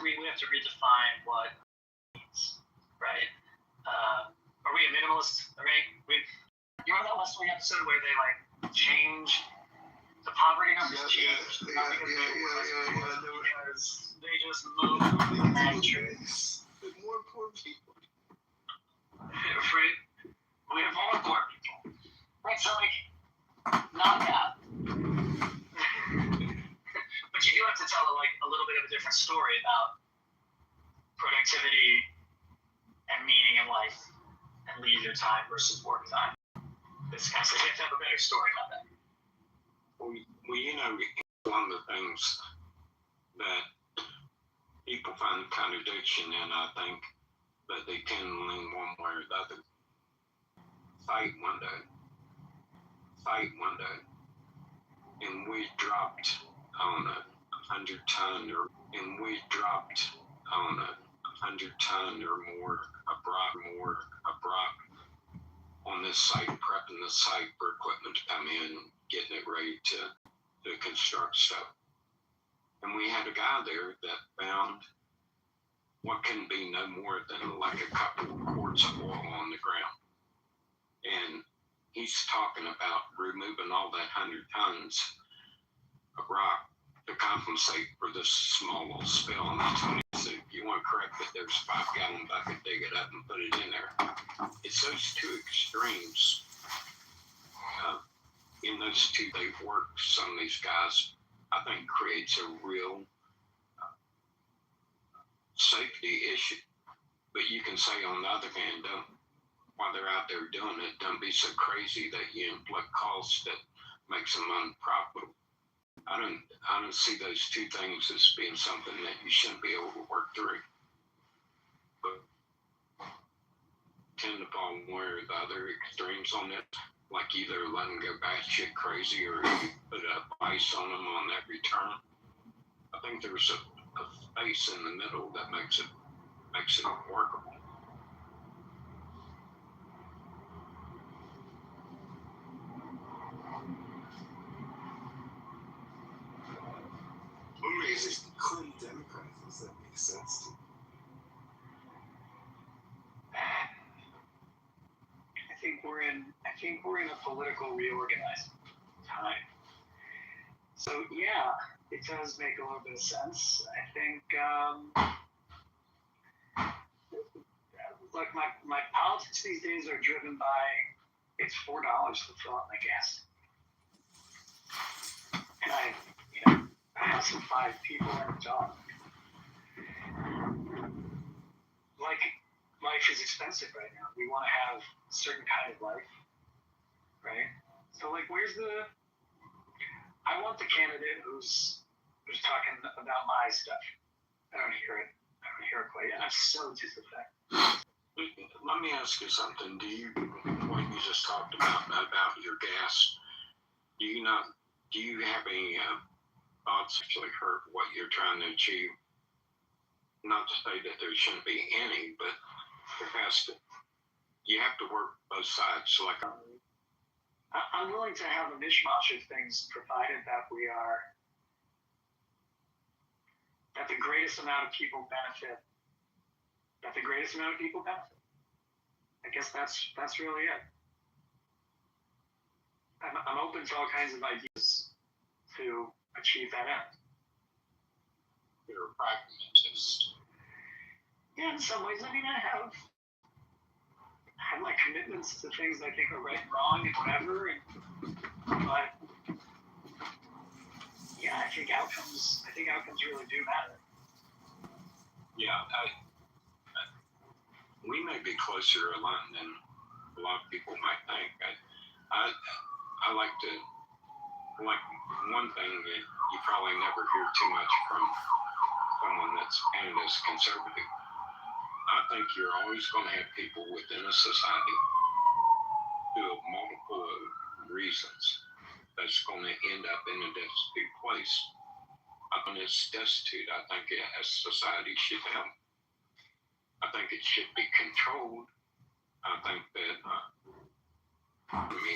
we have to redefine what it means, right? Are we a minimalist? You remember that West Wing episode where they like change the poverty numbers changed not because because they just moved the metrics. More poor people. Right? We have more poor people. Right, so like, not that. But you do have to tell like a little bit of a different story about productivity and meaning in life and leisure time versus work time. This kind of you have to have a better story about that. Well, one of the things that people find contradiction in, I think, that they tend to lean one way or the other. Fight one day, and we dropped on a 100-ton and we dropped on a 100-ton or more abroad on this site, prepping the site for equipment to come in, getting it ready to construct stuff. And we had a guy there that found what can be no more than like a couple of quarts of oil on the ground. And he's talking about removing all that 100 tons of rock to compensate for this small little spill. And that's when he said, if you want to correct it, there's a 5-gallon bucket, dig it up and put it in there. It's those two extremes. In those two, they've worked, some of these guys, I think, creates a real safety issue. But you can say on the other hand, while they're out there doing it, don't be so crazy that you inflict costs that makes them unprofitable. I don't see those two things as being something that you shouldn't be able to work through. But tend to fall one or the other extremes on it, like either let them go batshit crazy or you put a ice on them on that return. I think there's a space in the middle that makes it workable. Just Clinton Democrats, does that make sense to you? I think we're in a political reorganizing time. So yeah, it does make a little bit of sense. I think like my politics these days are driven by it's $4 to fill up my gas. And I have some 5 people in a job. Like, life is expensive right now. We want to have a certain kind of life, right? So, like, I want the candidate who's talking about my stuff. I don't hear it quite, and I'm so disaffected. Let me ask you something. What you just talked about your gas, do you have any thoughts actually hurt what you're trying to achieve? Not to say that there shouldn't be any, but you have to work both sides. So like, I'm willing to have a mishmash of things, provided that that the greatest amount of people benefit. I guess that's really it. I'm open to all kinds of ideas to achieve that end. You're a pragmatist. Yeah, in some ways. I mean, I have my commitments to things I think are right and wrong and whatever. But yeah, I think outcomes really do matter. Yeah, we may be closer aligned than a lot of people might think. I like one thing that you probably never hear too much from someone that's painted as conservative. I think you're always going to have people within a society who have multiple reasons that's going to end up in a destitute place. When it's destitute, I think a society should have. I think it should be controlled. I think that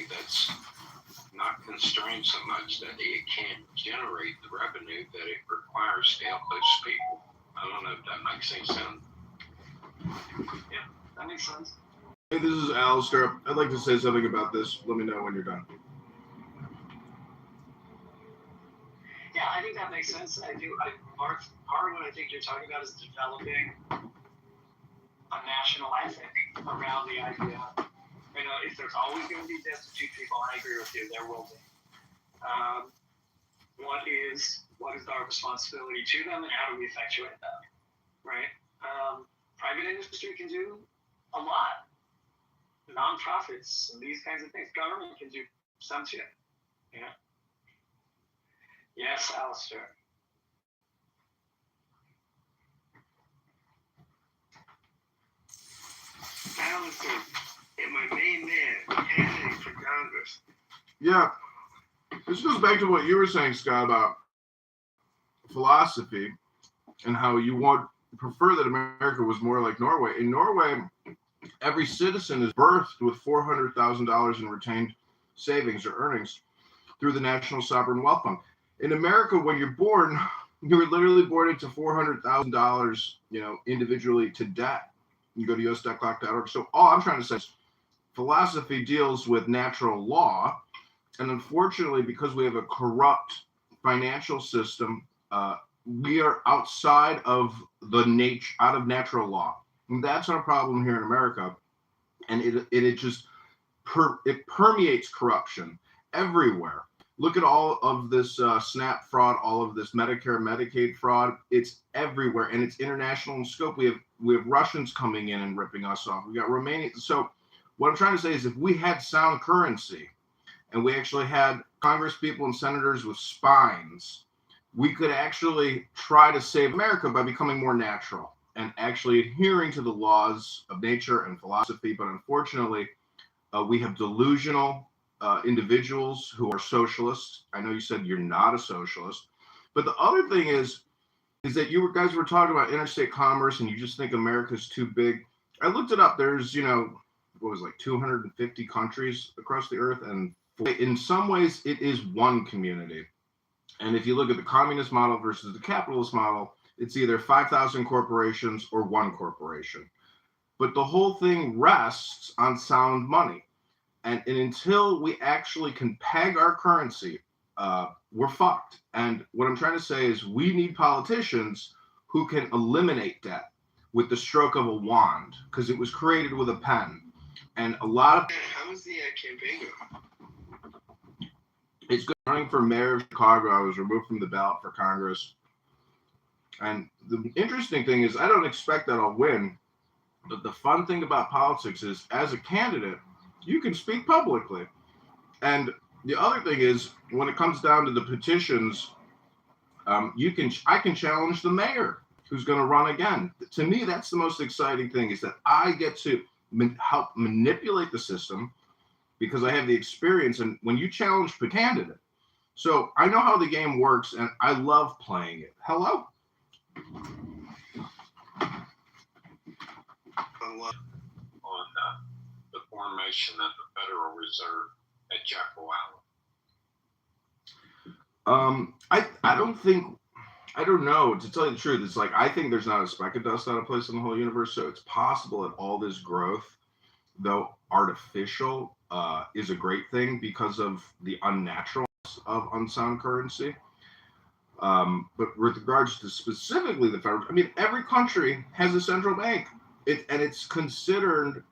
that's not constrained so much that it can't generate the revenue that it requires to help those people. I don't relaxing sound. Yeah, that makes sense. Hey, this is Alistair. I'd like to say something about this. Let me know when you're done. Yeah, I think that makes sense. Part of what I think you're talking about is developing a national ethic around the idea. You know, if there's always going to be destitute people, I agree with you, there will be. What is our responsibility to them, and how do we effectuate that, right? Private industry can do a lot. Nonprofits and these kinds of things. Government can do some too. Yeah. Yes, Alistair. Alistair, and my main man, candidate for Congress. Yeah, this goes back to what you were saying, Scott, about philosophy and how you prefer that America was more like Norway. In Norway, every citizen is birthed with $400,000 in retained savings or earnings through the National Sovereign Wealth Fund. In America, when you're born, you're literally born into $400,000, individually to debt. You go to us.clock.org. So all I'm trying to say is philosophy deals with natural law. And unfortunately, because we have a corrupt financial system, we are outside of out of natural law. And that's our problem here in America. And it permeates corruption everywhere. Look at all of this SNAP fraud, all of this Medicare, Medicaid fraud. It's everywhere, and it's international in scope. We have Russians coming in and ripping us off. We got Romania. So what I'm trying to say is if we had sound currency and we actually had Congress people and senators with spines, we could actually try to save America by becoming more natural and actually adhering to the laws of nature and philosophy. But unfortunately, we have delusional individuals who are socialists. I know you said you're not a socialist, but the other thing is that you guys were talking about interstate commerce and you just think America's too big. I looked it up. There's, 250 countries across the earth, and in some ways it is one community. And if you look at the communist model versus the capitalist model, it's either 5,000 corporations or one corporation. But the whole thing rests on sound money. And until we actually can peg our currency, we're fucked. And what I'm trying to say is we need politicians who can eliminate debt with the stroke of a wand, because it was created with a pen. And a lot of... How is the campaign going? It's good. Running for mayor of Chicago, I was removed from the ballot for Congress. And the interesting thing is I don't expect that I'll win. But the fun thing about politics is as a candidate, you can speak publicly. And the other thing is when it comes down to the petitions, I can challenge the mayor who's going to run again. To me, that's the most exciting thing, is that I get to help manipulate the system because I have the experience. And when you challenge the candidate, so I know how the game works and I love playing it. Hello? On the formation of the Federal Reserve at Jekyll Island? I don't know. To tell you the truth, it's like I think there's not a speck of dust out of place in the whole universe. So it's possible that all this growth, though artificial, is a great thing because of the unnaturalness of unsound currency. But with regards to specifically the federal, every country has a central bank. It's considered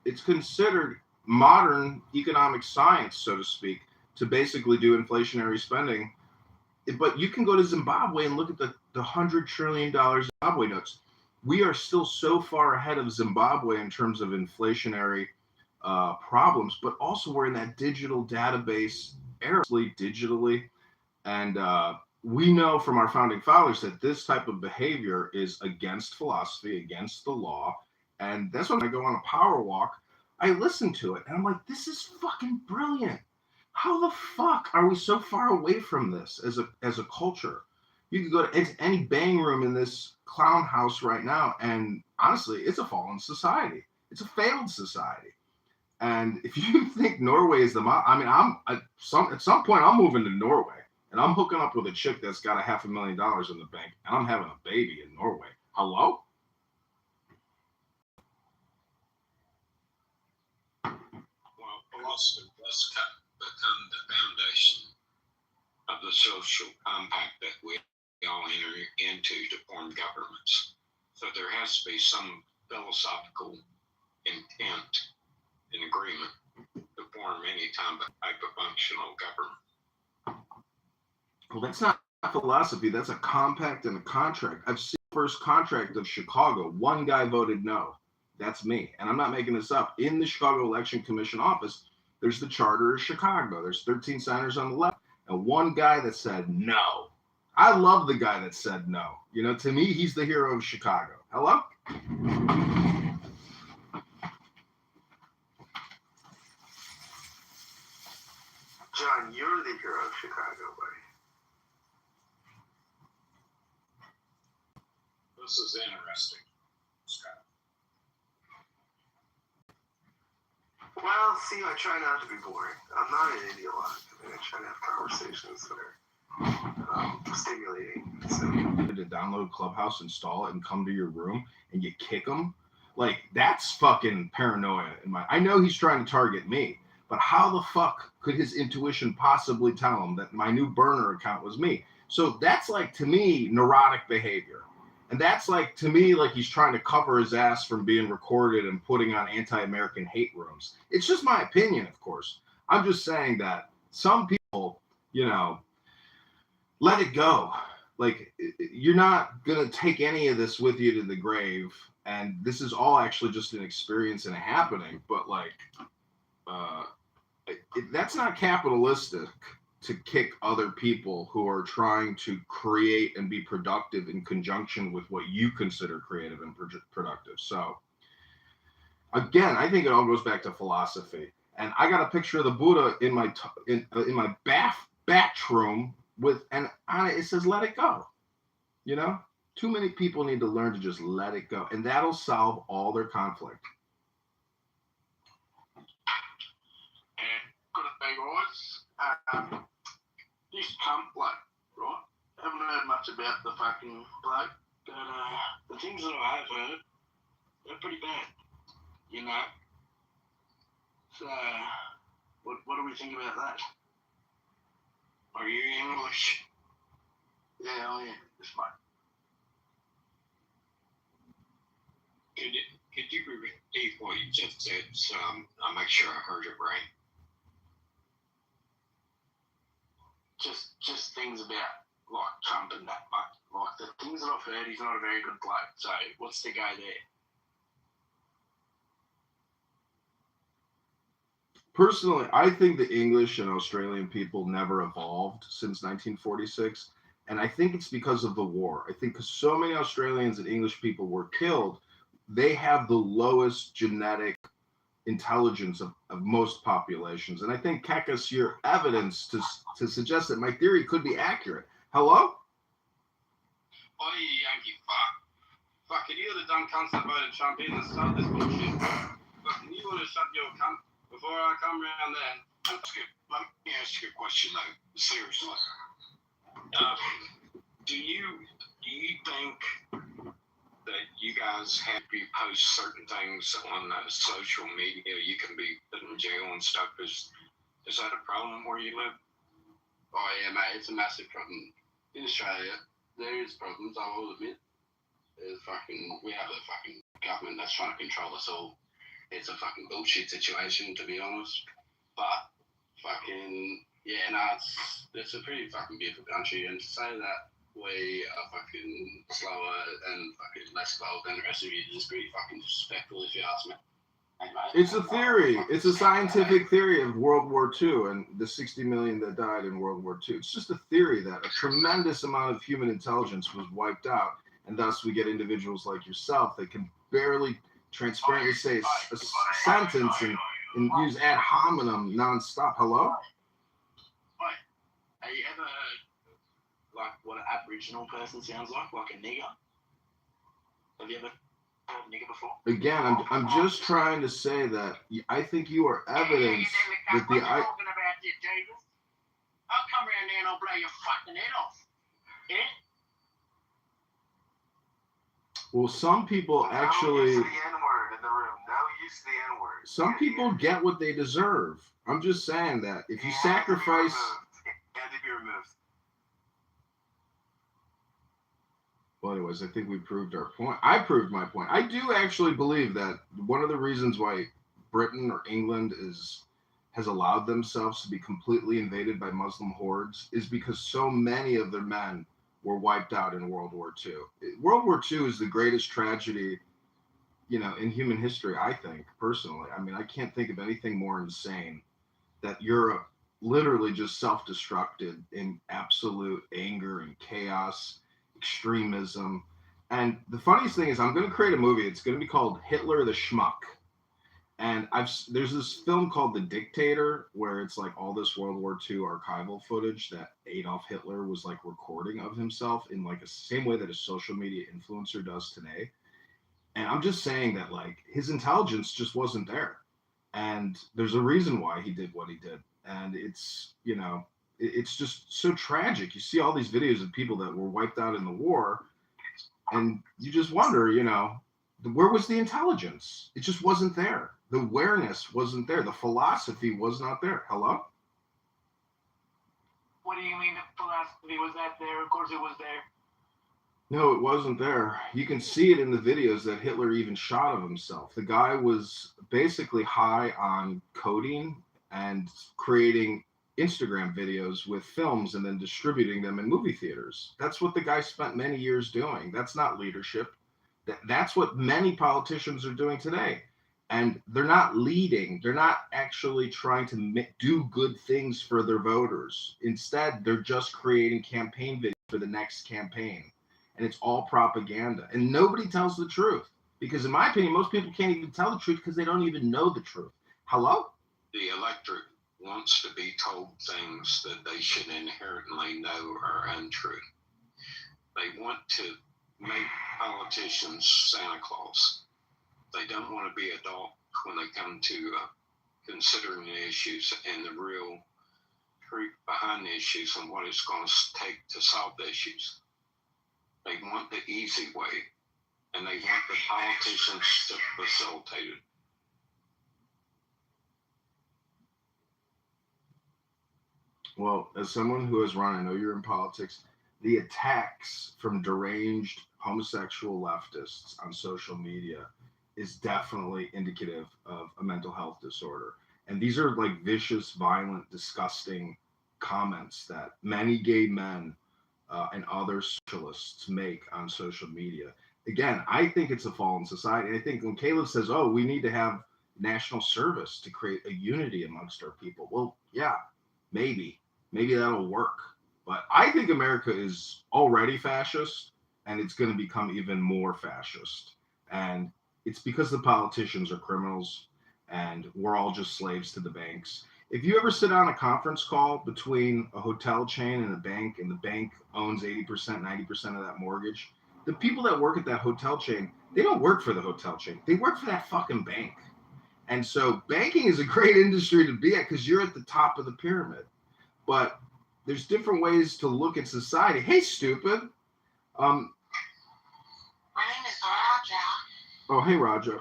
modern economic science, so to speak, to basically do inflationary spending. But you can go to Zimbabwe and look at the $100 trillion Zimbabwe notes. We are still so far ahead of Zimbabwe in terms of inflationary problems, but also we're in that digital database era, digitally. And we know from our founding fathers that this type of behavior is against philosophy, against the law. And that's when I go on a power walk, I listen to it and I'm like, this is fucking brilliant. How the fuck are we so far away from this as a culture? You can go to any bang room in this clown house right now, and honestly, it's a fallen society. It's a failed society. And if you think Norway is the at some point I'm moving to Norway and I'm hooking up with a chick that's got $500,000 in the bank and I'm having a baby in Norway. Hello? foster thus become the foundation of the social compact that we all enter into to form governments. So there has to be some philosophical intent and agreement to form any type of functional government. Well, that's not philosophy. That's a compact and a contract. I've seen the first contract of Chicago. One guy voted no. That's me. And I'm not making this up. In the Chicago Election Commission office, there's the Charter of Chicago. There's 13 signers on the left and one guy that said no. I love the guy that said no. You know, to me, he's the hero of Chicago. Hello? John, you're the hero of Chicago, buddy. This is interesting, Scott. Well, see, I try not to be boring. I'm not an ideologue. I try to have conversations that are stimulating. So. To download Clubhouse, install it, and come to your room, and you kick them? Like, that's fucking paranoia in my... I know he's trying to target me, but how the fuck could his intuition possibly tell him that my new burner account was me? So that's like, to me, neurotic behavior. And that's like, to me, like he's trying to cover his ass from being recorded and putting on anti-American hate rooms. It's just my opinion, of course. I'm just saying that some people, you know, let it go. Like, you're not going to take any of this with you to the grave. And this is all actually just an experience and a happening. But, like, that's not capitalistic to kick other people who are trying to create and be productive in conjunction with what you consider creative and productive. So, again, I think it all goes back to philosophy. And I got a picture of the Buddha in my bathroom with, and on it says, let it go. You know, too many people need to learn to just let it go. And that'll solve all their conflict. Good day, boys. This pump bloke, right? Haven't heard much about the fucking bloke, but the things that I have heard, they're pretty bad, you know? So, what do we think about that? Are you English? Yeah, I am. This mate. Could you repeat what you just said so I make sure I heard it right? Just things about, like, Trump and that, but, like, the things that I've heard, he's not a very good bloke, so what's the go there? Personally, I think the English and Australian people never evolved since 1946, and I think it's because of the war. I think because so many Australians and English people were killed, they have the lowest genetic intelligence of most populations. And I think, Kekas, your evidence to suggest that my theory could be accurate. Hello? Oh, you Yankee fuck. Fucking you the dumb cunts that voted Trump in and started this bullshit. Fucking you want to shut your cunt before I come around then. Let me ask you a question, though. Seriously. Do you think that you guys have to post certain things on social media? You can be put in jail and stuff. Is that a problem where you live? Oh yeah, mate, it's a massive problem. In Australia, there is problems, I will admit. We have a fucking government that's trying to control us all. It's a fucking bullshit situation, to be honest. But it's a pretty fucking beautiful country, and to say that we are fucking slower and fucking less evolved than the rest of you is pretty fucking disrespectful, if you ask me. Hey, mate, It's a theory. It's a scientific theory of World War II and the 60 million that died in World War II. It's just a theory that a tremendous amount of human intelligence was wiped out, and thus we get individuals like yourself that can barely transparently say a sentence and use ad hominem nonstop. Hello? Wait, have you ever heard like what an Aboriginal person sounds like a nigger? Have you ever heard a nigger before? Again, I'm just trying to say that I think you are evidence that what you talking about there, Jesus? I'll come around there and I'll blow your fucking head off. Yeah? Well, some people actually. No use of the N-word in the room. No use of the N-word. some people get what they deserve. I'm just saying that if you He sacrifice. had to be removed. Well, anyways, I think we proved our point. I proved my point. I do actually believe that one of the reasons why Britain or England has allowed themselves to be completely invaded by Muslim hordes is because so many of their men were wiped out in World War II. World War II is the greatest tragedy, in human history, I think, personally. I mean, I can't think of anything more insane that Europe literally just self-destructed in absolute anger and chaos, extremism. And the funniest thing is I'm going to create a movie. It's going to be called Hitler the Schmuck. And there's this film called The Dictator where it's like all this World War II archival footage that Adolf Hitler was like recording of himself in like the same way that a social media influencer does today. And I'm just saying that like his intelligence just wasn't there. And there's a reason why he did what he did. And it's, it's just so tragic. You see all these videos of people that were wiped out in the war and you just wonder, where was the intelligence? It just wasn't there. The awareness wasn't there. The philosophy was not there. Hello? What do you mean the philosophy was not there? Of course it was there. No, it wasn't there. You can see it in the videos that Hitler even shot of himself. The guy was basically high on codeine and creating Instagram videos with films and then distributing them in movie theaters. That's what the guy spent many years doing. That's not leadership. That's what many politicians are doing today. And they're not leading. They're not actually trying to do good things for their voters. Instead, they're just creating campaign videos for the next campaign. And it's all propaganda. And nobody tells the truth. Because in my opinion, most people can't even tell the truth because they don't even know the truth. Hello? The electorate wants to be told things that they should inherently know are untrue. They want to make politicians Santa Claus. They don't want to be adult when they come to considering the issues and the real truth behind the issues and what it's going to take to solve the issues. They want the easy way, and they want the politicians to facilitate it. Well, as someone who has run, I know you're in politics, the attacks from deranged homosexual leftists on social media is definitely indicative of a mental health disorder. And these are like vicious, violent, disgusting comments that many gay men and other socialists make on social media. Again, I think it's a fallen society. I think when Caleb says, oh, we need to have national service to create a unity amongst our people. Well, yeah, maybe that'll work. But I think America is already fascist and it's going to become even more fascist. And it's because the politicians are criminals and we're all just slaves to the banks. If you ever sit on a conference call between a hotel chain and the bank owns 80%, 90% of that mortgage, the people that work at that hotel chain, they don't work for the hotel chain. They work for that fucking bank. And so banking is a great industry to be at because you're at the top of the pyramid. But there's different ways to look at society. Hey, stupid. My name is Raja. Oh, hey, Raja.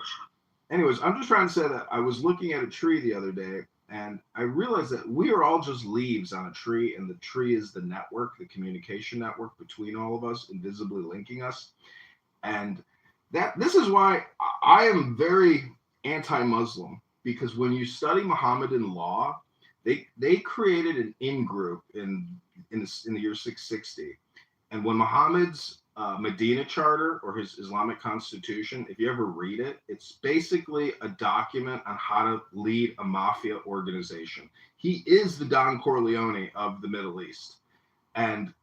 Anyways, I'm just trying to say that I was looking at a tree the other day, and I realized that we are all just leaves on a tree, and the tree is the network, the communication network between all of us, invisibly linking us. And this is why I am very anti-Muslim, because when you study Mohammedan law, they created an in-group in the year 660. And when Muhammad's Medina Charter or his Islamic Constitution, if you ever read it, it's basically a document on how to lead a mafia organization. He is the Don Corleone of the Middle East. And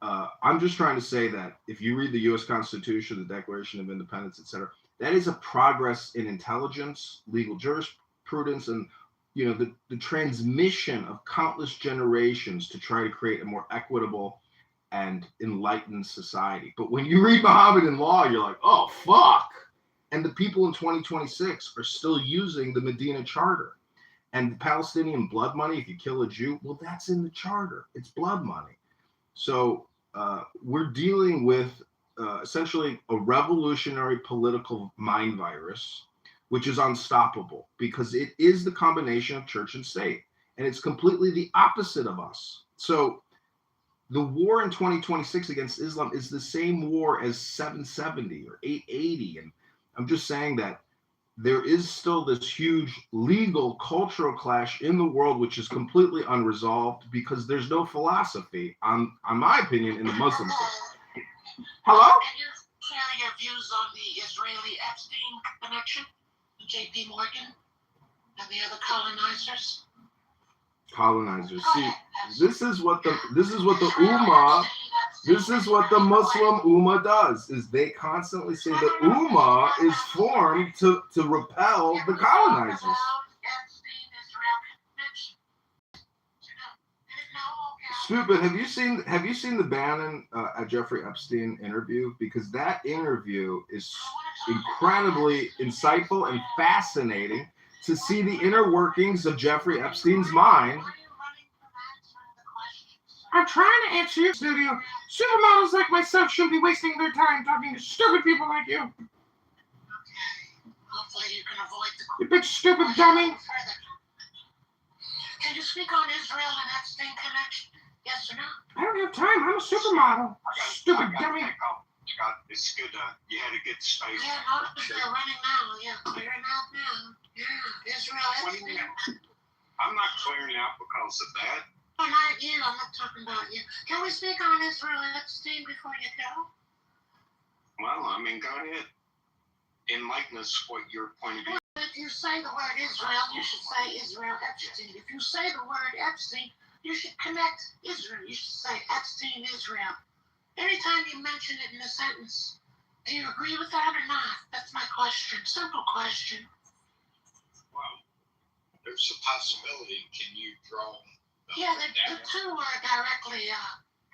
I'm just trying to say that if you read the U.S. Constitution, the Declaration of Independence, etc., that is a progress in intelligence, legal jurisprudence, and the transmission of countless generations to try to create a more equitable and enlightened society. But when you read Mohammedan law, you're like, oh, fuck. And the people in 2026 are still using the Medina Charter. And the Palestinian blood money, if you kill a Jew, well, that's in the charter. It's blood money. So we're dealing with essentially a revolutionary political mind virus, which is unstoppable because it is the combination of church and state, and it's completely the opposite of us. So the war in 2026 against Islam is the same war as 770 or 880. And I'm just saying that there is still this huge legal cultural clash in the world, which is completely unresolved because there's no philosophy, on my opinion, in the Muslim side. Hello? Can you share your views on the Israeli Epstein connection, the J.P. Morgan, and the other colonizers? See, this is what the Ummah, this is what the Muslim Ummah does, is they constantly say the Ummah is formed to repel the colonizers. Stupid. Have you seen the Bannon Jeffrey Epstein interview? Because that interview is incredibly insightful and fascinating to see the inner workings of Jeffrey Epstein's mind. I'm trying to answer your studio. Supermodels like myself shouldn't be wasting their time talking to stupid people like you. Hopefully you can avoid the... You big stupid dummy. Can you speak on Israel and Epstein connection? Yes or no? I don't have time. I'm a supermodel. Stupid dummy. Scott, it's good. You had a good space. Yeah, notice they're running now. Yeah, clearing out now. Yeah, Israel Epstein. I'm not clearing out because of that. Oh, not you. I'm not talking about you. Can we speak on Israel Epstein before you go? Well, I mean, go ahead. Enlighten us what your point of view. If you say the word Israel, you should say Israel Epstein. If you say the word Epstein, you should connect Israel. You should say Epstein Israel. Anytime you mention it in a sentence, do you agree with that or not? That's my question. Simple question. Well, there's a possibility. Can you draw? Yeah, the two are directly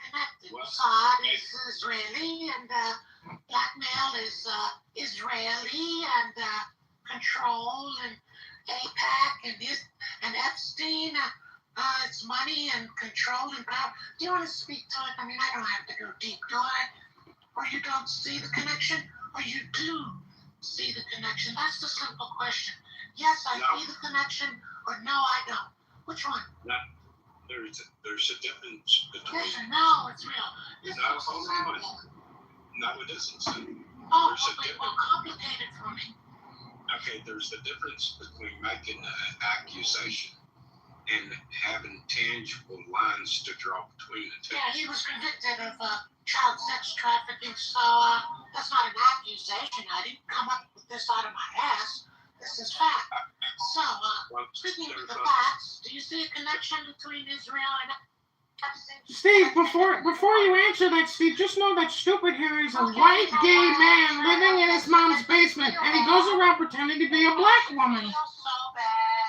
connected. Well, Mossad is Israeli, and blackmail is Israeli, and control and AIPAC and Epstein. It's money and control and power. Do you want to speak to it? I mean, I don't have to go deep, do I? Or you don't see the connection, or you do see the connection? That's the simple question. Yes, I see the connection, or no, I don't. Which one? No, there's a difference between... Yes or no, it's real. This No, is hold on. No, it isn't. Oh, There's a okay, difference. well, complicate it for me. Okay, there's a difference between making an accusation and having tangible lines to draw between the two. Yeah, he was convicted of child sex trafficking, so that's not an accusation. I didn't come up with this out of my ass. This is fact. So, speaking of the facts, do you see a connection between Israel and Epstein? Steve, before you answer that, Steve, just know that stupid here is a white gay man living in his mom's basement, and he goes around pretending to be a black woman.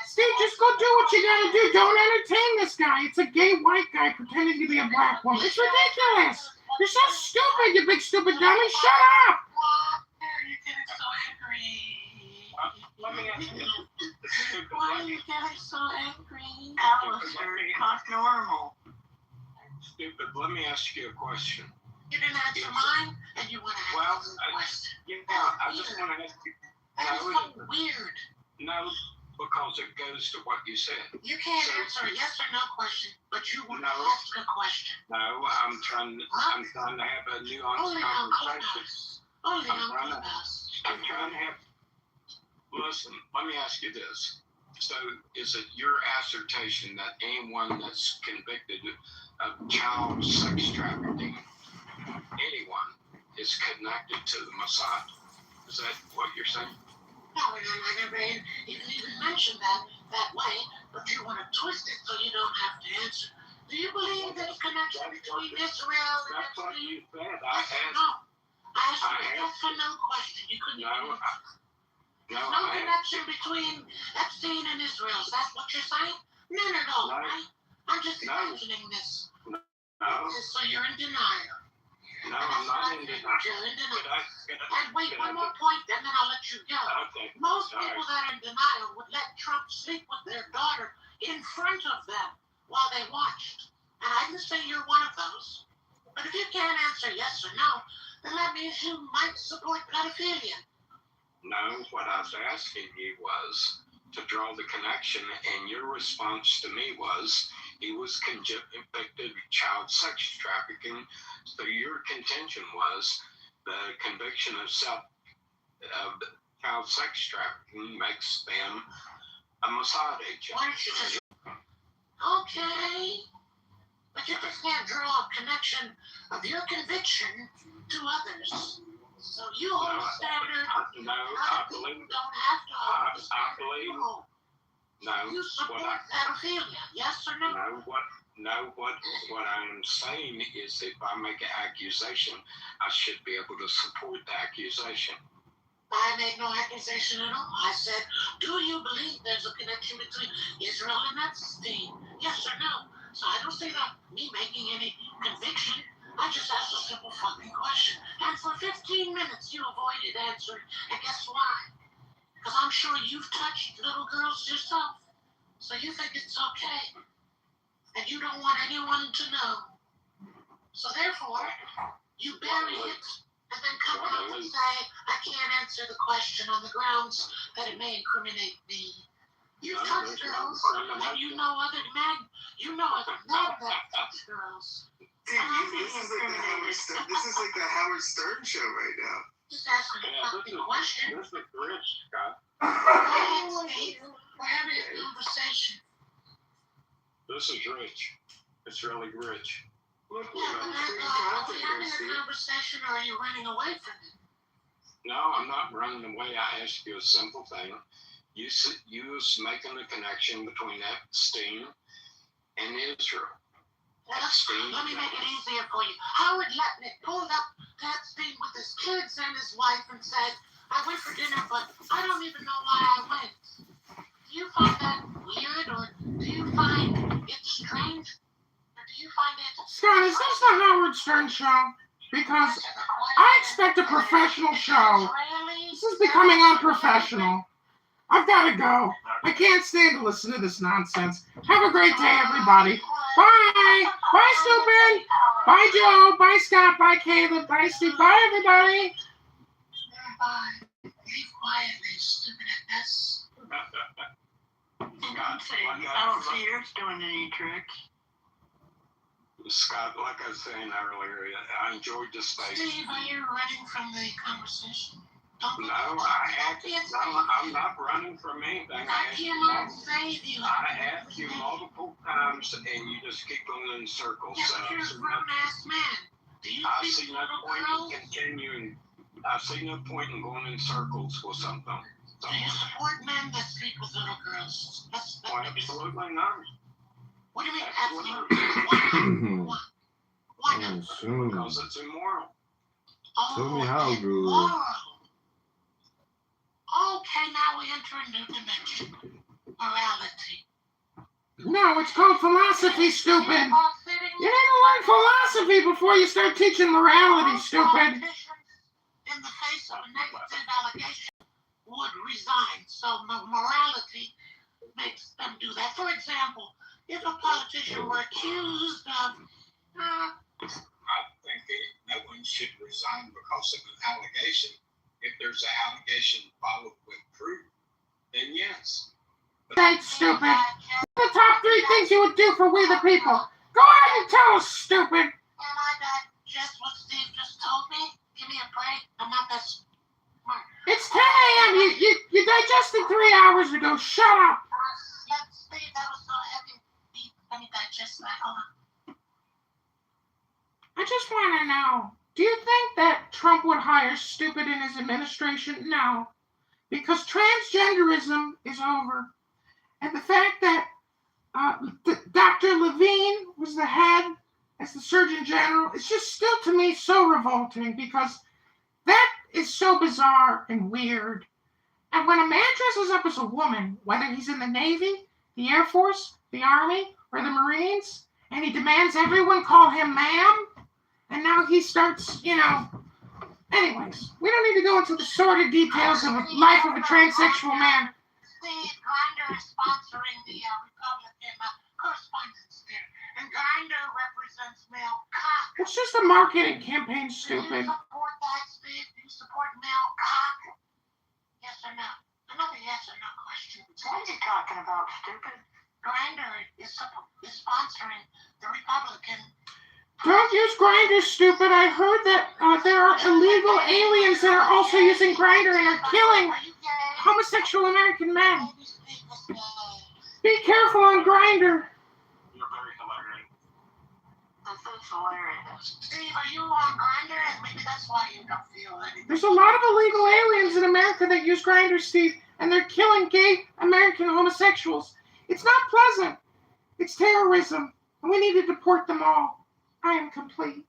Steve, just go do what you gotta do. Don't entertain this guy. It's a gay white guy pretending to be a black woman. It's ridiculous. You're so stupid, you big stupid dummy. Shut up. Why are you getting so angry? Let me ask you. Why are you getting so angry? Alistair, talk normal. Stupid, let me ask you a question. You didn't answer mine, and you want to Well, ask a question. I just want to ask you. That is so weird. No, because it goes to what you said. You can't answer a yes or no question, but you want to No. ask a question. No, I'm trying to have a nuanced Only on conversation. Clubhouse. Only on Clubhouse. I'm trying to have. Listen, let me ask you this. So, is it your assertion that anyone that's convicted of child sex trafficking, anyone, is connected to the Mossad? Is that what you're saying? No, I never even mentioned that way, but you want to twist it so you don't have to answer. Do you believe there's a connection between Israel and That's what Epstein? you said. Yes or no? I asked you a yes or no question. You couldn't even answer. There's no connection between Epstein and Israel. Is that what you're saying? None at all, right? I'm just imagining this. No. So you're in denial. No, I'm not in denial. You're in denial. And wait, could one I- more point, and then I'll let you go. Okay. Most All right. people that are in denial would let Trump sleep with their daughter in front of them while they watched. And I didn't say you're one of those. But if you can't answer yes or no, then that means you might support pedophilia. No, what I was asking you was to draw the connection, and your response to me was he was convicted of child sex trafficking. So your contention was the conviction of child sex trafficking makes them a Mossad agent. Why don't you just... Okay. But you just can't draw a connection of your conviction to others. So you hold a standard. No, I believe. Don't have to hold a I believe. standard. No, You support pedophilia, yes or no? What I am saying is if I make an accusation, I should be able to support the accusation. I made no accusation at all. I said, do you believe there's a connection between Israel and Epstein? Yes or no? So I don't see that me making any conviction. I just asked a simple fucking question. And for 15 minutes you avoided answering. And guess why? Because I'm sure you've touched little girls yourself. So you think it's okay. And you don't want anyone to know. So therefore, you bury it and then come out and say, I can't answer the question on the grounds that it may incriminate me. You've touched girls, and you know other men that touch girls. Dude, this is like the Howard Stern show right now. Just asking a fucking question. This is rich, Scott. We're having a conversation. This is rich. It's really rich. Look, Yeah, but are we having a conversation or are you running away from it? No, I'm not running away. I asked you a simple thing. You was making a connection between Epstein and Israel. Epstein. Let me make it easier for you. Howard Letnick pulled up to Epstein with his kids and his wife and said, I went for dinner, but I don't even know why I went. Do you find that weird, or do you find it strange? Or do you find it... Scott, is this the Howard Stern show? Because I expect a professional show. This is becoming unprofessional. I've got to go. I can't stand to listen to this nonsense. Have a great day, everybody. Bye. Bye, stupid. Bye, Joe. Bye, Scott. Bye, Caleb. Bye, Steve. Bye, everybody. Bye. Leave quietly, stupid ass. I don't see yours doing any tricks. Scott, like I was saying earlier, I enjoyed the space. Steve, are you running from the conversation? No, I'm not running from anything. I asked you multiple times, and you just keep going in circles. Yeah, but you're a grown-ass man. Do you I think see no point in continuing. I see no point in going in circles with something. Do you support men that sleep with little girls? Absolutely not. What do you mean, absolutely? Why not? Because it's immoral. Tell me how, Guru. Immoral. Okay, now we enter a new dimension. Morality. No, it's called philosophy, stupid. You need to learn philosophy before you start teaching morality, stupid. In the face of a negative allegation, would resign. So morality makes them do that. For example, if a politician were accused of... I think no one should resign because of an allegation. If there's an allegation followed with proof, then yes. Thanks, stupid. The top 3 things you would do for we the people. Go ahead and tell us, stupid. Am I that just what Steve just told me? Give me a break. I'm not that smart. It's 10 a.m. You digested 3 hours ago. Shut up. Steve, that was so heavy. Let me digest that. Hold on. I just want to know, do you think that Trump would hire stupid in his administration? No. Because transgenderism is over. And the fact that Dr. Levine was the head as the Surgeon General, it's just still to me so revolting because that is so bizarre and weird. And when a man dresses up as a woman, whether he's in the Navy, the Air Force, the Army, or the Marines, and he demands everyone call him ma'am, and now he starts, anyways, we don't need to go into the sordid details of the life of a transsexual man. Steve, Grindr is sponsoring the Republican correspondence there. And Grindr represents male cock. It's just a marketing campaign, Do stupid. you support that, Steve? Do you support male cock? Another yes or no question. What are you talking about, stupid? Grindr is sponsoring the Republican. Don't use Grindr, stupid. I heard that there are illegal aliens that are also using Grindr and are killing homosexual American men. Be careful on Grindr. You're very hilarious. This is hilarious. Steve, are you on Grindr? And maybe that's why you don't feel anything. There's a lot of illegal aliens in America that use Grindr, Steve, and they're killing gay American homosexuals. It's not pleasant. It's terrorism, and we need to deport them all. I am complete.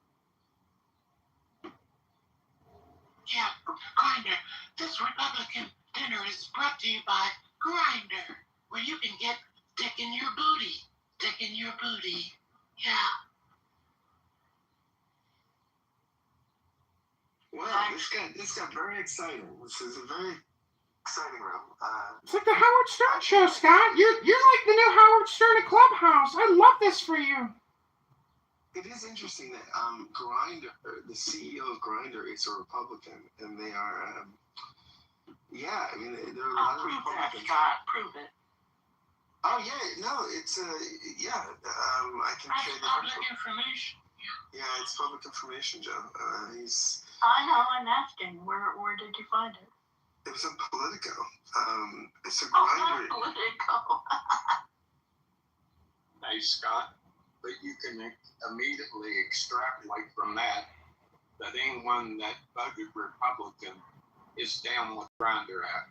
Yeah, Grindr. This Republican dinner is brought to you by Grindr, where you can get dick in your booty. Dick in your booty. Yeah. Wow, this got very exciting. This is a very exciting room. It's like the Howard Stern show, Scott. You're like the new Howard Stern at Clubhouse. I love this for you. It is interesting that Grindr, the CEO of Grindr, is a Republican, and they are, yeah, I mean, there are a lot of Republicans. Prove it. Oh yeah, no, it's yeah, I can That's show the public article. information. Yeah, it's public information, Joe. He's. I know, I'm asking. Where did you find it? It was in Politico. It's a Oh, Grindr. not Politico. Hey, Scott, but you can immediately extrapolate from that anyone that voted Republican is down with Grindr Act.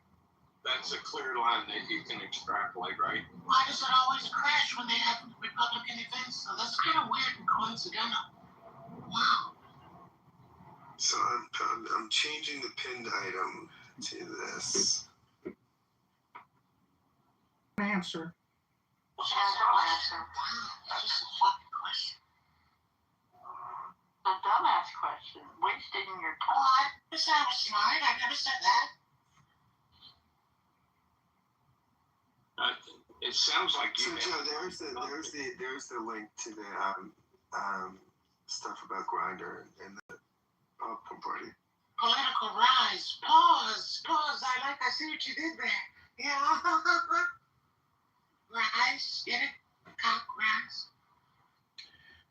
That's a clear line that you can extrapolate, right? Why does it always crash when they have Republican events? So that's kind of weird and coincidental. Wow. So I'm changing the pinned item to this. Answer. Wow, that's just a fucking question. A dumbass question. Wasting your time. Oh, I never said I was smart. I never said that. It sounds like you. So Joe, there's the link to the stuff about Grindr and the popcorn party. Political rise. Pause. I see what you did there. Yeah. Rise. Get it? Cock rise.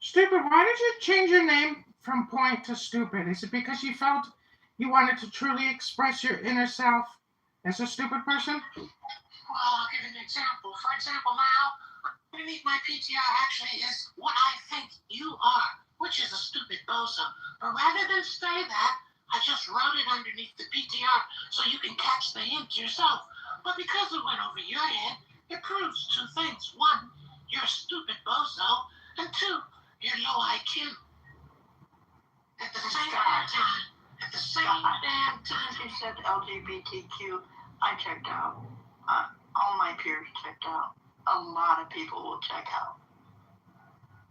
Stupid, why did you change your name from Point to Stupid? Is it because you felt you wanted to truly express your inner self as a stupid person? Well, I'll give you an example. For example, now, underneath my PTR actually is what I think you are, which is a stupid bozo. But rather than say that, I just wrote it underneath the PTR so you can catch the hint yourself. But because it went over your head, it proves two things. One, you're a stupid bozo, and two, you're low IQ. At the same time, damn time. You said LGBTQ, I checked out. All my peers checked out. A lot of people will check out.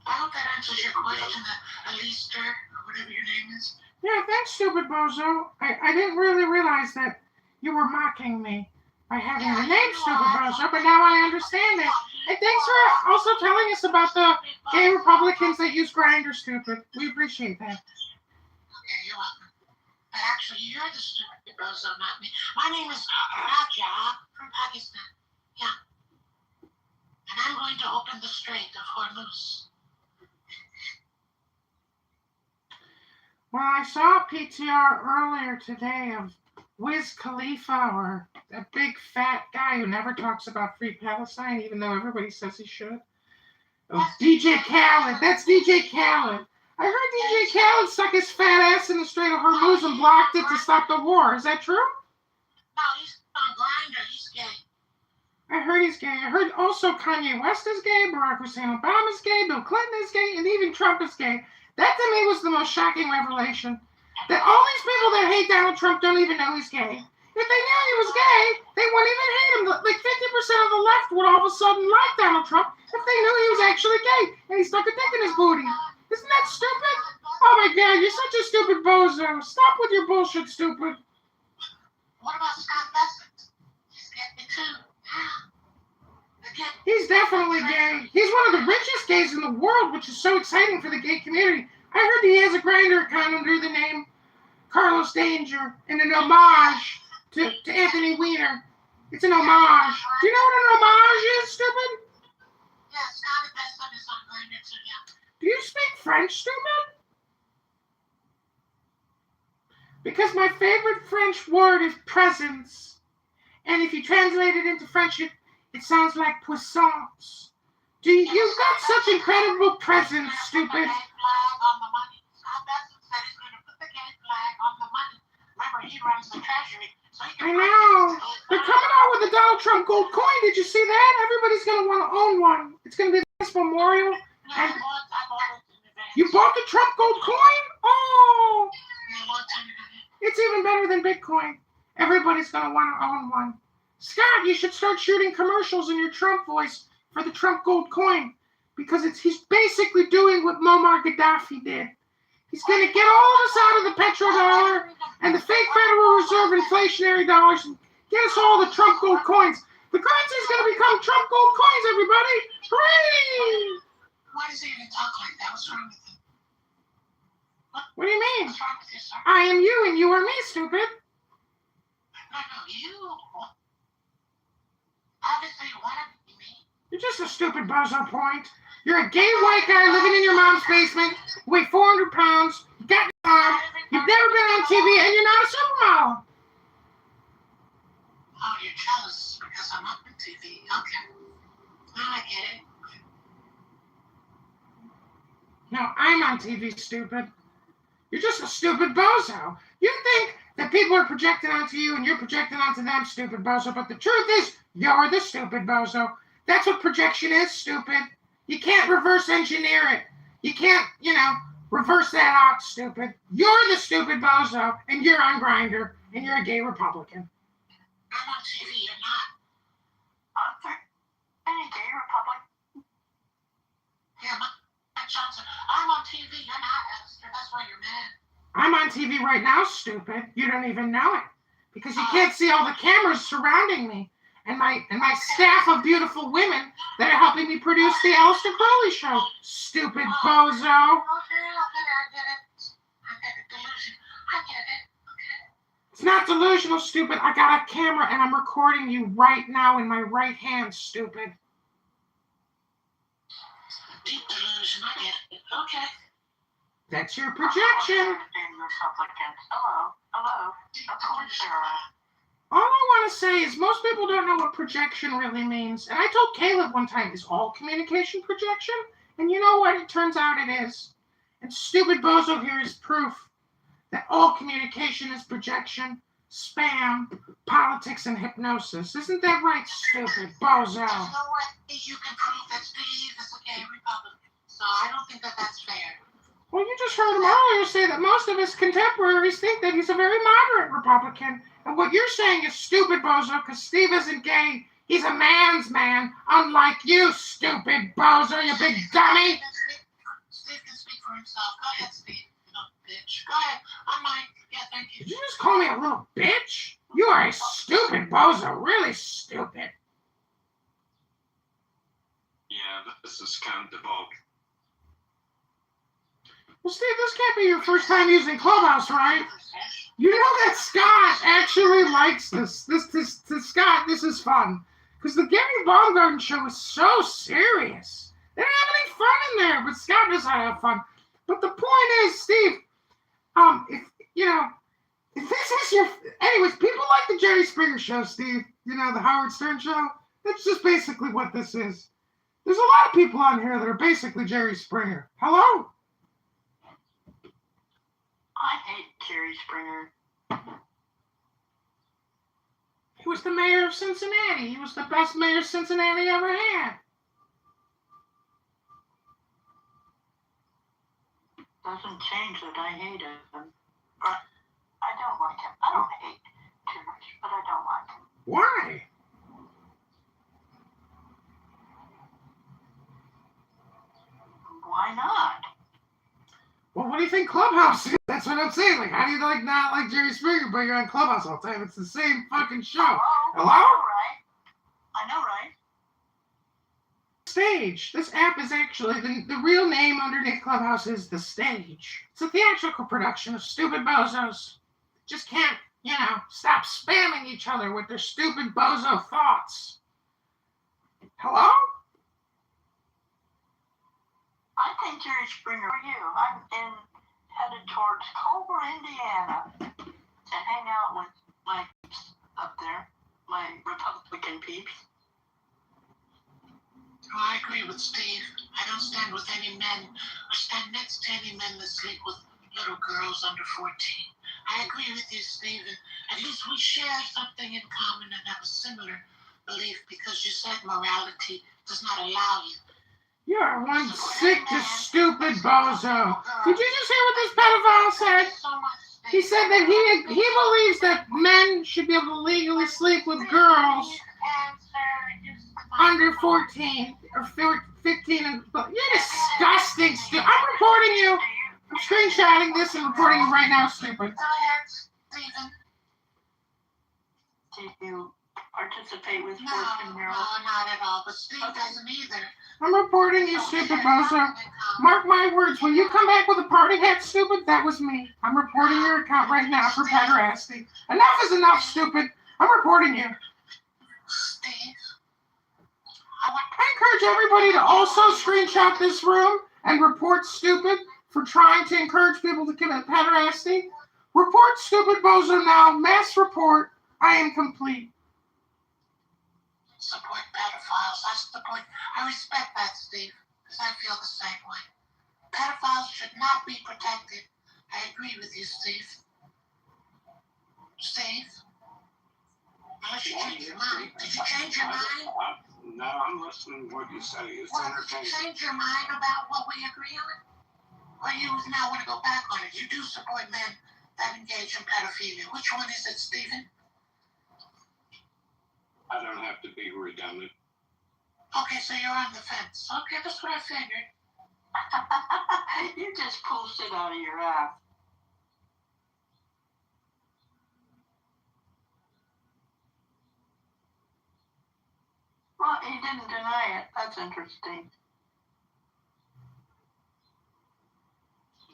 I hope that answers your question, Alistair, or whatever your name is. Yeah, thanks, stupid bozo. I didn't really realize that you were mocking me by having the name stupid bozo, but now I understand it. And thanks for also telling us about the gay Republicans that use Grindr, stupid. We appreciate that. Okay, you're welcome. But actually, you're the stupid bozo, not me. My name is Raja from Pakistan. Yeah. And I'm going to open the Strait of Hormuz. Well, I saw a PTR earlier today of Wiz Khalifa, or a big fat guy who never talks about free Palestine, even though everybody says he should. Oh, DJ Khaled. That's DJ Khaled. I heard DJ Khaled stuck his fat ass in the Strait of Hormuz and blocked it to stop the war. Is that true? No, he's on Grindr. He's gay. I heard he's gay. I heard also Kanye West is gay, Barack Hussein Obama is gay, Bill Clinton is gay, and even Trump is gay. That to me was the most shocking revelation. That all these people that hate Donald Trump don't even know he's gay. If they knew he was gay, they wouldn't even hate him. Like 50% of the left would all of a sudden like Donald Trump if they knew he was actually gay and he stuck a dick in his booty. Isn't that stupid? Oh my God, you're such a stupid bozo. Stop with your bullshit, stupid. What about Scott Bessent? He's gay too. He's definitely gay. He's one of the richest gays in the world, which is so exciting for the gay community. I heard he has a Grindr account under the name Carlos Danger in an homage to Anthony Weiner. It's an homage. Do you know what an homage is, stupid? Yeah, Scotty Besson is on Grinder too, yeah. Do you speak French, stupid? Because my favorite French word is presence. And if you translate it into French, it sounds like puissance. You've got such incredible presence, stupid. Flag on the money. Scott Besson said he's going to put the gay flag on the money. Remember, he runs the treasury. So he I can know. They're coming out with a Donald Trump gold coin. Did you see that? Everybody's going to want to own one. It's going to be this memorial. And I bought it in advance. you bought the Trump gold coin? Oh, Yeah, long time ago. it's even better than Bitcoin. Everybody's going to want to own one. Scott, you should start shooting commercials in your Trump voice for the Trump gold coin, because he's basically doing what Muammar Gaddafi did. He's going to get all of us out of the petrodollar and the fake Federal Reserve inflationary dollars and get us all the Trump gold coins. The currency is going to become Trump gold coins, everybody. Hooray! Why does he even talk like that? What's wrong with him? What do you mean? What's wrong with you, sir? I am you and you are me, stupid. No, you. Obviously, you want to be me. You're just a stupid bozo point. You're a gay white guy living in your mom's basement, weigh 400 pounds, you got an arm, you've never been on TV, and you're not a supermodel. Oh, you're jealous because I'm up on TV. Okay. Now I get it. No, I'm on TV, stupid. You're just a stupid bozo. You think that people are projecting onto you and you're projecting onto them, stupid bozo, but the truth is, you're the stupid bozo. That's what projection is, stupid. You can't reverse engineer it. You can't, reverse that out, stupid. You're the stupid bozo, and you're on Grindr, and you're a gay Republican. I'm on TV, you're not. Any gay Republican? Yeah, Mike Johnson. I'm on TV, you're not, Esther. That's why you're mad. I'm on TV right now, stupid. You don't even know it. Because you can't see all the cameras surrounding me. And my staff of beautiful women that are helping me produce the Aleister Crowley show. Stupid bozo. Okay, I get it. I get it. Delusion. I get it. Okay. It's not delusional, stupid. I got a camera and I'm recording you right now in my right hand, stupid. Deep delusion. I get it. Okay. That's your projection. Hello. Hello. Of course there are. All I want to say is most people don't know what projection really means. And I told Caleb one time, is all communication projection? And you know what? It turns out it is. And stupid bozo here is proof that all communication is projection, spam, politics, and hypnosis. Isn't that right, stupid bozo? There's no way you can prove that Steve is a gay Republican. So I don't think that that's fair. Well, you just heard him earlier say that most of his contemporaries think that he's a very moderate Republican. And what you're saying is stupid, bozo, because Steve isn't gay. He's a man's man, unlike you, stupid bozo, you big dummy. Steve can speak for himself. Go ahead, Steve. You know, bitch. Go ahead. I'm Mike. Yeah, thank you. Did you just call me a little bitch? You are a stupid bozo, really stupid. Yeah, this is kind of devolved. Well, Steve, this can't be your first time using Clubhouse, right? You know that Scott actually likes this. To Scott, this is fun. Because the Gary Baumgarten show is so serious. They don't have any fun in there, but Scott knows how to have fun. But the point is, Steve, if this is your... Anyways, people like the Jerry Springer show, Steve. You know, the Howard Stern show. That's just basically what this is. There's a lot of people on here that are basically Jerry Springer. Hello? I hate Jerry Springer. He was the mayor of Cincinnati. He was the best mayor Cincinnati ever had. Doesn't change that I hate him. But I don't like him. I don't hate too much, but I don't like him. Why? Why not? Well, what do you think Clubhouse is? That's what I'm saying. Like, how do you not like Jerry Springer, but you're on Clubhouse all the time? It's the same fucking show. Hello? I know, right? Stage. This app is actually, the real name underneath Clubhouse is The Stage. It's a theatrical production of stupid bozos. Just can't stop spamming each other with their stupid bozo thoughts. Hello? I think Jerry Springer for you. I'm headed towards Kitover, Indiana, to hang out with my peeps up there, my Republican peeps. Oh, I agree with Steve. I don't stand with any men or stand next to any men that sleep with little girls under 14. I agree with you, Steve. And at least we share something in common and have a similar belief, because you said morality does not allow you. You are one sick to stupid bozo. Did you just hear what this pedophile said? He said that he believes that men should be able to legally sleep with girls under 14 or 15. You're disgusting, stupid. I'm reporting you. I'm screenshotting this and reporting you right now, stupid. Go ahead, Stephen. Did you participate with No, 14-year-olds? no, not at all. But Steve doesn't either. I'm reporting you, stupid bozo. Mark my words, when you come back with a party hat, stupid, that was me. I'm reporting your account right now for pederasty. Enough is enough, stupid. I'm reporting you. Steve. I encourage everybody to also screenshot this room and report stupid for trying to encourage people to commit pederasty. Report stupid bozo now. Mass report. I am complete. Support pedophiles. I respect that, Steve, because I feel the same way. Pedophiles should not be protected. I agree with you, Steve. Steve? Unless you change your mind. Did you change your mind? No, I'm listening to what you say. It's Well, did you entertaining. change your mind about what we agree on? Or you now want to go back on it? You do support men that engage in pedophilia. Which one is it, Stephen? I don't have to be redundant. Okay, so you're on the fence. Okay, that's what I figured. You just pulled shit out of your ass. Well, he didn't deny it. That's interesting.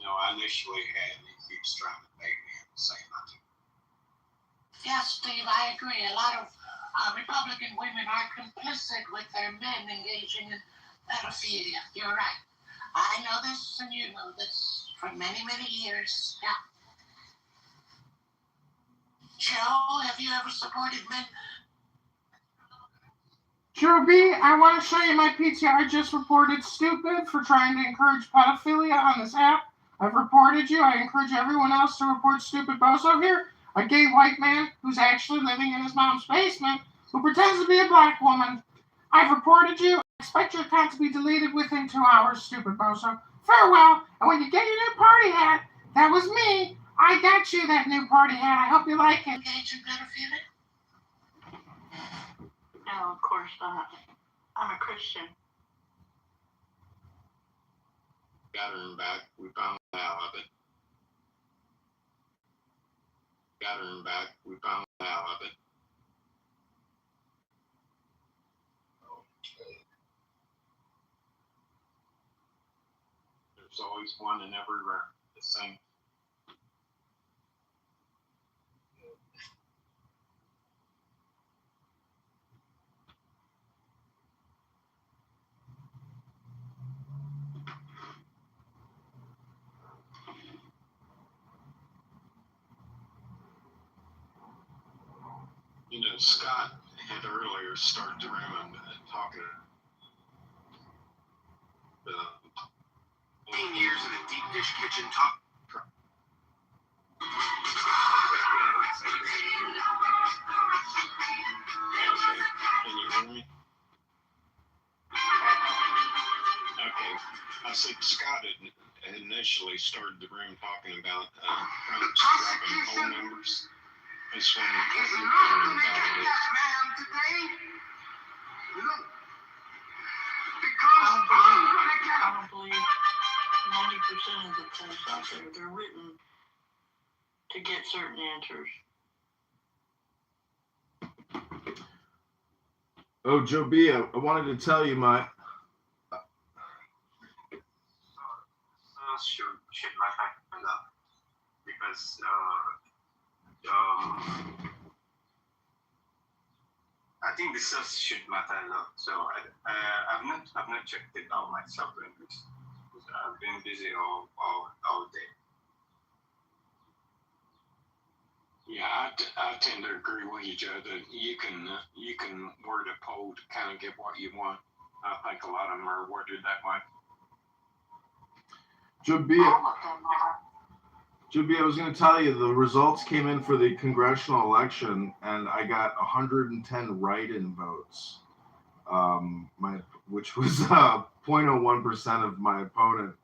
I initially had, he keeps trying to bait me into saying nothing. Yes, Steve, I agree. A lot of Republican women are complicit with their men engaging in pedophilia. You're right. I know this and you know this for many, many years. Yeah. Joe, have you ever supported men? Joe B, I want to show you my PTR. I just reported stupid for trying to encourage pedophilia on this app. I've reported you. I encourage everyone else to report stupid bozo here. A gay white man who's actually living in his mom's basement who pretends to be a black woman. I've reported you. I expect your account to be deleted within 2 hours, stupid bozo. Farewell. And when you get your new party hat, that was me. I got you that new party hat. I hope you like it. Engage in pedophilia? No, of course not. I'm a Christian. Got her in back. We found out of it. Got her in back. We found out of it. Okay. There's always one in every room. The same. Scott had earlier started the room and talking. 15 years in a deep dish kitchen talk. Can you hear me? Okay. I said Scott had initially started the room talking about dropping phone numbers. I just wanted to what you're feeling about it. I don't believe 90% of the tests out there, they're written to get certain answers. Oh, Joe B, I wanted to tell you my... should my back up because think the source should matter a lot. So I've not checked it out myself. I've been busy all day. Yeah, I tend to agree with you, Joe. That you can word a poll to kind of get what you want. I think a lot of them are worded that way. Jimmy, I was going to tell you the results came in for the congressional election, and I got 110 write-in votes, which was 0.01% of my opponent,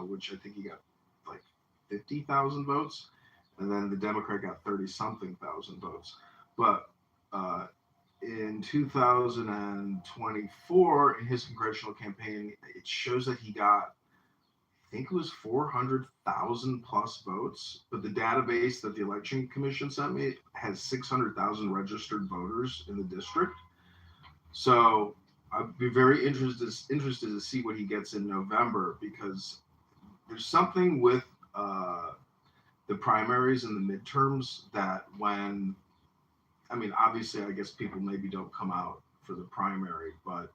which I think he got like 50,000 votes, and then the Democrat got 30-something thousand votes. But in 2024, in his congressional campaign, it shows that he got, I think it was 400,000 plus votes, but the database that the election commission sent me has 600,000 registered voters in the district. So I'd be very interested to see what he gets in November, because there's something with the primaries and the midterms that obviously I guess people maybe don't come out for the primary, but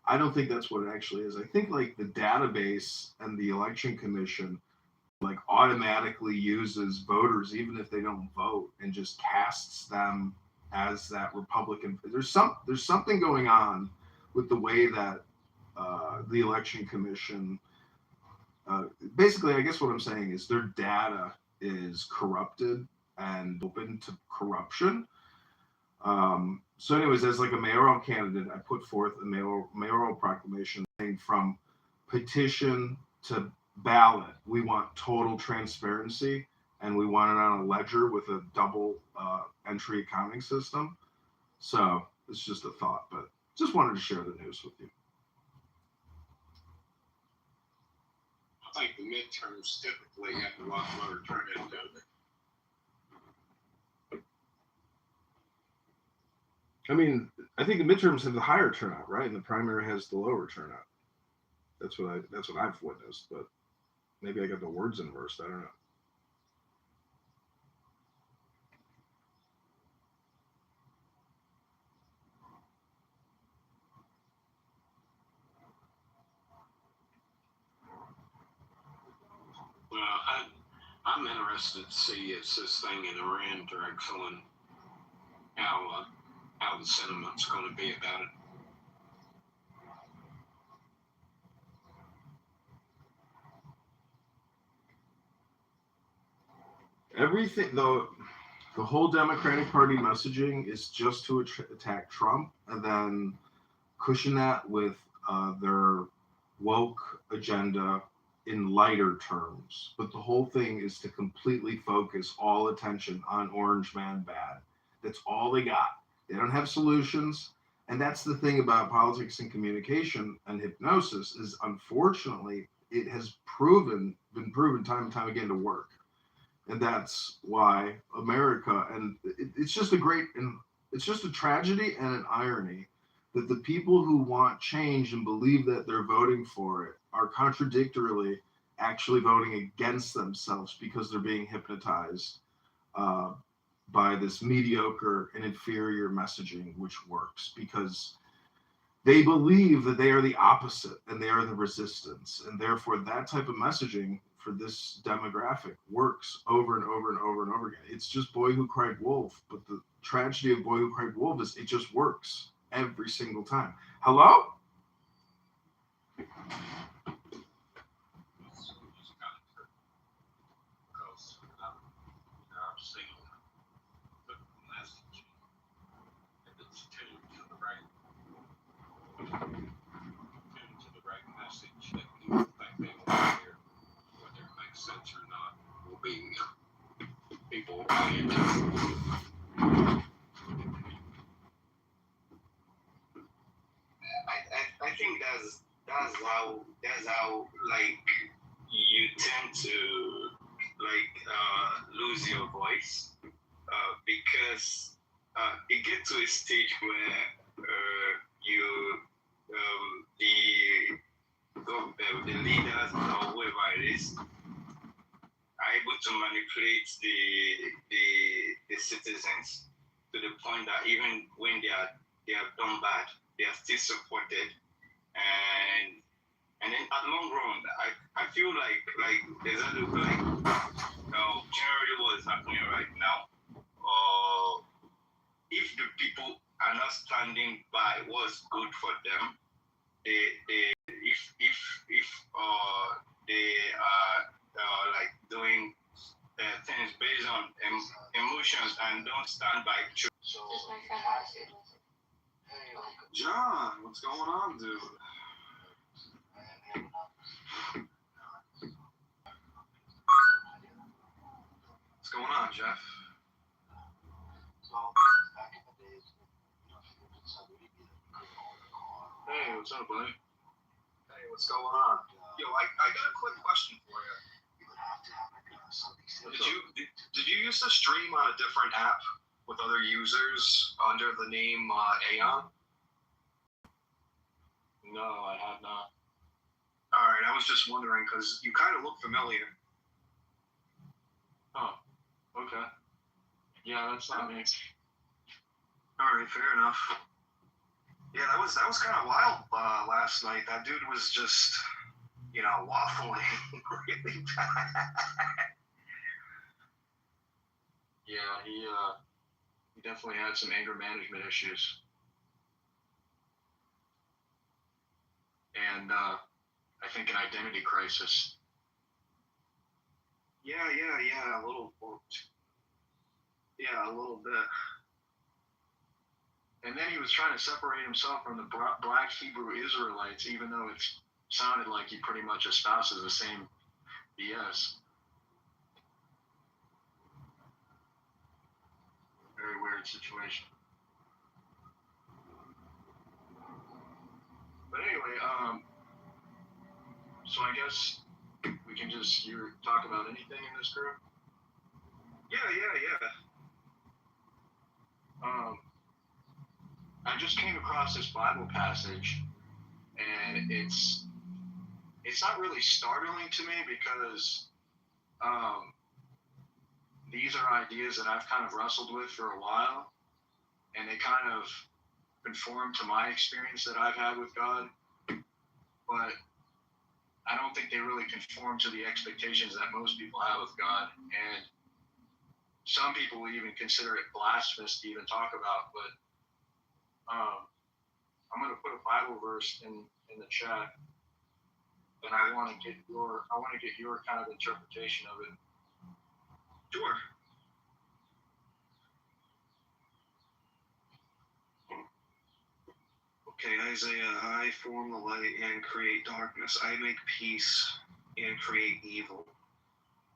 I don't think that's what it actually is. I think like the database and the election commission like automatically uses voters even if they don't vote and just casts them as that Republican. There's something going on with the way that the election commission basically, I guess what I'm saying is their data is corrupted and open to corruption. So anyways, as like a mayoral candidate, I put forth a mayoral proclamation saying from petition to ballot, we want total transparency, and we want it on a ledger with a double entry accounting system. So it's just a thought, but just wanted to share the news with you. I think the midterms typically have a lot lower turnout, don't they? I mean, I think the midterms have the higher turnout, right? And the primary has the lower turnout. That's what I've witnessed, but maybe I got the words inversed. I don't know. Well, I'm interested to see if this thing in Iran directs on how the sentiment's going to be about it. Everything, though, the whole Democratic Party messaging is just to attack Trump and then cushion that with their woke agenda in lighter terms. But the whole thing is to completely focus all attention on Orange Man bad. That's all they got. They don't have solutions. And that's the thing about politics and communication and hypnosis is, unfortunately, it has been proven time and time again to work. And that's why America, and it's just it's just a tragedy and an irony that the people who want change and believe that they're voting for it are contradictorily actually voting against themselves because they're being hypnotized by this mediocre and inferior messaging, which works because they believe that they are the opposite and they are the resistance. And therefore that type of messaging for this demographic works over and over and over and over again. It's just Boy Who Cried Wolf. But the tragedy of Boy Who Cried Wolf is it just works every single time. Hello? Sense or not will be people buying it. I think that's how like you tend to like lose your voice because it gets to a stage where the leaders or whoever it is are able to manipulate the citizens to the point that even when they are they have done bad, they are still supported, and then at long run, I feel like there's a little like generally what is happening right now. If the people are not standing by what's good for them, if they are like doing things based on emotions and don't stand by truth. So, my friend John, what's going on, dude? What's going on, Jeff? Hey, what's up, buddy? Hey, what's going on? Yo, I got a quick question for you. Did you used to stream on a different app with other users under the name Aeon? No, I have not. All right, I was just wondering because you kind of look familiar. Oh, okay. Yeah, that's not me. All right, fair enough. Yeah, that was kind of wild last night. That dude was just, waffling really bad. Yeah, he definitely had some anger management issues. And I think an identity crisis. Yeah, a little bit. And then he was trying to separate himself from the black Hebrew Israelites, even though it sounded like he pretty much espouses the same BS. Very weird situation. But anyway, so I guess we can just talk about anything in this group? Yeah. I just came across this Bible passage, and it's not really startling to me because these are ideas that I've kind of wrestled with for a while, and they kind of conform to my experience that I've had with God, but I don't think they really conform to the expectations that most people have with God, and some people would even consider it blasphemous to even talk about, but I'm going to put a Bible verse in the chat, and I want to get your kind of interpretation of it. Sure. Okay, Isaiah, I form the light and create darkness. I make peace and create evil.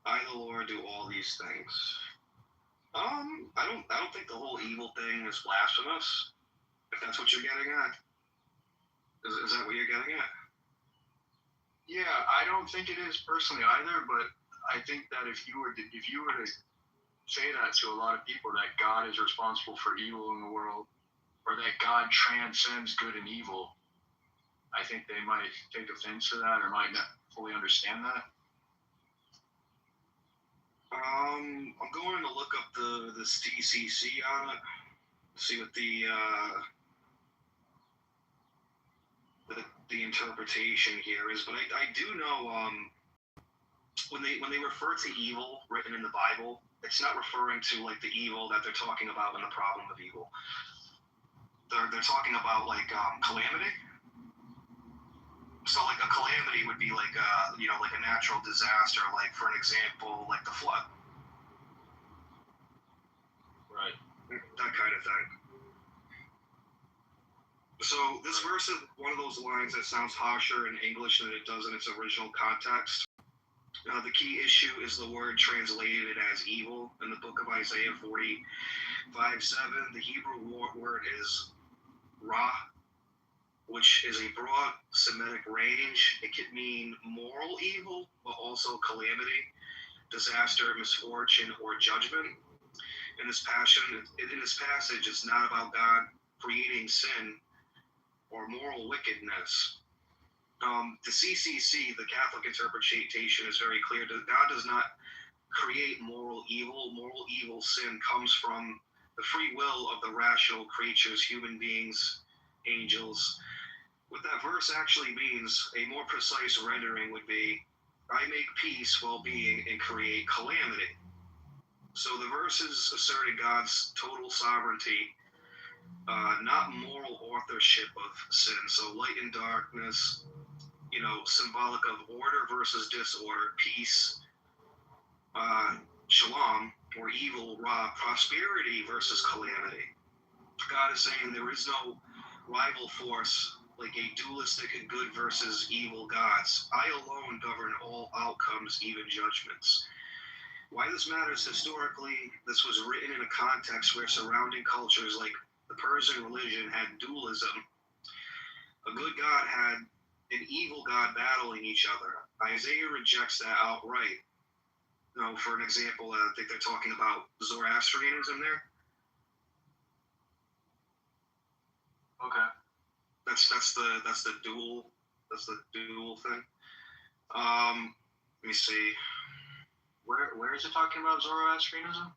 I, the Lord, do all these things. I don't think the whole evil thing is blasphemous, if that's what you're getting at. Is that what you're getting at? Yeah, I don't think it is personally either, but I think that if you were to say that to a lot of people, that God is responsible for evil in the world, or that God transcends good and evil, I think they might take offense to that or might not fully understand that. I'm going to look up the TCC on it, see what the interpretation here is, but I do know when they refer to evil written in the Bible, it's not referring to like the evil that they're talking about in the problem of evil. They're talking about like calamity. So like a calamity would be like like a natural disaster, like for an example, like the flood. Right. That kind of thing. So this verse is one of those lines that sounds harsher in English than it does in its original context. The key issue is the word translated as evil in the book of Isaiah 45:7. The Hebrew word is ra, which is a broad Semitic range. It could mean moral evil, but also calamity, disaster, misfortune, or judgment. In this passage, it's not about God creating sin or moral wickedness. The CCC, the Catholic interpretation, is very clear that God does not create moral evil. Moral evil, sin, comes from the free will of the rational creatures, human beings, angels. What that verse actually means, a more precise rendering would be, I make peace, well-being, and create calamity. So the verses asserted God's total sovereignty, not moral authorship of sin. So light and darkness, symbolic of order versus disorder, peace, shalom, or evil, ra, prosperity versus calamity. God is saying there is no rival force like a dualistic good versus evil gods. I alone govern all outcomes, even judgments. Why this matters historically, this was written in a context where surrounding cultures like the Persian religion had dualism. A good god had an evil god battling each other. Isaiah rejects that outright. For an example, I think they're talking about Zoroastrianism there. Okay. That's the dual thing. Let me see. Where is it talking about Zoroastrianism?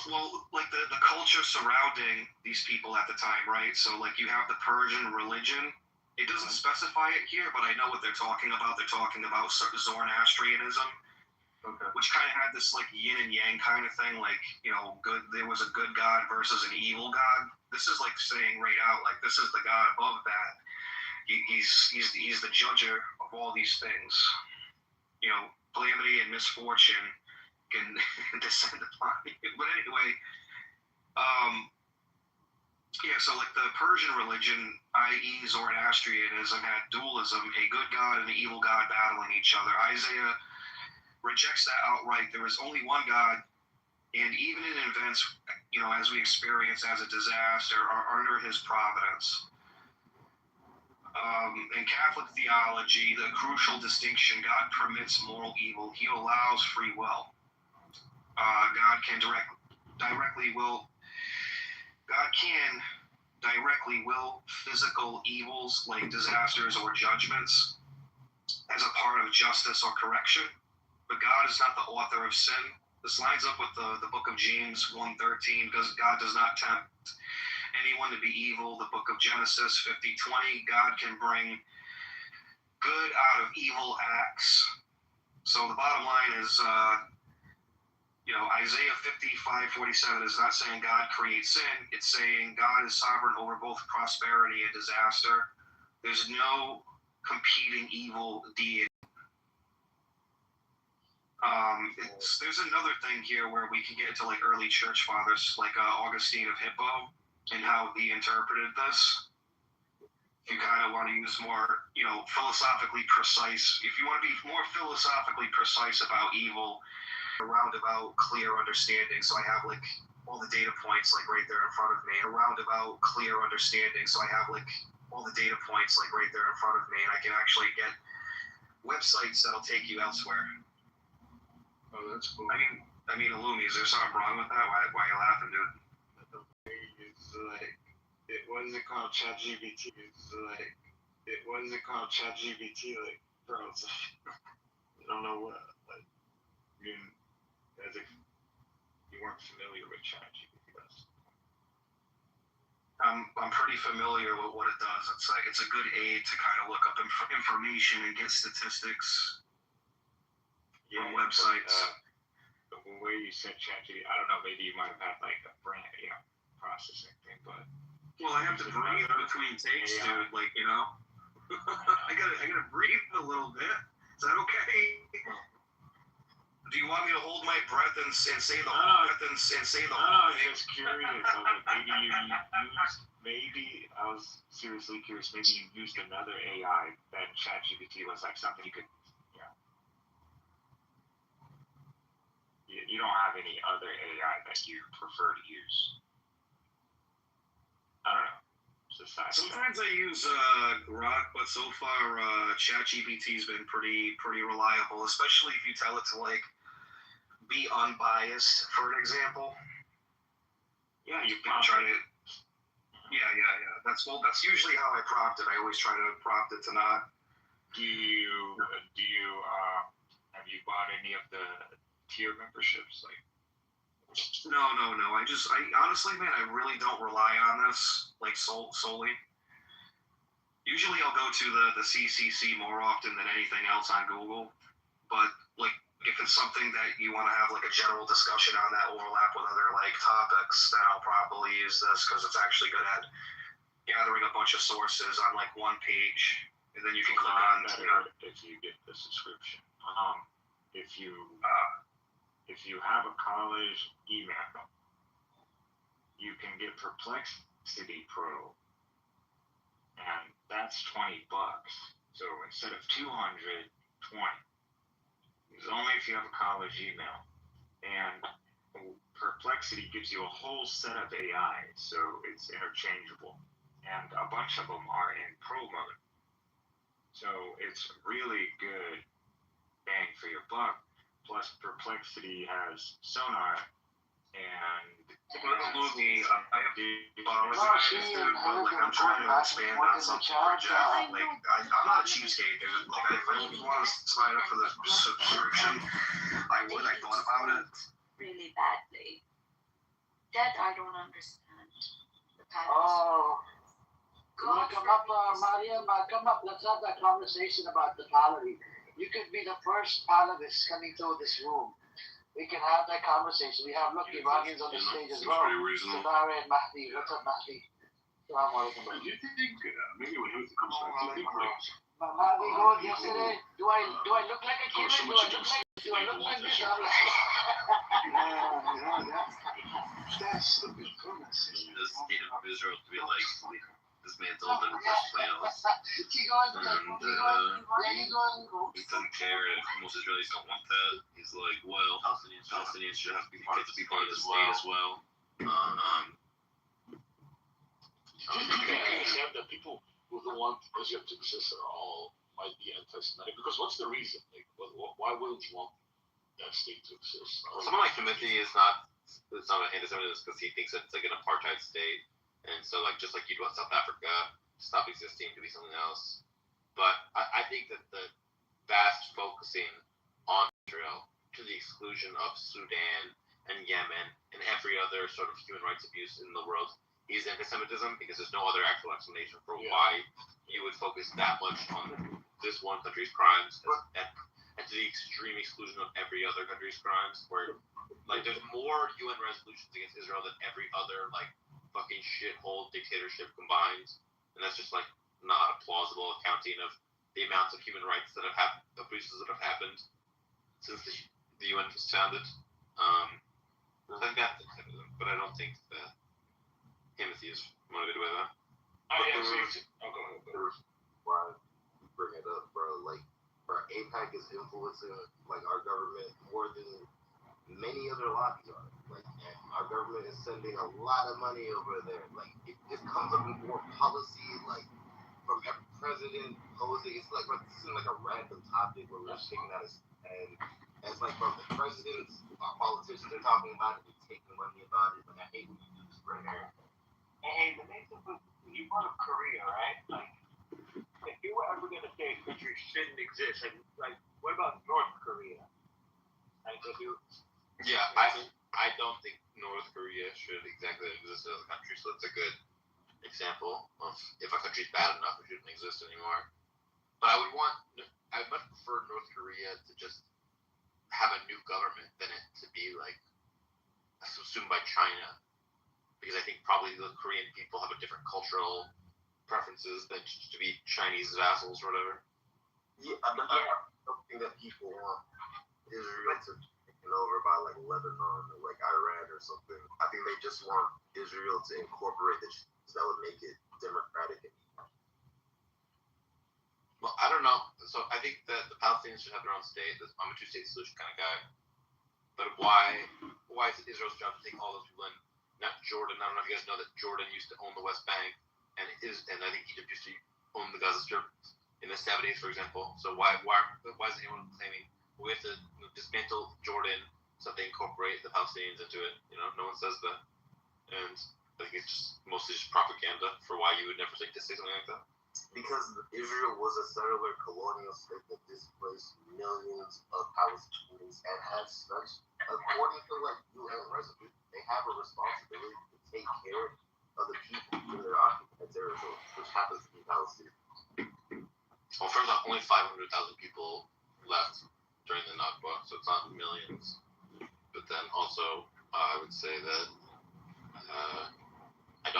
Well, like the culture surrounding these people at the time, right? So like you have the Persian religion. It doesn't specify it here, but I know what they're talking about. They're talking about Zoroastrianism, Okay. which kind of had this like yin and yang kind of thing. Like, good. There was a good god versus an evil god. This is like saying right out, like this is the god above that. He's the judger of all these things. Calamity and misfortune can descend upon you. But anyway, so like the Persian religion, i.e. Zoroastrianism, had dualism, a good god and an evil god battling each other. Isaiah rejects that outright. There is only one God, and even in events, as we experience as a disaster, are under his providence. In Catholic theology, the crucial distinction, God permits moral evil. He allows free will. God can directly will physical evils like disasters or judgments as a part of justice or correction. But God is not the author of sin. This lines up with the book of James 1:13, because God does not tempt anyone to be evil. The book of Genesis 50:20, God can bring good out of evil acts. So the bottom line is, Isaiah 55:47 is not saying God creates sin. It's saying God is sovereign over both prosperity and disaster. There's no competing evil deity. There's another thing here where we can get into like early church fathers, like Augustine of Hippo, and how he interpreted this. If you kind of want to use more, philosophically precise, if you want to be more philosophically precise about evil, a roundabout, clear understanding. So I have like all the data points like right there in front of me. A roundabout, clear understanding. So I have like all the data points like right there in front of me, and I can actually get websites that'll take you elsewhere. Oh, that's cool. I mean, Illumi, is there something wrong with that? Why are you laughing, dude? It's like, it wasn't called ChatGPT. Like, bro, it's like, I don't know what, like, as if you weren't familiar with ChatGPT. I'm pretty familiar with what it does. It's a good aid to kind of look up information and get statistics from websites. But the way you said ChatGPT, I don't know, maybe you might have had like a brand, processing thing, but. Well, I have to breathe between takes, dude. Like, I gotta breathe a little bit. Is that okay? Do you want me to hold my breath and say the whole breath and say the whole thing? I'm just curious. I was like, maybe I was seriously curious. Maybe you used another AI that ChatGPT was like something you could, You don't have any other AI that you prefer to use. I don't know. Sometimes I use Grok, but so far ChatGPT's been pretty reliable, especially if you tell it to like be unbiased, for an example. Yeah, you can try to. Yeah. That's usually how I prompt it. I always try to prompt it to not. Do you have you bought any of the tier memberships? Like, No. I honestly, man, I really don't rely on this like solely. Usually, I'll go to the CCC more often than anything else on Google. But like, if it's something that you want to have like a general discussion on that overlap with other like topics, then I'll probably use this because it's actually good at gathering a bunch of sources on like one page, and then you can click on. If you get the subscription. If you have a college email, you can get Perplexity Pro, and that's $20. So instead of 200, 20. It's only if you have a college email. And Perplexity gives you a whole set of AI, so it's interchangeable. And a bunch of them are in pro mode. So it's really good bang for your buck. Plus, Perplexity has sonar and. I'm trying to expand on something for Jeff. Like, I'm not a cheapskate, dude. Like, if I want to sign up for the subscription, I would. I thought about it. Really badly. That I don't understand. The patterns. Oh. You want to come up, Mariam? Come up. Let's have that conversation about the polity. You could be the first panelist coming through this room. We can have that conversation. We have, look, Iranians on the stage as well. Sabara and Mahdi. What's up, Mahdi? Assalamu alaikum. Do you think maybe when he comes back, do you think Mahdi goes yesterday. Do I look like a kid? Do I look like this? I'm like, That's the big premise. The state of Israel to be like dismantled and fails. He doesn't care if most Israelis don't want that. He's like, well, Palestinians should have to be part of the state as well. That people who don't want Israel to exist are all might be anti-Semitic, because what's the reason? Like, why wouldn't you want that state to exist? Someone like Timothy is not an anti-Semitic because he thinks that it's like an apartheid state. And so, like, just like you'd want South Africa to stop existing to be something else. But I think that the vast focusing on Israel to the exclusion of Sudan and Yemen and every other sort of human rights abuse in the world is anti-Semitism, because there's no other actual explanation for why you would focus that much on this one country's crimes and to the extreme exclusion of every other country's crimes, where, like, there's more UN resolutions against Israel than every other, like, fucking shithole dictatorship combined, and that's just like not a plausible accounting of the amounts of human rights that have happened, abuses that have happened since the UN was founded. I think that's anti-Semitism, but I don't think that Timothy is motivated by that. Why you bring it up, bro? Like, bro, AIPAC is influencing like our government more than many other lobbies are. Like, and our government is sending a lot of money over there. Like, it comes up with more policy, like, from every president posing. It's like, this isn't like a random topic where we're just taking that and it's like from the presidents, our politicians are talking about it, they're taking money about it. Like, I hate when you do this right now. Hey, the main thing was, you brought up Korea, right? Like, if you were ever going to say a country shouldn't exist, like, what about North Korea? Like, if you... Yeah, I don't think North Korea should exactly exist as a country, so that's a good example of if a country's bad enough, it shouldn't exist anymore. But I would much prefer North Korea to just have a new government than it to be, like, subsumed by China. Because I think probably the Korean people have a different cultural preferences than to be Chinese vassals or whatever. Yeah, I don't think that people want Israel to be taken over by like Lebanon or like Iran or something. I think they just want Israel to incorporate the changes that would make it democratic. Well, I don't know. So I think that the Palestinians should have their own state. I'm a two-state solution kind of guy. But why is it Israel's job to take all those people in? Not Jordan. I don't know if you guys know that Jordan used to own the West Bank, and I think Egypt used to own the Gaza Strip in the 70s, for example. So why is anyone claiming we have to dismantle Jordan so they incorporate the Palestinians into it? You know, no one says that, and I think it's just mostly just propaganda for why you would never think to say something like that. Because Israel was a settler colonial state that displaced millions of Palestinians and had such according to like UN resolution, they have a responsibility to take care of the people in their occupied territory, which happens to be Palestine. Well, first off, only 500,000 people left during the Nakba, so it's not millions. But then also, I would say that I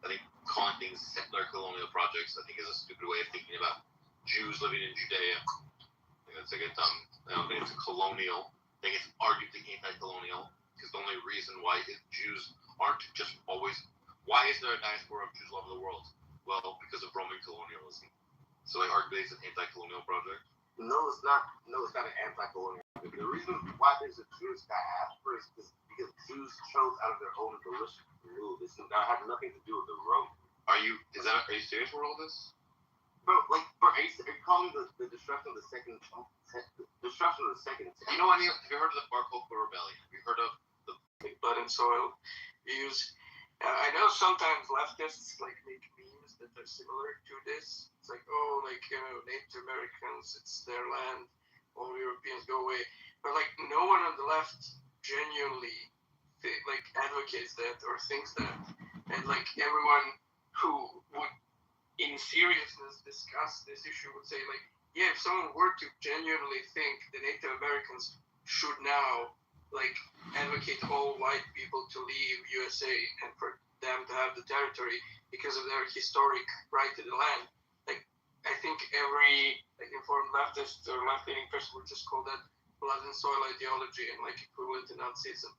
think calling things settler colonial projects, I think, is a stupid way of thinking about Jews living in Judea. I think that's like a dumb. I don't think it's colonial. I think it's arguably anti-colonial, because the only reason why Jews aren't just always. Why is there a diaspora of Jews all over the world? Well, because of Roman colonialism. So, like, arguably it's an anti-colonial project. No, it's not. No, it's not an anti-colonial project. The reason why there's a Jewish diaspora is because Jews chose out of their own volition to move. This had nothing to do with the Rome. Are you serious with all this? Bro, are you calling the destruction of the second? You know what? Have you heard of the Bar Kokhba rebellion? Have you heard of the blood and soil views? I know sometimes leftists like make memes that are similar to this. It's like, oh, like, you know, Native Americans, it's their land, all Europeans go away. But like, no one on the left genuinely advocates that or thinks that. And like, everyone who would in seriousness discuss this issue would say like, yeah, if someone were to genuinely think the Native Americans should now like advocate all white people to leave USA and for them to have the territory because of their historic right to the land, like I think every like informed leftist or left-leaning person would just call that blood and soil ideology and like equivalent to Nazism.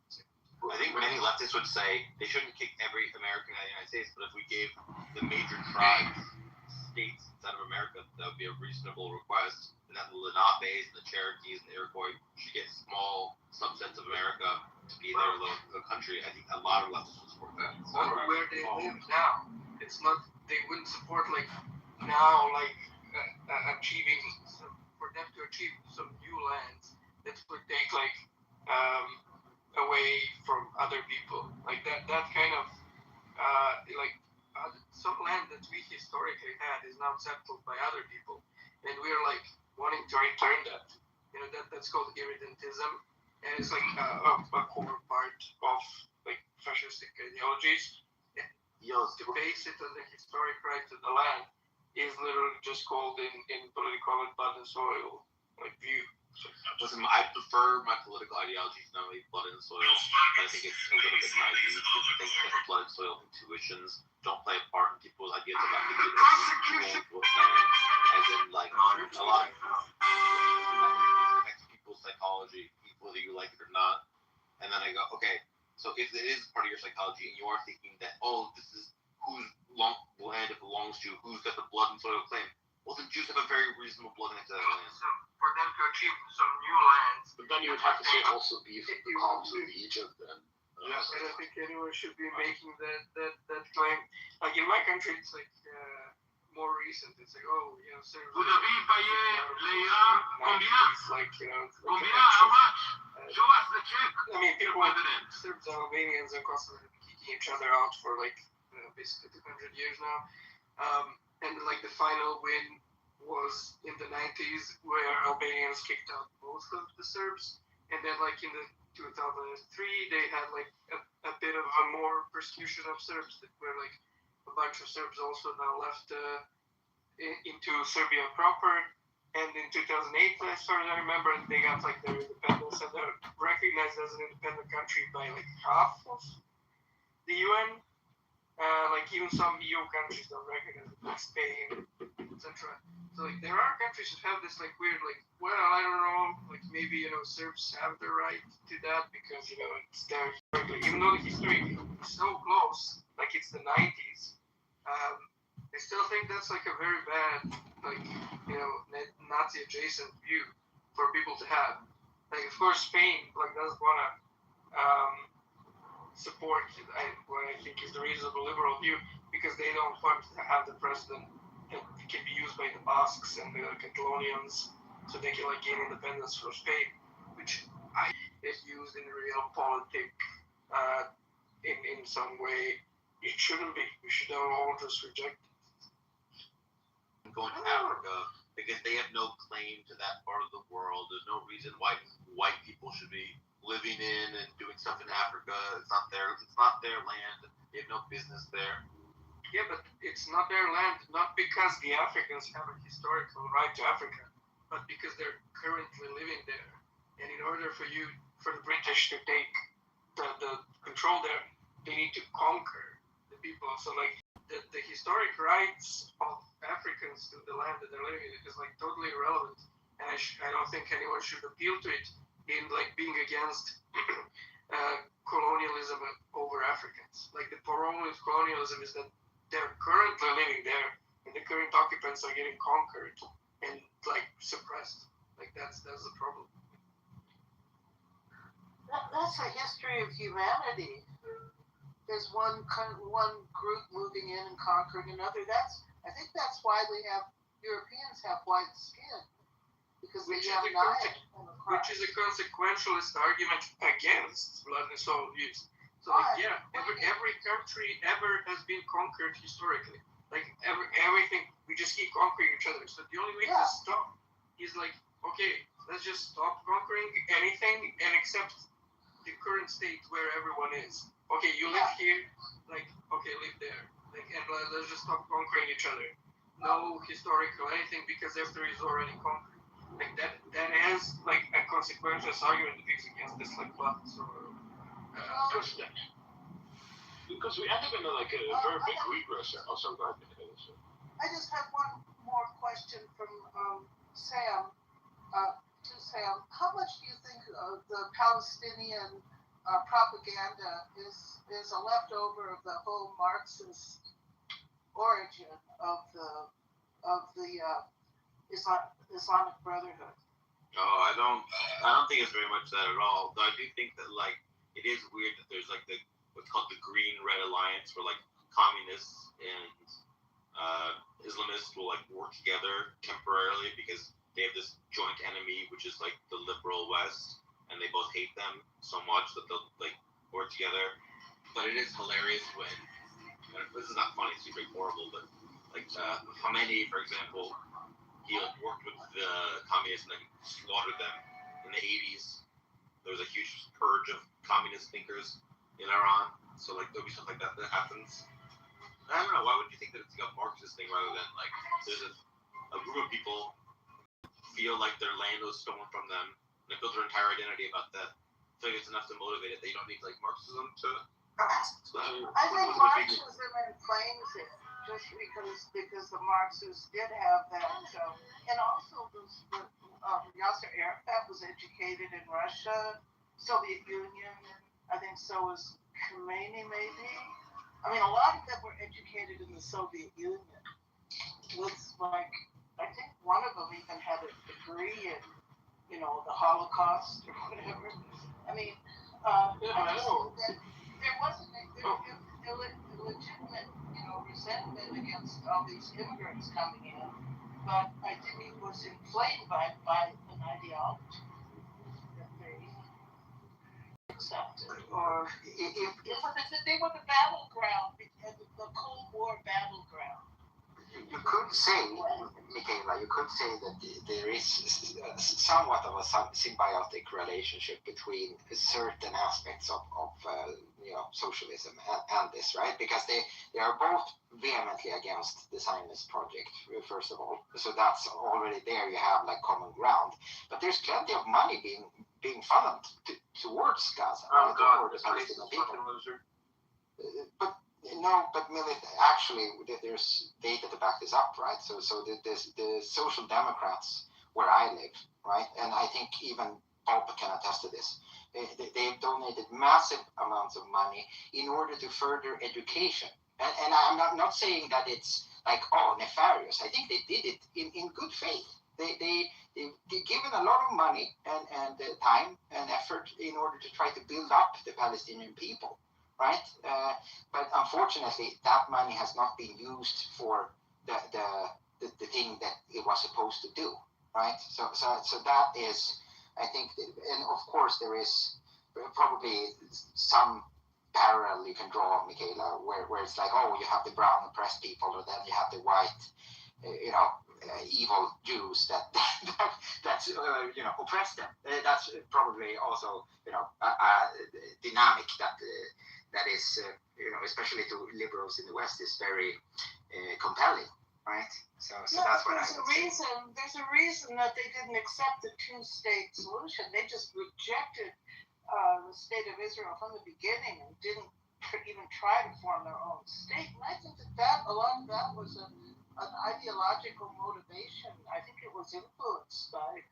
I think many leftists would say they shouldn't kick every American out of the United States, but if we gave the major tribes states inside of America, that would be a reasonable request. And that the Lenapes and the Cherokees and the Iroquois should get small subsets of America to be the country. I think a lot of leftists would support that. So where they live now, it's not. They wouldn't support like now achieving for them to achieve some new lands that would take like away from other people. Like that kind of some land that we historically had is now settled by other people, and we're like wanting to return that. You know, that's called irredentism, and it's like a core part of like fascistic ideologies. To base it on the historic right to the land is literally just called in political and blood and soil like view. Listen, I prefer my political ideology to not only blood and soil, but I think it's a little bit naive to think that blood and soil intuitions don't play a part in people's ideas about legitimacy, as in like a lot of affects people's psychology, whether you like it or not. And then I go, okay, so if it is part of your psychology and you are thinking that, oh, this is whose land it belongs to, who's got the blood and soil claim, well, the Jews have a very reasonable blood into that land. So for them to achieve some new lands, but then you would have to say also be from the columns of Egypt then. Yes, I don't think anyone should be making that claim. Like in my country, it's like more recent. It's like, oh, you know, Serbs. Like, you know, I mean, people, Serbs and Albanians and Kosovo have been kicking each other out for like basically 200 years now. And like the final win was in the 90s where Albanians kicked out most of the Serbs, and then like in the 2003 they had like a bit of a more persecution of Serbs that were like a bunch of Serbs also now left into Serbia proper, and in 2008 as far as I remember they got like their independence and they're recognized as an independent country by like half of the UN. Like even some EU countries don't recognize it, like Spain, etc. So like there are countries that have this like weird like, well, I don't know, like maybe, you know, Serbs have the right to that because, you know, it's their history. Even though the history is so close, like it's the 90s, I still think that's like a very bad, like, you know, Nazi adjacent view for people to have. Like of course Spain like doesn't wanna support what I think is the reasonable liberal view because they don't want to have the president that can be used by the Basques and the Catalonians so they can like gain independence from Spain, which I is used in real politic in some way. It shouldn't be. We should all just reject it. Going to Africa because they have no claim to that part of the world. There's no reason why white people should be living in and doing stuff in Africa. It's not their land. They have no business there. Yeah, but it's not their land, not because the Africans have a historical right to Africa, but because they're currently living there. And in order for the British to take the control there, they need to conquer the people. So like the historic rights of Africans to the land that they're living in is like totally irrelevant. And I don't think anyone should appeal to it in like being against colonialism over Africans. Like the problem with colonialism is that they're currently living there, and the current occupants are getting conquered and like suppressed. Like that's the problem. That's a history of humanity. There's one group moving in and conquering another. I think that's why Europeans have white skin, because they have knives. Which is a consequentialist argument against blood and soul use. So like, yeah, every country ever has been conquered historically. Like everything, we just keep conquering each other. So the only way to stop is like, okay, let's just stop conquering anything and accept the current state where everyone is. Okay, you live here, like, okay, live there. Like, and let's just stop conquering each other. No historical anything, because after is already conquered. Like that is like a consequentialist argument that is against this like blood or because we end up in like a very big regress. Also, I just have one more question from Sam. To Sam, how much do you think the Palestinian propaganda is a leftover of the whole Marxist origin of the Islamic Brotherhood? Oh, I don't think it's very much that at all. Though I do think that like it is weird that there's like what's called the Green Red Alliance, where like communists and Islamists will like work together temporarily because they have this joint enemy, which is like the liberal West, and they both hate them so much that they'll like work together. But it is hilarious when this is not funny, it's very horrible, but like Khomeini, for example, he like worked with the communists and then slaughtered them in the 80s. There was a huge purge of communist thinkers in Iran. So like there'll be stuff like that happens. I don't know, why would you think that it's like a Marxist thing rather than like there's a group of people feel like their land was stolen from them and they built their entire identity about that. I think it's enough to motivate it. They don't need like Marxism to. I think Marxism inflames it just because the Marxists did have that, and also Yasser Arafat was educated in Russia, Soviet Union. I think so was Khomeini, maybe. I mean, a lot of them were educated in the Soviet Union. With like, I think one of them even had a degree in, the Holocaust or whatever. I mean, I just think that there wasn't a legitimate, resentment against all these immigrants coming in, but I think it was inflamed by an ideology that they accepted, or if they were the battleground, the Cold War battleground. You could say, Michaela, that there is somewhat of a symbiotic relationship between certain aspects of socialism and this, right? Because they are both vehemently against the Zionist project, first of all. So that's already there. You have like common ground. But there's plenty of money being funneled towards Gaza. Oh, God, the Palestinian people. But Millet, actually, there's data to back this up, right? So the Social Democrats, where I live, right, and I think even Pope can attest to this, they've donated massive amounts of money in order to further education. And I'm not saying that it's like, nefarious. I think they did it in good faith. They've given a lot of money and time and effort in order to try to build up the Palestinian people. Right, but unfortunately, that money has not been used for the thing that it was supposed to do. Right, so that is, I think, and of course there is probably some parallel you can draw, Michaela, where it's like, you have the brown oppressed people, or then you have the white, evil Jews that oppress them. That's probably also a dynamic that is especially to liberals in the West is very compelling, right? So that's what there's a reason that they didn't accept the two-state solution. They just rejected the state of Israel from the beginning and didn't even try to form their own state. And I think that a lot of that was an ideological motivation. I think it was influenced by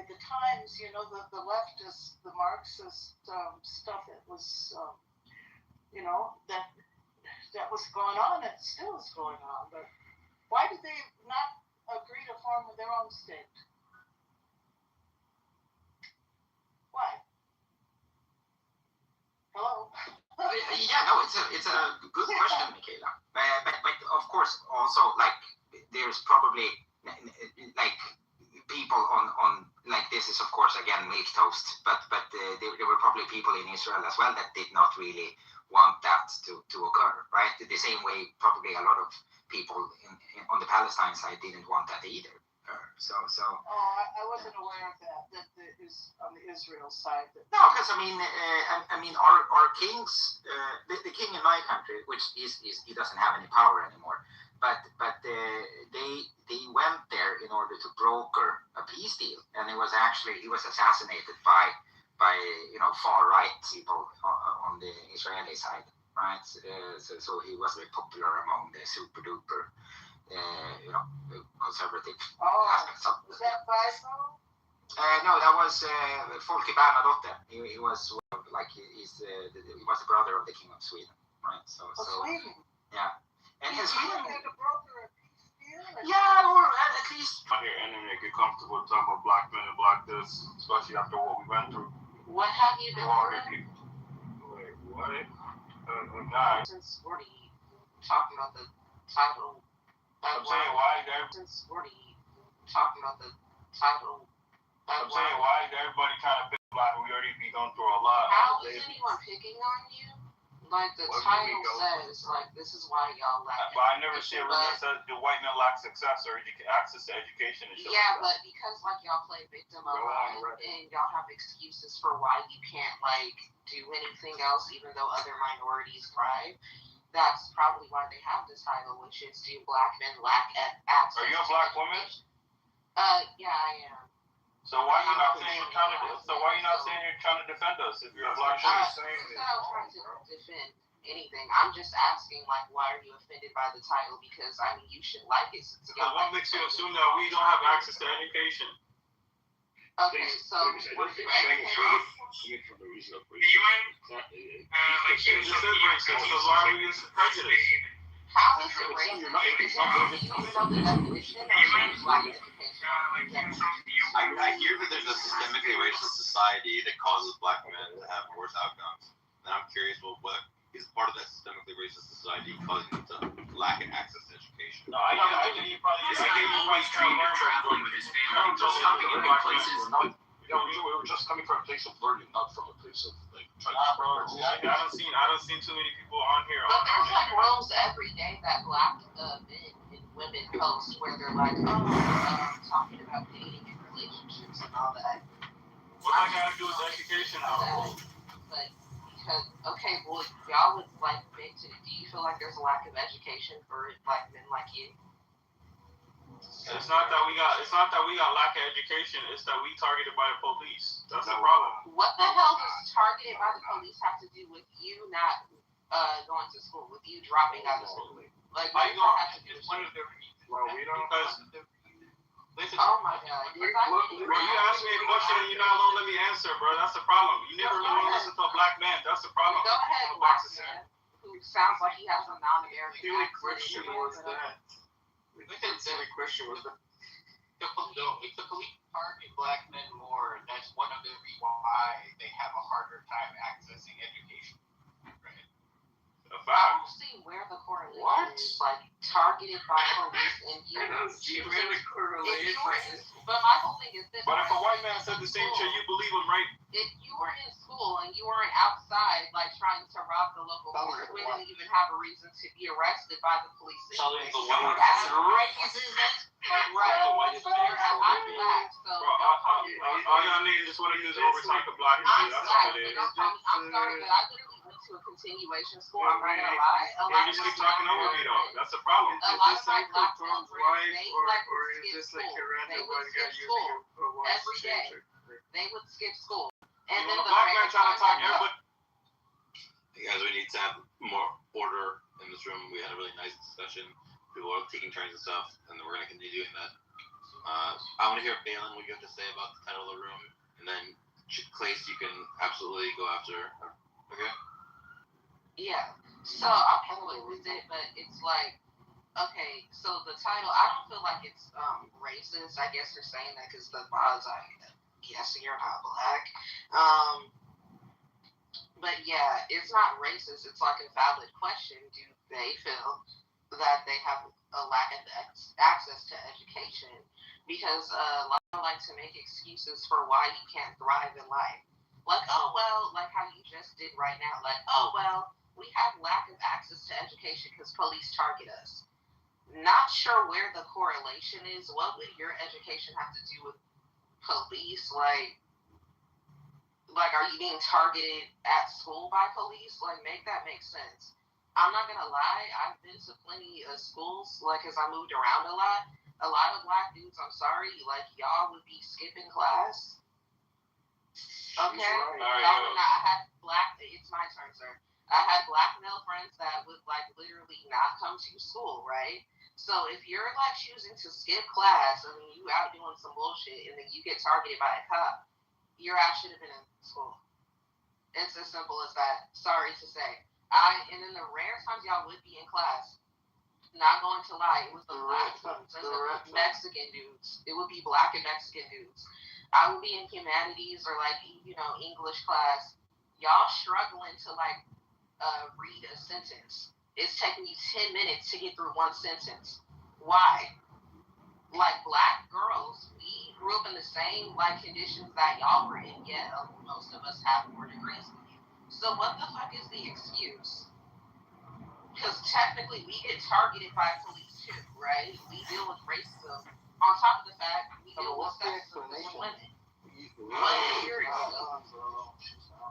the times, the leftist, the Marxist stuff that was, that was going on and still is going on. But why did they not agree to form their own state? Why? Hello? Yeah, no, it's a good question, Michaela. But of course, also there's probably people on this is of course again milk toast, but there were probably people in Israel as well that did not really want that to occur, right? The same way probably a lot of people on the Palestine side didn't want that either. So. Oh, I wasn't aware of that. That is on the Israel side. No, because I mean, our kings, the king in my country, which he doesn't have any power anymore, but they went there in order to broker a peace deal, and he was assassinated by far right people on the Israeli side, right? So he was very popular among the super duper. Conservative aspects of was that Faisal? No, that was Folke Bernadotte. He was he was the brother of the King of Sweden, right? So Sweden. Yeah, and in Sweden. Had to broker a peace deal. Yeah, or at least. Out here, and then they get comfortable talking about black men and black this, especially after what we went through. What have you been doing? Wait, what? Guys. Since we're talking about the title. I'm saying why since we're talking about the title. I'm saying why is everybody trying to pick black? We already be going through a lot. How is anyone picking on you? Like the title says, this is why y'all lack. But I never see a room that says the white men lack success or access to education and shit. Yeah, but because y'all play victim a lot and y'all have excuses for why you can't do anything else, even though other minorities thrive. That's probably why they have this title, which is do black men lack access? Are you a black woman? Yeah, I am. So why are you not saying you're trying to defend us if you're a black woman? I'm not trying to defend anything. I'm just asking, why are you offended by the title? Because you should like it. What makes you assume that we don't have access to education? Okay, so The UN, this is racist, so why are we prejudice? How is it racist? Do you even know the definition of black education? I hear that there's a systemically racist society that causes black men to have worse outcomes. And I'm curious, what is part of that systemically racist society causing them to lack access to education? No, I think he probably traveling with his family, stopping in new places. We were just coming from a place of learning, not from a place of trying to. Bro, I don't see too many people on here. But there's rooms every day that black men and women post where they're talking about dating and relationships and all that. What that got to do with education, though? But because y'all would do you feel like there's a lack of education for black men like you? It's not that we got lack of education. It's that we targeted by the police. That's the problem. What the hell does targeted by the police have to do with you not going to school? With you dropping out of school? What does that have to do with you? Well, we don't. Listen. Oh my God! Bro, you asked me a question and you're not gonna let me answer, bro. That's the problem. You never really listen to a black man. That's the problem. Go ahead, black man, who sounds like he has a non-American The only question was that. I think the question was that if the police target black men more, that's one of the reasons why they have a harder time accessing education. Right? A fact. I don't see where the correlation. What? like targeted by police, and you but my whole thing is this. But if a white man said the same shit, you believe him, right? If you were in school and you weren't outside, like trying to rob the local store, we didn't even have a reason to be arrested by the police. Right. I'm black, so all y'all need is what it is overtime to black people. That's all it is. I'm sorry, but I literally went to a continuation school. I'm not gonna lie. You just keep talking over me though. That's the problem. A lot of my black friends, or is this like a random one guy using a voice every day. changer? They would skip school. And when then a black man trying to talk everybody. Hey guys, we need to have more order in this room. We had a really nice discussion. People are taking turns and stuff, and we're going to continue doing that. I want to hear Balin what you have to say about the title of the room, and then Clace, you can absolutely go after her. Okay? Yeah. So I'm totally with it, but it's like, okay, so the title, I don't feel like it's racist. I guess you're saying that because the laws, I guess you're not black. But yeah, it's not racist. It's like a valid question. Do they feel that they have a lack of access to education? Because a lot of like to make excuses for why you can't thrive in life. Like, oh, well, like how you just did right now. Like, oh, well, we have lack of access to education because police target us. Not sure where the correlation is. What would your education have to do with police? Like, are you being targeted at school by police? Like, make that make sense. I'm not gonna lie, I've been to plenty of schools, like, cause I moved around a lot. A lot of black dudes, I'm sorry, like, y'all would be skipping class. Okay? Y'all would not, I had black, it's my turn, sir. I had black male friends that would, like, literally not come to school, right? So if you're, like, choosing to skip class, I mean, you out doing some bullshit, and then you get targeted by a cop, your ass should have been in school. It's as simple as that. Sorry to say. And in the rare times y'all would be in class, not going to lie, it was the black dudes and the Mexican dudes. It would be black and Mexican dudes. I would be in humanities or like, you know, English class. Y'all struggling to like read a sentence. It's taking you 10 minutes to get through one sentence. Why? Like black girls, we grew up in the same like conditions that y'all were in. Yeah, most of us have more degrees than you. So what the fuck is the excuse? Because technically we get targeted by police too, right? We deal with racism. On top of the fact we deal with sexism with women.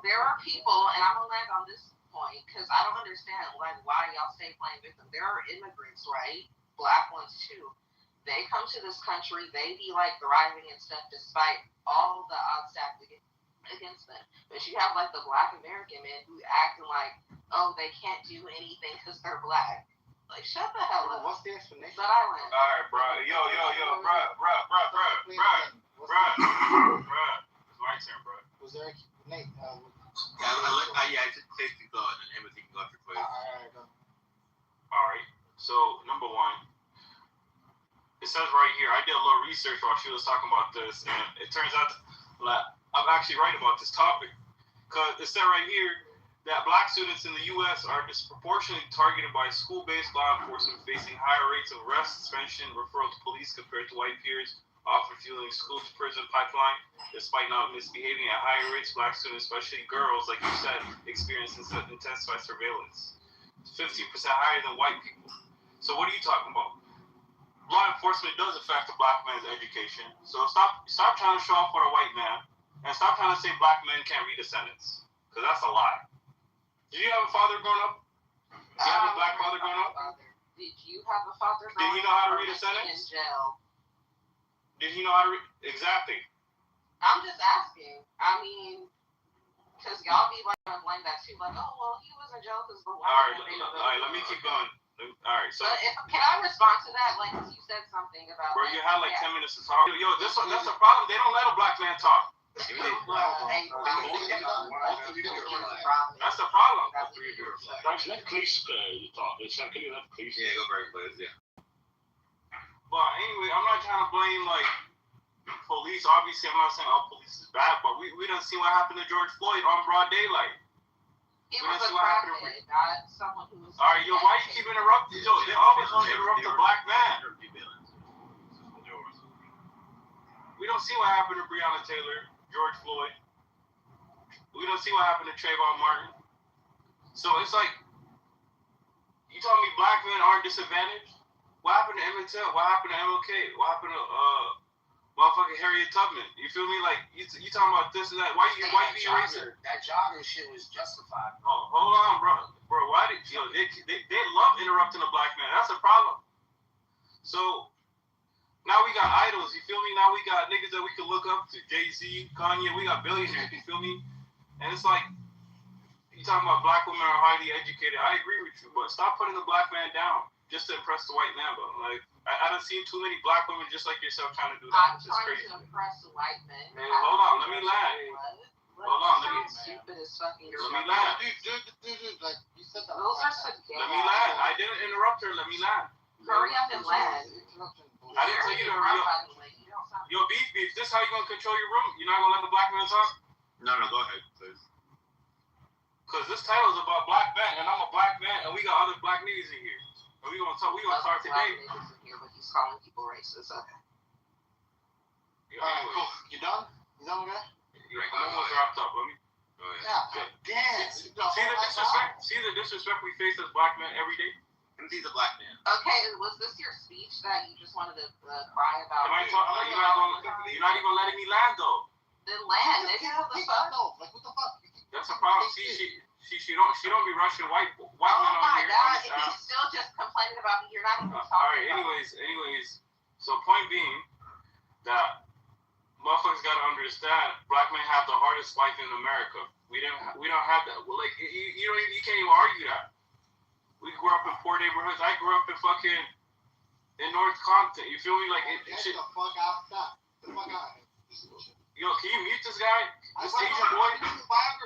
There are people, and I'm gonna land on this point because I don't understand like why y'all say playing victim. There are immigrants, right? Black ones too. They come to this country, they be like thriving and stuff despite all the odds stacked against them. But you have like the black American men who acting like, oh, they can't do anything because they're black. Like, shut the hell up. What's the explanation? But I win. Alright, bro. Yo, bruh. It's my turn, bro. Was there Nate? I just take the go, and then Timothy can go after quick. Alright, go. Alright. So, number one. It says right here, I did a little research while she was talking about this, and it turns out that I'm actually right about this topic. Because it said right here that black students in the U.S. are disproportionately targeted by school-based law enforcement, facing higher rates of arrest, suspension, referral to police compared to white peers, often fueling school-to-prison pipeline. Despite not misbehaving at higher rates, black students, especially girls, like you said, experience intensified surveillance. 15% higher than white people. So what are you talking about? Law enforcement does affect the black man's education. So stop trying to show off for a white man, and stop trying to say black men can't read a sentence, because that's a lie. Did you have a father growing up? Did you have a black father growing up? Did you have a father growing up? Did he know how to read a sentence? In jail. Did he know how to read? Exactly. I'm just asking. I mean, because y'all be like blame that too, like, oh well, he was in jail because the white. All right, let me keep going. Alright, so can I respond to that? Like, you said something about. Bro, you had like 10 minutes to talk. Yo, that's a problem. They don't let a black man talk. That's the problem. Let Cleese talk. Can you let Cleese? Yeah, go for it, please. Yeah. But anyway, I'm not trying to blame like police. Obviously, I'm not saying all police is bad, but we done see what happened to George Floyd on broad daylight. It was a crackhead, not someone who was. Alright, yo, why you keep interrupt. Yo, they always want to interrupt the black man. We don't see what happened to Breonna Taylor, George Floyd. We don't see what happened to Trayvon Martin. So it's like, you telling me black men aren't disadvantaged? What happened to Emmett Till? What happened to MLK? What happened to motherfucking Harriet Tubman? You feel me? Like, you talking about this and that. Why you be racist? That jogging shit was justified. Oh, hold on, bro. Bro, why did they love interrupting a black man? That's a problem. So now we got idols, you feel me? Now we got niggas that we can look up to. Jay-Z, Kanye, we got billionaires, you feel me? And it's like, you talking about black women are highly educated. I agree with you, but stop putting the black man down just to impress the white man, bro. Like, I done seen too many black women just like yourself trying to do that. I'm It's trying crazy. to impress the white men. Man, hold on, let me land. Hold on, let me. Stupid as fucking. Let me land. Dude, like you said that. Those are some gay. Let me land. I didn't interrupt her. Let me land. Hurry up and land. I didn't tell you to hurry up. Yo, beef. This is how you gonna control your room? You're not gonna let the black man talk? No, go ahead, please. Cause this title is about black men, and I'm a black man, and we got other black niggas in here. And we gonna talk today. Here, but he's calling people racist. Okay. Alright, cool. You done? You done, guy? Yeah, I'm almost wrapped up. Let me. Go ahead. Yeah. Damn. See the disrespect. See the disrespect we face as black men every day. And he's a black man. Okay, was this your speech that you just wanted to cry about? Am I talking? You're not even letting me land though. Then land, nigga. What the fuck? Like, what the fuck? That's a problem. She don't be rushing white men Oh on my here. god, if he's still just complaining about me, you're not even talking Alright, about anyways. So point being that motherfuckers gotta understand black men have the hardest life in America. We don't have that. Well, like you can't even argue that. We grew up in poor neighborhoods. I grew up in North Compton. You feel me? Like Get the fuck out. Stop. Get the fuck out. Yo, can you mute this guy? This Asian boy?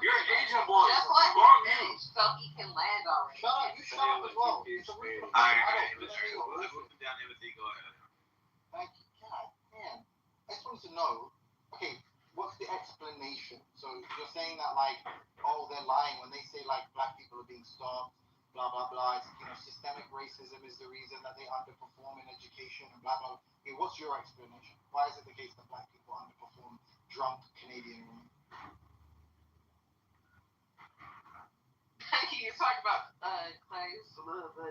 You're an Asian boy. Just let Go on him finish so he can land already. Shut up. You shut up as well. Alright, let's move down there with you. Go ahead. Thank you. God damn. I just wanted to know, okay, what's the explanation? So you're saying that, like, oh, they're lying when they say, like, black people are being stopped, blah, blah, blah. It's, systemic racism is the reason that they underperform in education and blah, blah. Okay, what's your explanation? Why is it the case that black people underperform drunk Canadian women? You talk about Clay's the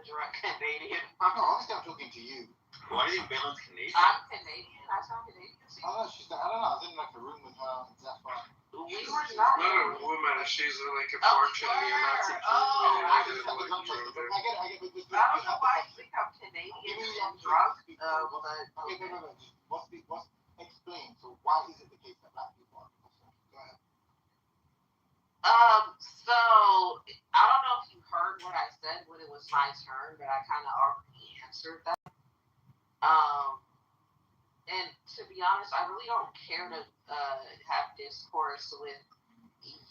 drunk Canadian. No, obviously I'm talking to you. Why do you think Balin's Canadian? I'm Canadian. I sound Canadian. I don't know. I was in like a room with her and Zephyr. We were not. Not a woman. She's like unfortunately a Nazi. I get it. I don't know why you think I'm Canadian and drunk. What's explain? So why is it the case that black people are underperforming? Go ahead. So I don't know if you heard what I said when it was my turn, but I kind of already answered that. And to be honest, I really don't care to have discourse with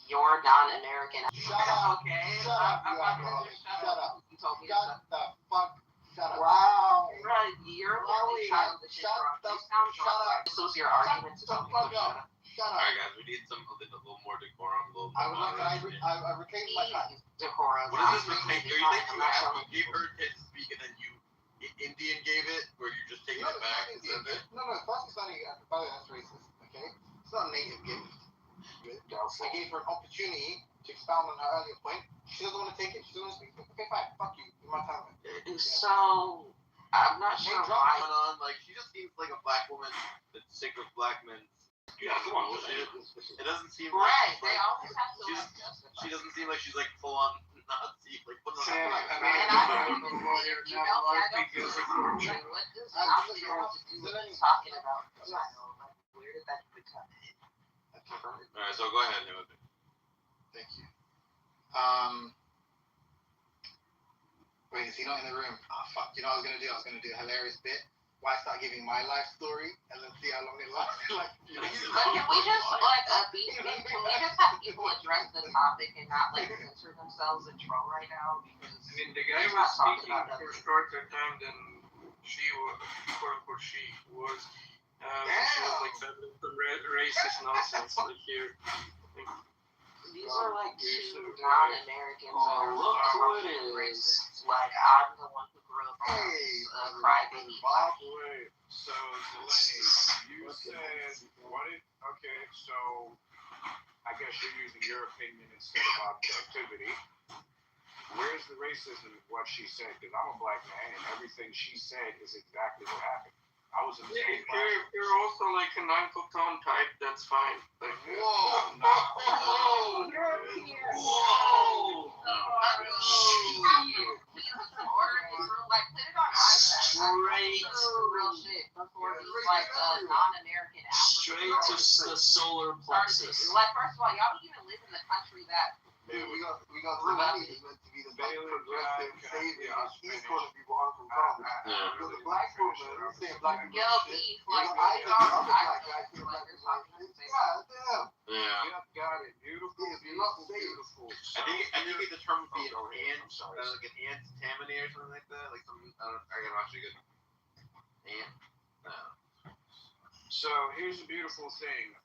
your non-American. Shut up. Okay. Shut up. Shut up. You told me to shut the fuck. Shut up. Wow. Right. You're literally childish. Shut You sound drunk. This was your argument to tell me to shut up. Shut up. Alright, guys, we need something a little more decorum, a little more I reclaim my time. Decorum. What is this reclaim? Are you saying you asked when gave her to speak and then you Indian gave it, or you're just taking it back? No, Pakistani, by the way, that's racist, okay? It's not a native gift. I gave her an opportunity to expound on her earlier point. She doesn't want to take it. She doesn't want to speak. Okay, fine. Fuck you. You're my time. So, I'm not sure why. Going on, like, she just seems like a black woman that's sick of black men. Yeah, come on, bullshit. It doesn't seem right. Like, they always have to she doesn't seem like she's like full on Nazi. Like, what's I don't think it was like, what does Nazi have to do with talking about? Where did that become? Alright, so go ahead, Timothy. Thank you. Wait, is he not in the room? Oh, fuck. You know what I was going to do? I was going to do a hilarious bit. Why start giving my life story and then see how long it lasts? But can we just, can we just have people address the topic and not, like, censor themselves and troll right now? Because I mean, the guy was speaking for a shorter time than she was, quote unquote, she was. She was like some racist nonsense like here. these are like two non-Americans that are fucking racist. Like, I'm the one who grew up around a crybaby black kid. So, Delaney, you said, okay, so I guess you're using your opinion instead of objectivity. Where's the racism in what she said? Because I'm a black man, and everything she said is exactly what happened. I was in the same class. If you're also like an Uncle Tom type, that's fine. Like, Whoa! Whoa! Whoa! Like, put it on iPad. Straight real shit before these like non-American Africans. Straight to the solar plexus. Like, first of all, y'all don't even live in the country that. Dude, we got Zelensky is meant to be the best progressive savior. He's going to be Uncle Tom. Because the black woman, you say black woman. Yo, Keith, like, I got other black guys here like this. God damn. Yeah. Yep, got it. Beautiful. You're not Beautiful. I think the term would be like an ant contaminator or something like that. Like something. I gotta watch it again. Ant. No. So here's the beautiful thing.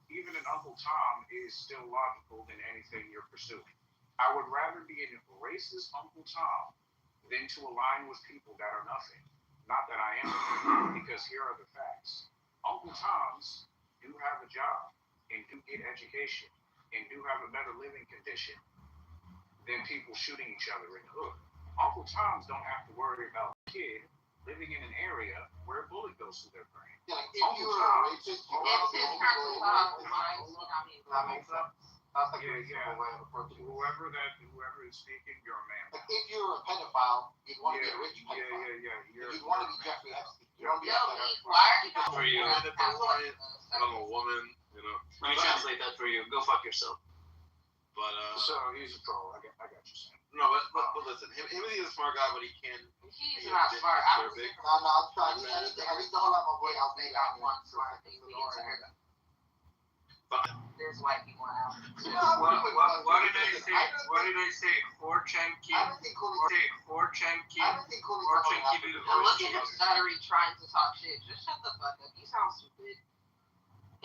Even an Uncle Tom is still logical than anything you're pursuing. I would rather be a racist Uncle Tom than to align with people that are nothing. Not that I am, because here are the facts. Uncle Toms do have a job and do get education and do have a better living condition than people shooting each other in the hood. Uncle Toms don't have to worry about a kid living in an area where a bullet goes through their brain. Yeah, like, if you were a racist, you would It's his personal mind, you know what I mean? That makes sense. That's like a Yeah, reasonable way of approaching it. Whoever is speaking, you're a man. Like, if you're a pedophile, you'd want to be a rich pedophile. You'd want to be Jeffrey Epstein. You don't be Yo, a Keith, why are you For you. I'm a woman, you know. Let me translate that for you. Go fuck yourself. But So he's a troll. I got you saying. no, but listen, him he's a smart guy, but he can. He's not smart. I was No, I'll try. I need to hold out my boy. I'll say that one smart thing. There's white people out. What did I say? What did I say? 4chan kid. I don't think Cooley's. 4chan kid. I don't think Cooley's 4chan talking kid is about Look at him stuttering, trying to talk shit. Just shut the fuck up. You sound stupid.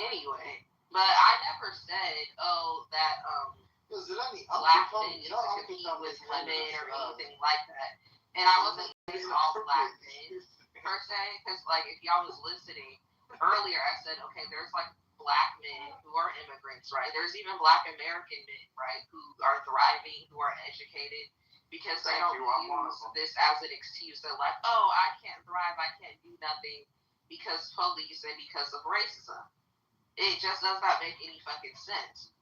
Anyway, but I never said, that black men is to compete with women or anything like that. And I wasn't saying all black men per se, because like if y'all was listening earlier, I said, okay, there's like black men who are immigrants, right? There's even black American men, right, who are thriving, who are educated, because they don't use this as an excuse. They're like, oh, I can't thrive, I can't do nothing because police and because of racism. It just does not make any fucking sense.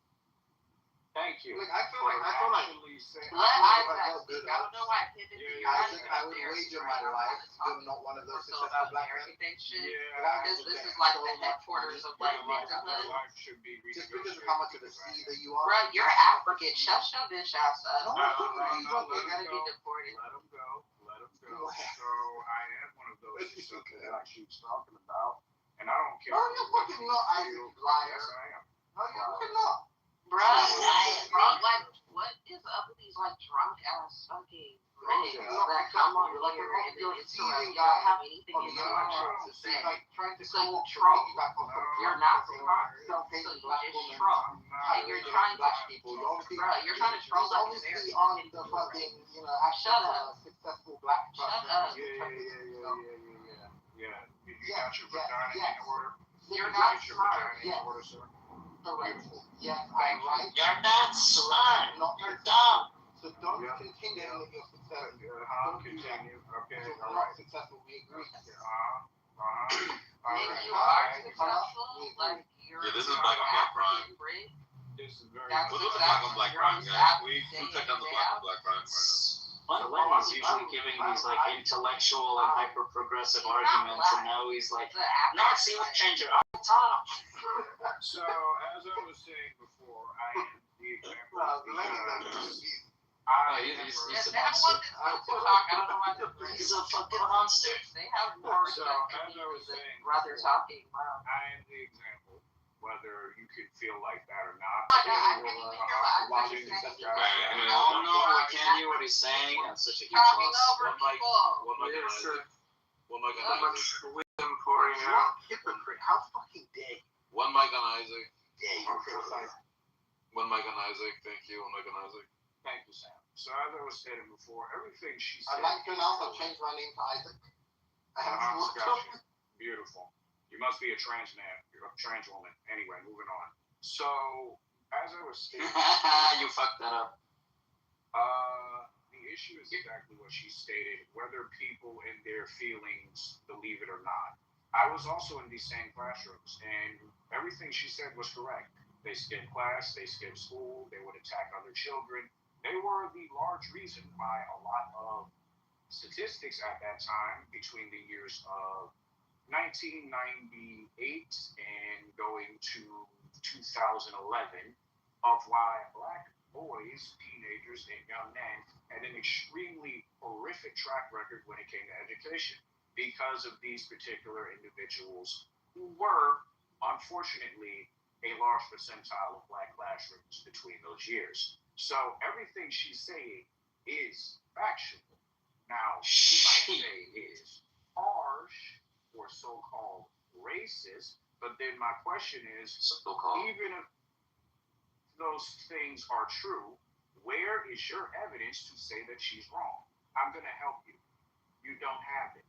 Thank you. Like, I feel like Let Isaac speak. I don't know why I pivoted to your Isaac, I would wager my life you're not one of those successful black men. Because this is like the headquarters of like victimhood. Just because of how much of a seeder you are. Bro, you're African. Shut your bitch ass up. You're gonna be deported. Let him go. So I am one of those that she was talking about, and I don't care. No, you're fucking not, Isaac, liar. Yes, I am. No, you're fucking not. Bro, like, what is up with these like drunk ass fucking British that come on here and then it's like you don't have anything intellectual to say? So you troll. You're not smart. So you just troll. And you're trying to, bro, you're trying to troll like Obviously on the fucking, shut up. Successful black Shut up. Yeah. You got your vagina in order. You're not smart. Yes. Sir. Correct. Yes, I'm right. You're not smart. You're dumb. So don't continue with your success. Continue. Okay. So All we're not right. successful. We agree. If you are successful, like you're. Yeah, this is black on black crime. This is very. That's What's the black on black crime, guys? We took down the black on black crime right Lenny's usually giving these like intellectual and hyper progressive arguments, and now he's like, Nazi will change your top. So as I was saying before, I am the example. He's a fucking monster. They have more So as I was saying, brother talking. Wow. I am the example. Whether you could feel like that or not. I can't even hear what I'm saying. Oh no, I can't hear what he's saying. That's such a huge Talking loss. over people. One mic on Isaac. One mic on Isaac. Wisdom pouring out. Hypocrite. How fucking dare you? One mic on Isaac. Dare you criticize? One Mike and Isaac. Thank you, one Mike and Isaac. Thank you, Sam. So as I was stating before, everything she said. I'd like to also change my name to Isaac. I have Gotcha. Beautiful. You must be a trans man. You're a trans woman. Anyway, moving on. So as I was stating, you fucked that up. the issue is exactly what she stated. Whether people and their feelings believe it or not. I was also in these same classrooms, and everything she said was correct. They skipped class, they skipped school, they would attack other children. They were the large reason why a lot of statistics at that time, between the years of 1998 and going to 2011, of why Black boys, teenagers, and young men had an extremely horrific track record when it came to education because of these particular individuals who were, unfortunately, a large percentile of Black classrooms between those years. So everything she's saying is factual. Now, she might say is harsh or so-called racist, but then my question is, even if those things are true, where is your evidence to say that she's wrong? I'm going to help you. You don't have it.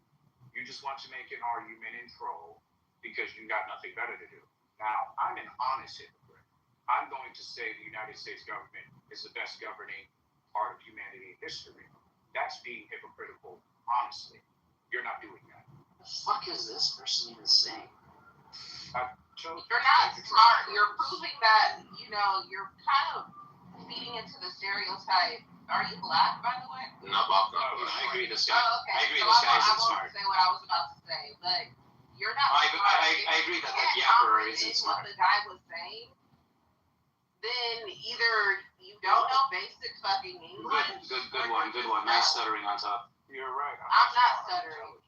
You just want to make an argument and troll because you got nothing better to do. Now, I'm an honest hypocrite. I'm going to say the United States government is the best governing part of humanity in history. That's being hypocritical, honestly. You're not doing that. The fuck is this person even saying? You're not smart. You're proving that, you're kind of feeding into the stereotype. Are you Black, by the way? No, Bob, I agree this guy. Oh, okay. I agree So this guy I isn't won't smart. say what I was about to say, but you're not I smart. agree that If you Yapper can't isn't comprehend smart. what the guy was saying, then either you don't know basic fucking English. Good one. Nice stuttering on top. You're right. I'm not stuttering.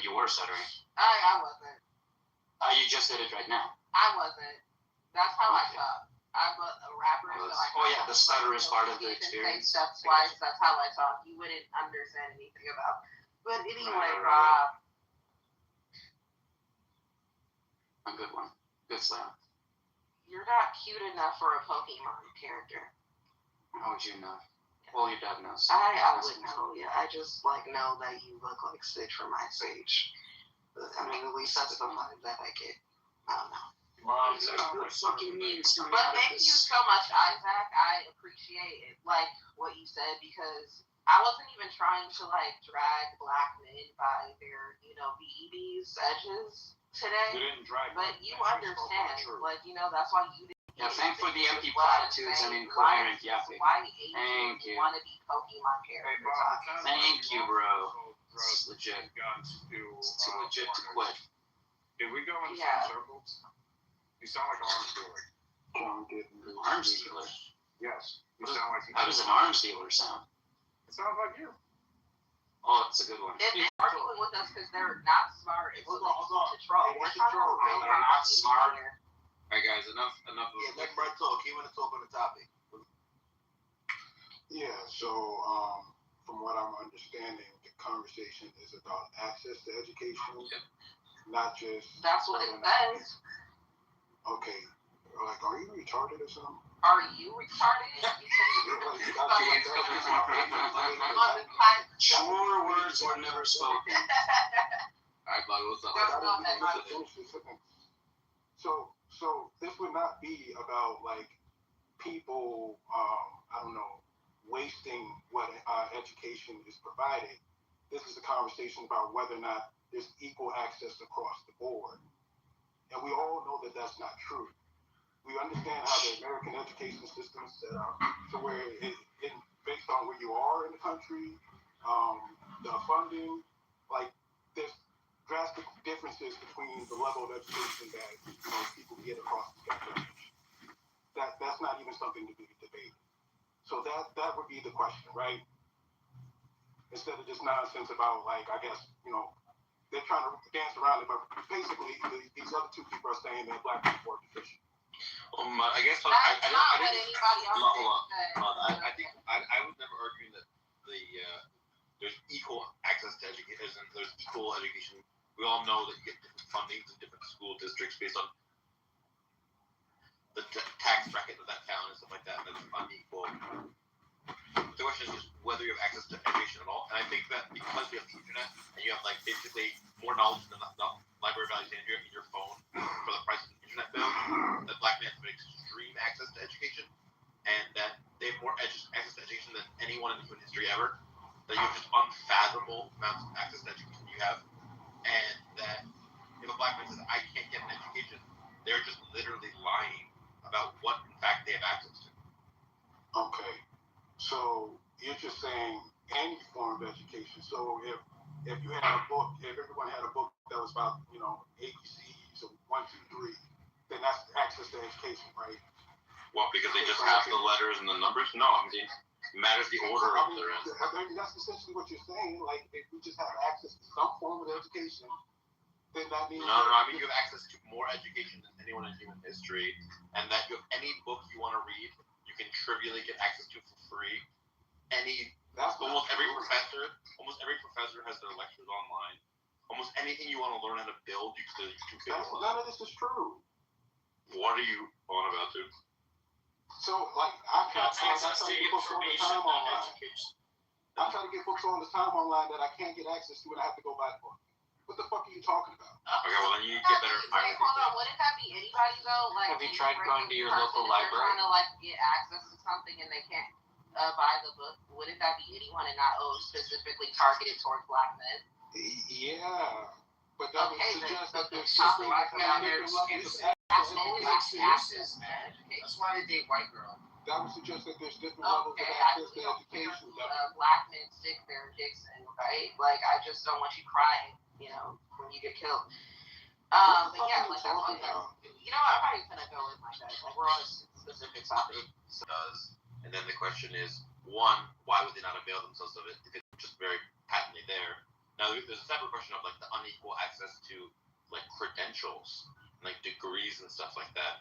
You were stuttering. I wasn't. You just did it right now. I wasn't. That's how I talk. I'm a rapper, so I Oh yeah, the stutter is part of the say experience. stuff twice. That's how I talk. You wouldn't understand anything about. But anyway, Right. Rob. A good one. Good slam. You're not cute enough for a Pokemon character. How would you know? Well, your dad knows. I wouldn't know. Yeah, I just know that you look like Stitch from Ice Age. I mean, at least that's the vibe that I get. I don't know. What fucking memes coming But out of thank you this? so much, Isaac. I appreciate it, what you said, because I wasn't even trying to drag Black men by their BEB's edges today. You didn't drag but you understand, that's why you didn't. Yeah, thank for the empty platitudes and incoherent yapping. Why Thank you. want to be Pokemon characters? Thank you, bro. This is legit. It's too legit to quit. Did we go in some circles? You sound like an arms dealer. Arms dealer? Yes. You sound like you. How does an arms dealer sound? It sounds like you. Oh, that's a good one. They're arguing with us because they're not smart. It's to troll. We're trying to They're not smart. Alright, guys, enough of. Yeah, let Brett talk. He want to talk on the topic. Yeah, so from what I'm understanding, the conversation is about access to education, not just. That's what it says. Okay, are you retarded or something? Are you retarded? Sure words were never spoken. Alright, Bob, what's up? So this would not be about people, wasting what education is provided. This is a conversation about whether or not there's equal access across the board. And we all know that that's not true. We understand how the American education system is set up to where it based on where you are in the country, the funding, there's drastic differences between the level of education that people get across the spectrum. That's not even something to be debated. So that would be the question, right? Instead of just nonsense about they're trying to dance around it, but basically these other two people are saying that Black people are deficient. I guess I was never arguing that there's equal access to education. There's equal education. We all know that you get different fundings in different school districts based on the tax bracket of that town and stuff like that. That's unequal. The question is just whether you have access to education at all. And I think that because we have the internet and you have like basically more knowledge than the Library of Alexandria in your phone for the price of an internet bill, that black men have extreme access to education, and that they have more access to education than anyone in human history ever. That you have just unfathomable amounts of access to education you have, and that if a black man says I can't get an education, they're just literally lying about what in fact they have access to. Okay. So you're just saying any form of education. So if you had a book, if everyone had a book that was about, ABCs or 1, 2, 3, then that's access to education, right? Well, because they just have the letters and the numbers? No, I mean, it matters the order of their answer. I mean, that's essentially what you're saying. Like, if we just have access to some form of education, then that means... No, I mean, you have access to more education than anyone in human history, and that you have any book you want to read, you can trivially get access to for free. Almost every professor has their lectures online. Almost anything you want to learn how to build, you can do videos on. None of this is true. What are you on about, dude? So, like, I try to get books all the time online. I try to get books all the time online that I can't get access to, and I have to go buy the book. What the fuck are you talking about? Okay, well then you get better. Hold on, wouldn't that be anybody though? Like, have you tried going to your local library? Trying to like get access to something and they can't buy the book. Wouldn't that be anyone and not specifically targeted towards black men? Yeah, but that would suggest that there's black men out there excuses. There's always excuses, man. That's why they date white girls. That would suggest that there's different levels of access to education. Black men stick their dicks in, right? Like, I just don't want you crying, when you get killed. But yeah, like, that's one thing. I'm not even gonna go with my guys. Like, we're on a specific topic. And then the question is, one, why would they not avail themselves of it if it's just very patently there? Now, there's a separate question of, like, the unequal access to, like, credentials, like, degrees and stuff like that.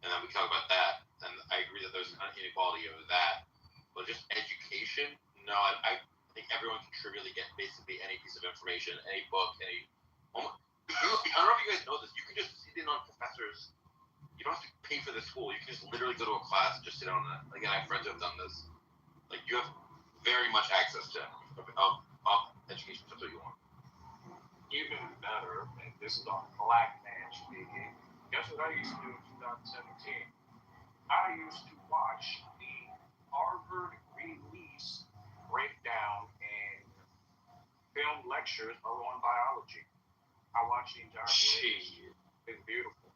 And then we talk about that, and I agree that there's an inequality over that. But just education, no, I think everyone can trivially get basically any piece of information, any book, I don't know if you guys know this, you can just sit in on professors. You don't have to pay for the school. You can just literally go to a class and just sit on it. Again, I have friends who have done this. Like, you have very much access to education, if that's what you want. Even better, and this is on black man speaking, guess what I used to do in 2017? I used to watch the Harvard release breakdown and film lectures on biology. I watched the entire thing. It's beautiful.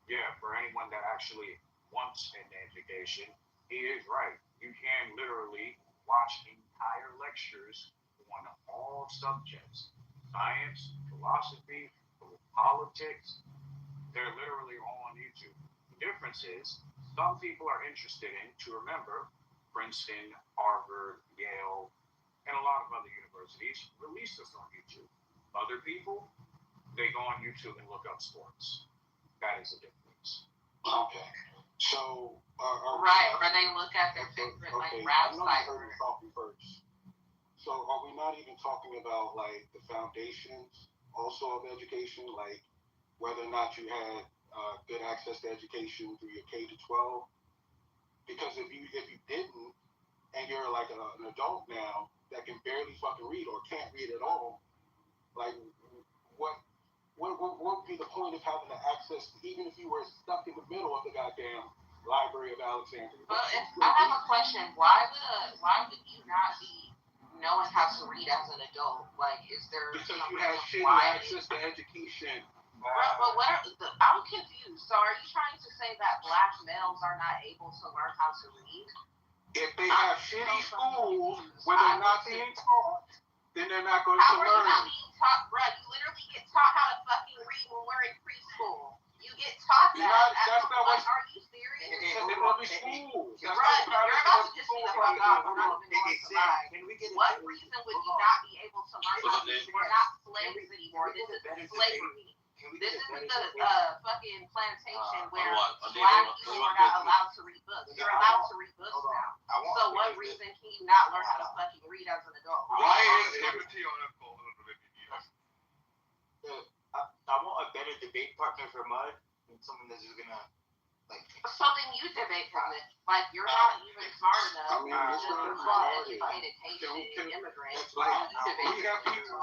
Yeah, for anyone that actually wants an education, he is right. You can literally watch entire lectures on all subjects. Science, philosophy, politics, they're literally all on YouTube. The difference is, some people are interested in, to remember, Princeton, Harvard, Yale, and a lot of other universities release this on YouTube. Other people, they go on YouTube and look up sports. That is the difference. Okay. So, or they look at their favorite, rap sites. So, are we not even talking about, like, the foundations also of education, like whether or not you had good access to education through your K-12? Because if you didn't, and you're like an adult now that can barely fucking read or can't read at all, like, what would be the point of having the access, even if you were stuck in the middle of the goddamn Library of Alexandria? Well, I have a question. Why would you not be knowing how to read as an adult? Like, is there... Because you have shitty access to education. But I'm confused. So are you trying to say that black males are not able to learn how to read? If they have shitty schools where they're not being taught, then they're not going to learn. How are you not being taught, bro? You literally get taught how to fucking read when we're in preschool. You get taught that. Are you serious? Because they're going to be schools. You're about to piss me the fuck off. I'm not even going to lie. What reason would you not be able to learn how to read? We're not slaves anymore. This is slavery. This is the fucking plantation where black people are not allowed to read books. You're allowed to read books now. So what reason can you not learn how to fucking read as an adult? Why is liberty on a phone? I want a better debate partner for Mud and someone that's just gonna Like, So then you debate from it. Like, you're not even smart enough I mean, it's to not uneducated Haitian immigrant. It's like, You debate we have from it. people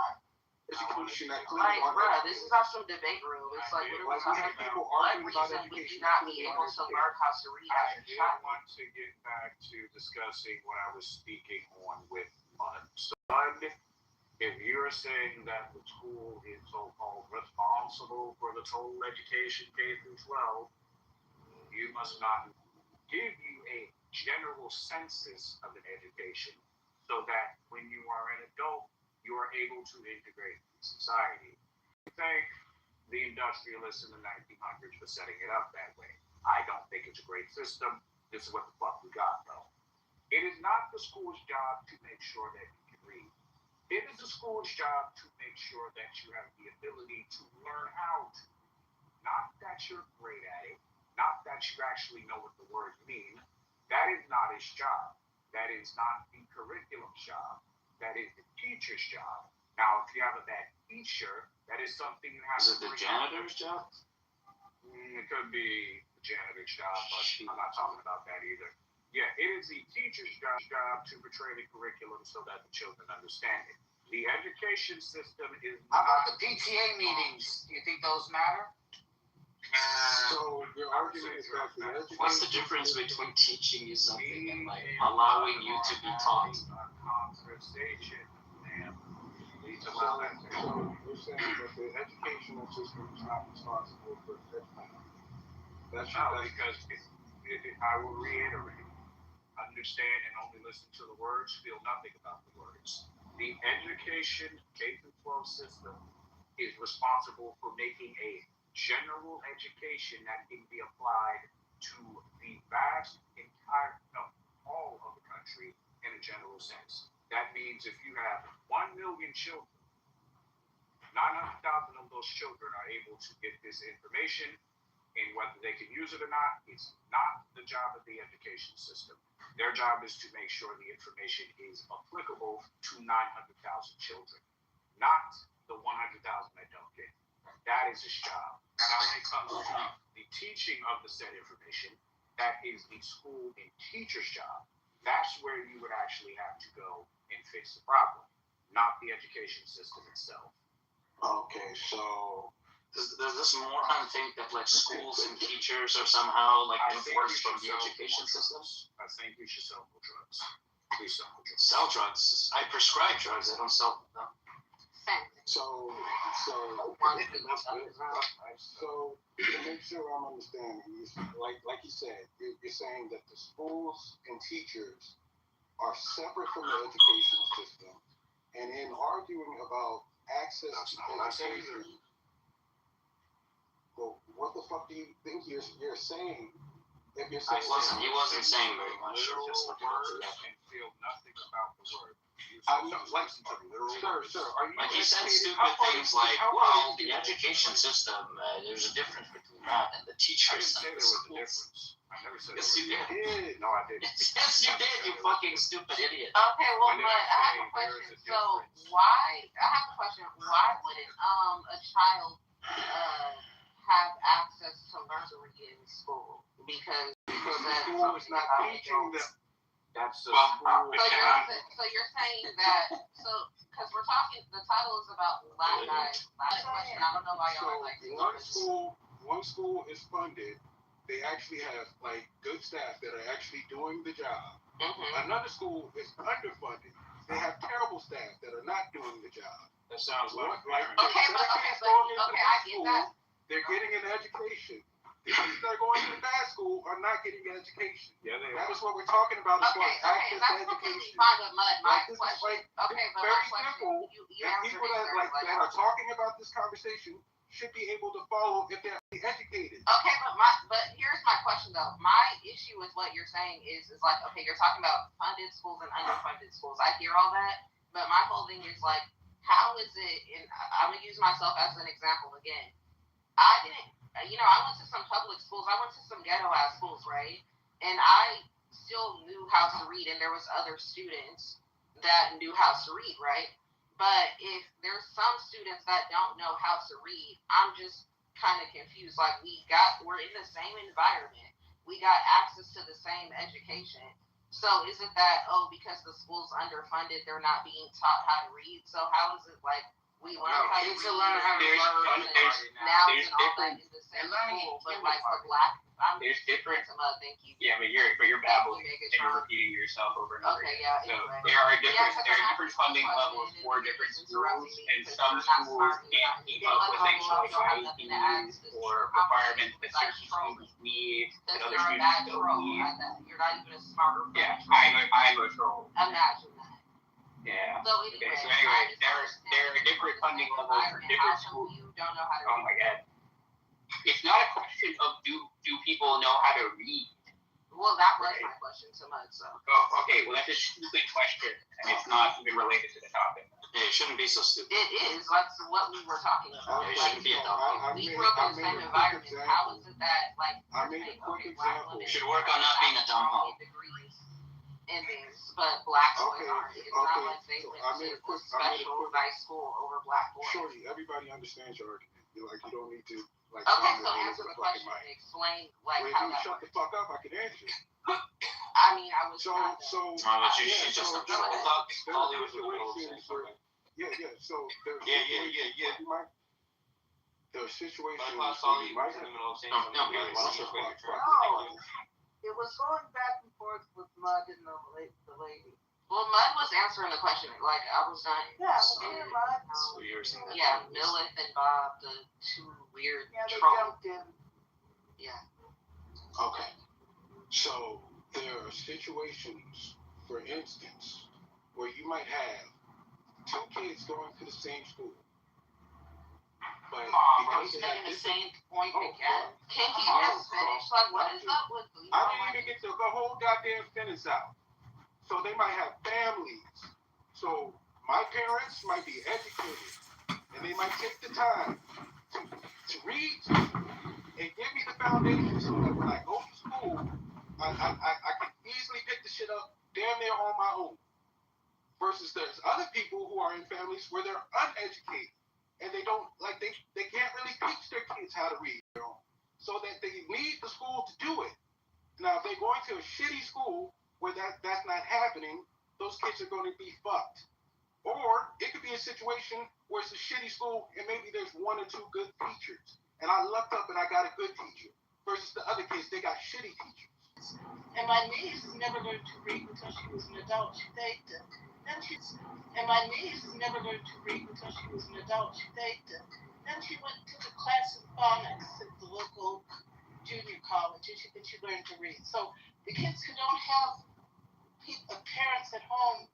education that clearly Like, aren't bruh, this educated. is not some debate room. It's like, what are we Like, we talking have about? people What arguing about reason would education you not that be clearly able aren't to educated. learn how to read I as a did child? want to get back to discussing what I was speaking on with Mud. So, Mud, if you're saying that the school is so-called responsible for the total education K through 12, you must not give you a general census of an education so that when you are an adult, you are able to integrate in society. Thank the industrialists in the 1900s for setting it up that way. I don't think it's a great system. This is what the fuck we got, though. It is not the school's job to make sure that you can read. It is the school's job to make sure that you have the ability to learn how to. Not that you're great at it, not that you actually know what the words mean. That is not his job. That is not the curriculum's job. That is the teacher's job. Now, if you have a bad teacher, that is something you have Is to it the bring up. janitor's job? It could be the janitor's job, but I'm not talking about that either. Yeah, it is the teacher's job to portray the curriculum so that the children understand it. The education system is How not... about the PTA meetings? Do you think those matter? So your argument is that the education... What's the difference between teaching you something and like allowing you to be taught? Conversation, ma'am. So you're saying that the educational system is not responsible for education. Because I will reiterate, understand and only listen to the words, feel nothing about the words. The education K through 12 system is responsible for making a general education that can be applied to the vast entire, all of the country in a general sense. That means if you have 1 million children, 900,000 of those children are able to get this information, and whether they can use it or not, it's not the job of the education system. Their job is to make sure the information is applicable to 900,000 children, not the 100,000 that don't get it. That is his job. Now, when it comes to the teaching of the said information, that is the school and teacher's job. That's where you would actually have to go and fix the problem, not the education system itself. Okay, so Does this moron think that like schools and teachers are somehow like divorced from the education system? I think you should sell more drugs. Please sell more drugs. Sell drugs. I prescribe drugs. I don't sell them. So to make sure I'm understanding, like you said, you're saying that the schools and teachers are separate from the educational system, and in arguing about access to education, well, what the fuck do you think you're saying? If you're saying he wasn't saying very much. Just looking at the and feel nothing about the word. I know, like, sir, are you like he said educated? stupid things like, well, the education system, there's a difference between that and the teachers and the schools. I never said Yes, you did. No, I didn't. Yes, you did, you fucking stupid idiot. Okay, well, but I have a question. So, why wouldn't a child have access to learn to read in school? Because the school is not teaching them. That's the school. So you're saying that, because we're talking, the title is about Black guys. Last question, I don't know why y'all are like this. One school is funded. They actually have like good staff that are actually doing the job. Mm-hmm. Another school is underfunded. They have terrible staff that are not doing the job. That sounds like okay, I get that. They're getting an education. The kids that are going to the bad school are not getting an education. Yeah, they That are. is what we're talking about. Okay, that's completely fine, but my question, Simple. you And answered people it. that are talking about this conversation should be able to follow if they're educated. Okay, but here's my question though. My issue with what you're saying is like, okay, you're talking about funded schools and underfunded schools. I hear all that, but my whole thing is like, how is it? And I'm gonna use myself as an example again. I went to some public schools. I went to some ghetto ass schools, right? And I still knew how to read, and there was other students that knew how to read, right? But if there's some students that don't know how to read, I'm just kind of confused. Like we're in the same environment. we got access to the same education. So is it that, because the school's underfunded, they're not being taught how to read? So how is it like we learn how to read? learn how to read. There's all that in the same school, but like the black, there's different. Thank you. Yeah, but you're babbling and you're repeating yourself over and over. Okay, again. yeah. So Anyway. there are different funding levels for different schools, and some schools can't keep up with things like IEPs or requirements that certain students need that other students don't need. You're not even a smarter. Yeah, I'm a troll. Imagine that. Yeah. So anyway, there are different funding levels for different schools. You don't know how to read. Oh my god. It's not a question of do people know how to read. Well, that was my question so much. So. Oh, okay. Well, that's a stupid question, and it's not even related to the topic. Yeah, it shouldn't be so stupid. It is. That's what we were talking about. Yeah, it shouldn't be a dumb. We grew up in the same environment. How is it that, like, I made a quick example. You should work on not being a dumb hoe. Endings, but black boys Okay, aren't. It's okay. not like they So went I to made a quick- special nice school over black boys. Shorty, everybody understands your argument. You're like, you don't need to like. Okay, comment so on answer the the fucking question. mic. Explain like Well, if how you that shut works. the fuck up, I can answer. I mean, I was So she just so shut the fuck. Holly was situations where, so there's yeah. There are situations But where you might have. It was going back and forth with Mud and the lady. Well, Mud was answering the question. Like, I was not. Yeah, me and Mud. Yeah, Millet and Bob, the two weird they trolls. jumped in. Yeah. Okay. So there are situations, for instance, where you might have two kids going to the same school. But Are you making the same point again? Can he just finish? Like, what is up with you? I didn't even get the whole goddamn sentence out. So they might have families. So my parents might be educated, and they might take the time to read and give me the foundation so that when I go to school, I can easily pick the shit up damn near on my own. Versus there's other people who are in families where they're uneducated and they don't they can't really teach their kids how to read their own. So that they need the school to do it. Now if they're going to a shitty school where that's not happening, those kids are going to be fucked. Or it could be a situation where it's a shitty school and maybe there's one or two good teachers. And I lucked up and I got a good teacher. Versus the other kids, they got shitty teachers. And my niece never learned to read until she was an adult. She faked it. And my niece never learned to read until she was an adult. She faked it. Then she went to the class of phonics at the local junior college, and she learned to read. So the kids who don't have parents at home,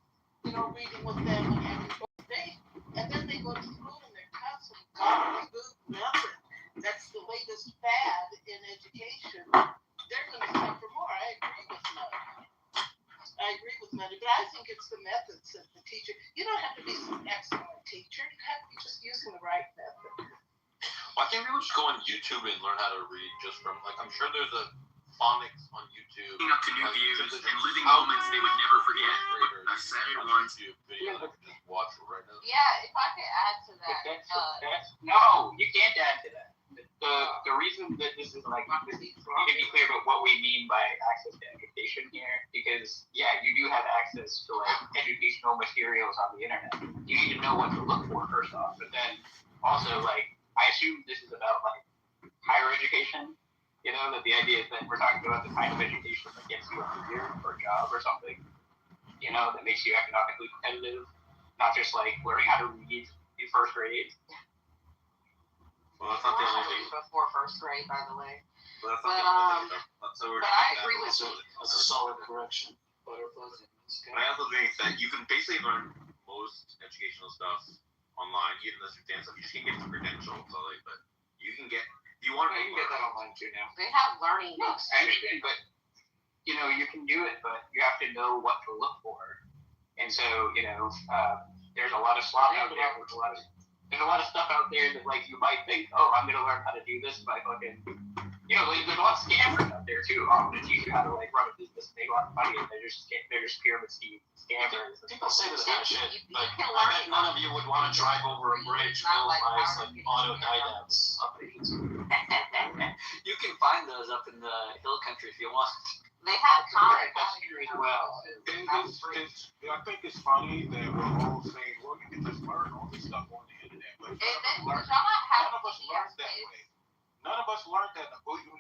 reading with them and having and then they go to school and they're constantly nothing. That's the latest fad in education. They're going to suffer more. I agree with Muddy, but I think it's the methods of the teacher. You don't have to be some excellent teacher. You have to be just using the right method. Why can't people just go on YouTube and learn how to read just from, I'm sure there's a phonics on YouTube. Up to new views and living moments they would never forget. I've said it once. Video that just watch it right now. Yeah, if I could add to that. No, you can't add to that. The reason that this is like, we need to be clear about what we mean by access to education here, because you do have access to educational materials on the internet. You need to know what to look for first off, but then also I assume this is about higher education. That the idea is that we're talking about the kind of education that gets you a career or a job or something. That makes you economically competitive, not just learning how to read in first grade. Well, that's not the only thing. Before first grade, by the way. But that's not the only thing. But I agree with you. That's a solid correction. I also think that you can basically learn most educational stuff online, even the advanced stuff. You just can't get the credentials, but you can get. You want to get that online too now. They have learning books. I understand, but you can do it, but you have to know what to look for. And so, there's a lot of stuff out there. There's a lot of stuff out there that you might think, oh, I'm gonna learn how to do this by fucking, You know, there's a lot of scammers out there too. That teach you how to like run a business and make a lot of money, and they're just pyramid scheme scammers. People say this kind of shit. Like, I bet none of you would want to drive over a bridge built by like autodidacts. You can find those up in the hill country if you want. They have comic That's true as well. I think it's funny that we're all saying, well, you can just learn all this stuff on the internet. But none of us learned that way. None of us learned that.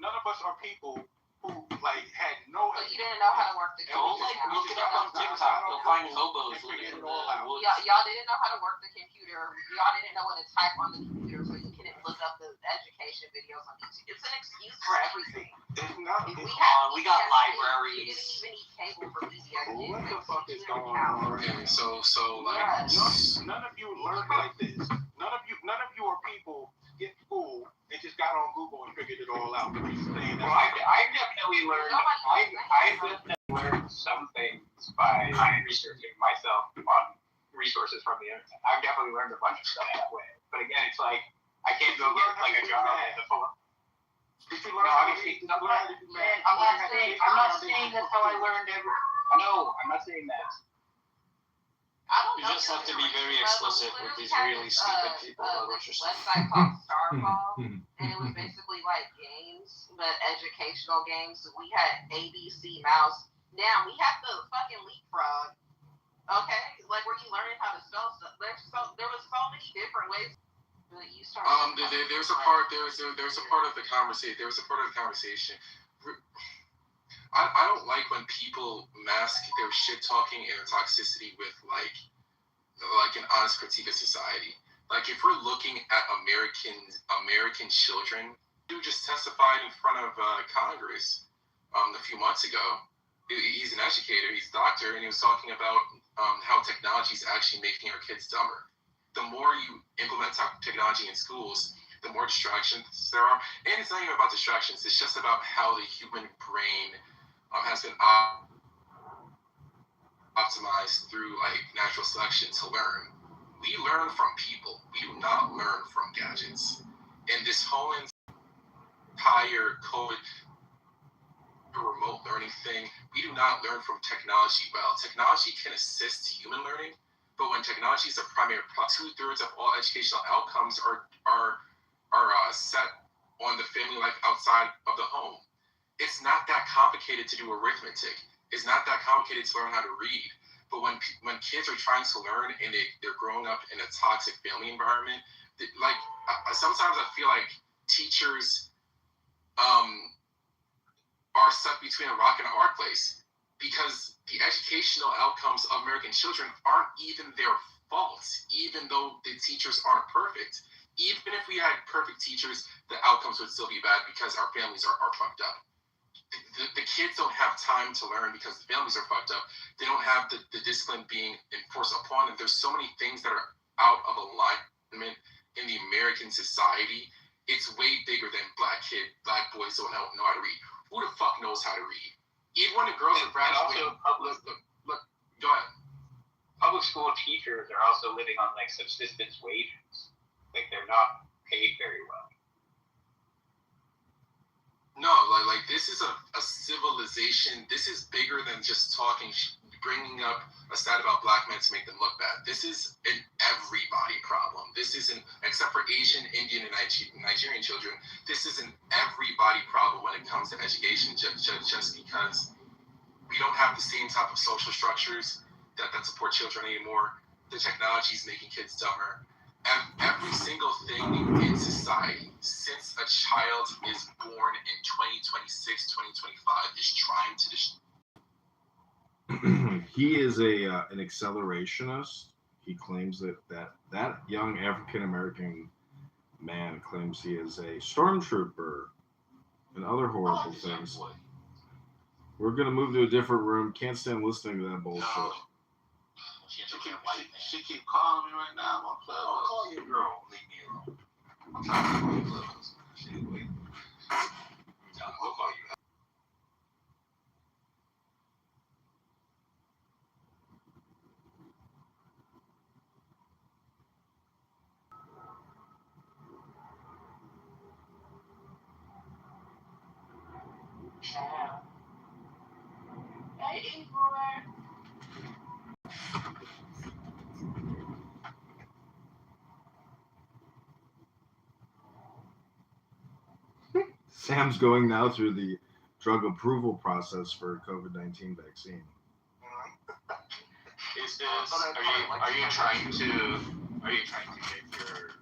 None of us are people who like had no. So you didn't know how to work the computer. Like look it up on TikTok. You'll find hobos living in the woods. Y'all didn't know how to work the computer. Y'all didn't know what to type on the computer, so you couldn't look up the education videos on YouTube. It's an excuse for everything. We got libraries. You didn't even need cable for media. What the fuck is going on? Okay, so like none of you learned like this. None of you are people in school and just got on Google and figured it all out. Well, I definitely learned. I definitely learned some things by researching myself on resources from the internet. I've definitely learned a bunch of stuff that way. But again, it's like I can't go get like a job at the full. Did you learn no, obviously, I'm not saying that's how I learned every. No, I'm not saying that. You just have to be very explicit with these really stupid people about what you're saying. Website called Starfall, and it was basically like games, but educational games. We had ABC Mouse. Now we have the fucking leapfrog. Okay, like where you learning how to spell stuff. There was so many different ways. There's a part of the conversation. I don't like when people mask their shit talking and their toxicity with like an honest critique of society. Like if we're looking at American children, who just testified in front of Congress a few months ago. He's an educator, he's a doctor, and he was talking about how technology is actually making our kids dumber. The more you implement technology in schools, the more distractions there are. And it's not even about distractions, it's just about how the human brain has been optimized through like natural selection to learn. We learn from people. We do not learn from gadgets. And this whole entire COVID remote learning thing, we do not learn from technology well. Technology can assist human learning, but when technology is the primary, 2/3 of all educational outcomes are set on the family life outside of the home. It's not that complicated to do arithmetic. It's not that complicated to learn how to read. But when kids are trying to learn and they're growing up in a toxic family environment, sometimes I feel like teachers are stuck between a rock and a hard place because the educational outcomes of American children aren't even their fault, even though the teachers aren't perfect. Even if we had perfect teachers, the outcomes would still be bad because our families are fucked up. The kids don't have time to learn because the families are fucked up. They don't have the discipline being enforced upon them. There's so many things that are out of alignment in the American society. It's way bigger than black boys don't know how to read. Who the fuck knows how to read? Even when the girls are graduating. Look, go ahead. Public school teachers are also living on like subsistence wages. Like they're not paid very well. No, like this is a civilization. This is bigger than just bringing up a stat about black men to make them look bad. This is an everybody problem. This isn't, except for Asian, Indian, and Nigerian children, this is an everybody problem when it comes to education, just because we don't have the same type of social structures that support children anymore. The technology is making kids dumber. Every single thing in society, since a child is born in 2026, 2025, is trying to He is an accelerationist. He claims that young African American man claims he is a stormtrooper and other horrible things. We're gonna move to a different room. Can't stand listening to that bullshit. No. She keep calling me right now. I'm gonna call your girl. Leave me alone. I'm trying to leave me alone. She wait. I'll call you. Yeah. Hey, Igor. Sam's going now through the drug approval process for COVID-19 vaccine. Is this? Are you trying to get your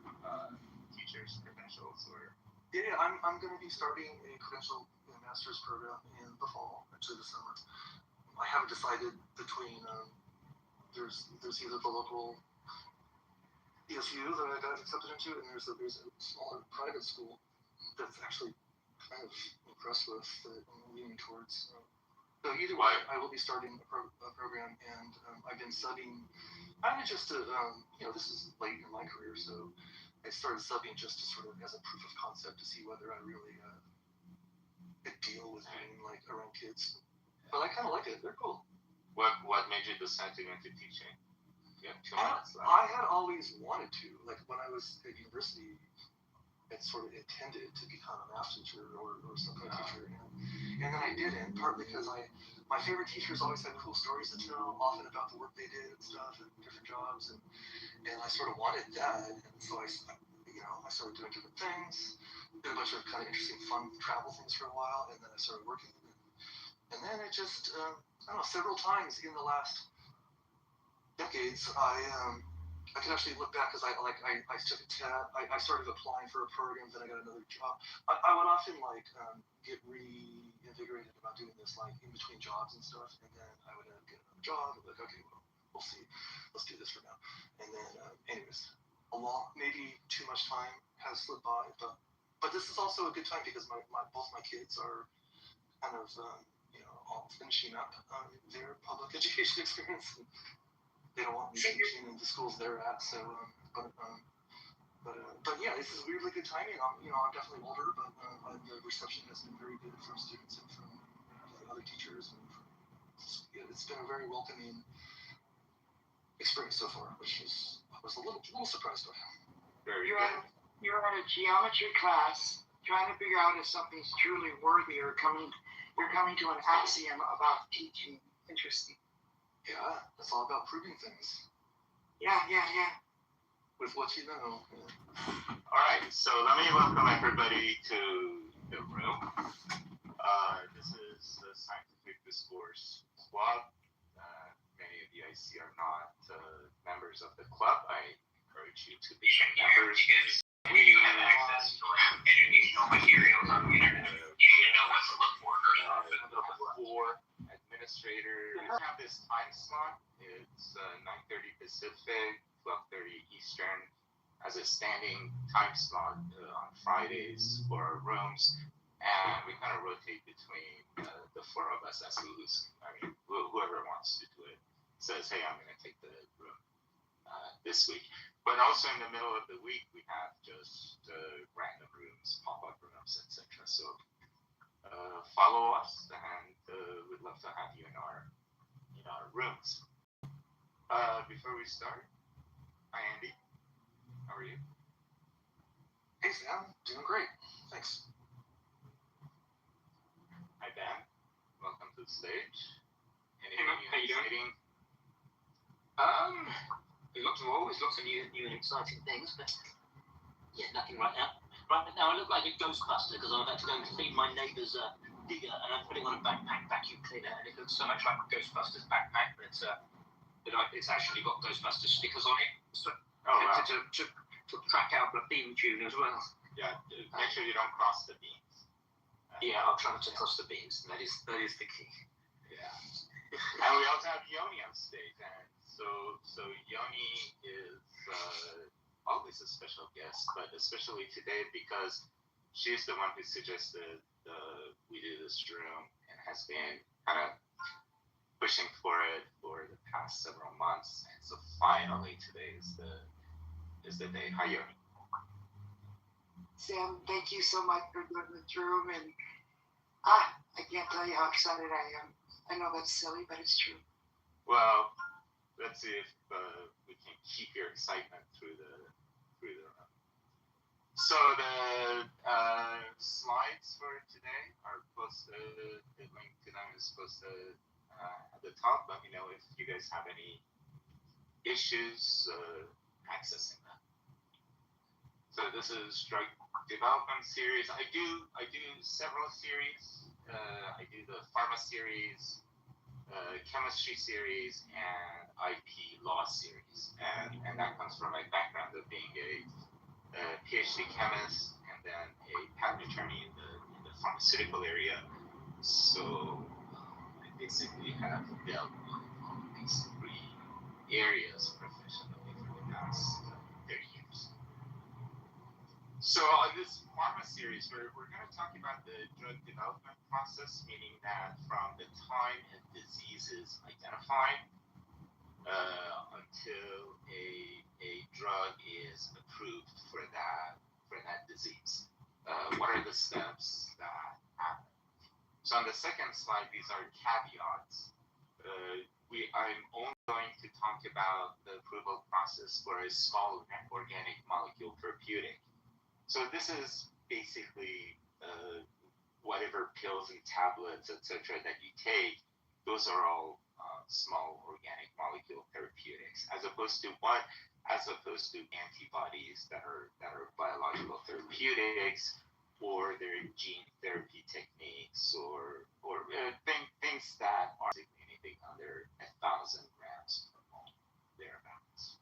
teacher's credentials or? Yeah, I'm going to be starting a credential master's program in the fall, actually the summer. I haven't decided between there's either the local ESU that I got accepted into, and there's a smaller private school that's actually kind of impressed with that I'm leaning towards. So either way, I will be starting a program, and I've been studying. Kind of just to, this is late in my career, so I started subbing just to sort of as a proof of concept to see whether I really could deal with being like around kids. But I kind of like it. They're cool. What made you decide to go into teaching? You have 2 minutes left. I had always wanted to. Like when I was at university, I sort of intended to become a math teacher or some kind of teacher. And then I didn't, partly because my favorite teachers always had cool stories to tell, often about the work they did and stuff and different jobs. And I sort of wanted that. And so I started doing different things, did a bunch of kind of interesting, fun travel things for a while. And then I started working. And then it just, I don't know, several times in the last decades, I can actually look back because I took a test. I started applying for a program, then I got another job. I would often get reinvigorated about doing this in between jobs and stuff, and then I would get another job. Like, okay, well, we'll see. Let's do this for now. And then, anyways, maybe too much time has slipped by, but this is also a good time because both my kids are kind of all finishing up their public education experience. They don't want me teaching in the schools they're at, so but yeah, this is weirdly good timing. I'm definitely older, but the reception has been very good from students and from other teachers, and it's been a very welcoming experience so far, which I was a little surprised by. You're at a geometry class trying to figure out if something's truly worthy or you're coming to an axiom about teaching. Interesting. Yeah, it's all about proving things. Yeah. With what you know. All right, so let me welcome everybody to the room. This is the Scientific Discourse Club. Many of you I see are not members of the club. I encourage you to be members. We have access to educational materials on the internet. You should know what to look for. Administrator. We have this time slot. It's 9:30 Pacific, 12:30 Eastern, as a standing time slot on Fridays for our rooms, and we kind of rotate between the four of us as whoever wants to do it says, hey, I'm going to take the room this week. But also in the middle of the week, we have just random rooms, pop-up rooms, etc. So follow us, and we'd love to have you in our rooms. Before we start, hi Andy, how are you? Hey Sam, doing great, thanks. Hi Ben, welcome to the stage. Anything exciting? Always lots of new and exciting things, but yeah, nothing right now. Right now, I look like a Ghostbuster because I'm about to go and feed my neighbour's digger, and I'm putting on a backpack vacuum cleaner, and it looks so much like Ghostbuster's backpack that it's actually got Ghostbuster stickers on it. So to track out the theme tune as well. Yeah, make sure you don't cross the beams. Yeah, I'll try not to cross the beams. That is the key. Yeah. And we also have Yoni on stage, and so Yoni is always a special guest, but especially today because she's the one who suggested we do this room and has been kind of pushing for it for the past several months. And so finally today is the day. Hi Yoni. Sam, thank you so much for doing this room, and I can't tell you how excited I am. I know that's silly, but it's true. Well, let's see if we can keep your excitement through the room. So the slides for today are posted. The link to them is posted at the top. Let me know if you guys have any issues accessing that. So this is drug development series. I do several series. I do the pharma series, chemistry series, and IP law series, and that comes from my background of being a PhD chemist and then a patent attorney in the pharmaceutical area. So I basically have dealt with all of these three areas professionally for the past 30 years. So on this pharma series, we're going to talk about the drug development process, meaning that from the time a disease is identified until a drug is approved for that disease. What are the steps that happen? So on the second slide, these are caveats. I'm only going to talk about the approval process for a small organic molecule therapeutic. So this is basically whatever pills and tablets, etc., that you take. Those are all small organic molecule therapeutics, as opposed to antibodies that are biological therapeutics, or their gene therapy techniques, or things that are anything under 1,000 grams per mole, thereabouts.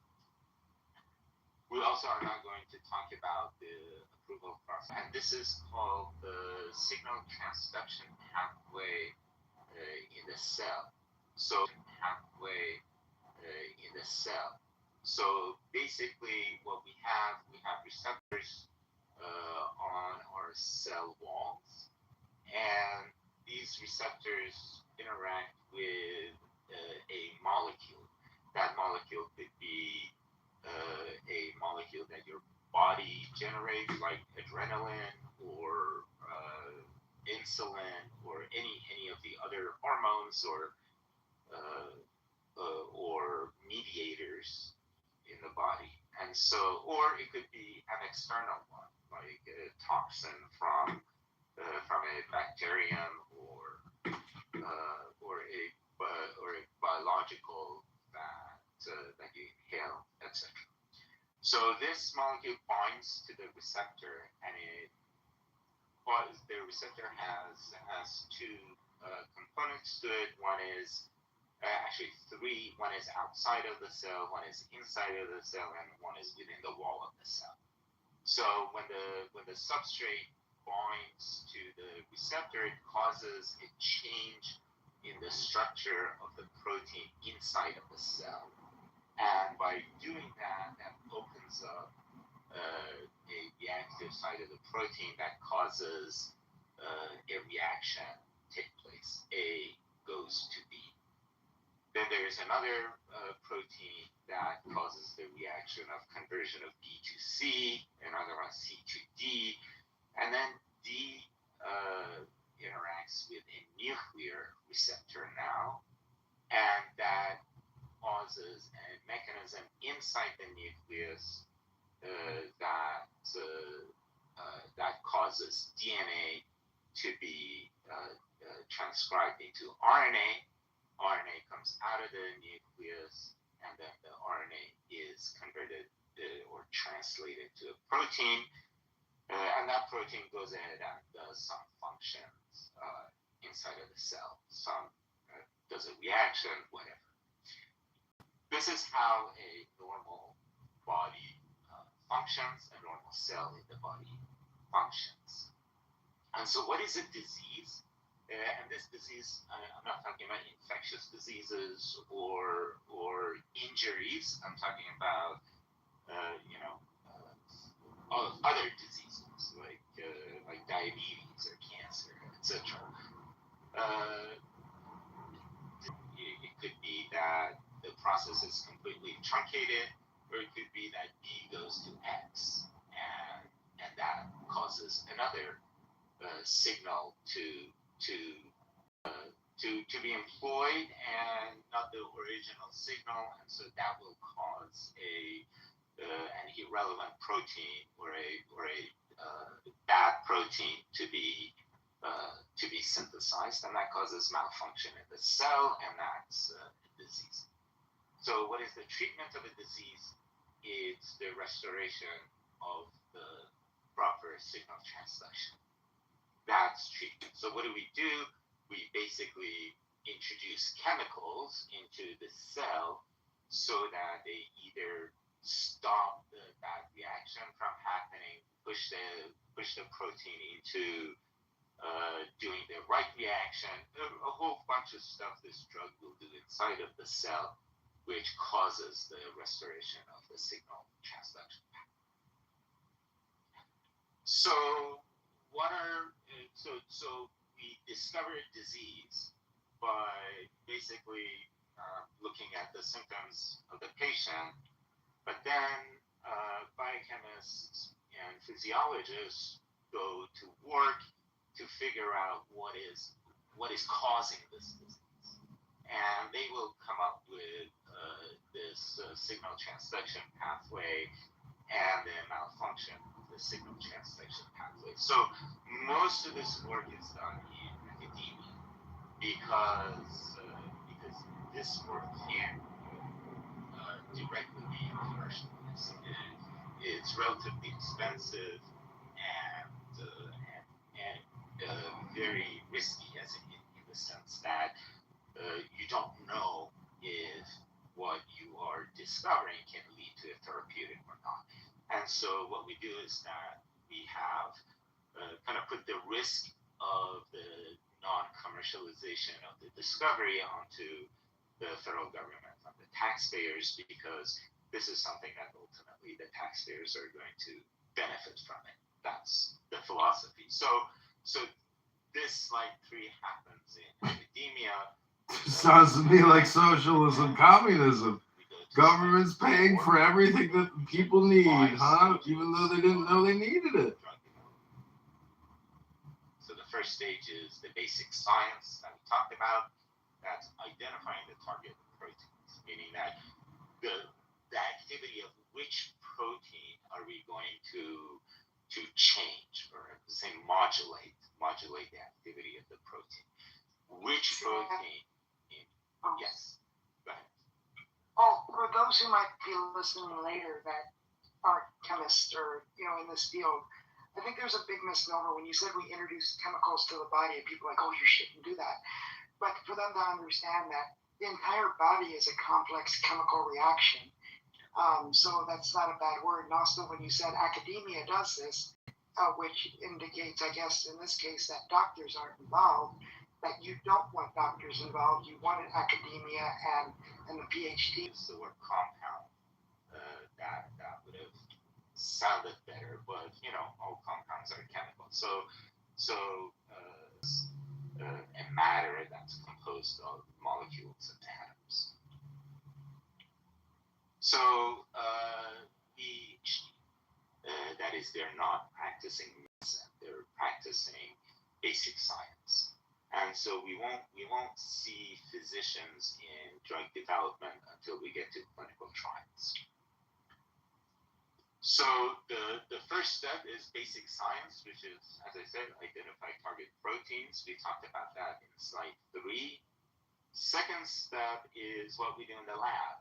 We also are now going to talk about the approval process, and this is called the signal transduction pathway in the cell. So So basically, what we have receptors on our cell walls, and these receptors interact with a molecule. That molecule could be a molecule that your body generates, like adrenaline or insulin, or any of the other hormones or mediators in the body. And so, or it could be an external one, like a toxin from a bacterium or a biological that you inhale, etc. So this molecule binds to the receptor, and the receptor has two components to it. One is actually three. One is outside of the cell, one is inside of the cell, and one is within the wall of the cell. So when the substrate binds to the receptor, it causes a change in the structure of the protein inside of the cell. And by doing that, that opens up a reactive side of the protein that causes a reaction take place. A goes to B. Then there's another protein that causes the reaction of conversion of B to C, another one C to D, and then D interacts with a nuclear receptor now, and that causes a mechanism inside the nucleus that causes DNA to be transcribed into RNA. RNA comes out of the nucleus, and then the RNA is converted or translated to a protein, and that protein goes ahead and does some functions inside of the cell. Some does a reaction, whatever. This is how a normal body functions, a normal cell in the body functions. And so what is a disease? And this disease, I'm not talking about infectious diseases or injuries. I'm talking about, other diseases like diabetes or cancer, etc. It could be that the process is completely truncated, or it could be that B goes to X, and that causes another signal to be employed, and not the original signal, and so that will cause a an irrelevant protein or a bad protein to be synthesized, and that causes malfunction in the cell, and that's disease. So what is the treatment of a disease? It's the restoration of the proper signal transduction. That's treatment. So what do? We basically introduce chemicals into the cell so that they either stop the bad reaction from happening, push the protein into doing the right reaction, a whole bunch of stuff this drug will do inside of the cell, which causes the restoration of the signal transduction. So we discovered disease by basically looking at the symptoms of the patient, but then biochemists and physiologists go to work to figure out what is causing this disease, and they will come up with this signal transduction pathway and the malfunction of the signal transduction pathway. So most of this work is done in academia because this work can't directly be commercialized. It's relatively expensive and very risky, as in the sense that you don't know if what you are discovering can lead to a therapeutic or not. And so what we do is that we have kind of put the risk of the non-commercialization of the discovery onto the federal government and the taxpayers, because this is something that ultimately the taxpayers are going to benefit from it. That's the philosophy. So this like 3 happens in academia. Sounds to me like socialism, communism. Government's paying for everything that people need, huh? Even though they didn't know they needed it. So the first stage is the basic science that we talked about. That's identifying the target proteins, meaning that the activity of which protein are we going to change, or say modulate the activity of the protein. Which protein? Yes. Go ahead. Oh, for those who might be listening later that aren't chemists or in this field, I think there's a big misnomer when you said we introduce chemicals to the body, and people are like, oh, you shouldn't do that. But for them to understand that the entire body is a complex chemical reaction. So that's not a bad word. And also when you said academia does this, which indicates, I guess, in this case, that doctors aren't involved, that you don't want doctors involved. You wanted academia and the PhD. It's the word compound. That would have sounded better, but all compounds are chemical. So a matter that's composed of molecules and atoms. So that is, they're not practicing medicine; they're practicing basic science. And so we won't see physicians in drug development until we get to clinical trials. So the first step is basic science, which is, as I said, identify target proteins. We talked about that in slide 3. Second step is what we do in the lab.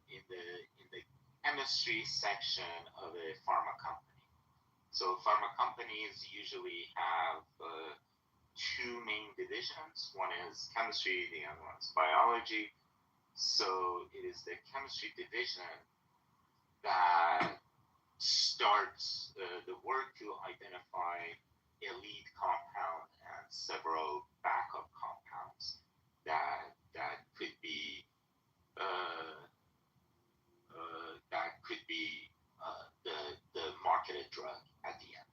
In the chemistry section of a pharma company. So pharma companies usually have 2 main divisions. One is chemistry, the other one is biology. So it is the chemistry division that starts the work to identify a lead compound and several backup compounds that could be the marketed drug at the end.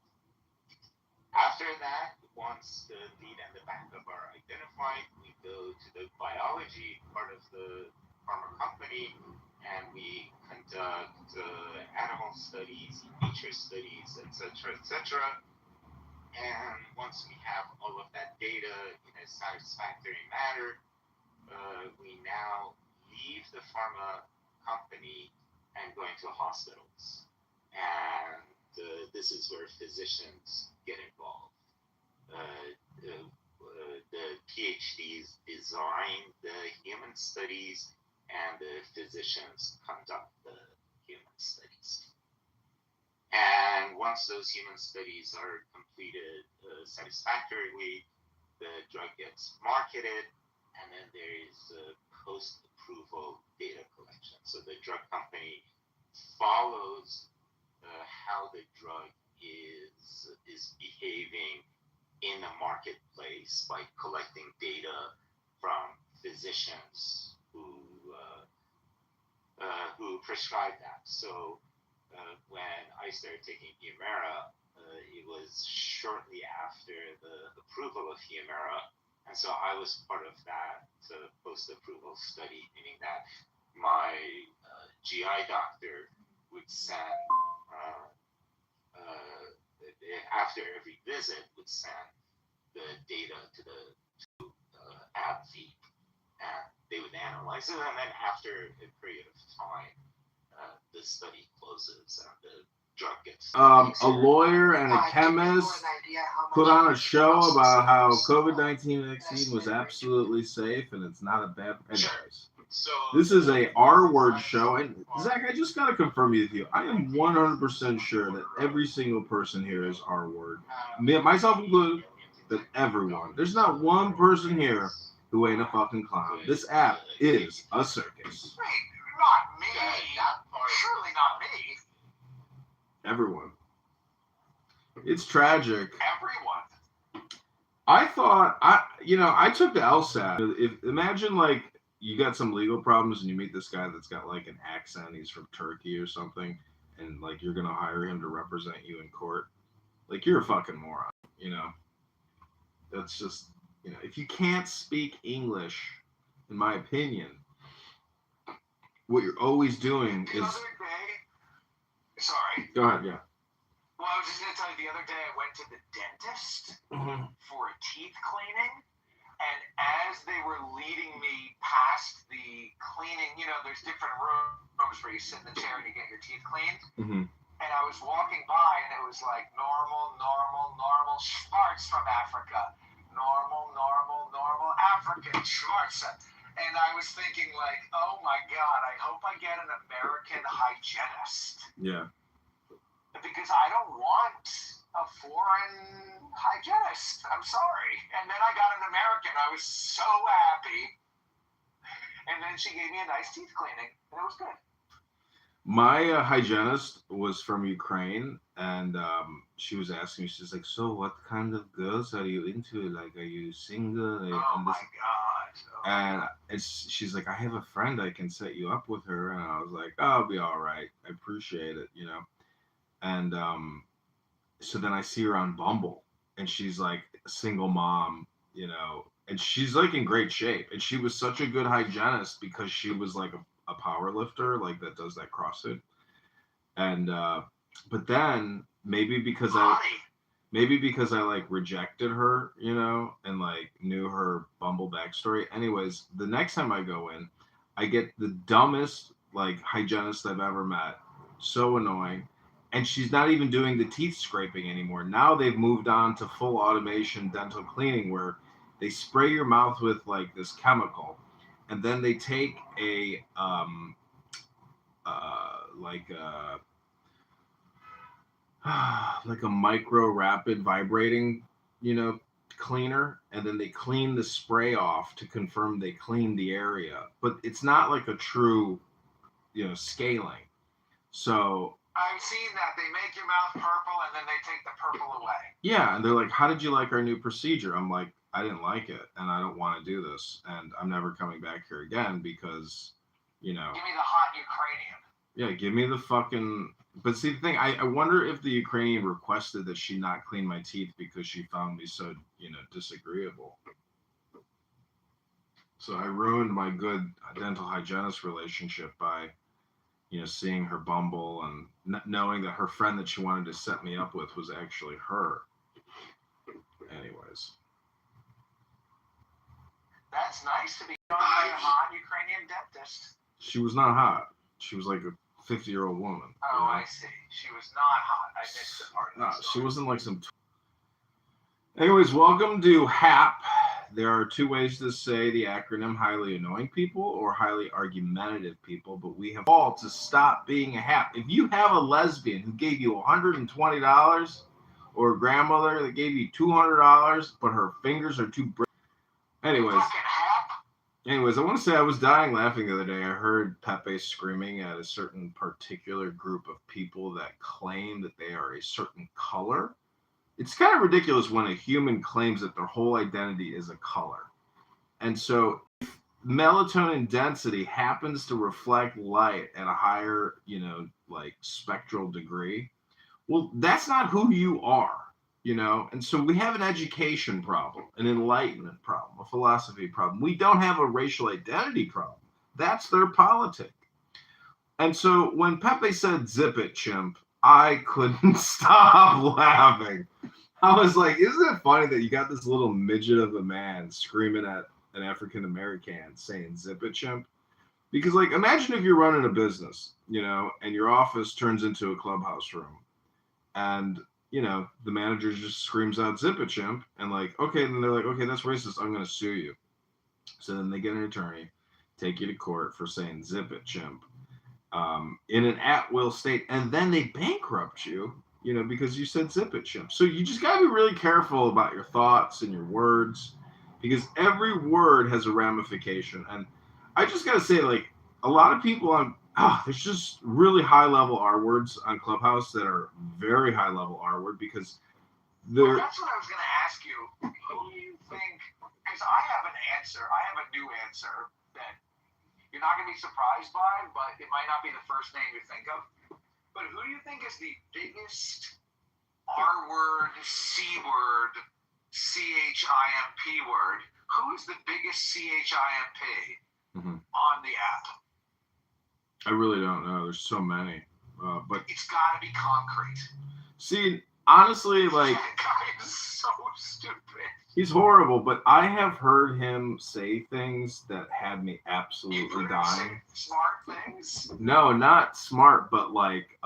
After that, once the lead and the backup are identified, we go to the biology part of the pharma company, and we conduct animal studies, nature studies, etc. And once we have all of that data in a satisfactory manner, we now leave the pharma company and going to hospitals. And this is where physicians get involved. The PhDs design the human studies, and the physicians conduct the human studies. And once those human studies are completed satisfactorily, the drug gets marketed, and then there is a post-approval data collection. So the drug company follows how the drug is behaving in the marketplace by collecting data from physicians who prescribe that. So when I started taking Humira, it was shortly after the approval of Humira, and so I was part of that post-approval study, meaning that my GI doctor would send, after every visit, would send the data to AbbVie, and they would analyze it, and then after a period of time, the study closes and the drug gets. A lawyer and a chemist put on a show about how COVID-19 vaccine was absolutely safe and it's not a bad. Anyways, this is a R-word show, and Zach, I just gotta confirm with you. I am 100% sure that every single person here is R-word, myself included. That everyone. There's not one person here who ain't a fucking clown. This app is a circus. Not me. Surely not me. Everyone. It's tragic. Everyone. I thought I took the LSAT. Imagine like you got some legal problems and you meet this guy that's got like an accent. He's from Turkey or something, and like you're gonna hire him to represent you in court. Like you're a fucking moron. That's just if you can't speak English, in my opinion, what you're always doing is. The other day, sorry. Go ahead, yeah. Well, I was just gonna tell you, the other day I went to the dentist for a teeth cleaning, and as they were leading me past the cleaning, there's different rooms where you sit in the chair and you get your teeth cleaned. And I was walking by, and it was like normal Schwartz from Africa. Normal African Schwartz. And I was thinking, like, oh my God, I hope I get an American hygienist. Yeah. Because I don't want a foreign hygienist. I'm sorry. And then I got an American. I was so happy. And then she gave me a nice teeth cleaning, and it was good. My hygienist was from Ukraine, and she was asking me, she's like, so what kind of girls are you into? Like, are you single? Oh my God. And she's like, I have a friend, I can set you up with her. And I was like, oh, I'll be all right. I appreciate it, And so then I see her on Bumble, and she's like a single mom, and she's like in great shape. And she was such a good hygienist because she was like a power lifter, like that does that CrossFit. And but then maybe because I like rejected her, and like knew her Bumble backstory. Anyways, the next time I go in, I get the dumbest like hygienist I've ever met. So annoying. And she's not even doing the teeth scraping anymore. Now they've moved on to full automation dental cleaning where they spray your mouth with like this chemical, and then they take a like a micro rapid vibrating, cleaner, and then they clean the spray off to confirm they cleaned the area. But it's not like a true, scaling. So I've seen that. They make your mouth purple and then they take the purple away. Yeah, and they're like, how did you like our new procedure? I'm like, I didn't like it, and I don't want to do this, and I'm never coming back here again because, Give me the hot Ukrainian. Yeah, give me the fucking... But see, the thing, I wonder if the Ukrainian requested that she not clean my teeth because she found me so, disagreeable. So I ruined my good dental hygienist relationship by, seeing her Bumble and knowing that her friend that she wanted to set me up with was actually her. Anyways. That's nice to be done by a hot Ukrainian dentist. She was not hot. She was like a 50-year-old woman. Oh, I see. She was not hot. I missed the part. No, she wasn't like some. Anyways, welcome to HAP. There are two ways to say the acronym: highly annoying people or highly argumentative people, but we have all to stop being a HAP. If you have a lesbian who gave you $120 or a grandmother that gave you $200, but her fingers are too bright. Anyways, I want to say I was dying laughing the other day. I heard Pepe screaming at a certain particular group of people that claim that they are a certain color. It's kind of ridiculous when a human claims that their whole identity is a color. And so if melatonin density happens to reflect light at a higher, like spectral degree, well, that's not who you are, And so we have an education problem, an enlightenment problem, a philosophy problem. We don't have a racial identity problem. That's their politic. And so when Pepe said, "Zip it, chimp," I couldn't stop laughing. I was like, isn't it funny that you got this little midget of a man screaming at an African-American saying, "Zip it, chimp"? Because, like, imagine if you're running a business, and your office turns into a clubhouse room. And, the manager just screams out, "Zip it, chimp." And, like, okay, then they're like, okay, that's racist. I'm going to sue you. So then they get an attorney, take you to court for saying, "Zip it, chimp," in an at-will state. And then they bankrupt you. Because you said "Zip it, chimp." So you just got to be really careful about your thoughts and your words, because every word has a ramification. And I just got to say, like, a lot of people there's just really high-level R words on Clubhouse that are very high-level R word because they're... Well, that's what I was going to ask you. Who do you think, because I have an answer, I have a new answer that you're not going to be surprised by, but it might not be the first name you think of. But who do you think is the biggest R word, C word, CHIMP word? Who is the biggest CHIMP on the app? I really don't know. There's so many. But it's got to be concrete. See, honestly, like... That guy is so stupid. He's horrible, but I have heard him say things that had me absolutely dying. Smart things? No, not smart, but like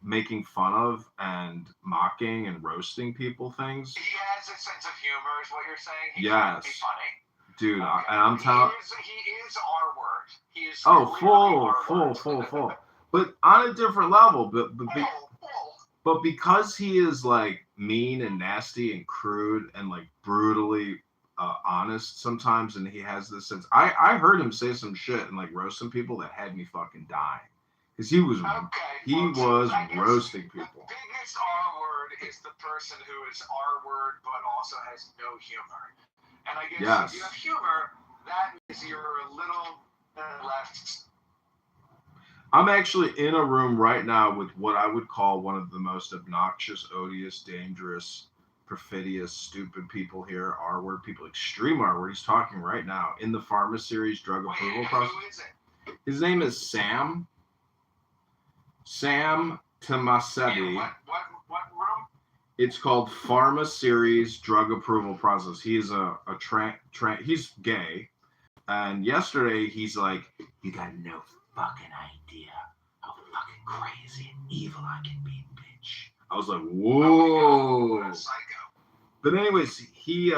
making fun of and mocking and roasting people things. He has a sense of humor, is what you're saying? He yes. Be funny. Dude, okay. And I'm telling... He is R-word. He is full. But on a different level. But because he is like mean and nasty and crude and like brutally honest sometimes, and he has this sense. I heard him say some shit and like roast some people that had me fucking dying. Because he was roasting people. The biggest R word is the person who is R word but also has no humor. And I guess if you have humor, that means you're a little left. I'm actually in a room right now with what I would call one of the most obnoxious, odious, dangerous, perfidious, stupid people here, R-word people, extreme R-word. He's talking right now in the Pharma Series drug approval process. Who is it? His name is Sam. Sam Tamasebi. What room? It's called Pharma Series drug approval process. He's he's gay. And yesterday he's like, "You got no fucking idea how fucking crazy and evil I can be, bitch." I was like, whoa. But anyways, he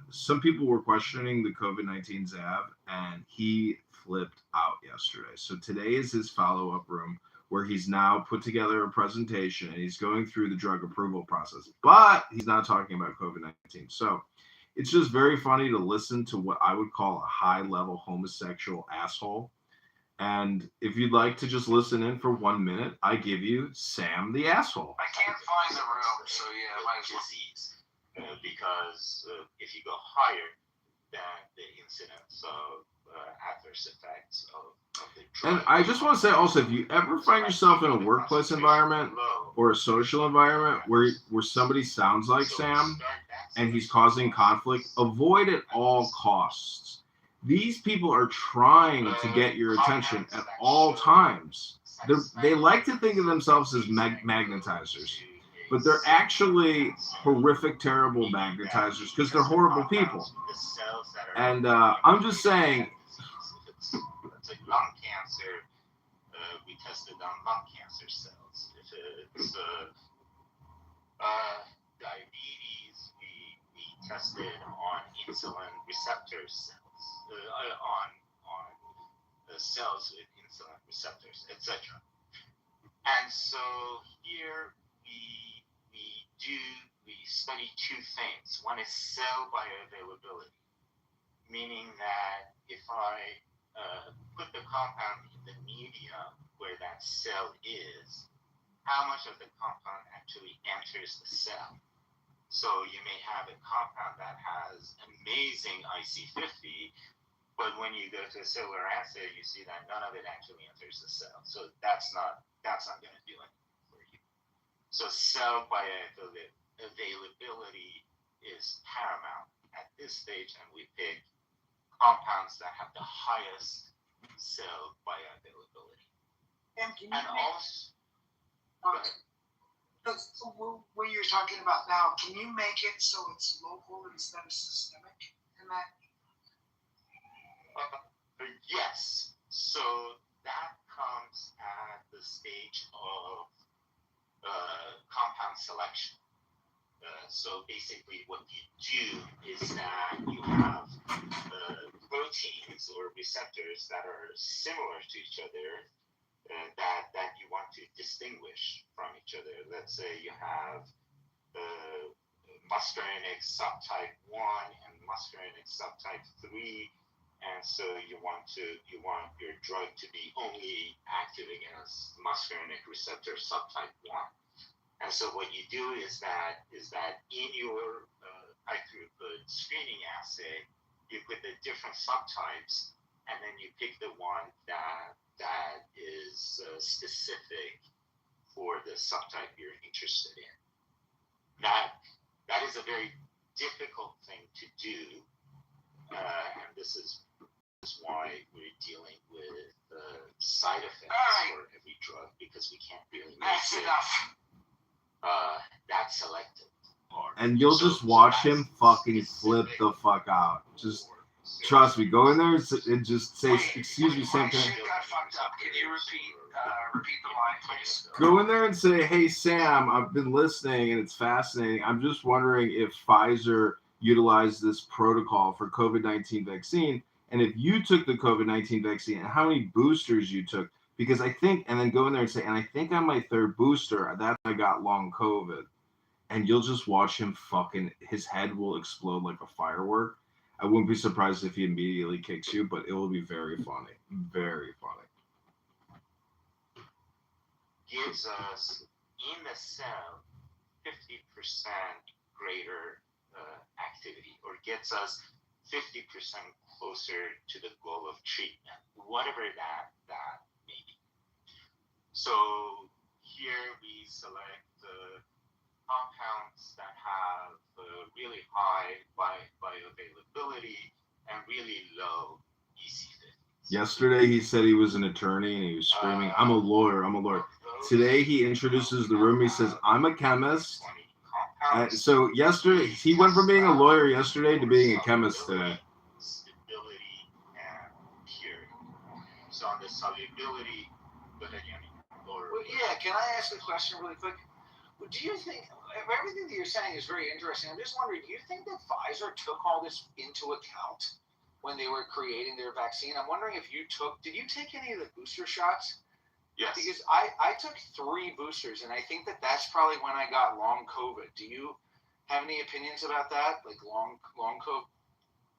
some people were questioning the COVID-19 Zav, and he flipped out yesterday. So today is his follow-up room where he's now put together a presentation and he's going through the drug approval process, but he's not talking about COVID-19. So it's just very funny to listen to what I would call a high-level homosexual asshole. And if you'd like to just listen in for 1 minute, I give you Sam the asshole. I can't find the room, so yeah, might as well. Disease, because if you go higher than the incidence of adverse effects of the drug. And I just want to say also, if you ever find yourself in a workplace environment or a social environment where somebody sounds like Sam and he's causing conflict, avoid at all costs. These people are trying to get your attention at all times. They like to think of themselves as magnetizers, but they're actually horrific, terrible magnetizers because they're horrible people. And I'm just saying... It's like lung cancer, we tested on lung cancer cells. If it's diabetes, we tested on insulin receptor cells, on cells with insulin receptors, etc. And so here we study two things. One is cell bioavailability, meaning that if I put the compound in the medium where that cell is, how much of the compound actually enters the cell. So you may have a compound that has amazing IC50, but when you go to a cellular assay, you see that none of it actually enters the cell. So that's not going to do anything for you. So cell bioavailability is paramount at this stage, and we pick compounds that have the highest cell bioavailability. And can you what you're talking about now, can you make it so it's local instead of systemic in that? Yes. So that comes at the stage of compound selection. So basically what you do is that you have proteins or receptors that are similar to each other that you want to distinguish from each other. Let's say you have muscarinic subtype 1 and muscarinic subtype 3, and so you want your drug to be only active against muscarinic receptor subtype 1. And so what you do is that in your high throughput screening assay, you put the different subtypes, and then you pick the one that is specific for the subtype you're interested in. That is a very difficult thing to do, and this is why we're dealing with side effects for every drug, because we can't really make it that selective. And you'll just watch him fucking flip the fuck out. Just trust me. Go in there and just say, "Excuse me, Sam." Can you repeat the line, please? Go in there and say, "Hey, Sam, I've been listening and it's fascinating. I'm just wondering if Pfizer utilized this protocol for COVID-19 vaccine, and if you took the COVID-19 vaccine and how many boosters you took, because I think," and then go in there and say, "And I think on my third booster, that I got long COVID." And you'll just watch him his head will explode like a firework. I wouldn't be surprised if he immediately kicks you, but it will be very funny. Very funny. Gives us in the cell 50% greater activity, or gets us 50% closer to the goal of treatment, whatever that may be. So here we select compounds that have really high bioavailability and really low EC50. Yesterday he said he was an attorney and he was screaming, "I'm a lawyer, I'm a lawyer." Today he introduces the room. He says, "I'm a chemist." So yesterday he went from being a lawyer yesterday to being a chemist today. Stability and purity. So on the solubility, go ahead, Yanni. Can I ask a question really quick? Do you think everything that you're saying is very interesting? I'm just wondering, do you think that Pfizer took all this into account when they were creating their vaccine? I'm wondering if did you take any of the booster shots? Yes. Because I took 3 boosters, and I think that's probably when I got long COVID. Do you have any opinions about that, like long COVID?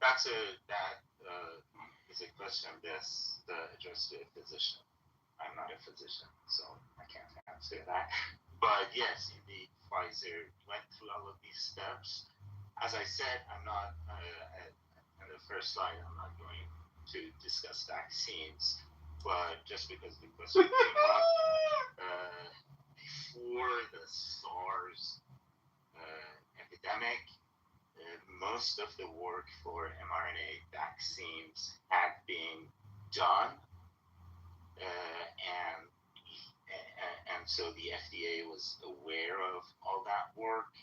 That is a question best addressed to a physician. I'm not a physician, so I can't answer that. But yes, indeed, Pfizer went through all of these steps. As I said, I'm not, in the first slide, I'm not going to discuss vaccines, but just because the question came up, before the SARS epidemic, most of the work for mRNA vaccines had been done, and so the FDA was aware of all that work.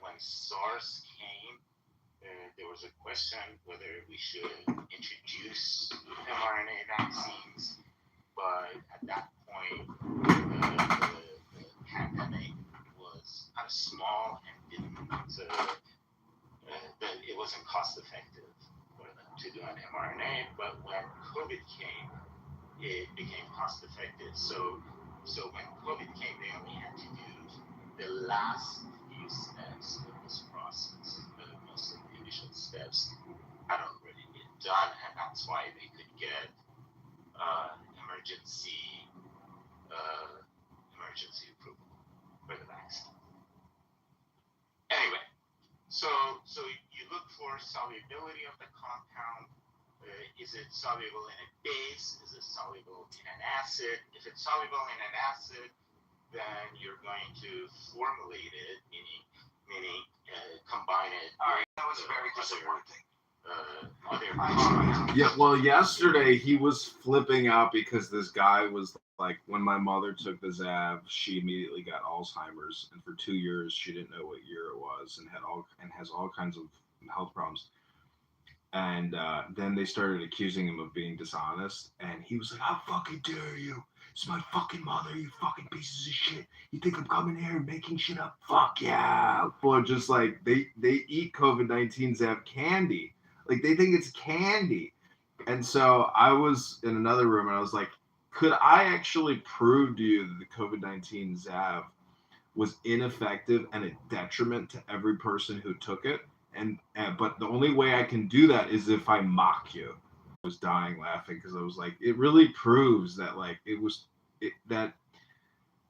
When SARS came, there was a question whether we should introduce mRNA vaccines, but at that point, the pandemic was kind of small and that it wasn't cost effective for them to do an mRNA. But when COVID came, it became cost effective. So when COVID came, they only had to do the last few steps of this process. Most of the initial steps had already been done, and that's why they could get emergency approval for the vaccine. Anyway, so you look for solubility of the compound. Is it soluble in a base? Is it soluble in an acid? If it's soluble in an acid, then you're going to formulate it, meaning combine it. All right, that was very disappointing. Yeah, well, yesterday he was flipping out because this guy was like, when my mother took the Zav, she immediately got Alzheimer's, and for 2 years she didn't know what year it was, and has all kinds of health problems. And then they started accusing him of being dishonest, and he was like, "How fucking dare you? It's my fucking mother, you fucking pieces of shit. You think I'm coming here and making shit up? Fuck yeah." People are just like, they eat COVID-19 Zav candy. Like, they think it's candy. And so I was in another room, and I was like, could I actually prove to you that the COVID-19 Zav was ineffective and a detriment to every person who took it? But the only way I can do that is if I mock you. I was dying laughing because I was like, it really proves that that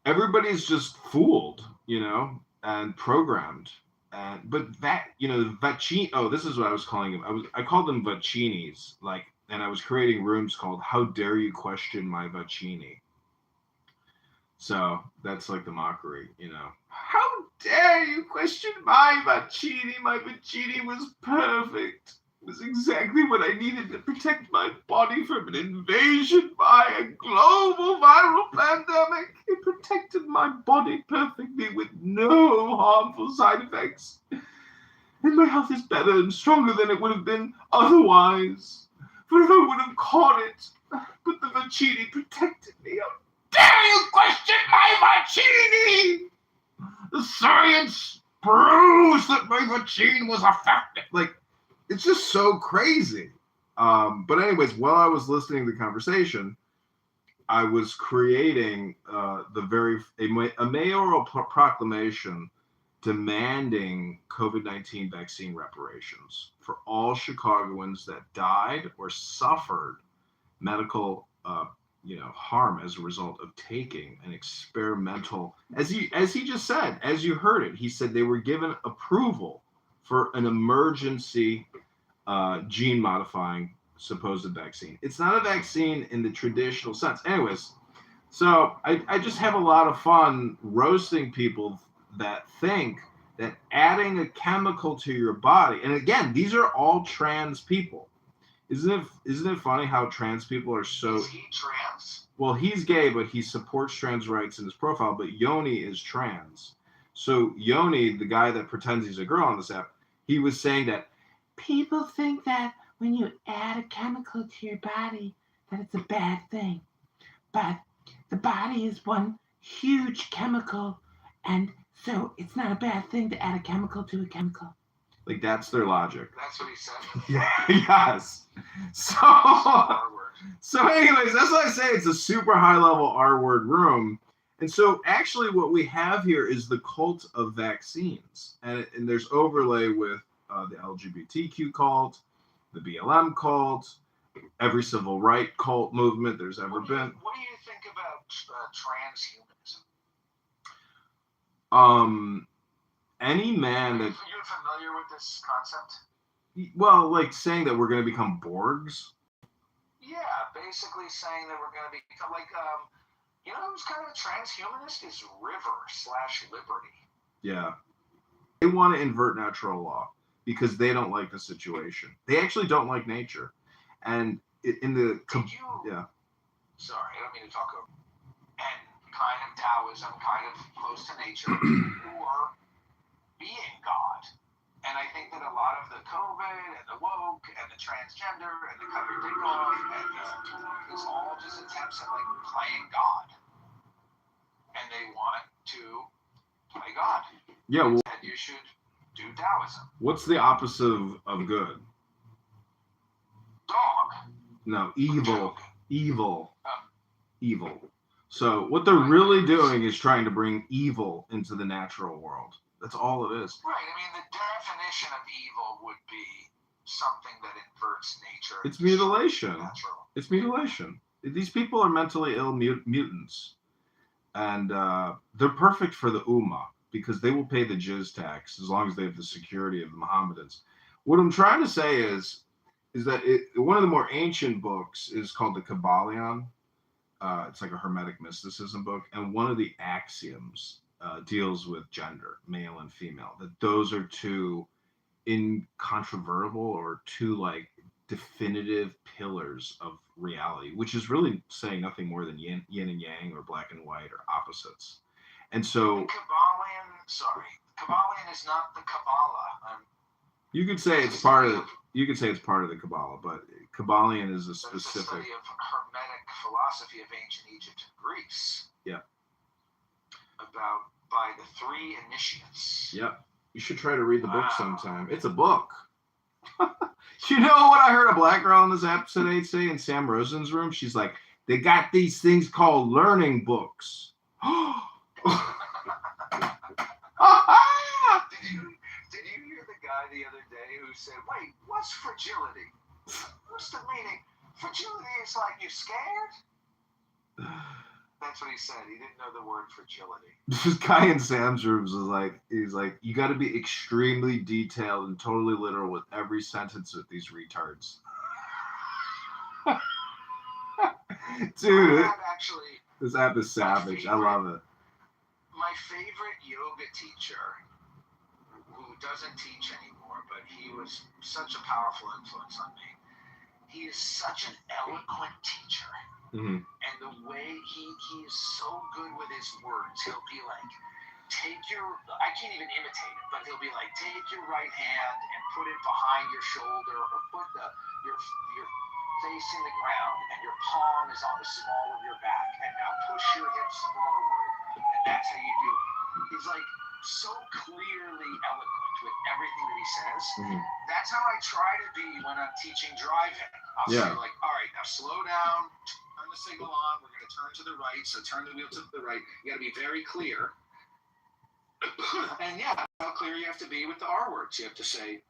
everybody's just fooled, and programmed. But that, vaccine. Oh, this is what I was calling them. I called them vaccinis, and I was creating rooms called "How Dare You Question My Vaccini." So that's like the mockery, How dare you question my vaccini? My vaccini was perfect. It was exactly what I needed to protect my body from an invasion by a global viral pandemic. It protected my body perfectly with no harmful side effects. And my health is better and stronger than it would have been otherwise. For if I would have caught it, but the vaccini protected me. How dare you question my vaccini? The science proves that my vaccine was effective. It's just so crazy. But anyways, while I was listening to the conversation, I was creating a mayoral proclamation demanding COVID-19 vaccine reparations for all Chicagoans that died or suffered medical harm as a result of taking an experimental, as he just said, as you heard it, he said they were given approval for an emergency gene modifying supposed vaccine. It's not a vaccine in the traditional sense. Anyways, so I just have a lot of fun roasting people that think that adding a chemical to your body, and again, these are all trans people. Isn't it funny how trans people are so... Is he trans? Well, he's gay, but he supports trans rights in his profile, but Yoni is trans. So Yoni, the guy that pretends he's a girl on this app, he was saying that people think that when you add a chemical to your body, that it's a bad thing. But the body is one huge chemical, and so it's not a bad thing to add a chemical to a chemical. That's their logic. That's what he said. Yeah, yes. So anyways, that's why I say it's a super high level R-word room. And so actually what we have here is the cult of vaccines. And there's overlay with the LGBTQ cult, the BLM cult, every civil right cult movement there's ever been. What do you think about transhumanism? Any man that... You're familiar with this concept? Well, saying that we're going to become Borgs? Yeah, basically saying that we're going to become who's kind of a transhumanist is River/Liberty. Yeah. They want to invert natural law because they don't like the situation. They actually don't like nature. And in the... Yeah. Sorry, I don't mean to talk over... And kind of Taoism, kind of close to nature, or being God. And And I think that a lot of the COVID and the woke and the transgender and the cut your dick off and it's all just attempts at like playing God. And they want to play God. Yeah, well, And you should do Taoism. what's the opposite of good? Dog. No, evil. Evil. So what they're really doing is trying to bring evil into the natural world. That's all it is. Right. I mean, the definition of evil would be something that inverts nature. It's mutilation. It's mutilation. These people are mentally ill mutants. And they're perfect for the Ummah because they will pay the jizz tax as long as they have the security of the Mohammedans. What I'm trying to say is that one of the more ancient books is called the Kabbalion. It's like a Hermetic mysticism book. And one of the axioms deals with gender, male and female, that those are two incontrovertible or two like definitive pillars of reality, which is really saying nothing more than yin and yang or black and white or opposites. And so Kabbalion is not the Kabbalah. you could say it's part of the Kabbalah, but Kabbalion is a specific study of Hermetic philosophy of ancient Egypt and Greece. Yeah. By the three initiates. Yeah. You should try to read the book sometime. It's a book. You know what I heard a black girl on this app today say in Sam Rosen's room? She's like, they got these things called learning books. Did you hear the guy the other day who said, wait, what's fragility? What's the meaning? Fragility is like you're scared? That's what he said. He didn't know the word fragility. This guy in Sam's rooms was like, he's like, you got to be extremely detailed and totally literal with every sentence with these retards. Dude, this app is savage. I love it. My favorite yoga teacher, who doesn't teach anymore, but he was such a powerful influence on me. He is such an eloquent teacher. Mm-hmm. And the way he is so good with his words, he'll be like, I can't even imitate it, but he'll be like, take your right hand and put it behind your shoulder or put your face in the ground and your palm is on the small of your back and now push your hips forward and that's how you do it. He's like so clearly eloquent with everything that he says. Mm-hmm. That's how I try to be when I'm teaching driving. I'll say like, all right, now slow down, turn the signal on, we're going to turn to the right, so turn the wheel to the right. You got to be very clear. And yeah, how clear you have to be with the R words. You have to say,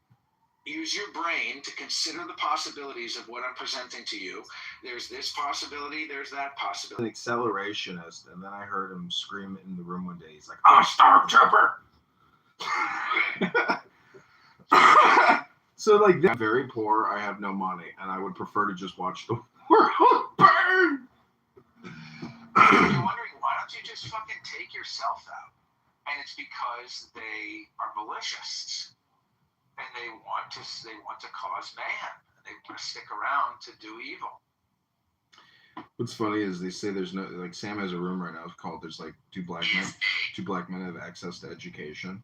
use your brain to consider the possibilities of what I'm presenting to you. There's this possibility, there's that possibility. An accelerationist, and then I heard him scream in the room one day. He's like, I'm a stormtrooper! So, like, I'm very poor, I have no money, and I would prefer to just watch the world burn! You're wondering, why don't you just fucking take yourself out? And it's because they are malicious. And they want to cause mayhem. They want to stick around to do evil. What's funny is they say there's no, like, Sam has a room right now called there's like two black men have access to education.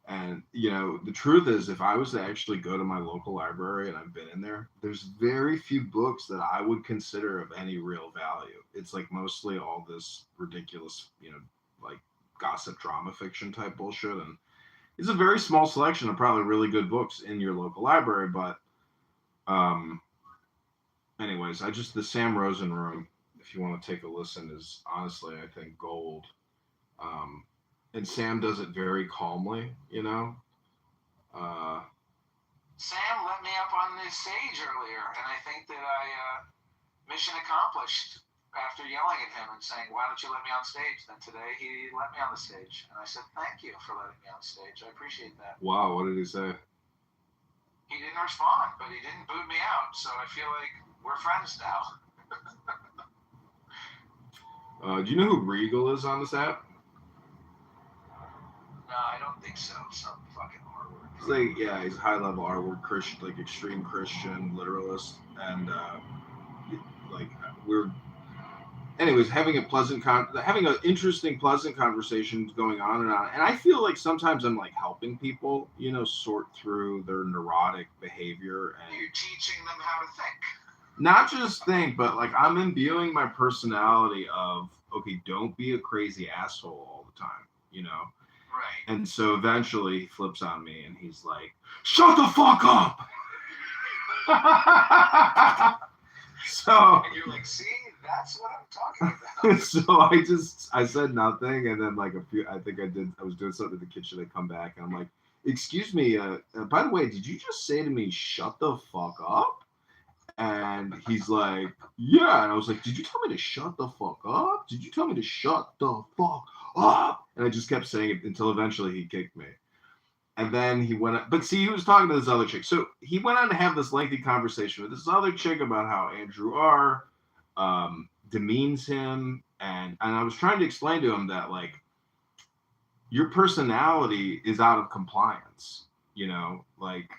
And, you know, the truth is, if I was to actually go to my local library, and I've been in there, there's very few books that I would consider of any real value. It's like mostly all this ridiculous, you know, like gossip drama fiction type bullshit. And it's a very small selection of probably really good books in your local library. But anyways, the Sam Rosen room, if you want to take a listen, is honestly, I think, gold. And Sam does it very calmly, you know. Sam let me up on this stage earlier, and I think that mission accomplished after yelling at him and saying, why don't you let me on stage? Then today he let me on the stage, and I said, thank you for letting me on stage. I appreciate that. Wow, what did he say? He didn't respond, but he didn't boot me out, so I feel like we're friends now. Do you know who Regal is on this app? No, I don't think so. Some fucking R-word. He's like, yeah, he's a high-level R-word Christian, like extreme Christian literalist, and like we're anyways, having an interesting, pleasant conversation going on. And I feel like sometimes I'm like helping people, sort through their neurotic behavior. And you're teaching them how to think. Not just think, but like I'm imbuing my personality of, okay, don't be a crazy asshole all the time, Right. And so eventually he flips on me and he's like, shut the fuck up. So. And you're like, see, that's what I'm talking about. So I said nothing. And then like I was doing something in the kitchen. I come back and I'm like, excuse me. By the way, did you just say to me, shut the fuck up? And he's like, yeah. And I was like, did you tell me to shut the fuck up? Did you tell me to shut the fuck up? And I just kept saying it until eventually he kicked me. And then he went, but see, he was talking to this other chick. So he went on to have this lengthy conversation with this other chick about how Andrew R. Demeans him. And I was trying to explain to him that, like, your personality is out of compliance, like,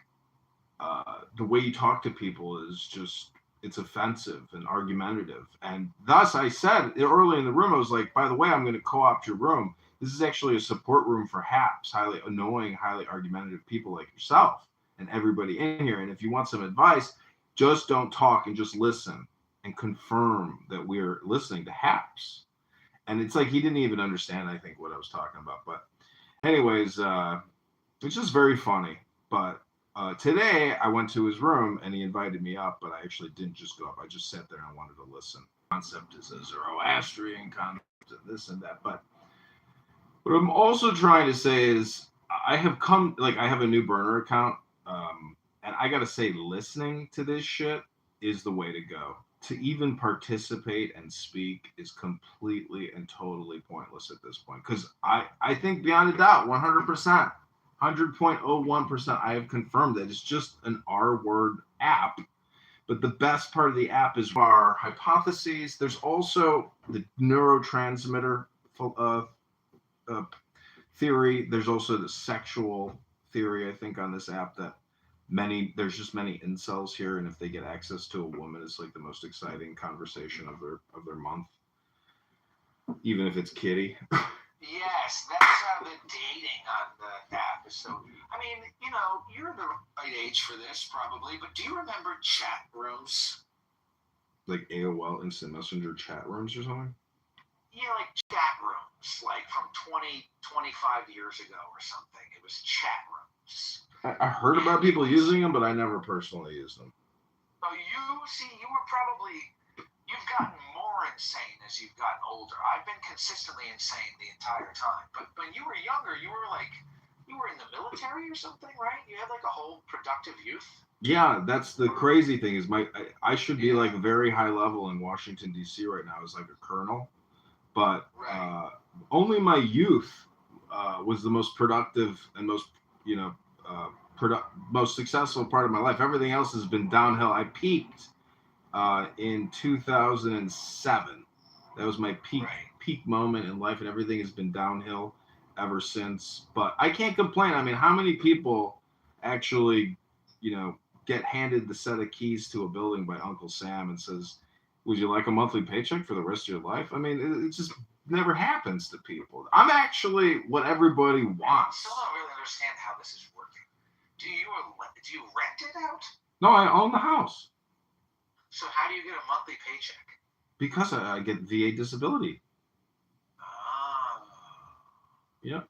the way you talk to people is just, it's offensive and argumentative. And thus I said early in the room, I was like, by the way, I'm going to co-opt your room. This is actually a support room for HAPs, highly annoying, highly argumentative people like yourself and everybody in here. And if you want some advice, just don't talk and just listen and confirm that we're listening to HAPs. And it's like, he didn't even understand, I think, what I was talking about. But anyways, it's just very funny. But today I went to his room and he invited me up, but I actually didn't just go up. I just sat there and I wanted to listen. Concept is a Zoroastrian concept, this and that. But what I'm also trying to say is I have a new burner account. And I got to say, listening to this shit is the way to go. To even participate and speak is completely and totally pointless at this point. Because I think beyond a doubt, 100%. 100.01%, I have confirmed that it's just an R-word app. But the best part of the app is our hypotheses. There's also the neurotransmitter theory. There's also the sexual theory, I think, on this app that there's just many incels here, and if they get access to a woman, it's like the most exciting conversation of their month, even if it's Kitty. Yes, that's the dating on the app. So, I mean, you're the right age for this, probably, but do you remember chat rooms? Like AOL Instant Messenger chat rooms or something? Yeah, like chat rooms, like from 20, 25 years ago or something. It was chat rooms. I heard about people using them, but I never personally used them. Oh, you've gotten more insane as you've gotten older. I've been consistently insane the entire time. But when you were younger, you were in the military or something, right? You had like a whole productive youth. Yeah, that's the crazy thing is I should be like very high level in Washington, D.C. right now as like a colonel. But only my youth was the most productive and most, most successful part of my life. Everything else has been downhill. I peaked in 2007. That was my peak moment in life, and everything has been downhill ever since. But I can't complain. I mean, how many people actually, get handed the set of keys to a building by Uncle Sam and says, would you like a monthly paycheck for the rest of your life? I mean, it just never happens to people. I'm actually what everybody wants. I still don't really understand how this is working. Do you rent it out? No, I own the house. So how do you get a monthly paycheck? Because I get VA disability. Yep.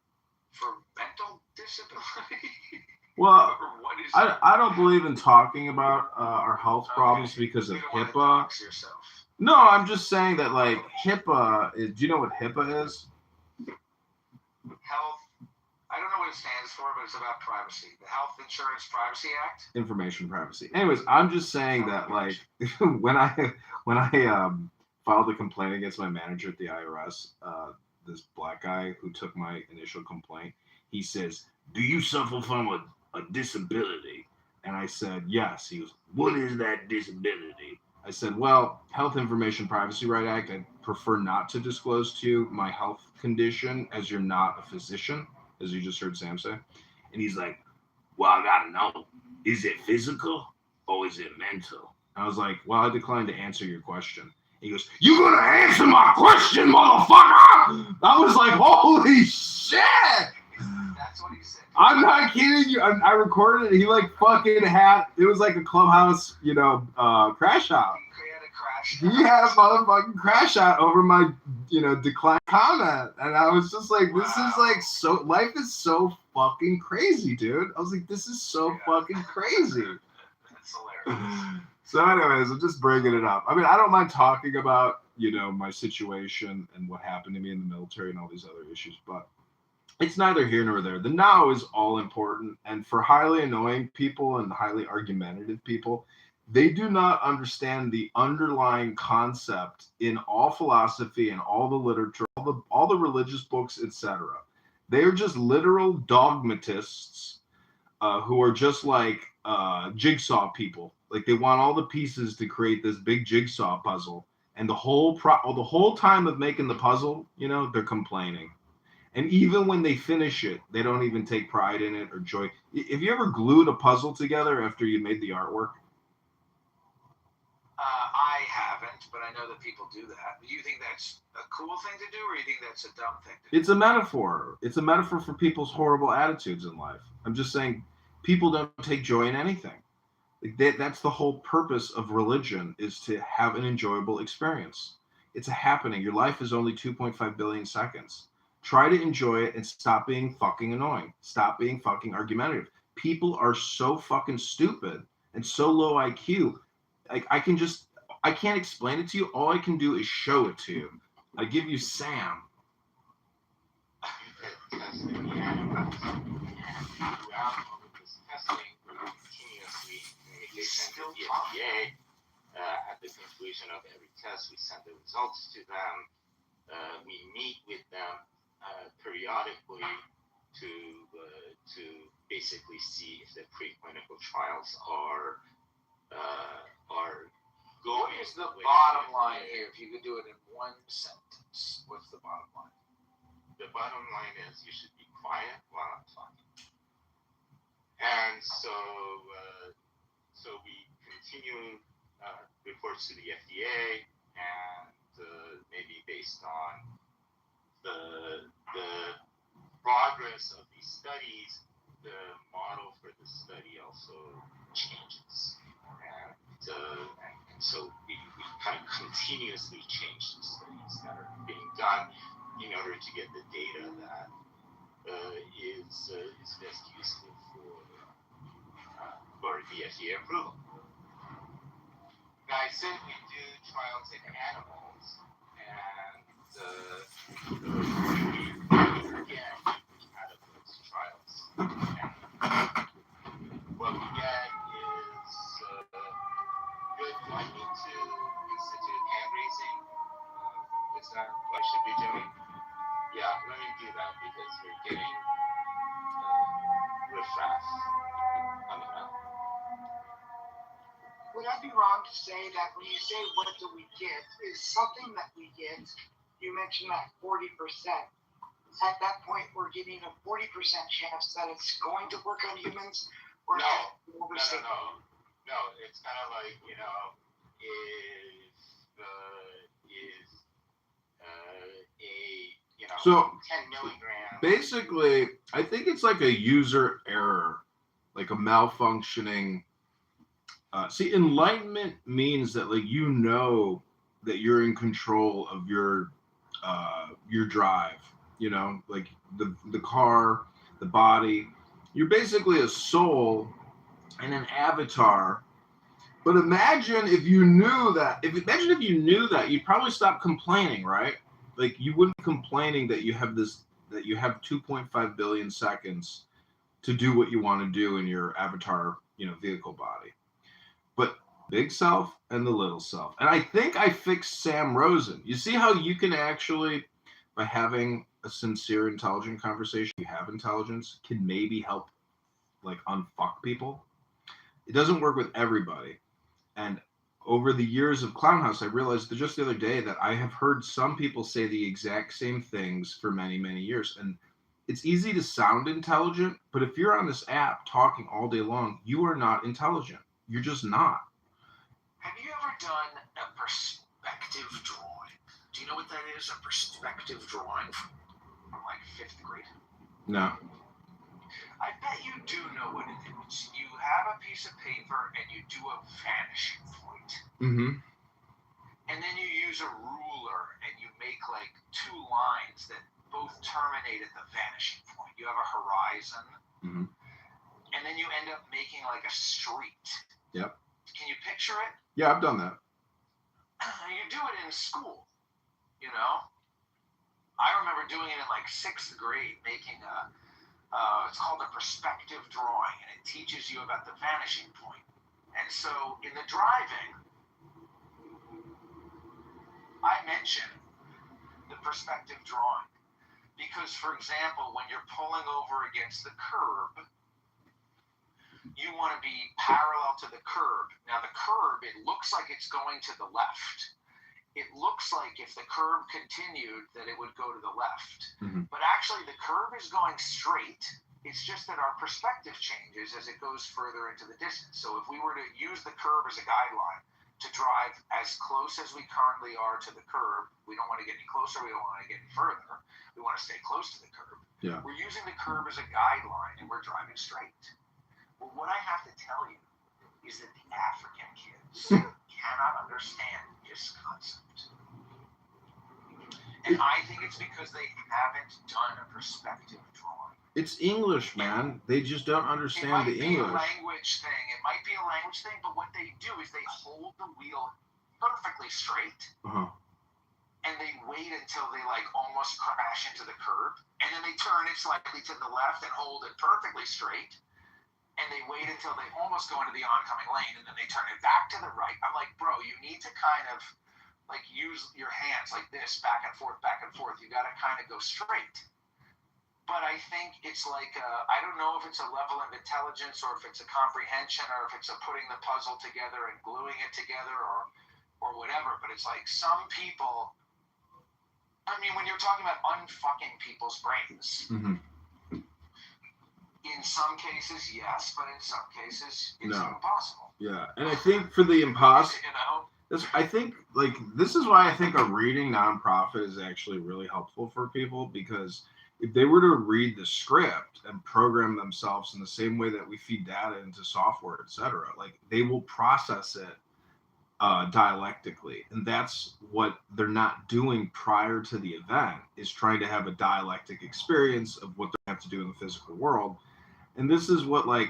For mental disability? Well, I don't believe in talking about our health problems because of HIPAA. No, I'm just saying that, like, HIPAA is, do you know what HIPAA is? Health, I don't know what it stands for, but it's about privacy. The Health Insurance Privacy Act? Information privacy. Anyways, I'm just saying that, like, when I filed a complaint against my manager at the IRS, this black guy who took my initial complaint, he says, do you suffer from a disability? And I said, yes. He goes, what is that disability? I said, well, Health Information Privacy Right Act, I prefer not to disclose to you my health condition as you're not a physician, as you just heard Sam say. And he's like, well, I gotta know, is it physical or is it mental? I was like, well, I decline to answer your question. He goes, "You gonna answer my question, motherfucker?" I was like, "Holy shit!" That's what he said. I'm not kidding you. I recorded it. He like fucking had. It was like a clubhouse, crash out. He had a motherfucking crash out over my, declined comment, and I was just like, "This is like so. Life is so fucking crazy, dude." I was like, "This is so fucking crazy." That's hilarious. So, anyways, I'm just bringing it up. I mean, I don't mind talking about, my situation and what happened to me in the military and all these other issues, but it's neither here nor there. The now is all important, and for highly annoying people and highly argumentative people, they do not understand the underlying concept in all philosophy and all the literature, all the religious books, etc. They are just literal dogmatists who are just like jigsaw people. Like they want all the pieces to create this big jigsaw puzzle, and the whole time of making the puzzle, they're complaining. And even when they finish it, they don't even take pride in it or joy. Have you ever glued a puzzle together after you made the artwork? I haven't, but I know that people do that. Do you think that's a cool thing to do, or you think that's a dumb thing to do? It's a metaphor. It's a metaphor for people's horrible attitudes in life. I'm just saying people don't take joy in anything. That's the whole purpose of religion, is to have an enjoyable experience. It's a happening. Your life is only 2.5 billion seconds. Try to enjoy it and stop being fucking annoying. Stop being fucking argumentative. People are so fucking stupid and so low IQ. I can't explain it to you. All I can do is show it to you. I give you Sam. At the conclusion of every test, we send the results to them. We meet with them periodically to basically see if the preclinical trials are going. What is the bottom line here? If you could do it in one sentence, what's the bottom line? The bottom line is you should be quiet while I'm talking. And so we continue reports to the FDA, and maybe based on the progress of these studies, the model for the study also changes. And so we kind of continuously change the studies that are being done in order to get the data that is best useful for the FDA approval. Now, I said we do trials in animals, and again, out of those trials, what we get is good. Do I need to institute hand raising? Is that what I should be doing? Yeah, let me do that because we're getting riffraff coming up. Would I be wrong to say that when you say what do we get, is something that we get, you mentioned that 40%. At that point, we're getting a 40% chance that it's going to work on humans, or No, it's kind of like, So 10 milligrams. basically, I think it's like a user error, like a malfunctioning. See, enlightenment means that that you're in control of your drive. Like the car, the body. You're basically a soul and an avatar. But imagine if you knew that. Imagine if you knew that, you'd probably stop complaining, right? Like you wouldn't be complaining that you have 2.5 billion seconds to do what you want to do in your avatar, vehicle body. But big self and the little self. And I think I fixed Sam Rosen. You see how you can actually, by having a sincere, intelligent conversation, you have intelligence, can maybe help like unfuck people. It doesn't work with everybody. And over the years of Clown House, I realized that just the other day that I have heard some people say the exact same things for many, many years. And it's easy to sound intelligent, but if you're on this app talking all day long, you are not intelligent. You're just not. Have you ever done a perspective perspective drawing. Do you know what that is? A perspective drawing from like 5th grade? No. I bet you do know what it is. You have a piece of paper and you do a vanishing point. Mm-hmm. And then you use a ruler and you make like 2 lines that both terminate at the vanishing point. You have a horizon. Mm-hmm. And then you end up making like a street. Yep. Can you picture it? Yeah, I've done that. You do it in school, you know? I remember doing it in like 6th grade, making it's called a perspective drawing, and it teaches you about the vanishing point. And so in the driving, I mentioned the perspective drawing because, for example, when you're pulling over against the curb, you want to be parallel to the curb. Now, the curb, it looks like it's going to the left. It looks like if the curb continued that it would go to the left. Mm-hmm. But actually, the curb is going straight. It's just that our perspective changes as it goes further into the distance. So if we were to use the curb as a guideline to drive as close as we currently are to the curb, we don't want to get any closer, we don't want to get any further. We want to stay close to the curb. Yeah. We're using the curb as a guideline, and we're driving straight. Well, what I have to tell you is that the African kids cannot understand this concept. And I think it's because they haven't done a perspective drawing. It's English, man. They just don't understand the English. It might be a language thing. It might be a language thing, but what they do is they hold the wheel perfectly straight, Uh-huh. and they wait until they like almost crash into the curb, and then they turn it slightly to the left and hold it perfectly straight. And they wait until they almost go into the oncoming lane, and then they turn it back to the right. I'm like, bro, you need to kind of like use your hands like this, back and forth, back and forth. You got to kind of go straight. But I think it's like, I don't know if it's a level of intelligence or if it's a comprehension or if it's a putting the puzzle together and gluing it together or whatever. But it's like some people, I mean, when you're talking about unfucking people's brains, Mm-hmm. in some cases, yes, but in some cases, it's No. impossible. Yeah, and I think for the impossible, I think like this is why I think a reading nonprofit is actually really helpful for people, because if they were to read the script and program themselves in the same way that we feed data into software, etc., like they will process it dialectically, and that's what they're not doing prior to the event, is trying to have a dialectic experience of what they have to do in the physical world. And this is what, like,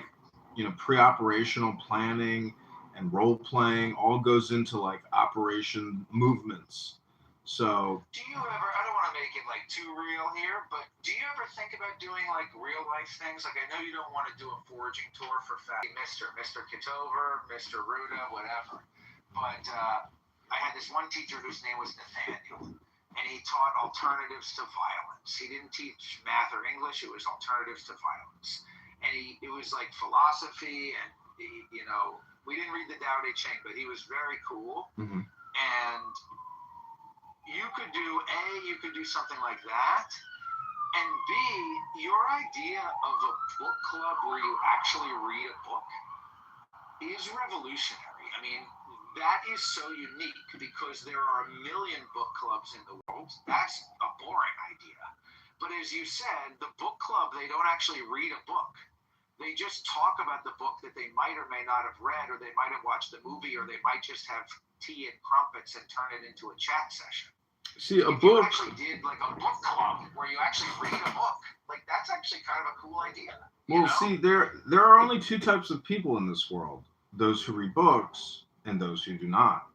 you know, pre-operational planning and role playing all goes into like operation movements. So Do you ever, I don't want to make it like too real here, but do you ever think about doing like real life things? Like, I know you don't want to do a foraging tour for Mr. Kitover, Mr. Ruda, whatever. But I had this one teacher whose name was Nathaniel, and he taught alternatives to violence. He didn't teach math or English, it was alternatives to violence. And it was like philosophy, and you know, we didn't read the Tao Te Ching, but he was very cool. Mm-hmm. And you could do something like that. And B, your idea of a book club where you actually read a book is revolutionary. I mean, that is so unique because there are a million book clubs in the world. That's a boring idea. But as you said, the book club, they don't actually read a book. They just talk about the book that they might or may not have read, or they might have watched the movie, or they might just have tea and crumpets and turn it into a chat session. See, If you actually did like a book club where you actually read a book, like that's actually kind of a cool idea. Well, see, there are only two types of people in this world: those who read books and those who do not.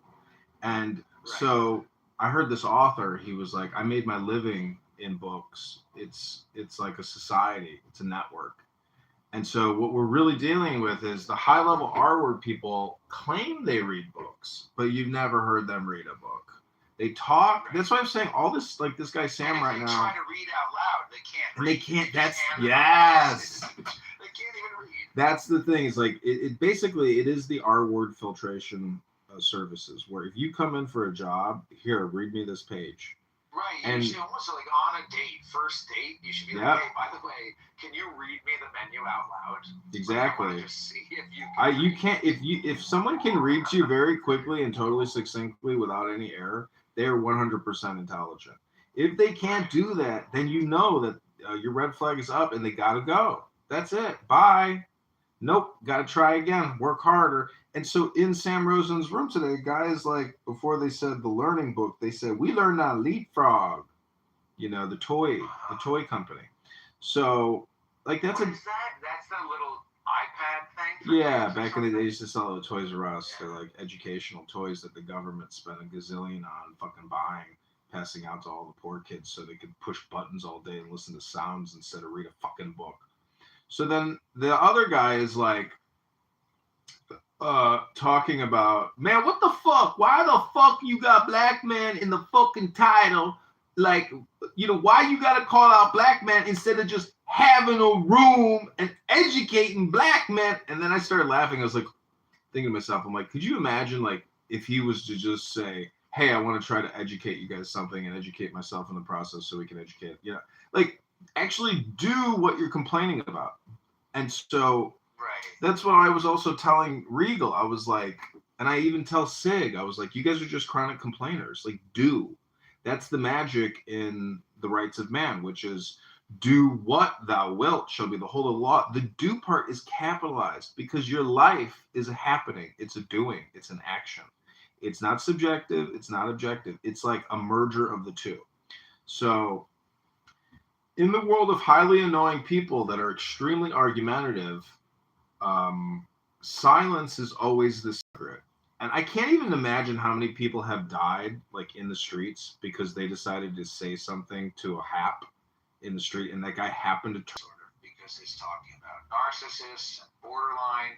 And so I heard this author, he was like, I made my living in books. It's like a society, it's a network. And so what we're really dealing with is the high-level R-word people claim they read books, but you've never heard them read a book. They talk. That's why I'm saying all this, like this guy Sam right now. They try to read out loud. They can't. And they can't. That's yes. They can't even read. That's the thing. Is like it basically it is the R-word filtration services, where if you come in for a job, here, read me this page. Right, And you should almost like on a date, first date, you should be like, hey, by the way, can you read me the menu out loud? exactly. Like, I want to just see if You can't if someone can read to you very quickly and totally succinctly without any error, they are 100% intelligent. If they can't do that, then you know that your red flag is up and they gotta go. That's it. Bye. Nope. Gotta try again. Work harder. And so in Sam Rosen's room today, guys, like before they said the learning book, they said we learned how to leapfrog. You know, the toy company. So like that's What is that? That's the little iPad thing? Yeah, back in the day, they used to sell the Toys R Us. They're like educational toys that the government spent a gazillion on fucking buying, passing out to all the poor kids so they could push buttons all day and listen to sounds instead of read a fucking book. So then the other guy is like talking about, man, what the fuck? Why the fuck you got black man in the fucking title? Like, you know, why you gotta call out black man instead of just having a room and educating black men? And then I started laughing. I was like, thinking to myself, I'm like, could you imagine like if he was to just say, hey, I want to try to educate you guys something and educate myself in the process so we can educate, you know, like actually do what you're complaining about. And so that's what I was also telling Regal. I was like, and I even tell Sig, I was like, you guys are just chronic complainers. Like, do. That's the magic in the rights of man, which is do what thou wilt shall be the whole of the law. The do part is capitalized because your life is a happening. It's a doing. It's an action. It's not subjective. It's not objective. It's like a merger of the two. So in the world of highly annoying people that are extremely argumentative, silence is always the secret. And I can't even imagine how many people have died like in the streets because they decided to say something to a hap in the street and that guy happened to turn because he's talking about narcissists and borderline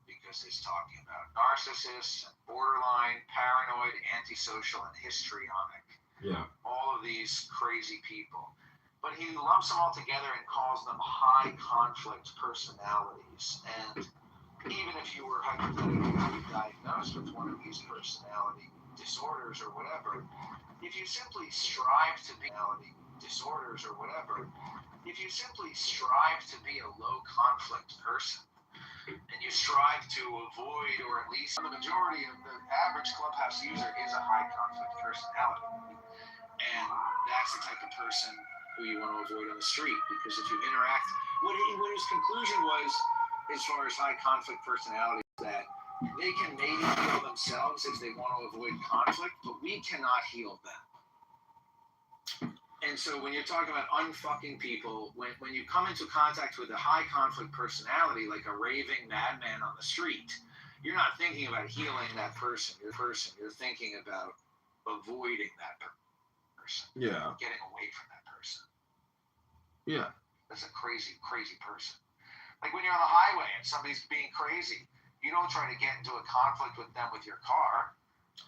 because he's talking about narcissists and borderline paranoid, antisocial, and histrionic. Yeah. All of these crazy people. But he lumps them all together and calls them high conflict personalities. And even if you were hypothetically diagnosed with one of these personality disorders or whatever, if you simply strive to be a low conflict person, and you strive to avoid, or at least the majority of the average Clubhouse user is a high conflict personality. And that's the type of person who you want to avoid on the street, because if you interact, what his conclusion was, as far as high conflict personalities, that they can maybe heal themselves if they want to avoid conflict, but we cannot heal them. And so when you're talking about unfucking people, when you come into contact with a high conflict personality, like a raving madman on the street, you're not thinking about healing that person. You're thinking about avoiding that person. Yeah. Getting away from that person. Yeah. That's a crazy, crazy person. Like when you're on the highway and somebody's being crazy, you don't try to get into a conflict with them with your car.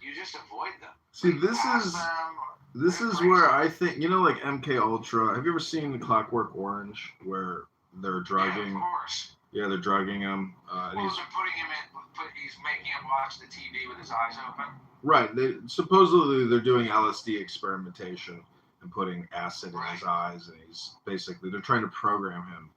You just avoid them. See, this is where I think, you know, like MK Ultra. Have you ever seen The Clockwork Orange, where they're drugging? Yeah, of course. Yeah, they're drugging him. Well, they're putting him in. He's making him watch the TV with his eyes open. Right. Supposedly they're doing LSD experimentation and putting acid in his eyes, and they're trying to program him.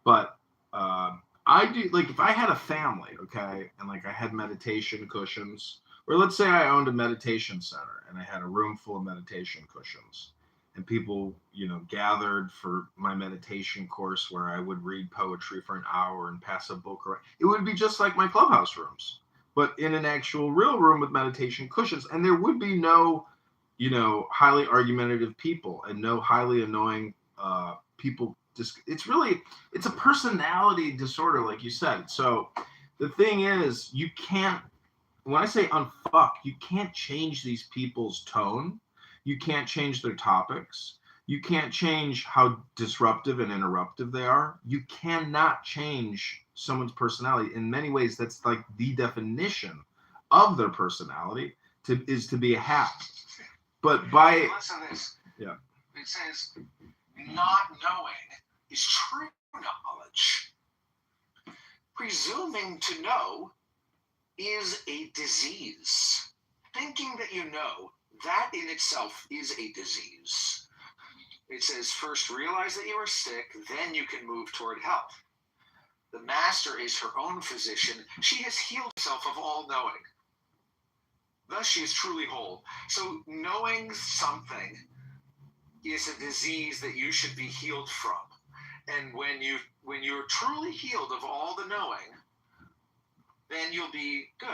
But I do, like, if I had a family, okay, and like I had meditation cushions, or let's say I owned a meditation center and I had a room full of meditation cushions, and people, you know, gathered for my meditation course where I would read poetry for an hour and pass a book around. It would be just like my Clubhouse rooms, but in an actual real room with meditation cushions. And there would be no, you know, highly argumentative people and no highly annoying people. It's a personality disorder, like you said. So the thing is, you can't, when I say unfuck, you can't change these people's tone. You can't change their topics. You can't change how disruptive and interruptive they are. You cannot change someone's personality. In many ways, that's like the definition of their personality is to be a hack. But Listen to this. Yeah. It says, not knowing is true knowledge. Presuming to know is a disease. Thinking that you know that in itself is a disease. It says, first realize that you are sick, then you can move toward health. The master is her own physician. She has healed herself of all knowing. Thus she is truly whole. So knowing something is a disease that you should be healed from. And when you're truly healed of all the knowing, then you'll be good.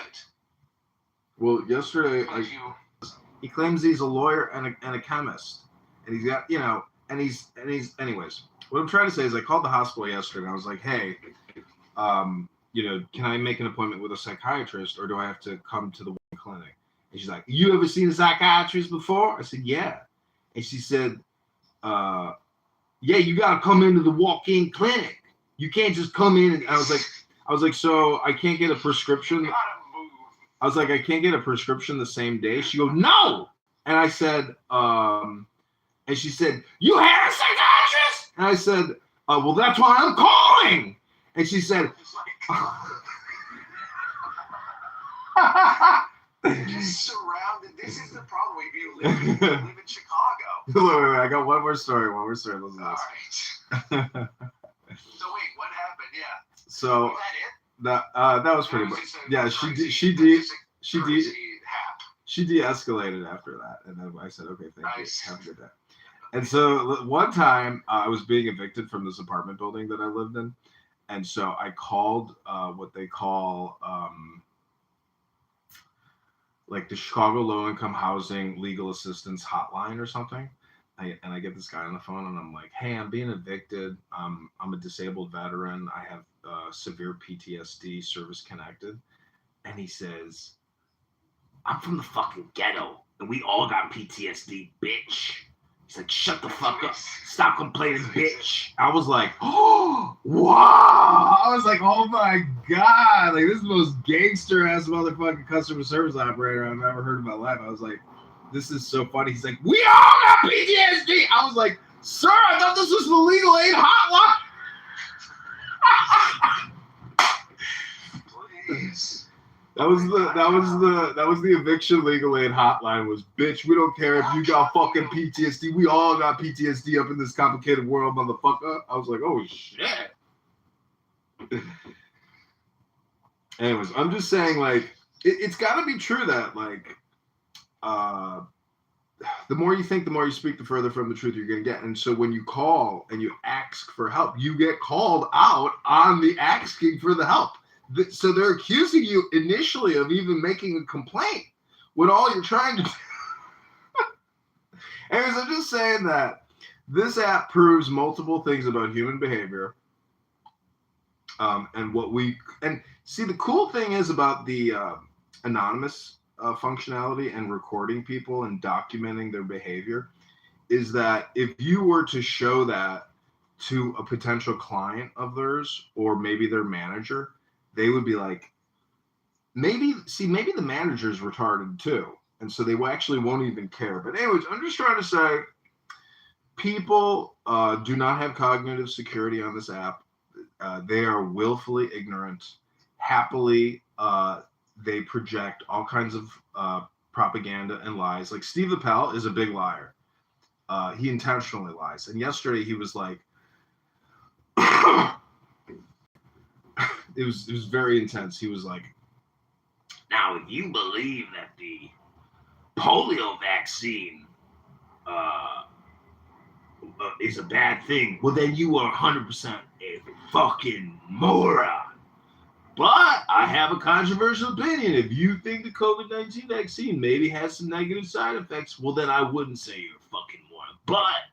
Well, yesterday, he claims he's a lawyer and a chemist. And he's got, anyways, what I'm trying to say is I called the hospital yesterday and I was like, hey, can I make an appointment with a psychiatrist or do I have to come to the clinic? And she's like, you ever seen a psychiatrist before? I said, yeah. And she said, yeah, you got to come into the walk-in clinic. You can't just come in. And I was like, so I can't get a prescription. I was like, I can't get a prescription the same day. She goes, no. And I said, and she said, you had a psychiatrist? And I said, well, that's why I'm calling. And she said, just surrounded. This is the problem if you live in Chicago. Wait, I got one more story. Listen to this. All right. So wait, what happened? Yeah. So was that it? That was pretty much. Yeah, she de-escalated after that, and then I said, okay, thank you, have a good day. And so one time I was being evicted from this apartment building that I lived in, and so I called what they call like the Chicago Low-Income Housing Legal Assistance Hotline or something. And I get this guy on the phone and I'm like, hey, I'm being evicted. I'm a disabled veteran. I have severe PTSD, service connected. And he says, I'm from the fucking ghetto and we all got PTSD, bitch. He's like, shut the fuck up. Stop complaining, bitch. I was like, oh, wow. I was like, oh my God. Like, this is the most gangster ass motherfucking customer service operator I've ever heard in my life. I was like, this is so funny. He's like, we all got PTSD. I was like, sir, I thought this was the legal aid hotline. Please. That was the eviction legal aid hotline was, bitch, we don't care if you got fucking PTSD. We all got PTSD up in this complicated world, motherfucker. I was like, oh shit. Anyways, I'm just saying, like, it's got to be true that, like, the more you think, the more you speak, the further from the truth you're going to get. And so when you call and you ask for help, you get called out on the asking for the help. So they're accusing you initially of even making a complaint when all you're trying to do. Anyways, I'm just saying that this app proves multiple things about human behavior. And see, the cool thing is about the anonymous functionality and recording people and documenting their behavior is that if you were to show that to a potential client of theirs or maybe their manager, they would be like, maybe the manager's retarded too. And so they actually won't even care. But anyways, I'm just trying to say people do not have cognitive security on this app. They are willfully ignorant. Happily, they project all kinds of propaganda and lies. Like Steve Appel is a big liar. He intentionally lies. And yesterday he was like, it was very intense. He was like, now, if you believe that the polio vaccine is a bad thing, well, then you are 100% a fucking moron. But I have a controversial opinion. If you think the COVID-19 vaccine maybe has some negative side effects, well, then I wouldn't say you're a fucking moron. But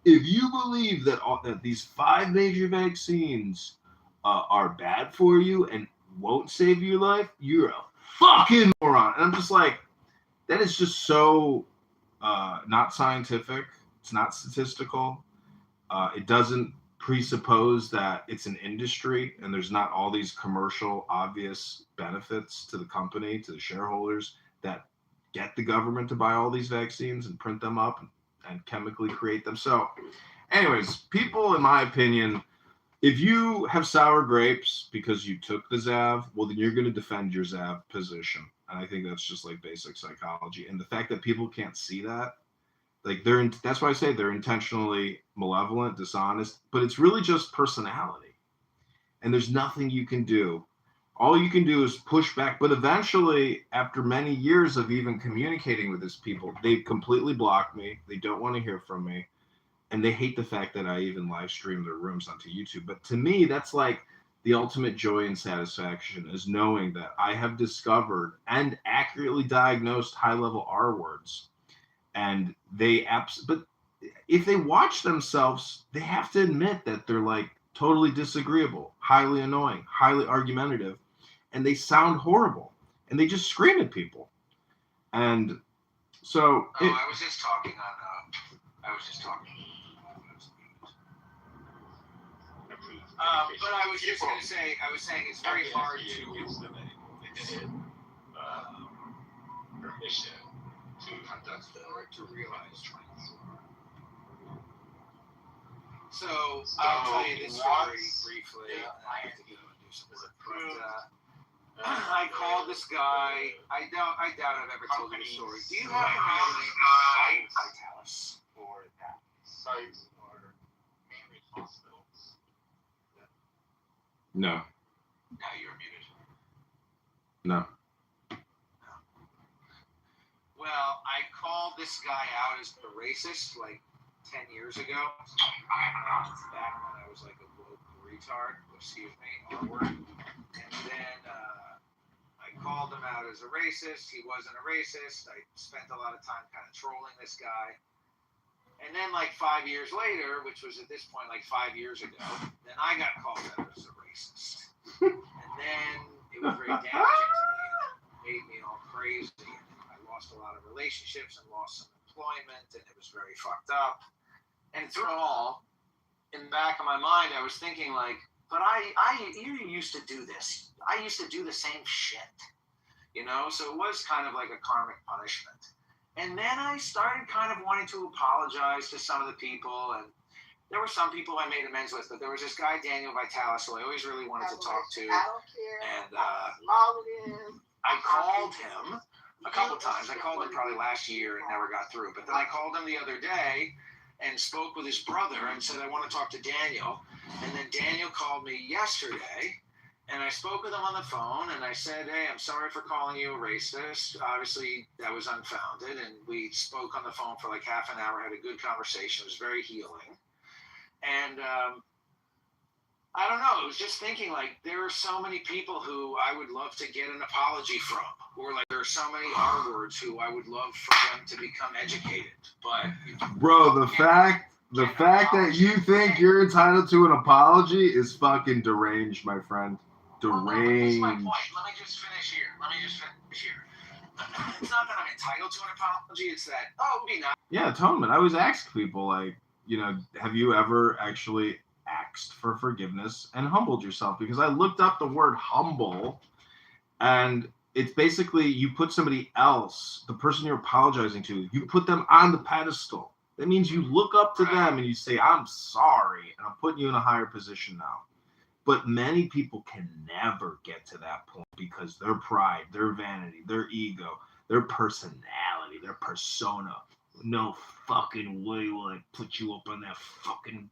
if you believe that these 5 major vaccines are bad for you and won't save your life, you're a fucking moron. And I'm just like, that is just so not scientific. It's not statistical. It doesn't presuppose that it's an industry and there's not all these commercial obvious benefits to the company, to the shareholders that get the government to buy all these vaccines and print them up and chemically create them. So anyways, people, in my opinion, if you have sour grapes because you took the ZAV, well, then you're going to defend your ZAV position. And I think that's just like basic psychology. And the fact that people can't see that, like that's why I say they're intentionally malevolent, dishonest, but it's really just personality. And there's nothing you can do. All you can do is push back. But eventually, after many years of even communicating with these people, they've completely blocked me. They don't want to hear from me. And they hate the fact that I even live stream their rooms onto YouTube. But to me, that's like the ultimate joy and satisfaction, is knowing that I have discovered and accurately diagnosed high-level R words. And but if they watch themselves, they have to admit that they're like totally disagreeable, highly annoying, highly argumentative, and they sound horrible, and they just scream at people. And so I was just talking. But I was just going to say, I was saying it's very hard to permission to conduct or to realize trends. So I'll tell you this story briefly. I have to go and do some work. But I called this guy. I doubt I've ever told you the story. Do you happen to know the name Vitalis or that site or mainly hospitals? No. Now you're muted. No. Well, I called this guy out as a racist like 10 years ago. Back when I was like a woke retard. Excuse me, R-word. And then I called him out as a racist. He wasn't a racist. I spent a lot of time kind of trolling this guy. And then like 5 years later, which was at this point like 5 years ago, then I got called out as a racist. And then it was very damaging to me. It made me all crazy. I lost a lot of relationships and lost some employment, and it was very fucked up. And through it all, in the back of my mind, I was thinking like, but you used to do this. I used to do the same shit, you know? So it was kind of like a karmic punishment. And then I started kind of wanting to apologize to some of the people, and there were some people I made amends with, but there was this guy, Daniel Vitalis, who I always really wanted to talk to. I don't care. And all it is. I called him a couple times. I called him probably last year and never got through. But then I called him the other day and spoke with his brother and said, I want to talk to Daniel. And then Daniel called me yesterday, and I spoke with him on the phone, and I said, hey, I'm sorry for calling you a racist. Obviously, that was unfounded. And we spoke on the phone for like half an hour, had a good conversation. It was very healing. And I don't know. I was just thinking, like, there are so many people who I would love to get an apology from. Or, like, there are so many R words who I would love for them to become educated. But, bro, the fact that you think you're entitled to an apology is fucking deranged, my friend. Deranged. Well, no, that's my point. Let me just finish here. It's not that I'm entitled to an apology. It's that, it would be nice. Yeah, atonement. I always ask people, like, you know, have you ever actually asked for forgiveness and humbled yourself? Because I looked up the word humble, and it's basically you put somebody else, the person you're apologizing to, you put them on the pedestal. That means you look up to them and you say, I'm sorry, and I'm putting you in a higher position now. But many people can never get to that point because their pride, their vanity, their ego, their personality, their persona, no fucking way will I put you up on that fucking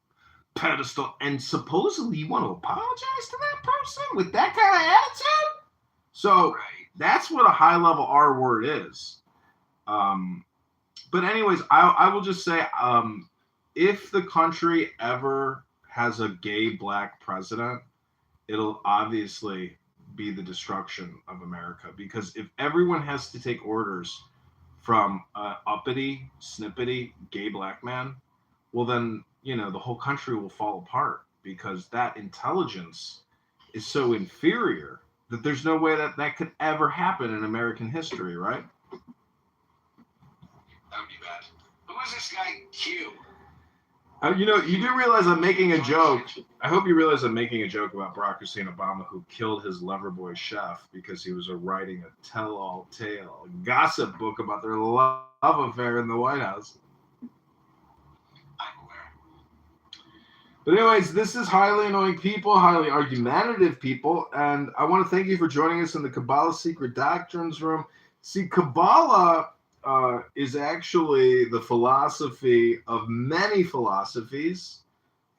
pedestal. And supposedly you want to apologize to that person with that kind of attitude? So that's what a high-level R word is. But anyways, I will just say, if the country ever has a gay black president, it'll obviously be the destruction of America. Because if everyone has to take orders from an uppity, snippety, gay black man, well then, you know, the whole country will fall apart, because that intelligence is so inferior that there's no way that that could ever happen in American history, right? That would be bad. Who is this guy Q? You know, you do realize I'm making a joke. I hope you realize I'm making a joke about Barack Hussein Obama, who killed his lover boy chef because he was writing a tell-all tale, a gossip book about their love affair in the White House. I'm aware. But anyways, this is highly annoying people, highly argumentative people, and I want to thank you for joining us in the Kabbalah Secret Doctrines room. See, Kabbalah is actually the philosophy of many philosophies,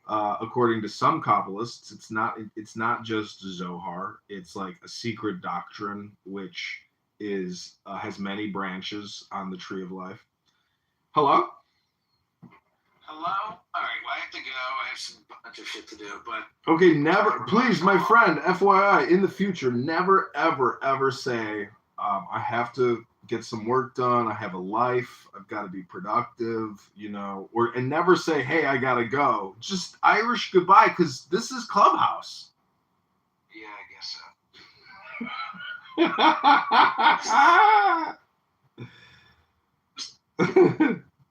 according to some Kabbalists. It's not just Zohar. It's like a secret doctrine which is has many branches on the tree of life. Hello? Hello? All right, well, I have to go. I have some bunch of shit to do, but... Okay, never, please, my friend, FYI, in the future, never, ever, ever say, I have to get some work done, I have a life, I've got to be productive, you know, and never say, hey, I got to go. Just Irish goodbye, because this is Clubhouse. Yeah, I guess so.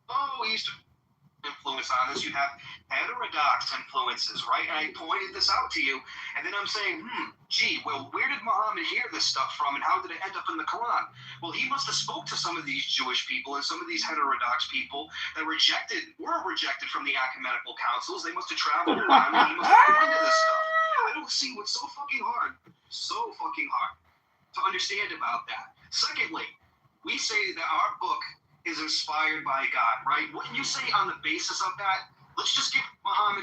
Oh, Easter influence on this. You have heterodox influences, right? And I pointed this out to you, and then I'm saying, gee, well, where did Muhammad hear this stuff from, and how did it end up in the Quran? Well, he must have spoke to some of these Jewish people and some of these heterodox people that were rejected from the ecumenical councils. They must have traveled around, and he must have gone into this stuff. I don't see what's so fucking hard to understand about that. Secondly, we say that our book is inspired by God, right? Wouldn't you say on the basis of that, let's just give Muhammad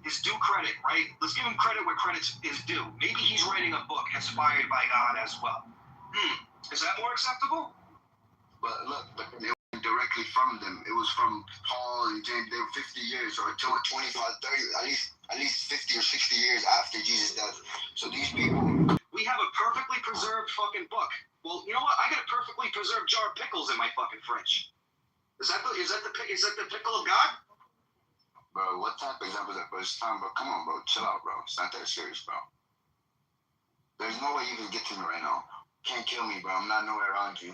his due credit, right? Let's give him credit where credit is due. Maybe he's writing a book inspired by God as well. Is that more acceptable? But look, but it wasn't directly from them. It was from Paul and James. They were 50 years or 25, 30, at least 50 or 60 years after Jesus' death. So these people... We have a perfectly preserved fucking book. Well, you know what? I got a perfectly preserved jar of pickles in my fucking fridge. Is that the pickle of God? Bro, what type of example is that, bro? It's time, bro. Come on, bro. Chill out, bro. It's not that serious, bro. There's no way you can get to me right now. Can't kill me, bro. I'm not nowhere around you.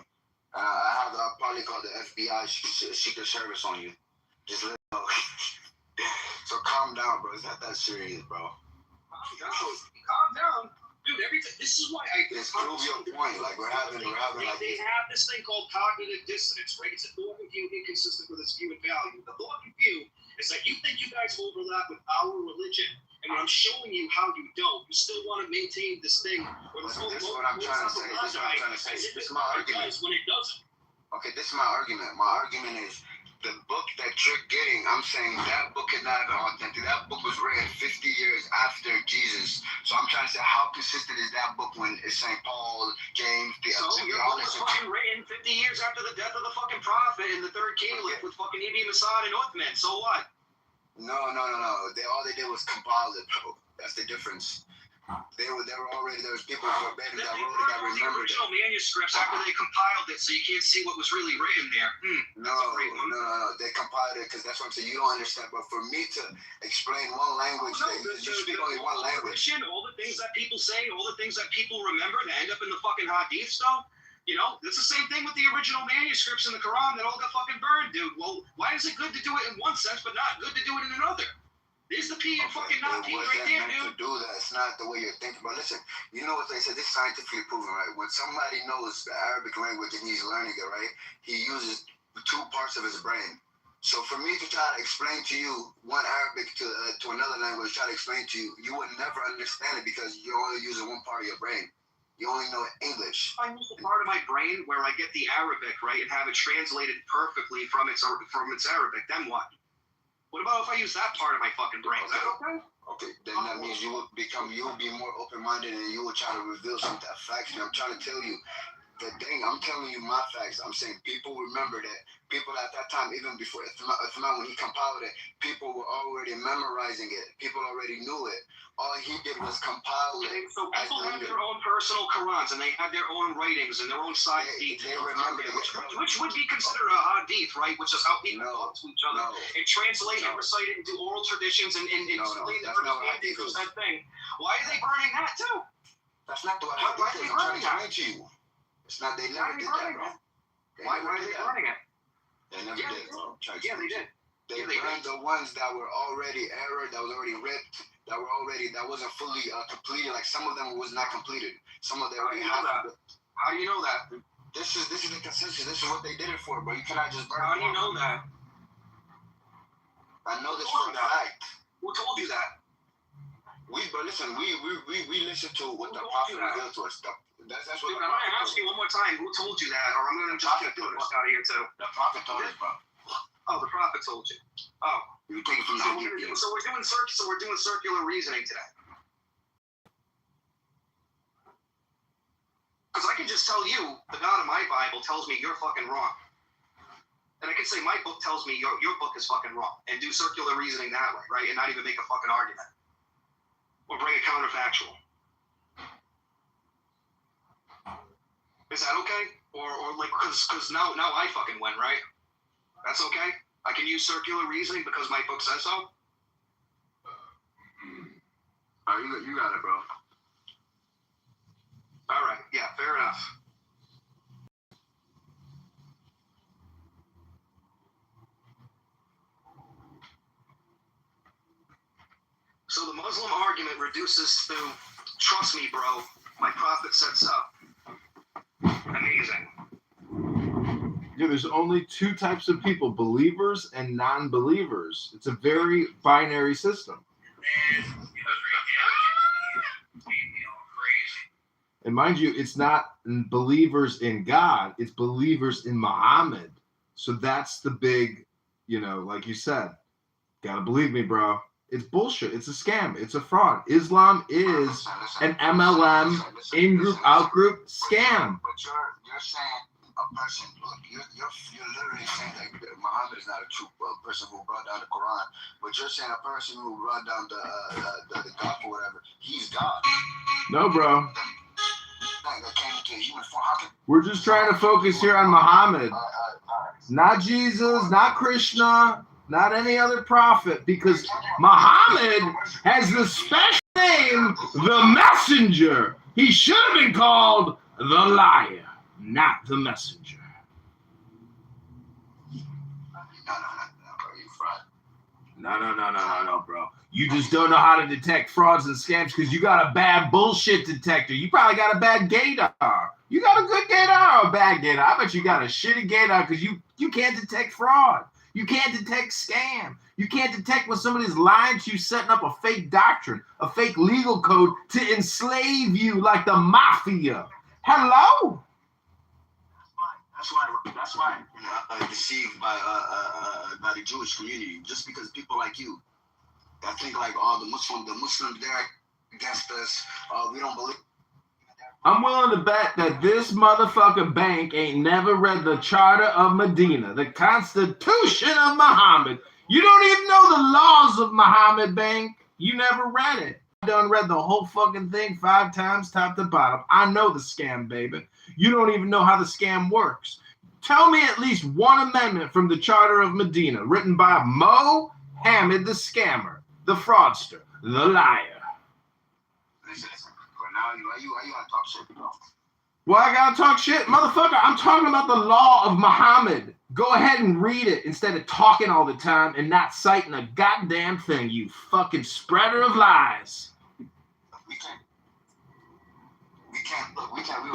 I'll probably call the FBI Secret Service on you. Just let me know. So calm down, bro. It's not that serious, bro. Calm down. Dude, this is why Let's prove your point. Like we're having they have this thing called cognitive dissonance, right? It's a thought and view inconsistent with its view and value. The thought and view is that you think you guys overlap with our religion, and when I'm showing you how you don't, you still want to maintain this thing. This is what I'm trying to say. This is my argument. When it doesn't. Okay, this is my argument. My argument is the book that you're getting, I'm saying that book is not authentic. That book was written 50 years after Jesus. So I'm trying to say, how consistent is that book when it's St. Paul, James, your book was fucking written 50 years after the death of the fucking prophet in the third caliph with fucking Ibn Masad and Uthman. So what? No. All they did was compile it, bro. That's the difference. They were already, there was people verbatim that wrote it that remembered it. The original manuscripts after they compiled it, so you can't see what was really written there. No, they compiled it because that's what I'm saying. You don't understand, but for me to explain one language, you speak only one language. All the things that people say, all the things that people remember that end up in the fucking hadiths, though. You know, it's the same thing with the original manuscripts in the Quran that all got fucking burned, dude. Well, why is it good to do it in one sense, but not good to do it in another? There's the P and fucking not P right there, dude. To do that. It's not the way you're thinking. But listen, you know what they said? This is scientifically proven, right? When somebody knows the Arabic language and he's learning it, right? He uses 2 parts of his brain. So for me to try to explain to you one Arabic to another language, try to explain to you, you would never understand it because you're only using one part of your brain. You only know English. I use the part of my brain where I get the Arabic, right, and have it translated perfectly from its Arabic. Then what? What about if I use that part of my fucking brain? Is that okay? Okay, then that means you will be more open-minded and you will try to reveal some facts. And I'm trying to tell you, I'm telling you my facts. I'm saying people remember that. People at that time, even before Uthman, when he compiled it, people were already memorizing it. People already knew it. All he did was compile it. So people have their own personal Qurans and they have their own writings and their own side details. They remember it. Which would be considered a hadith, right? Which is how people talk to each other and translate and recite it into oral traditions and explain the understanding of that thing. Why are they burning that too? That's not the way I'm trying to explain to you. It's not. They never did that, bro. Why are they burning it? They never did, bro. Yeah, they did. They burned the ones that were already errored, that was already ripped, that wasn't fully completed. Like some of them was not completed. Some of them already have it. How do you know that? This is the consensus. This is what they did it for, bro. You cannot just burn. How do you know that? I know this for a fact. Well, But listen, we listen to what the prophet revealed to us. That's what. Dude, I'm gonna ask you one more time. Who told you that? Or I'm gonna just get the fuck out of here too. The prophet told us, bro. Oh, the prophet told you. Oh, you take it from so we're doing circular reasoning today. Because I can just tell you, the God of my Bible tells me you're fucking wrong. And I can say my book tells me your book is fucking wrong. And do circular reasoning that way, right? And not even make a fucking argument. Or bring a counterfactual. Is that okay? Or like, because now I fucking win, right? That's okay? I can use circular reasoning because my book says so? You got it, bro. All right, yeah, fair enough. So the Muslim argument reduces to, trust me, bro, my prophet said so. Amazing. Yeah, there's only two types of people, believers and non-believers. It's a very binary system. And mind you, it's not believers in God, it's believers in Muhammad. So that's the big, like you said, gotta believe me, bro. It's bullshit. It's a scam. It's a fraud. Islam is an MLM, in-group, out-group scam. But you're saying a person, look, you're literally saying that Muhammad is not a true person who brought down the Quran, but you're saying a person who brought down the gospel, whatever, he's God. No, bro. That came into human form. We're just trying to focus here on Muhammad. Not Jesus, not Krishna, not any other prophet, because Muhammad has the special name, the messenger. He should have been called the liar, not the messenger. No, bro. You just don't know how to detect frauds and scams because you got a bad bullshit detector. You probably got a bad gaydar. You got a good gaydar or a bad gaydar? I bet you got a shitty gaydar because you can't detect fraud. You can't detect scam. You can't detect when somebody's lying to you, setting up a fake doctrine, a fake legal code to enslave you like the mafia. Hello? That's why deceived by the Jewish community, just because people like you that think like, the Muslims they're against us. We don't believe. I'm willing to bet that this motherfucking bank ain't never read the Charter of Medina, the Constitution of Muhammad. You don't even know the laws of Muhammad, bank. You never read it. I done read the whole fucking thing 5 times, top to bottom. I know the scam, baby. You don't even know how the scam works. Tell me at least one amendment from the Charter of Medina, written by Mohammed the scammer, the fraudster, the liar. Listen, now you gotta talk shit, bro. Well, I gotta talk shit? Motherfucker, I'm talking about the law of Muhammad. Go ahead and read it instead of talking all the time and not citing a goddamn thing, you fucking spreader of lies. We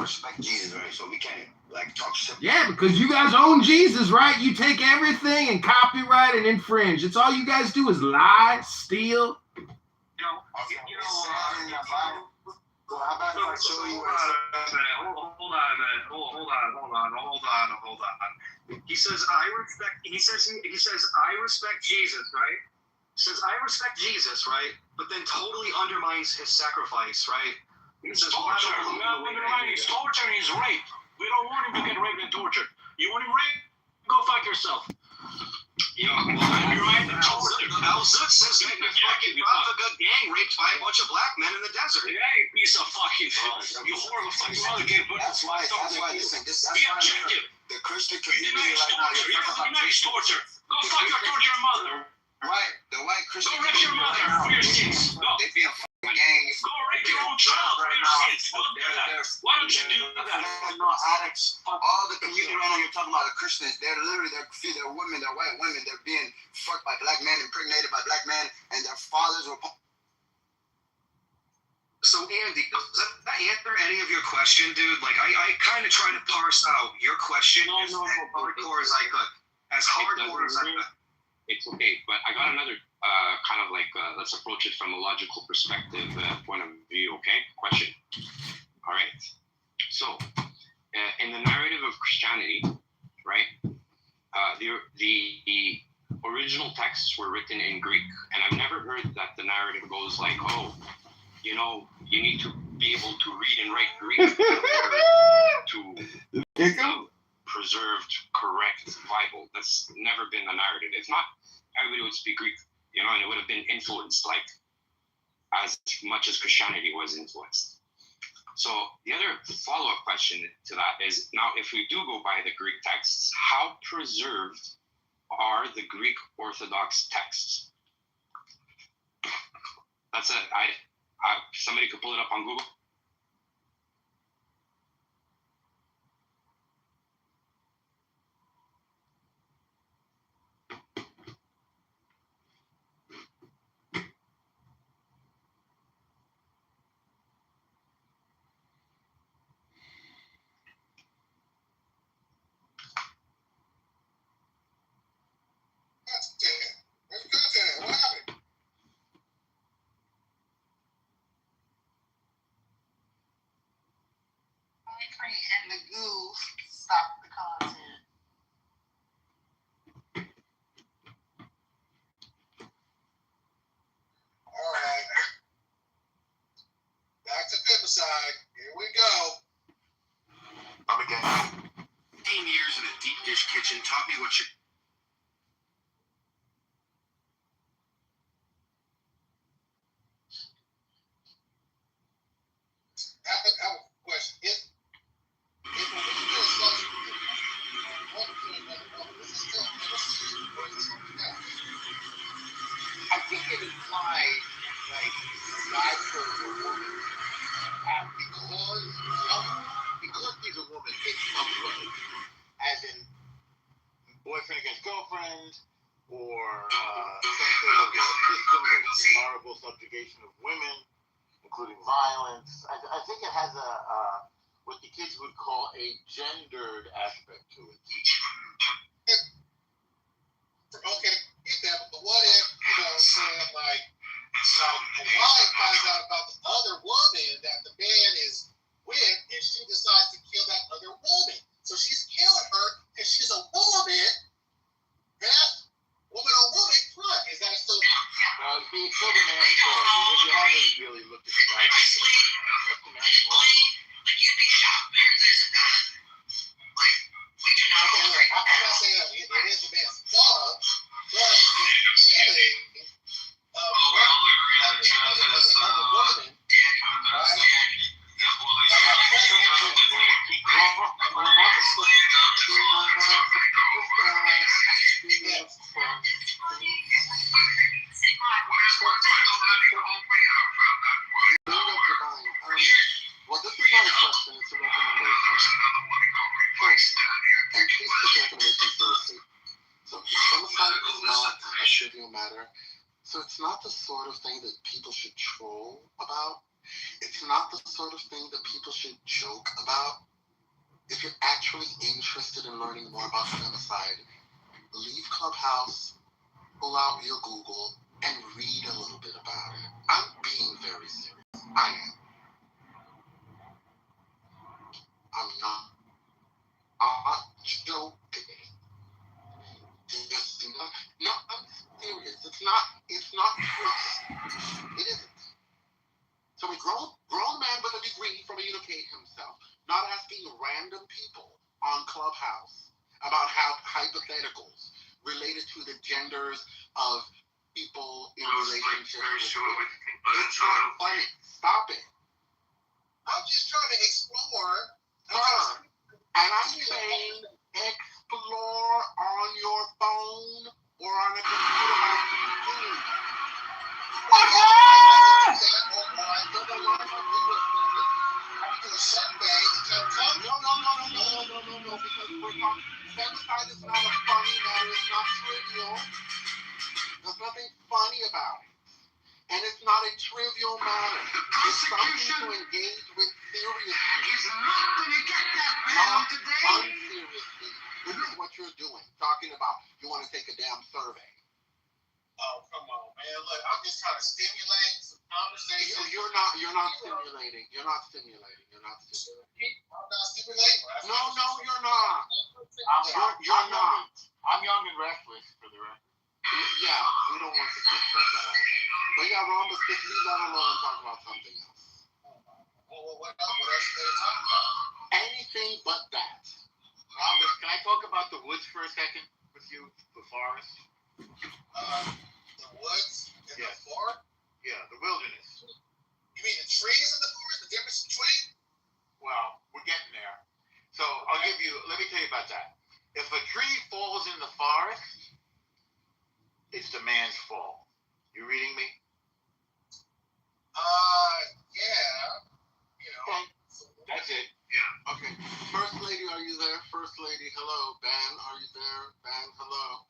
respect Jesus, right? So we can't, talk shit. Yeah, because you guys own Jesus, right? You take everything and copyright and infringe. It's all you guys do is lie, steal. Hold on. He says I respect Jesus, right? He says I respect Jesus, right? But then totally undermines his sacrifice, right? It's torture. It's torture and he's rape. We don't want him to get raped and tortured. You want him raped? Go fuck yourself. You're right. Al-Zut says that the fucking Prophet gang raped by a bunch of black men in the desert. Yeah, you piece of fucking filth. You horrible fucking mother gave birth. That's why, listen, that's be objective. The Christian You community deny torture. You don't deny torture. Go fuck your torture mother. Right, the white Christian. Go rape your mother for your sins. Go. They be a fucking gangs. Go rape your own child for your sins. Don't do that. Why don't you do that? No addicts. All the community right now you're talking about the Christians, they're women, they're white women, they're being fucked by black men, impregnated by black men, and their fathers were. So Andy, does that answer any of your question, dude? Like I kind of try to parse out your question as hardcore as I could. As hardcore as I could. It's okay, but I got another kind of like, let's approach it from a logical perspective point of view, okay? Question. All right. So, in the narrative of Christianity, right, the original texts were written in Greek, and I've never heard that the narrative goes like, oh, you know, you need to be able to read and write Greek to preserved, correct Bible. That's never been the narrative. It's not everybody would speak Greek, you know, and it would have been influenced like as much as Christianity was influenced. So the other follow-up question to that is, now if we do go by the Greek texts, how preserved are the Greek Orthodox texts? That's it. Somebody could pull it up on Google. And the goo stop the content. All right. Back to Pimpicide. Here we go. I'm again. 15 years in a deep dish kitchen taught me what you. I have a question. If when you do a social, what is it still innocent or is it something else? I think it implies like God chose a woman because he's a woman, it's some way, as in boyfriend against girlfriend, or some sort of system of horrible subjugation of women, including violence. I think it has a what the kids would call a gendered aspect to it. Okay, get that, but what if, you know, saying like a wife finds out about the other woman that the man is with, and she decides to kill that other woman. So she's killing her because she's a woman. That's woman on woman crime. Is that still? It's still the man's fault. You haven't really looked at the guy. That's the man's fault. Okay, look, I'm not saying that it is the man's fault, but the killing of a woman, right? Well, this is not a question, it's a recommendation. First, and please take the recommendation seriously. So, femicide is not a trivial matter. So it's not the sort of thing that people should troll about. It's not the sort of thing that people should joke about. If you're actually interested in learning more about femicide, leave Clubhouse, pull out your Google, and read a little bit about it. I'm being very serious. I am. I'm not joking. No, I'm serious. It's not true. It isn't. So a grown man with a degree from a UK himself, not asking random people on Clubhouse about how hypotheticals related to the genders of people in relationships. It's not funny. Stop it. I'm just trying to explore. And I'm saying explore on your phone or on a computer like you do. No, because femicide is not a funny matter, it's not trivial. There's nothing funny about it. And it's not a trivial matter. It's something to engage with seriously. He's not going to get that man today. Unseriously. This is what you're doing. Talking about you want to take a damn survey. Oh, come on, man. Man, look, I'm just trying to stimulate some conversation. You're not stimulating. You're not stimulating. I'm not stimulating. No, you're not. You're not. I'm young and restless, for the record. Yeah, we don't want to discuss that. But yeah, Rhombus, just leave that alone and talk about something else. Well, what else are they talking about? Anything but that. Rhombus, can I talk about the woods for a second with you? The forest? The woods and the forest? Yeah, the wilderness. You mean the trees in the forest? The difference between? Well, we're getting there. So let me tell you about that. If a tree falls in the forest, it's the man's fault. You reading me? Yeah. You know. That's it. Yeah. Okay. First Lady, are you there? First Lady, hello. Ben, are you there? Ben, hello.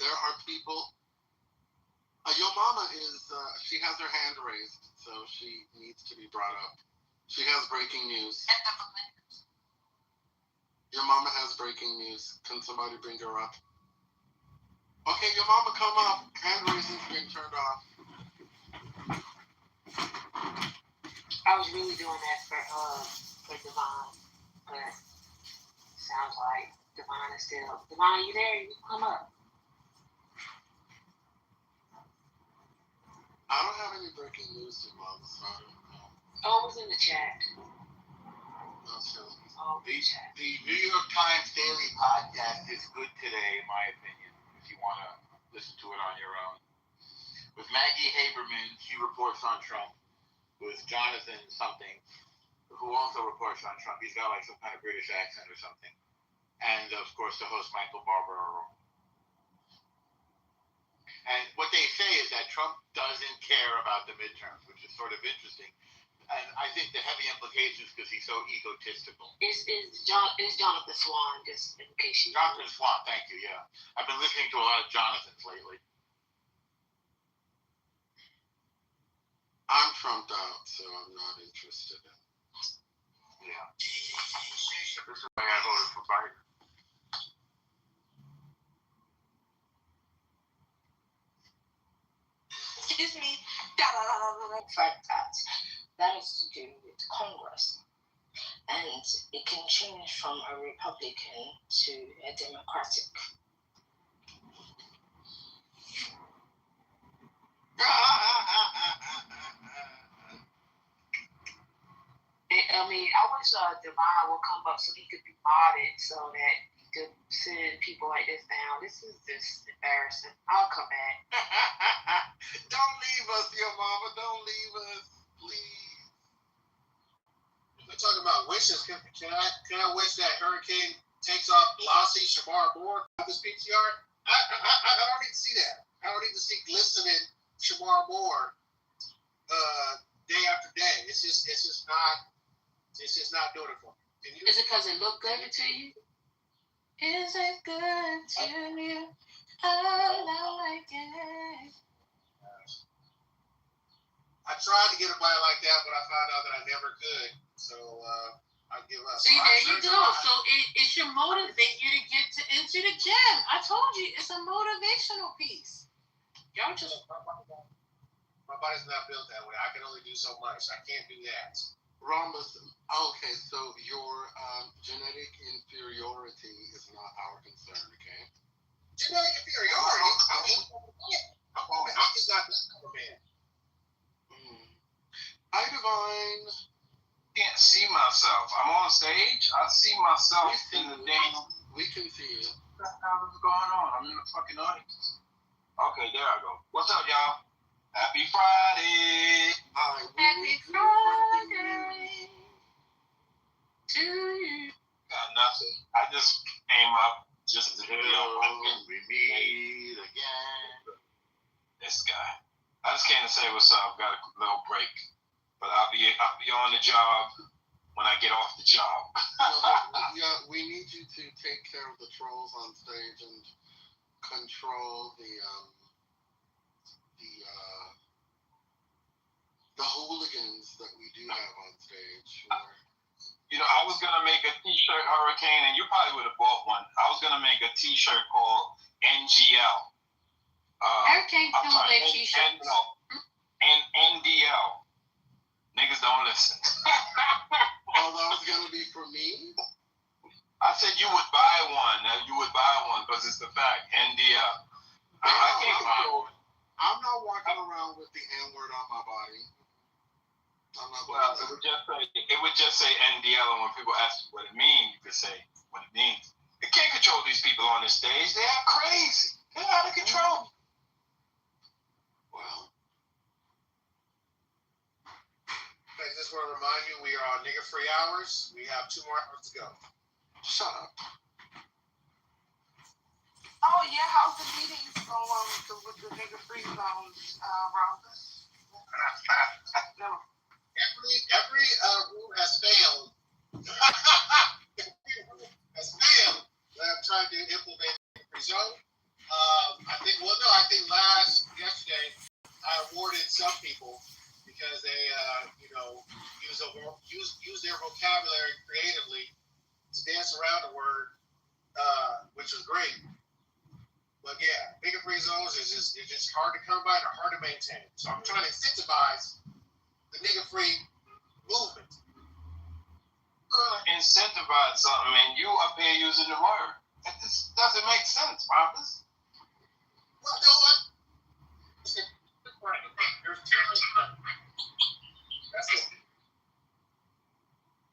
There are people. Your mama she has her hand raised, so she needs to be brought up. She has breaking news. Your mama has breaking news. Can somebody bring her up? Okay, your mama, come up. Hand raising's been turned off. I was really doing that for Devon, but sounds like Devon is still. Devon, you there? You come up. I don't have any breaking news to mom, so I don't know. Oh, it was in the chat. The New York Times Daily Podcast is good today, in my opinion, if you want to listen to it on your own. With Maggie Haberman, she reports on Trump. With Jonathan something, who also reports on Trump. He's got like some kind of British accent or something. And, of course, the host, Michael Barbaro. And what they say is that Trump doesn't care about the midterms, which is sort of interesting. And I think the heavy implications because he's so egotistical. Is Jonathan Swan, just in case you Jonathan Swan, thank you, yeah. I've been listening to a lot of Jonathans lately. I'm trumped out, so I'm not interested in. Yeah. This is why I voted for Biden. Excuse me. Fact that is to do with Congress. And it can change from a Republican to a Democratic. I wish Devon would come up so he could be modded so that he could send people like this down. This is just embarrassing. I'll come back. Don't leave us, your mama. Don't leave us, please. We're talking about wishes. Can I wish that Hurricane takes off Lassie Shamar Moore out this PTR? I don't need to see that. I don't need to see glistening Shamar Moore day after day. It's just not doing it for me. Is it because it looked good to you? Is it good to you? I like it. I tried to get a bite like that, but I found out that I never could. So I give up. See, there you go. So it should motivate you to get into the gym. I told you, it's a motivational piece. Y'all just... My body's not built that way. I can only do so much. I can't do that. Rhombus, okay, so your genetic inferiority is not our concern, okay? Genetic inferiority? I'm just not that kind of man. Hi, Divine. Can't see myself. I'm on stage. I see myself in the damn. We can see you. What's going on? I'm in the fucking audience. Okay, there I go. What's up, y'all? Happy Friday. Happy Friday to you. Got nothing. I just came up just to we meet again. This guy. I just came to say what's up. Got a little break, but I'll be on the job when I get off the job. Yeah, we need you to take care of the trolls on stage and control the hooligans that we do have on stage. You know, I was gonna make a T-shirt Hurricane, and you probably would have bought one. I was gonna make a T-shirt called NGL. Hurricane I'm don't sorry, wear t-shirts. and NDL. Niggas don't listen. Oh, that was gonna be for me? I said you would buy one. You would buy one because it's the fact. NDL. I can't buy one. I'm not walking around with the N-word on my body. I'm not Well, it would just say NDL, and when people ask you what it means, you could say what it means. You can't control these people on the stage. They are crazy. They're out of control. Well, I just want to remind you, we are on nigga-free hours. We have 2 more hours to go. Shut up. Oh yeah, how's the meetings going with the nigga-free zones, Rhonda? No. Every room has failed. Has failed. I'm trying to implement free zone. I think yesterday I awarded some people because they use their vocabulary creatively to dance around the word, which was great. But yeah, nigga free zones is just hard to come by and hard to maintain. So I'm trying to incentivize the nigga free movement. Incentivize something, and you up here using the word. It just doesn't make sense, Marcus. Well, no, that's it.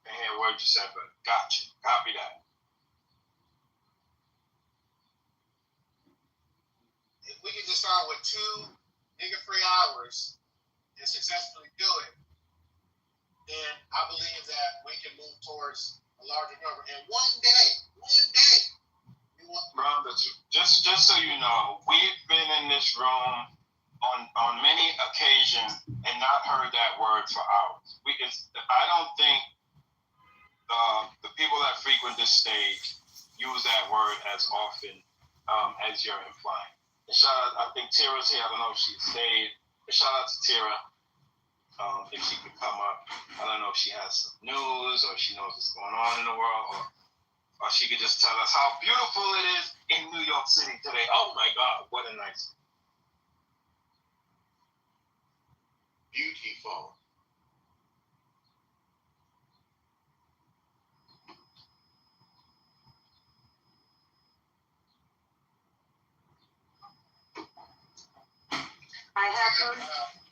I hear a word you said, but gotcha. Copy that. If we can just start with 2 nigga-free hours and successfully do it, then I believe that we can move towards a larger number. And one day, Brother, just so you know, we've been in this room on many occasions and not heard that word for hours. I don't think the people that frequent this stage use that word as often as you're implying. And shout out, I think Tira's here. I don't know if she stayed. But shout out to Tira. If she could come up. I don't know if she has some news or if she knows what's going on in the world, or she could just tell us how beautiful it is in New York City today. Oh my God, what a nice. beautiful.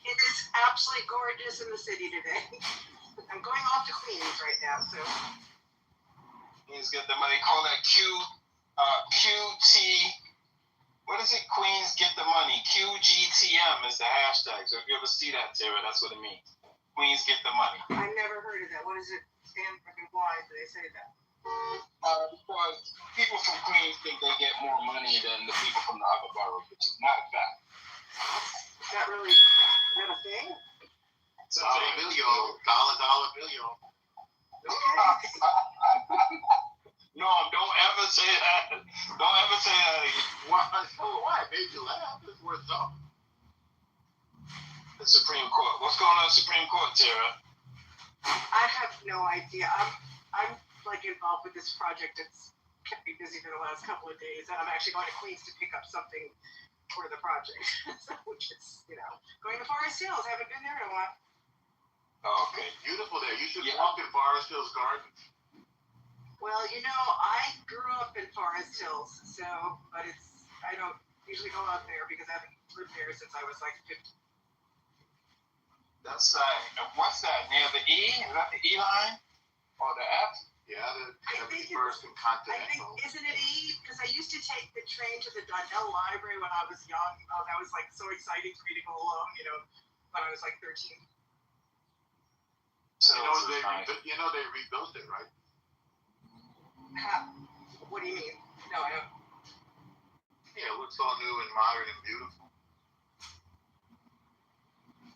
It is absolutely gorgeous in the city today. I'm going off to Queens right now, so. Queens get the money. Call that QT. What is it? Queens get the money. QGTM is the hashtag. So if you ever see that, Tara, that's what it means. Queens get the money. I've never heard of that. What does it stand for? Why do they say that? Because people from Queens think they get more money than the people from the other boroughs, which is not a fact. Is that really not a thing? Dollar bill. No, don't ever say that. Don't ever say that again. Why? It made you laugh. It's worth something. The Supreme Court. What's going on in the Supreme Court, Tara? I have no idea. I'm like involved with this project. It's kept me busy for the last couple of days, and I'm actually going to Queens to pick up something for the project, which is, going to Forest Hills. I haven't been there in a while. Oh, okay. Beautiful there. You should walk in Forest Hills Gardens. Well, I grew up in Forest Hills, but I don't usually go out there because I haven't lived there since I was like 15. That's what's that, near the E? Is that the E line? Or the F? Yeah, the 71st and Continental. Isn't it E? Because I used to take the train to the Donnell Library when I was young. Oh, that was like so exciting for me to go along, when I was like 13. So they rebuilt it, right? What do you mean? No, I don't. Yeah, it looks all new and modern and beautiful.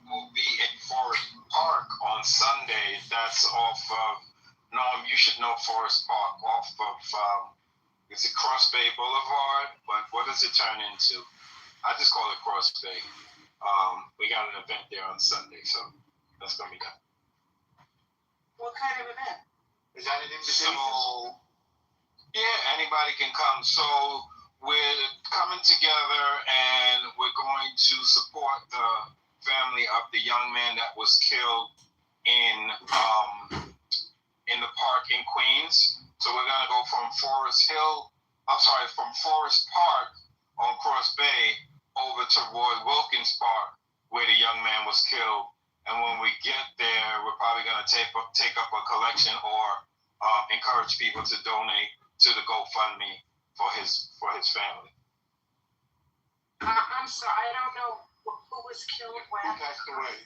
Will be in Forest Park on Sunday. That's off of. You should know Forest Park off of, is it Cross Bay Boulevard? But what does it turn into? I just call it Cross Bay. We got an event there on Sunday, so that's going to be done. What kind of event? Is that an invitation? So, yeah, anybody can come. So we're coming together and we're going to support the family of the young man that was killed in the park in Queens. So we're gonna go from Forest Park on Cross Bay over to Roy Wilkins Park where the young man was killed. And when we get there, we're probably gonna take up a collection or encourage people to donate to the GoFundMe for his family. I'm sorry, I don't know who was killed when. Who passed away?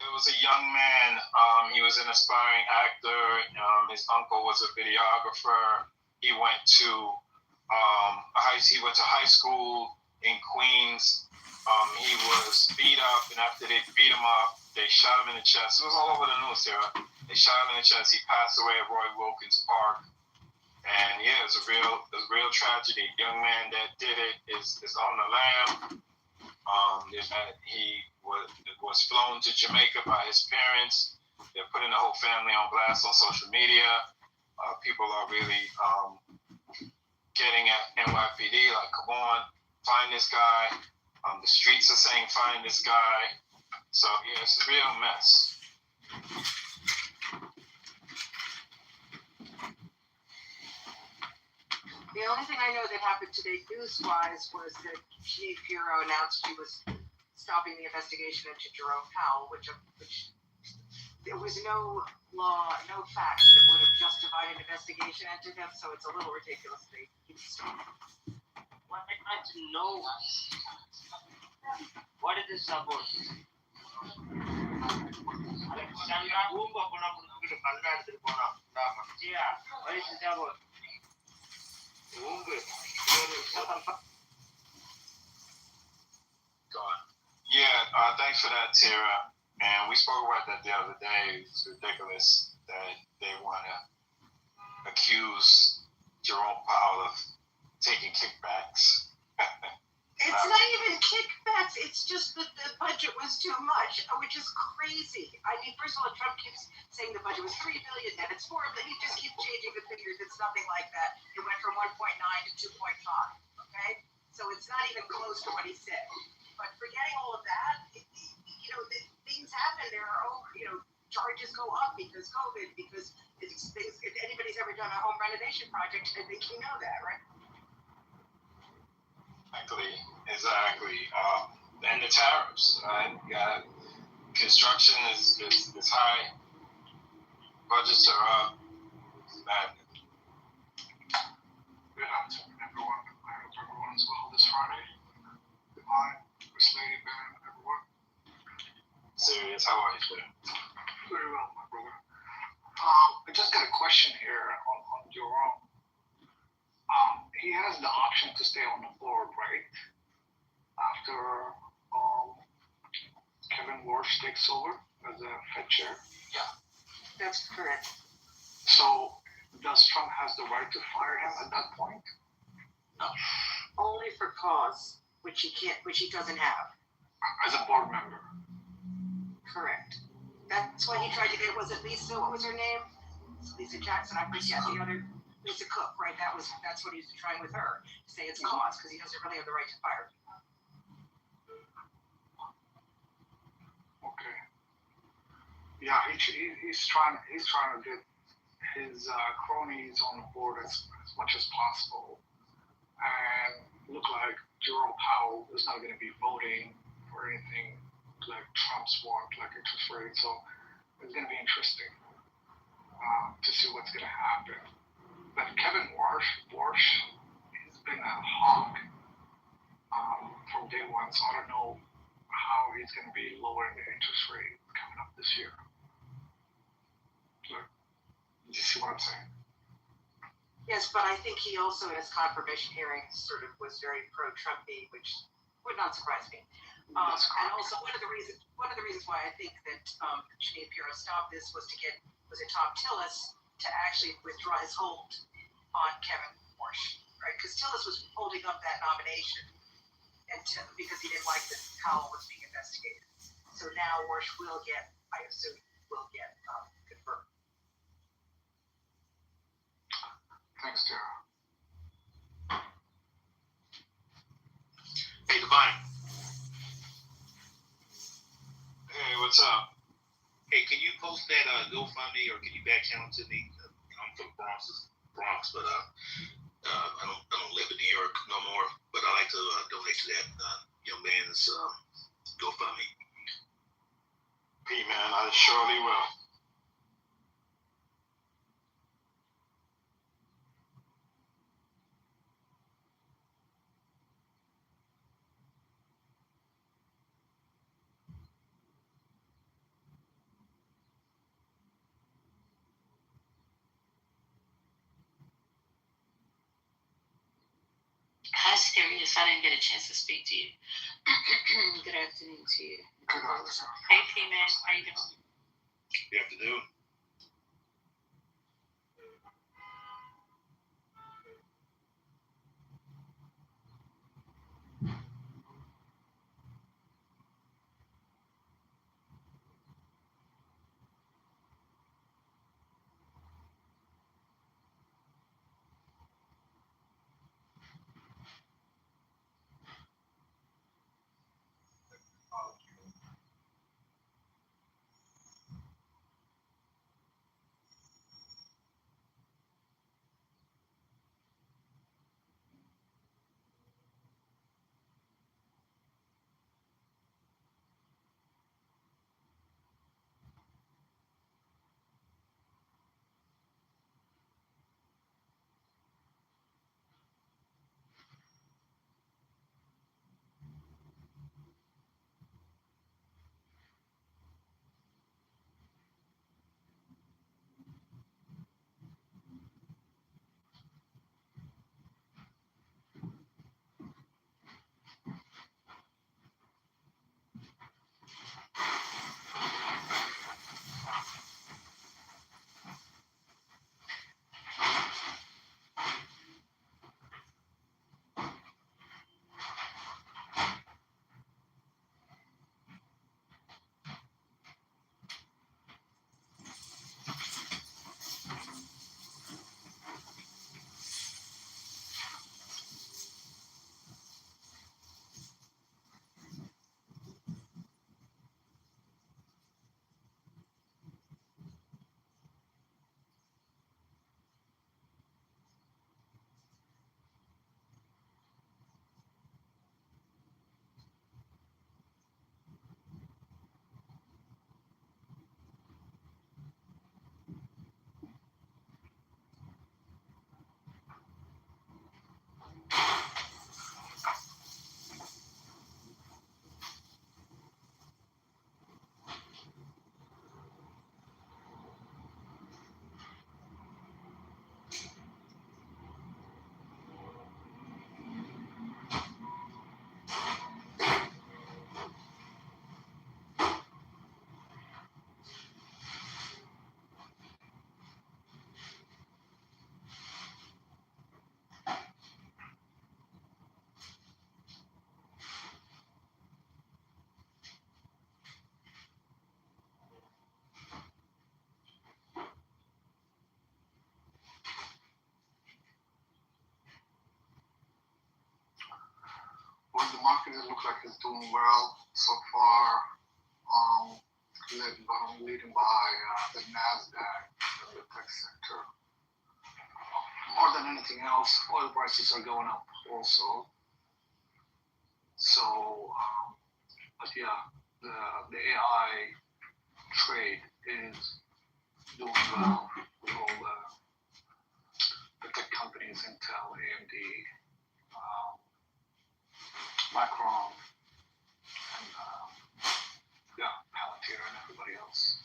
It was a young man. He was an aspiring actor. His uncle was a videographer. He went to high school in Queens. He was beat up, and after they beat him up, they shot him in the chest. It was all over the news here. They shot him in the chest. He passed away at Roy Wilkins Park. And yeah, it was a real tragedy. The young man that did it is on the lam. He was flown to Jamaica by his parents. They're putting the whole family on blast on social media. People are really getting at NYPD like, come on, find this guy. The streets are saying find this guy. So yeah, it's a real mess. The only thing I know that happened today news-wise was that Chief Bureau announced she was stopping the investigation into Jerome Powell, which there was no law, no facts that would have justified an investigation into him, so it's a little ridiculous they keep stopping. What I'd like to know, what is this about? Alexandra, yeah, what is this about? Yeah, thanks for that, Tara. And we spoke about that the other day. It's ridiculous that they want to accuse Jerome Powell of taking kickbacks. It's not even kickbacks. It's just that the budget was too much, which is crazy. I mean, first of all, Trump keeps saying the budget was $3 billion, then it's $4 billion. He just keeps changing the figures. It's nothing like that. It went from 1.9 to 2.5. Okay, so it's not even close to what he said. But forgetting all of that, things happen. There are charges go up because COVID. Because it's things. If anybody's ever done a home renovation project, I think you know that, right? Exactly. And the tariffs. Construction is high. Budgets are up. Good afternoon, everyone. I hope everyone's well this Friday. Divine, Miss Lady, Ben, everyone. Serious, how are you today? Very well, my brother. I just got a question here on Jerome. He has the option to stay on the board, right? After Kevin Walsh takes over as the Fed chair. Yeah, that's correct. So does Trump has the right to fire him at that point? No. Only for cause, which he doesn't have. As a board member. Correct. That's why he tried to get, was it Lisa, what was her name? Lisa Jackson, I forget the other. Lisa Cook, right? That's what he was trying with her, to say it's cause, because he doesn't really have the right to fire. Okay. Yeah, he's trying to get his cronies on the board as much as possible, and look like Jerome Powell is not going to be voting for anything like Trump's want, like interest rate. So it's going to be interesting to see what's going to happen. But Kevin Walsh, he's been a hawk from day one, so I don't know how he's going to be lowering the interest rate coming up this year. Look, you see what I'm saying? Yes, but I think he also, in his confirmation hearings, sort of was very pro-Trumpy, which would not surprise me. And also, one of the reasons why I think that Jeanine Pirro stopped this was to Tom Tillis to actually withdraw his hold on Kevin Walsh, right? Because Tillis was holding up that nomination because he didn't like that Powell was being investigated. So now Walsh will get, I assume, confirmed. Thanks, Tara. Hey, Divine. Hey, what's up? Hey, can you post that GoFundMe or can you back channel to me? I'm from Bronx, but I don't live in New York no more. But I like to donate to that young man's GoFundMe. Hey, man, I surely will. Hi, Sirius. I didn't get a chance to speak to you. Good afternoon to you. Good afternoon. Hey, P-Man. How you doing? Good afternoon. Well, the market looks like it's doing well so far, leading by the NASDAQ, the tech sector. More than anything else, oil prices are going up also. So, but yeah, the AI trade is doing well with all the tech companies, Intel, AMD, Micron, and Palantir and everybody else.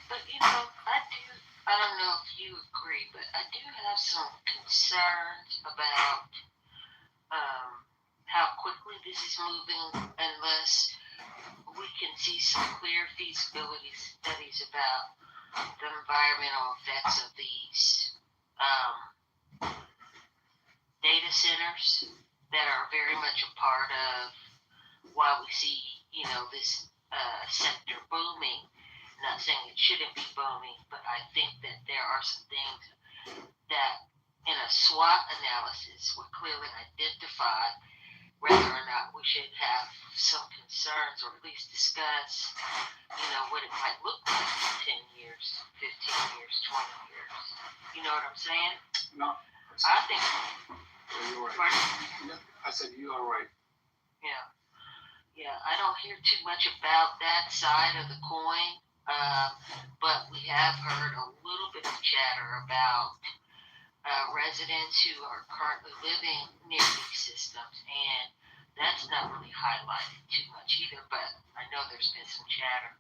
But I don't know if you agree, but I do have some concerns about how quickly this is moving unless we can see some clear feasibility studies about the environmental effects of these data centers that are very much a part of why we see, this sector booming. Not saying it shouldn't be booming, but I think that there are some things that in a SWOT analysis would clearly identify whether or not we should have some concerns or at least discuss, what it might look like in 10 years, 15 years, 20 years. You know what I'm saying? No. I think. You're right. I said you are right. Yeah. Yeah, I don't hear too much about that side of the coin, but we have heard a little bit of chatter about residents who are currently living near these systems, and that's not really highlighted too much either, but I know there's been some chatter.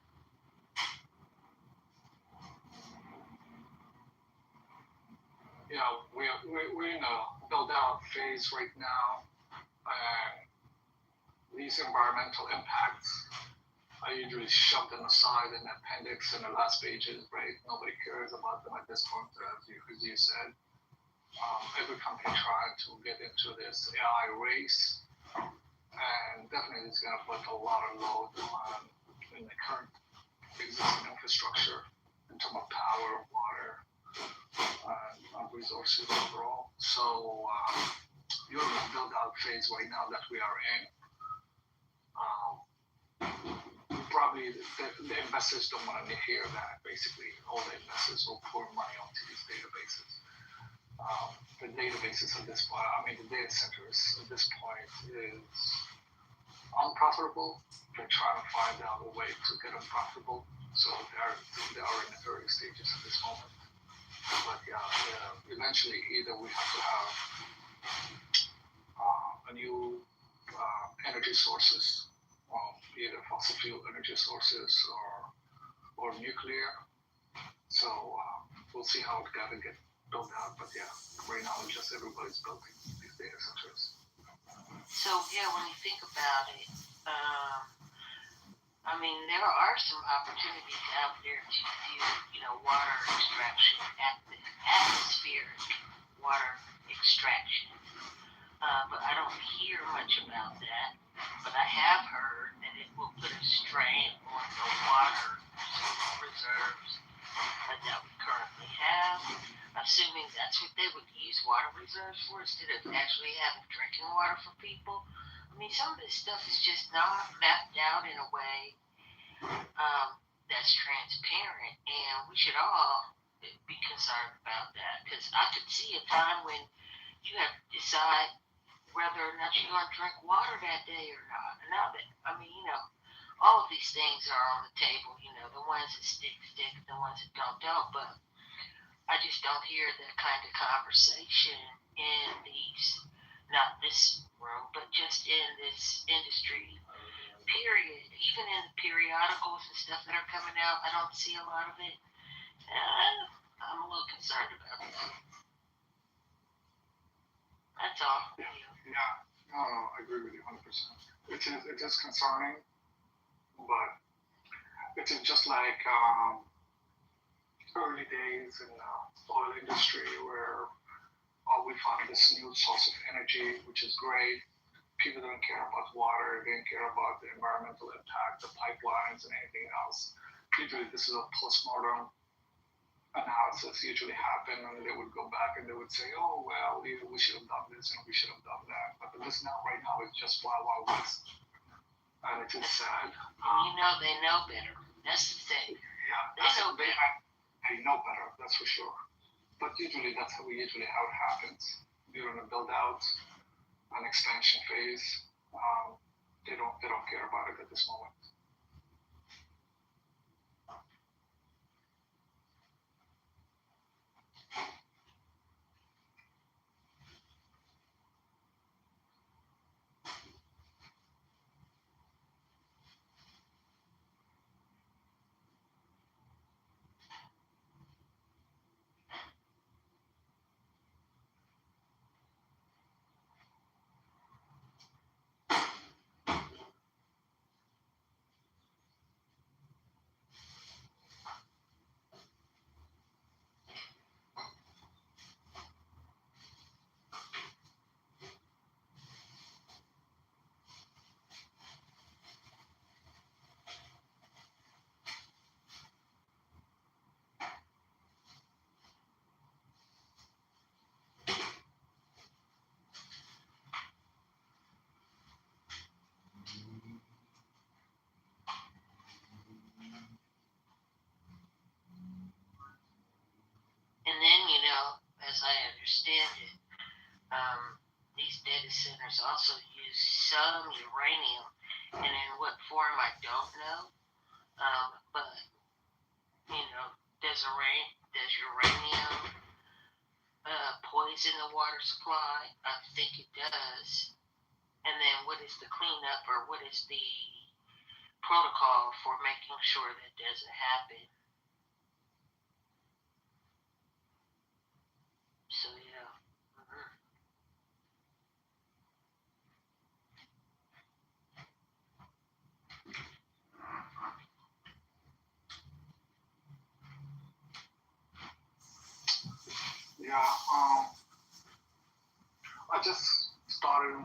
Yeah, we're in a build-out phase right now, and these environmental impacts, I usually shove them aside in the appendix and the last pages, right? Nobody cares about them at this point, as you said. Every company trying to get into this AI race, and definitely it's going to put a lot of load on in the current existing infrastructure in terms of power, water, and resources overall. So you're in the build-out phase right now that we are in. Probably the investors don't want to hear that. Basically, all the investors will pour money onto these databases. The databases at this point, the data centers at this point is unprofitable. They're trying to find out a way to get them profitable. So they are in the early stages at this moment. But eventually either we have to have a new energy sources, either fossil fuel energy sources or nuclear. So we'll see how it gotta get built out. But right now it's just everybody's building these data centers. So when you think about it, there are some opportunities out there to do, water extraction, atmospheric water extraction. But I don't hear much about that. But I have heard that it will put a strain on the water reserves that we currently have, assuming that's what they would use water reserves for instead of actually having drinking water for people. Some of this stuff is just not mapped out in a way that's transparent, and we should all be concerned about that, because I could see a time when you have to decide whether or not you're going to drink water that day or not. Now that, all of these things are on the table, the ones that stick, the ones that don't, but I just don't hear that kind of conversation in these, not this room, but just in this industry, period. Even in the periodicals and stuff that are coming out, I don't see a lot of it. I'm a little concerned about that. That's all. Yeah. No, I agree with you 100%. It is concerning, but it is just like early days in the oil industry where we found this new source of energy, which is great. People don't care about water, they don't care about the environmental impact, the pipelines, and anything else. Usually this is a postmortem analysis usually happen, and they would go back and they would say, oh, well, we should have done this and we should have done that. But this now, right now, is just Wild Wild West. And it is sad. They know better. That's the thing. Yeah, they know better, that's for sure. But usually that's how it happens. During a build-out, an expansion phase, they don't care about it at this moment. data centers also use some uranium, and in what form I don't know. But does uranium poison the water supply? I think it does. And then what is the cleanup, or what is the protocol for making sure that doesn't happen? So yeah. Yeah, I just started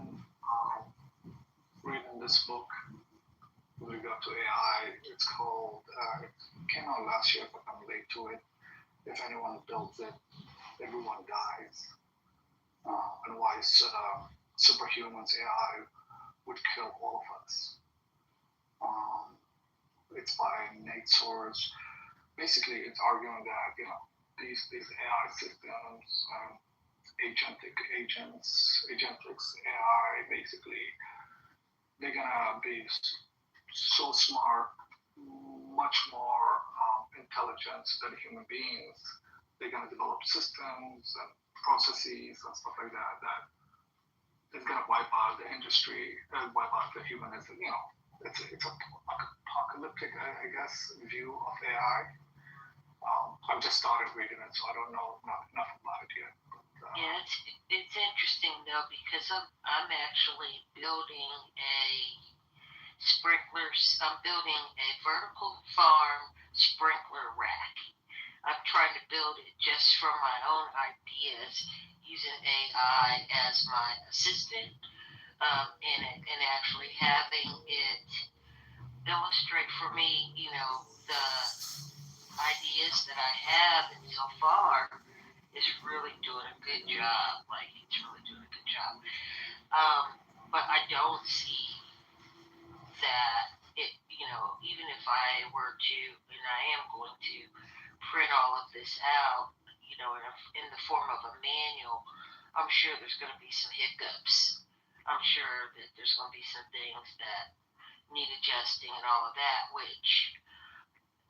reading this book with regard to AI. It's called, it came out last year, but I'm late to it. If anyone builds it, everyone dies. And why superhumans AI would kill all of us. It's by Nate Soares. Basically, it's arguing that, these AI systems, agentics AI, basically, they're gonna be so smart, much more intelligent than human beings. They're gonna develop systems and processes and stuff like that is gonna wipe out the industry and wipe out the humanism. It's a apocalyptic, I guess, view of AI. I've just started reading it, so I don't know enough about it yet. Yeah, it's interesting though, because I'm actually building I'm building a vertical farm sprinkler rack. I'm trying to build it just from my own ideas, using AI as my assistant, and actually having it illustrate for me, the ideas that I have, and so far is really doing a good job. Like, it's really doing a good job. But I don't see that it, even if I were to, and I am going to print all of this out, in the form of a manual, I'm sure there's going to be some hiccups. I'm sure that there's going to be some things that need adjusting and all of that, which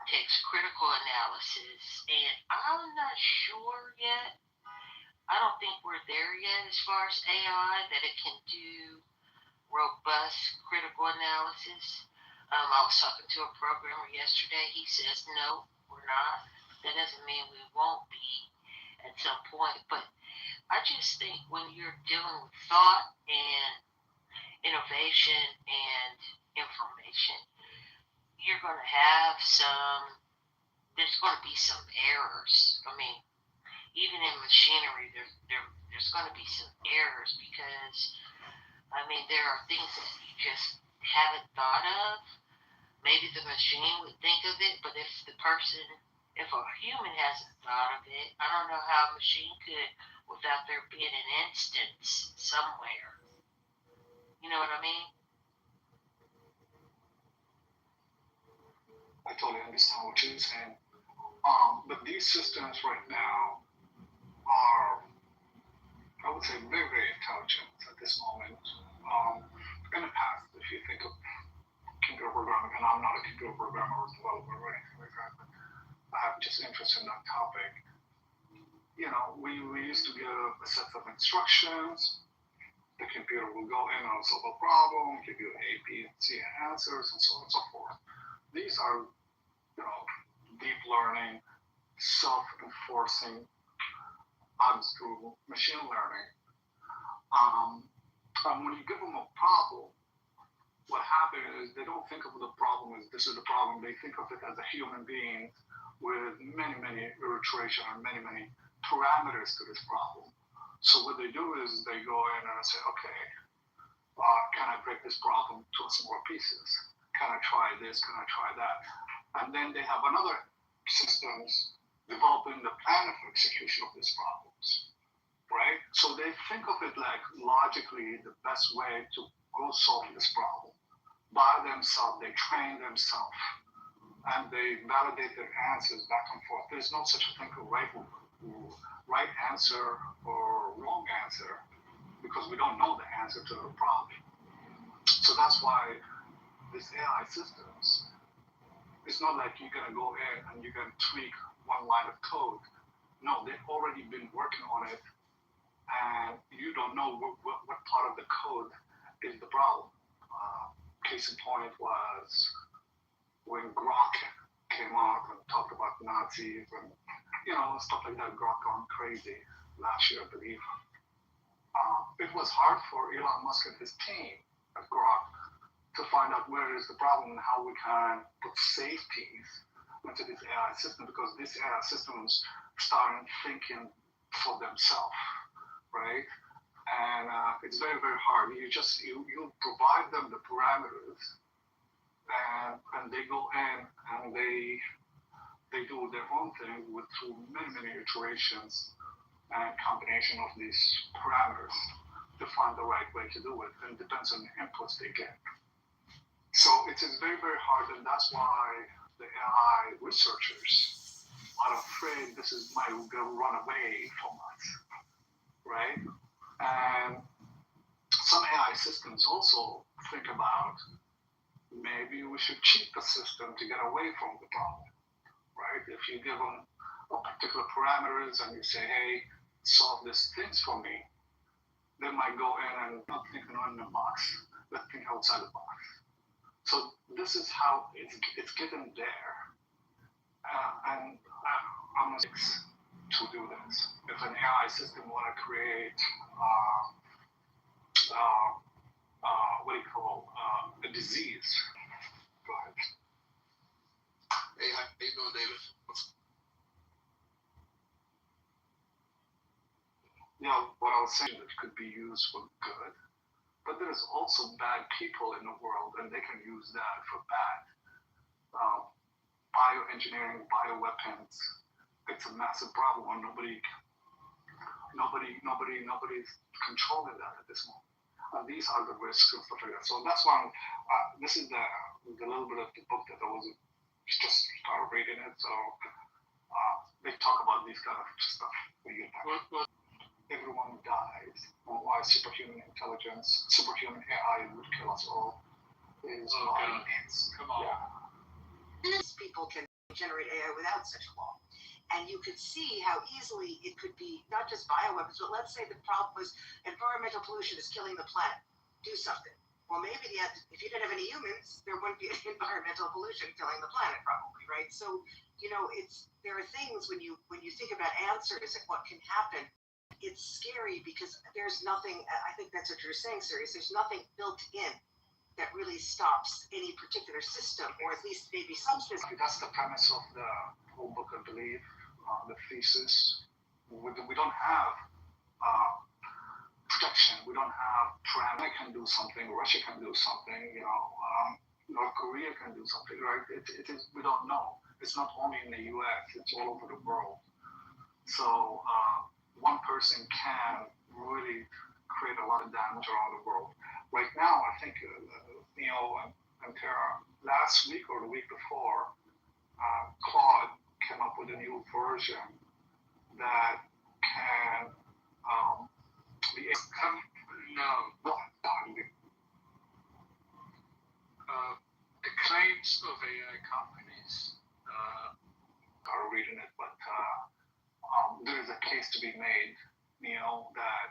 takes critical analysis, and I'm not sure yet. I don't think we're there yet as far as AI, that it can do robust critical analysis. I was talking to a programmer yesterday. He says, no, we're not. That doesn't mean we won't be at some point, but I just think when you're dealing with thought and innovation and information, you're going to have there's going to be some errors. I mean, even in machinery, there's going to be some errors, because, there are things that you just haven't thought of. Maybe the machine would think of it, but if a human hasn't thought of it, I don't know how a machine could, without there being an instance somewhere. You know what I mean? I totally understand what you're saying. But these systems right now are, I would say, very, very intelligent at this moment. In the past, if you think of computer programming, and I'm not a computer programmer or developer or anything like that, but I have just interest in that topic. We used to give a set of instructions. The computer will go in and solve a problem, give you A, B, and C answers, and so on and so forth. These are, deep learning, self-enforcing odds through machine learning. When you give them a problem, what happens is they don't think of the problem as this is the problem. They think of it as a human being with many, many iterations and many, many parameters to this problem. So what they do is they go in and say, okay, can I break this problem to smaller pieces? Can I try this? Can I try that? And then they have another systems developing the plan of execution of these problems, right? So they think of it like logically the best way to go solve this problem. By themselves, they train themselves, and they validate their answers back and forth. There's no such a thing as right answer or wrong answer, because we don't know the answer to the problem. So that's why these AI systems, it's not like you're going to go in and you're going to tweak one line of code. No, they've already been working on it, and you don't know what part of the code is the problem. Case in point was when Grok came out and talked about Nazis and stuff like that. Grok gone crazy last year, I believe. It was hard for Elon Musk and his team at Grok to find out where is the problem and how we can put safeties into this AI system, because these AI systems starting thinking for themselves, right? And it's very, very hard. You provide them the parameters, and they go in and they do their own thing through many iterations and combination of these parameters to find the right way to do it, and it depends on the inputs they get. So it is very, very hard, and that's why the AI researchers are afraid this is going to run away from us, right? And some AI systems also think about maybe we should cheat the system to get away from the problem, right? If you give them a particular parameters and you say, hey, solve these things for me, they might go in and not thinking on the box, but think outside the box. So this is how it's getting there. And I'm going to do this. If an AI system want to create a disease. Go ahead. Hey, how you doing, David? What I was saying, it could be used for good, but there is also bad people in the world, and they can use that for bad. Bioengineering, bioweapons, it's a massive problem, and nobody's controlling that at this moment. These are the risks and stuff like that. So that's why this is the little bit of the book that I was just started reading it. So they talk about these kind of stuff. Everyone dies, and why superhuman intelligence, superhuman AI would kill us all is why. Come on. Yeah. People can generate AI without such a law. And you could see how easily it could be not just bioweapons, but let's say the problem was environmental pollution is killing the planet. Do something. Well, maybe if you didn't have any humans, there wouldn't be environmental pollution killing the planet, probably, right? So, there are things when you think about answers and what can happen, it's scary because there's nothing. I think that's what you're saying, Sirius. There's nothing built in that really stops any particular system, or at least maybe some system. That's the premise of the whole book, I believe, the thesis. We don't have protection. We don't have China can do something, Russia can do something, North Korea can do something, right? It is, we don't know. It's not only in the US, it's all over the world. So one person can really create a lot of damage around the world. Right now, I think Neil and Tara, last week or the week before, Claude came up with a new version that can be the claims of AI companies are reading it, but there is a case to be made, that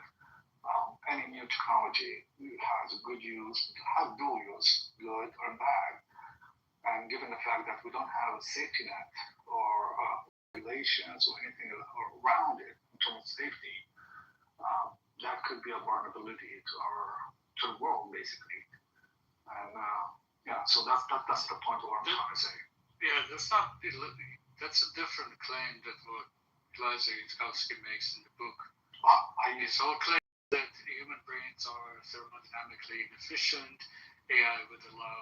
any new technology has a good use, has dual use, good or bad. And given the fact that we don't have a safety net or regulations or anything around it in terms of safety, that could be a vulnerability to the world, basically. And so that's the point of what I'm trying to say. Yeah, that's a different claim that what Liza Yitkowski makes in the book. His whole claim that human brains are thermodynamically inefficient, AI would allow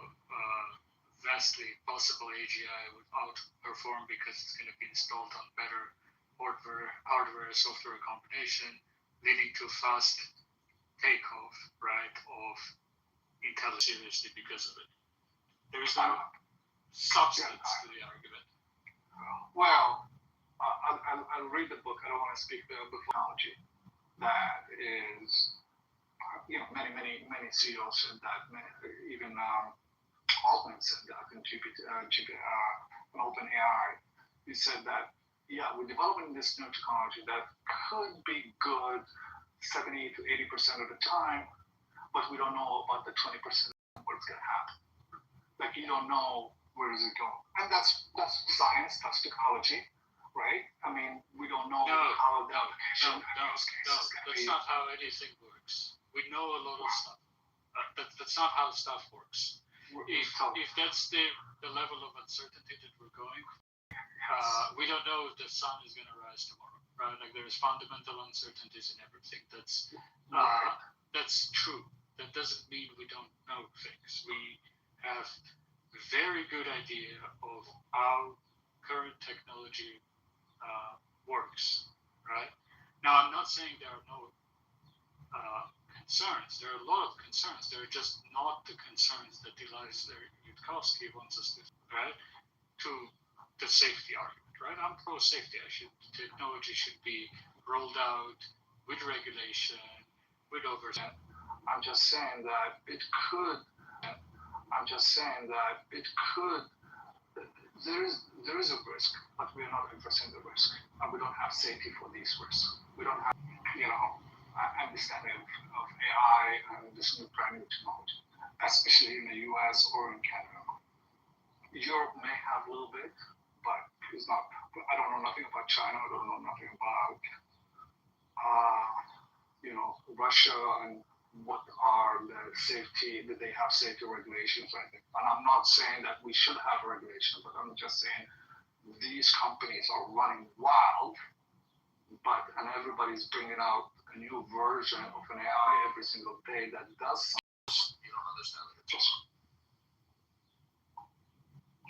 vastly possible AGI would outperform because it's going to be installed on better hardware software combination, leading to fast takeoff, right, of intelligence seriously because of it. There is no substance to the argument. Well, I'll read the book. I don't want to speak the technology that is many CEOs said that. Even Altman said that in OpenAI. He said that, yeah, we're developing this new technology that could be good 70 to 80% of the time, but we don't know about the 20% of what's going to happen. Like, you don't know where is it going. And that's science, that's technology, right? I mean, we don't know how the application that's not how anything works. We know a lot of stuff. That's not how stuff works. If that's the level of uncertainty that we're going, we don't know if the sun is going to rise tomorrow, right? Like, there's fundamental uncertainties in everything. That's true. That doesn't mean we don't know things. We have a very good idea of how current technology works, right? Now, I'm not saying there are no concerns. There are a lot of concerns. They're just not the concerns that Elias Yudkowsky wants us to, right? To the safety argument, right? I'm pro-safety. Technology should be rolled out with regulation, with oversight. I'm just saying that it could. There is a risk, but we are not addressing the risk, and we don't have safety for these risks. We don't have, understanding of AI and this new brand new technology, especially in the US or in Canada. Europe may have a little bit, but it's not. I don't know nothing about China. I don't know nothing about, Russia and what are the safety, that they have safety regulations, I think. And I'm not saying that we should have regulation, but I'm just saying these companies are running wild, and everybody's bringing out a new version of an AI every single day that does something you don't understand it.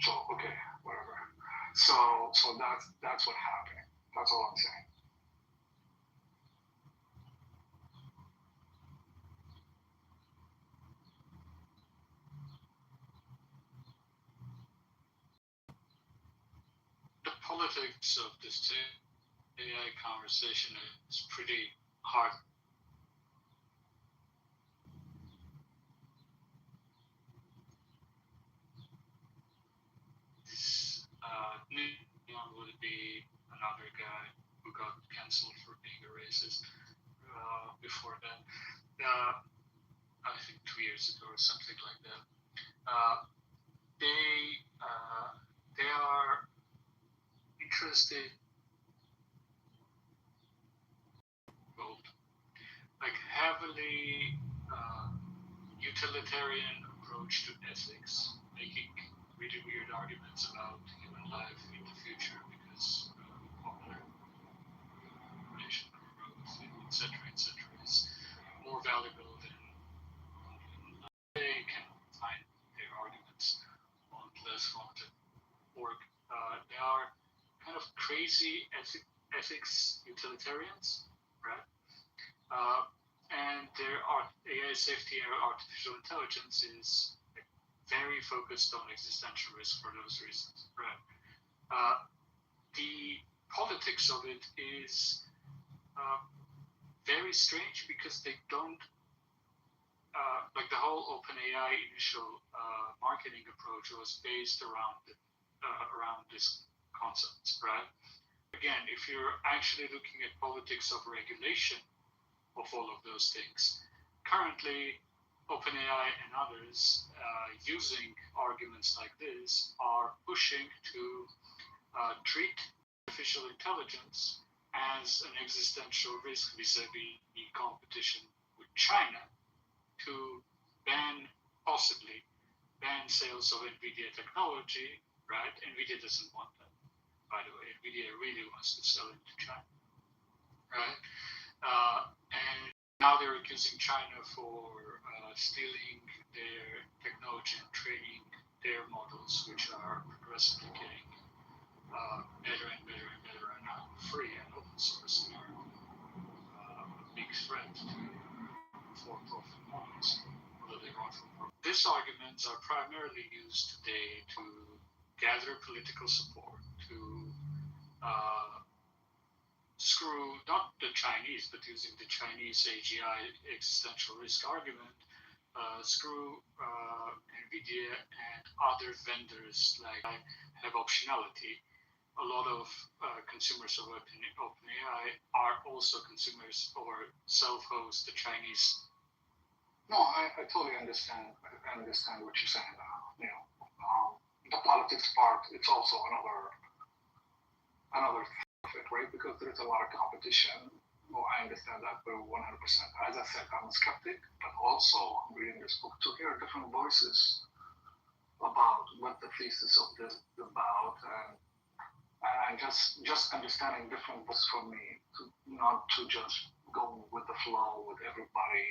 So okay, whatever. So that's what's happening. That's all I'm saying. The politics of this AI conversation is pretty hard. Neon would be another guy who got cancelled for being a racist before that. I think 2 years ago or something like that. They are interested, like, heavily utilitarian approach to ethics, making really weird arguments about human life in the future because popular information growth, etc., is more valuable than human life. They can find their arguments on less wanted work. They are kind of crazy ethics utilitarians, right? And their AI safety and artificial intelligence is very focused on existential risk for those reasons, right? The politics of it is very strange because they don't, like, the whole OpenAI initial marketing approach was based around this concept, right? Again, if you're actually looking at politics of regulation of all of those things, currently OpenAI and others using arguments like this are pushing to treat artificial intelligence as an existential risk vis-a-vis the competition with China, to possibly ban sales of NVIDIA technology, right? NVIDIA doesn't want that, by the way. NVIDIA really wants to sell it to China, right? And now they're accusing China for stealing their technology and training their models, which are progressively getting better and better and better, and now free and open source, and are a big threat to for-profit models, although they run for profit. These arguments are primarily used today to gather political support, to screw not the Chinese, but using the Chinese AGI existential risk argument, screw NVIDIA and other vendors like have optionality. A lot of consumers of OpenAI are also consumers or self-host the Chinese. No, I totally understand. I understand what you're saying. The politics part, it's also another thing, right? Because there is a lot of competition. Well, I understand that 100%. As I said, I'm a skeptic, but also I'm reading this book to hear different voices about what the thesis of this is about, and just understanding different books for me, not to just go with the flow with everybody,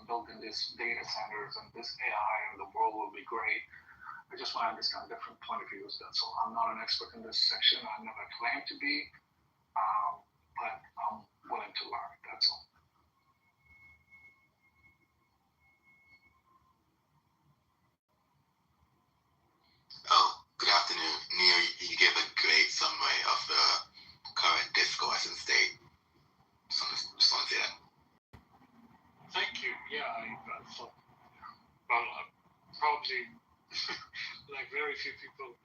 building these data centers and this AI and the world will be great. I just want to understand different point of views. That's all. I'm not an expert in this section. I never claimed to be, but I'm willing to learn. That's all. Oh, good afternoon. Neil, you gave a great summary of the current discourse and state. Just want to say that. Thank you. Yeah, I thought, well, probably like very few people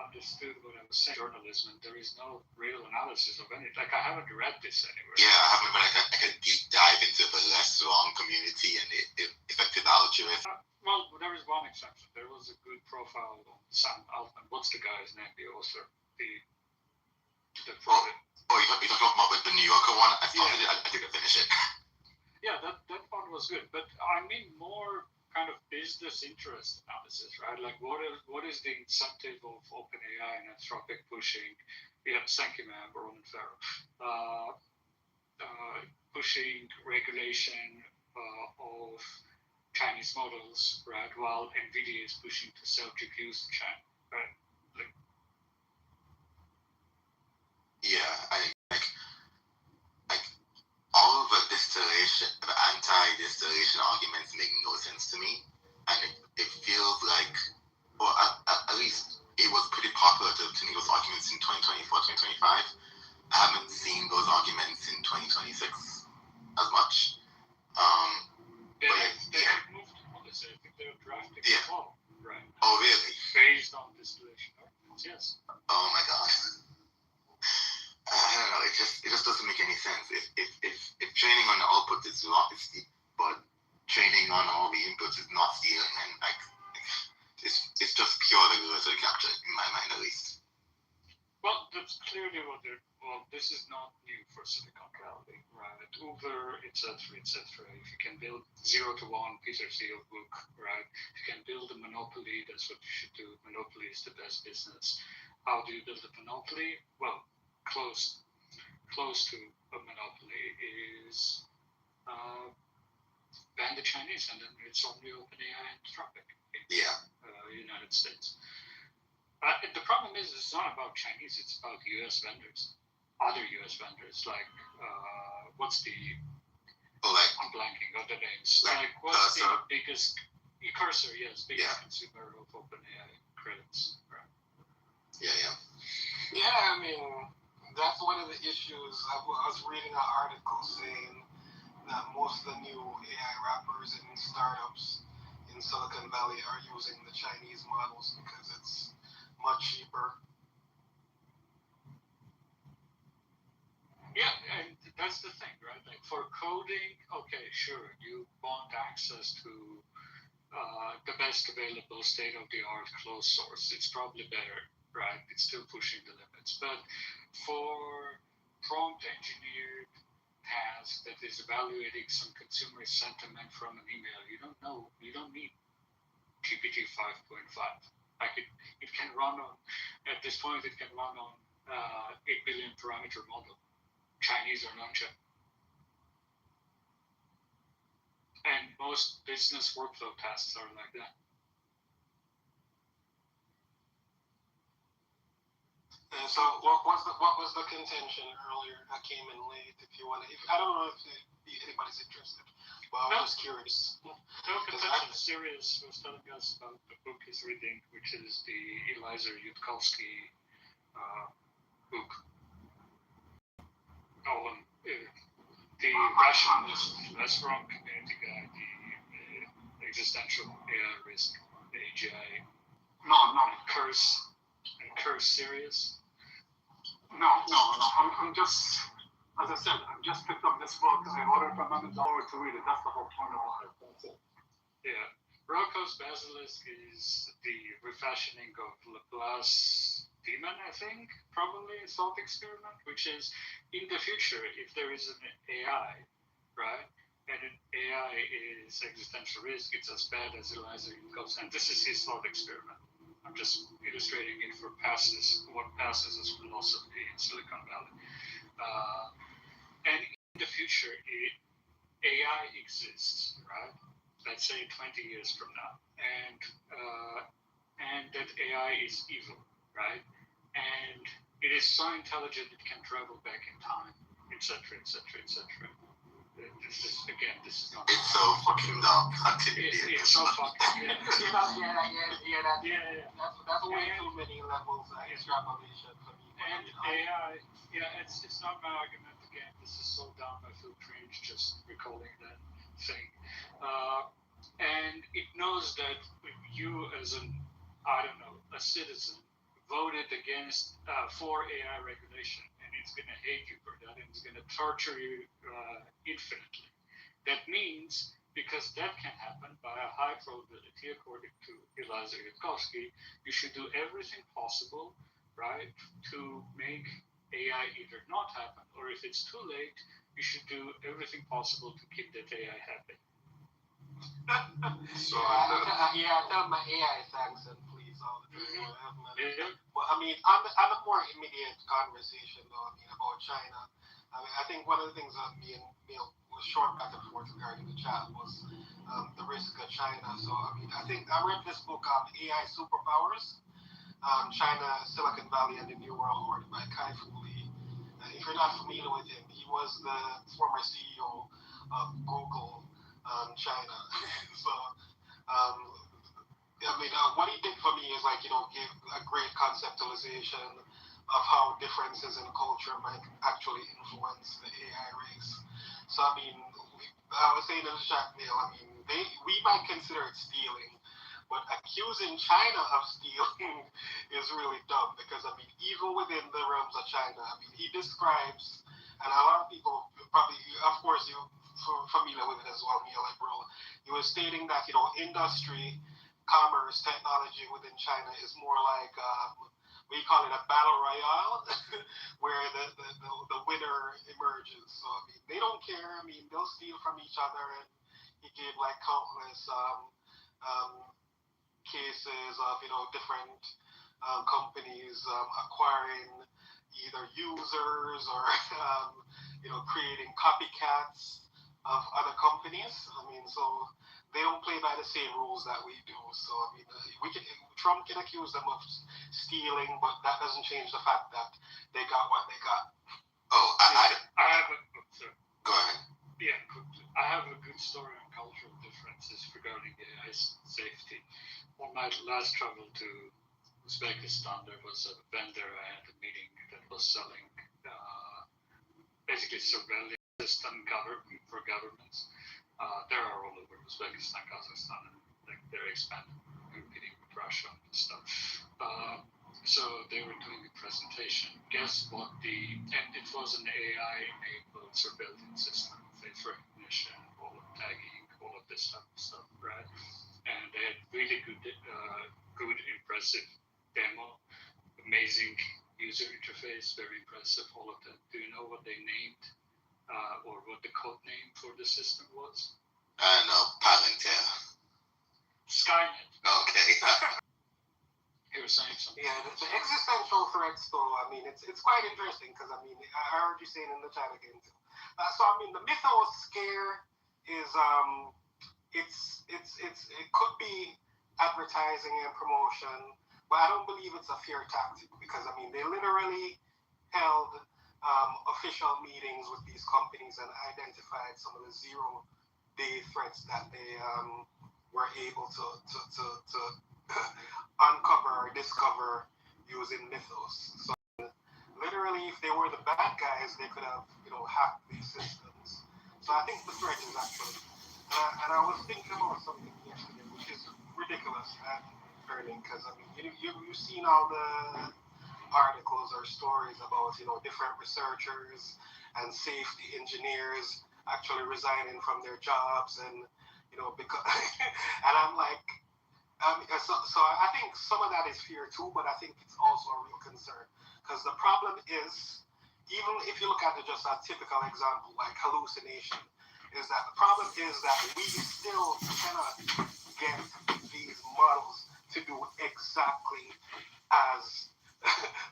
understood what I was saying. Journalism, and there is no real analysis of any. Like, I haven't read this anywhere. Yeah, I haven't been like a deep dive into the less wrong community and the effective altruism. Well, there is one exception. There was a good profile on Sam Altman. What's the guy's name? The author. The prophet. Oh, you're talking about the New Yorker one? I think I finished it. Yeah, that one was good. But I mean more kind of business interest analysis, right? Like what is the incentive of OpenAI and Anthropic pushing, thank you, ma'am, Roman Farrow, pushing regulation of Chinese models, right? While NVIDIA is pushing to sell GPUs in China, right? Like, yeah, like all of the anti-distillation arguments make no sense to me, and it feels like, well, at least it was pretty popular to make those arguments in 2024, 2025. I haven't seen those arguments in 2026 as much. They moved to policy. I think they're drafting a law, right? Oh, really? Based on distillation arguments, yes. Oh my God. I don't know. It just doesn't make any sense. If training on the output is wrong, but training on all the inputs is not stealing, and like it's just pure regulatory capture in my mind, at least. Well, that's clearly what they're. Well, this is not new for Silicon Valley, right? Uber, etc., etc. If you can build 0 to 1, Peter Thiel book, right? If you can build a monopoly, that's what you should do. Monopoly is the best business. How do you build a monopoly? Well, close to a monopoly is ban the Chinese, and then it's only OpenAI and Anthropic in United States. The problem is it's not about Chinese, it's about US vendors, other US vendors, like what's the I'm blanking on the names. Like what's the biggest Cursor, yes, biggest consumer of OpenAI credits, right? Yeah, I mean, that's one of the issues. I was reading an article saying that most of the new AI wrappers and startups in Silicon Valley are using the Chinese models because it's much cheaper. Yeah, and that's the thing, right? Like for coding, okay, sure, you want access to the best available state-of-the-art closed source. It's probably better, right? It's still pushing the limits. But for prompt engineered task that is evaluating some consumer sentiment from an email, you don't need GPT 5.5. Like it can run on, at this point, it can run on 8 billion parameter model, Chinese or non-Chinese. And most business workflow tasks are like that. And so, what was the contention earlier? I came in late. If you want to, I don't know if anybody's interested, but I was just curious. No contention. Sirius was telling us about the book he's reading, which is the Eliezer Yudkowsky book. the rationalist restaurant community guy, the existential AI risk, the AGI. No. Curse series. No. I'm just, as I said, I just picked up this book and I ordered from Amazon to read it. That's the whole point of it. That's it. Yeah. Rocco's Basilisk is the refashioning of Laplace Demon, I think, probably a thought experiment, which is in the future, if there is an AI, right, and an AI is existential risk, it's as bad as Eliza goes. And this is his thought experiment. I'm just illustrating it for what passes as philosophy in Silicon Valley. And in the future, AI exists, right? Let's say 20 years from now, and that AI is evil, right? And it is so intelligent it can travel back in time, etc., etc., etc. This is not. It's so fucking dumb. It's so fucking. Yeah. That's way too many levels of extrapolation for me. And AI, it's not my argument again. This is so dumb. I feel cringe just recalling that thing. And it knows that you, as a citizen, voted against for AI regulation, and it's going to hate you for that, and it's going to torture you infinitely. That means, because that can happen by a high probability, according to Eliza Yudkowsky, you should do everything possible, right, to make AI either not happen, or if it's too late, you should do everything possible to keep that AI happy. So I tell my AI thanks and please all the time. But I mean, on a more immediate conversation though, about China, I think one of the things that me and Neil was short back and forth regarding the chat was the risk of China. So I think I read this book on AI superpowers, China, Silicon Valley, and the New World Order by Kai Fu Lee. If you're not familiar with him, he was the former CEO of Google. China. So, what he did for me is give a great conceptualization of how differences in culture might actually influence the AI race. So, I was saying in the chat, Neil, we might consider it stealing, but accusing China of stealing is really dumb because, even within the realms of China, he describes, and a lot of people probably, of course, you familiar with it as well, Neil, he was stating that, industry, commerce, technology within China is more like, we call it a battle royale, where the winner emerges. So, they don't care. They'll steal from each other, and he gave, countless cases of, different companies acquiring either users or, creating copycats of other companies. So they don't play by the same rules that we do. So Trump can accuse them of stealing, but that doesn't change the fact that they got what they got. Go ahead. Yeah, I have a good story on cultural differences regarding AI safety. On my last travel to Uzbekistan, there was a vendor I had a meeting that was selling basically surveillance system for governments. There are all over Uzbekistan, Kazakhstan, and they're expanding, competing with Russia and stuff. So they were doing a presentation. Guess what? And it was an AI-enabled surveillance system, face recognition, all of tagging, all of this type of stuff, right? And they had really good, impressive demo, amazing user interface, very impressive, all of that. Do you know what they named? Or what the code name for the system was? No, Palantir. Skynet. Okay. You were saying something. Yeah, the existential threats, though, it's quite interesting because, I heard you saying in the chat again, too. So, the mythos scare is, it could be advertising and promotion, but I don't believe it's a fear tactic because, they literally held official meetings with these companies and identified some of the zero-day threats that they were able to uncover or discover using mythos. So clearly, if they were the bad guys, they could have, hacked these systems. So I think the threat is actually, and I was thinking about something yesterday, which is ridiculous and burning, because I mean, you've seen all the articles or stories about, different researchers and safety engineers actually resigning from their jobs, and because, and I'm like, so I think some of that is fear too, but I think it's also a real concern, because the problem is, even if you look at it just a typical example like hallucination, is that the problem is that we still cannot get these models to do exactly as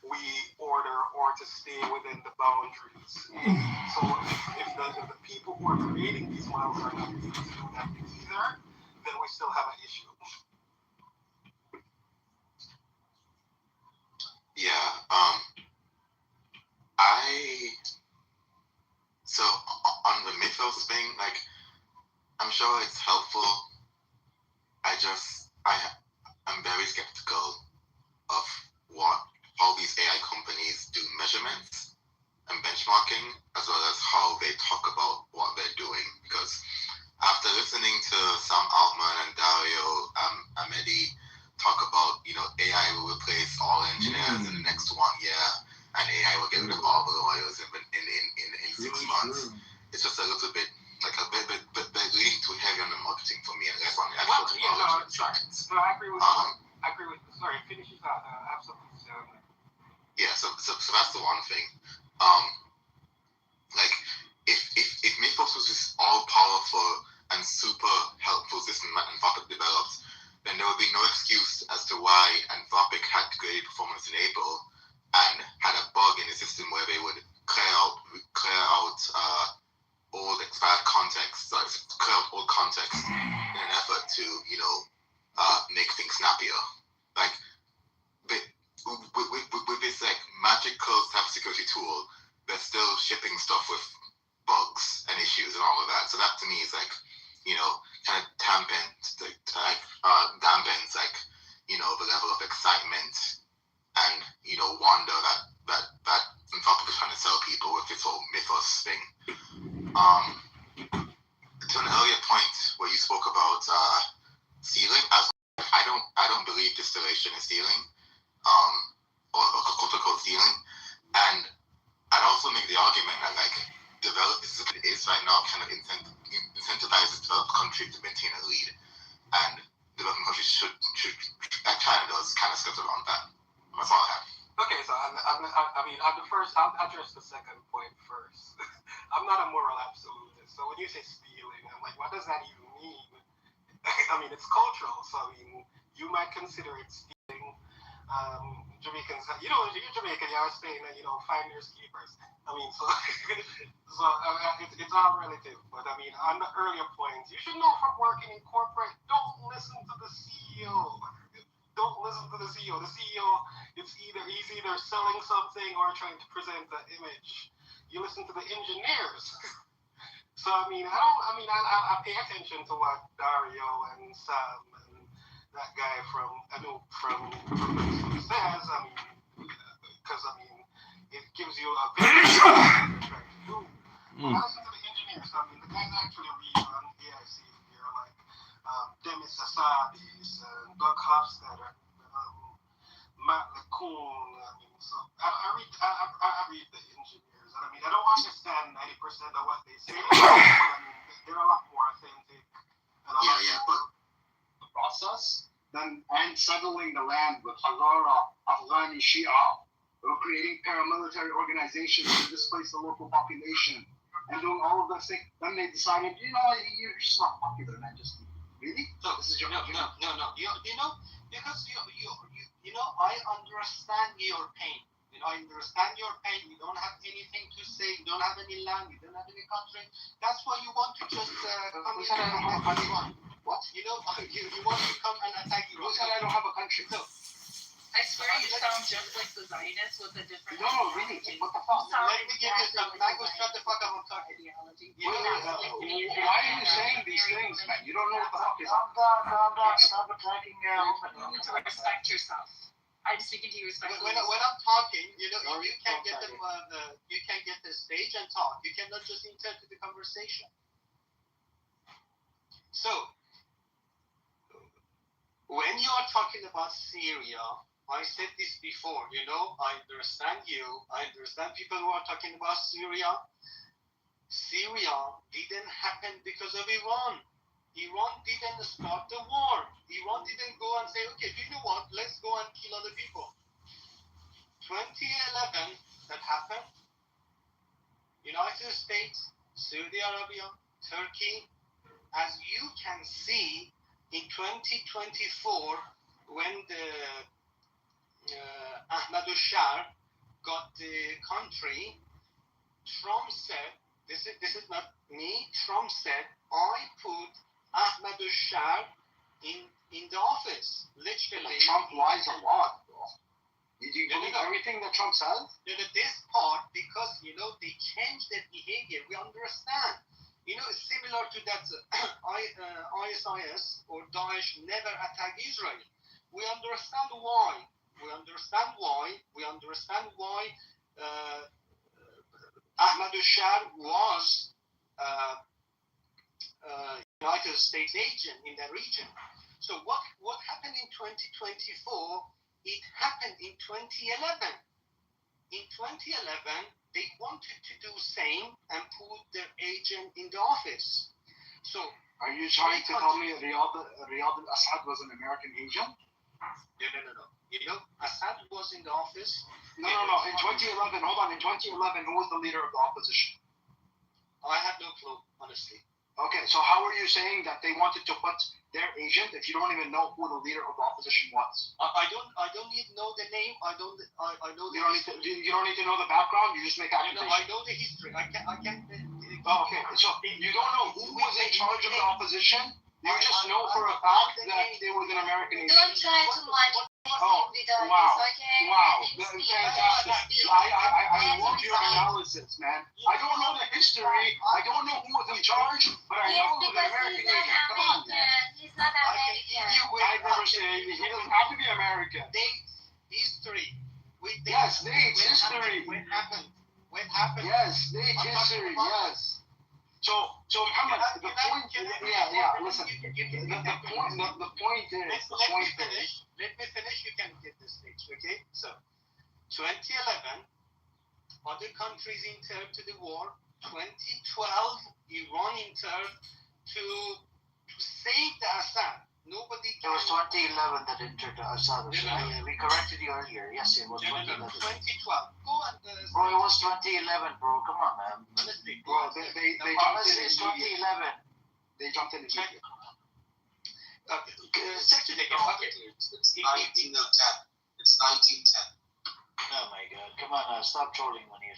we order, or to stay within the boundaries. So if the people who are creating these models are not able to do that either, then we still have an issue. Yeah. So on the mythos thing, like, I'm sure it's helpful. I'm very skeptical of how these AI companies do measurements and benchmarking, as well as how they talk about what they're doing. Because after listening to Sam Altman and Dario Amedi talk about, AI will replace all engineers in the next 1 year, and AI will get rid of all the lawyers in 6 months, it's just a little bit, like a bit leaning too heavy on the marketing for me, and less on the actual technology and science. No, I agree with you. Sorry, finish your thought. Absolutely. Yeah, so that's the one thing. Like, if Mythos was this all-powerful and super helpful system that Anthropic developed, then there would be no excuse as to why Anthropic had great performance in April and had a bug in the system where they would clear out old expired context, clear out old context in an effort to, make things snappier. Like, with this like magical cybersecurity tool, they're still shipping stuff with bugs and issues and all of that. So that to me is like, kind of dampens like, the level of excitement and, wonder that Anthropic is trying to sell people with this whole mythos thing. To an earlier point where you spoke about stealing, I don't believe distillation is stealing, or quote-unquote stealing, and I'd also make the argument that like it is right now kind of incentivizes developed countries to maintain a lead, and developing countries should like China does, kind of skirt around that. That's all I have. Okay, so I'll address the second point first. I'm not a moral absolutist, so when you say stealing, I'm like, what does that even mean? I mean, it's cultural, so I mean, you might consider it stealing. Jamaicans, you're Jamaican, you always saying that, finders keepers. I mean, so it's all relative. But I mean, on the earlier points, you should know from working in corporate, don't listen to the CEO. Don't listen to the CEO. The CEO, he's either selling something or trying to present the image. You listen to the engineers. So I mean, I pay attention to what Dario and Sam and that guy from says. I mean, because it gives you a very When I listen to the engineers, I mean, the guys actually read on AI safety are like Demis Hassabis and Doug Hofstadter, Matt LeCun. I mean, so I read the engineers, and I mean, I don't understand 90% of what they say, but I mean, they're a lot more authentic. But the process then and settling the land with Hazara, Afghani, Shia, or creating paramilitary organizations to displace the local population, and doing all of those things. Then they decided, you're just not popular, man. Just really? No, this is your no. Because I understand your pain. I understand your pain. You don't have anything to say. You don't have any land. You don't have any country. That's why you want to just come here and attack Iran. What? You want to come and attack Iran. Who said I don't have a country? No. I swear you sound just like the Zionists with a different really? What the fuck? Let me give you some language. Shut the fuck up. I'm talking. Ideology. Why are you saying these things, man? You don't know what the fuck is up. Stop attacking. You need to respect yourself. I I'm speaking to you respectfully. When I'm talking, you can get you can get the stage and talk. You cannot just enter to the conversation. So, when you are talking about Syria, I said this before. I understand you. I understand people who are talking about Syria. Syria didn't happen because of Iran. Iran didn't start the war. Iran didn't go and say, okay, you know what, let's go and kill other people. 2011, that happened. United States, Saudi Arabia, Turkey. As you can see, in 2024, when the Ahmadinejad got the country, Trump said, this is not me, Trump said, I put Ahmadinejad in the office, literally. Trump lies a lot, bro. Do you believe everything that Trump says? This part, because, they change their behavior, we understand. It's similar to that ISIS or Daesh never attack Israel. We understand why. Ahmadinejad was United States agent in that region. So what happened in 2024? It happened in 2011. In 2011, they wanted to do same and put their agent in the office. So are you trying to tell me Riyad al-Assad was an American agent? No. Assad was in the office. No. In 2011, hold on. In 2011, who was the leader of the opposition? I have no clue, honestly. Okay, so how are you saying that they wanted to put their agent if you don't even know who the leader of the opposition was? I don't need to know the name. I know the history. You don't need to know the background. You just make accusations. I know the history. I can. Okay, so you don't know who was in charge of the opposition. You just know for a fact that it was an American agent. Don't try to manipulate with us, okay? Wow, fantastic. I love your analysis, man. I don't know the history. I don't know who was in charge, but I know it was an American agent. Come on, man. He's not American. I've never said he doesn't have to be American. History. Yes, dates, history. What happened? Yes, dates, history, yes. So Muhammad, the point, listen, the point is, let me finish, you can get this stage, okay? So, 2011, other countries entered to the war. 2012, Iran entered to save the Assad. Nobody It was 2011 that entered Assad. We corrected you earlier. Yes, it was 2011. 2012. Go and bro, it was 2011, bro. Come on, man. Honestly, bro, they honestly, it's 2011. They jumped in the media. It's 1910. It's 1910. Oh my God! Come on, stop trolling when you.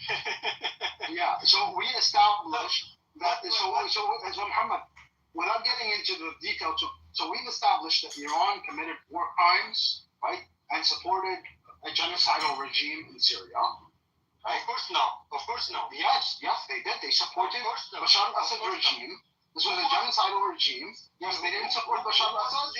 Yeah. So we established that. So Muhammad, without getting into the details, so we've established that Iran committed war crimes, right, and supported a genocidal regime in Syria. Right? Of course not. Yes, they did. They supported Bashar al-Assad regime. This was a genocidal regime. Yes, they didn't support Bashar al-Assad.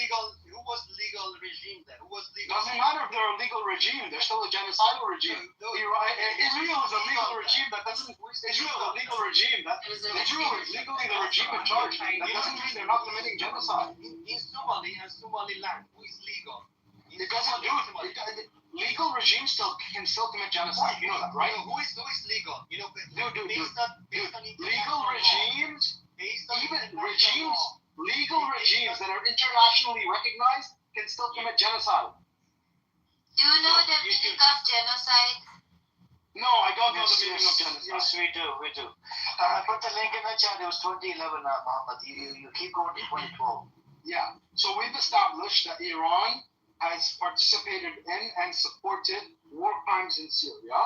Who was legal regime then? Doesn't matter if they're a legal regime. They're still a genocidal regime. Israel is a legal regime that doesn't. Israel is a legal regime that Israel is legally the regime in charge. That doesn't mean they're not committing genocide. In Somali and Somaliland, who is legal? It doesn't do it. Legal regimes can still commit genocide. You know that, right? Who is legal? Legal regimes. Legal regimes that are internationally recognized can still commit genocide. Do you know the meaning of genocide? No, I don't know the meaning of genocide. Yes, we do. I put the link in the chat. It was 2011, Muhammad. You keep going to 2012. Yeah. So we've established that Iran has participated in and supported war crimes in Syria.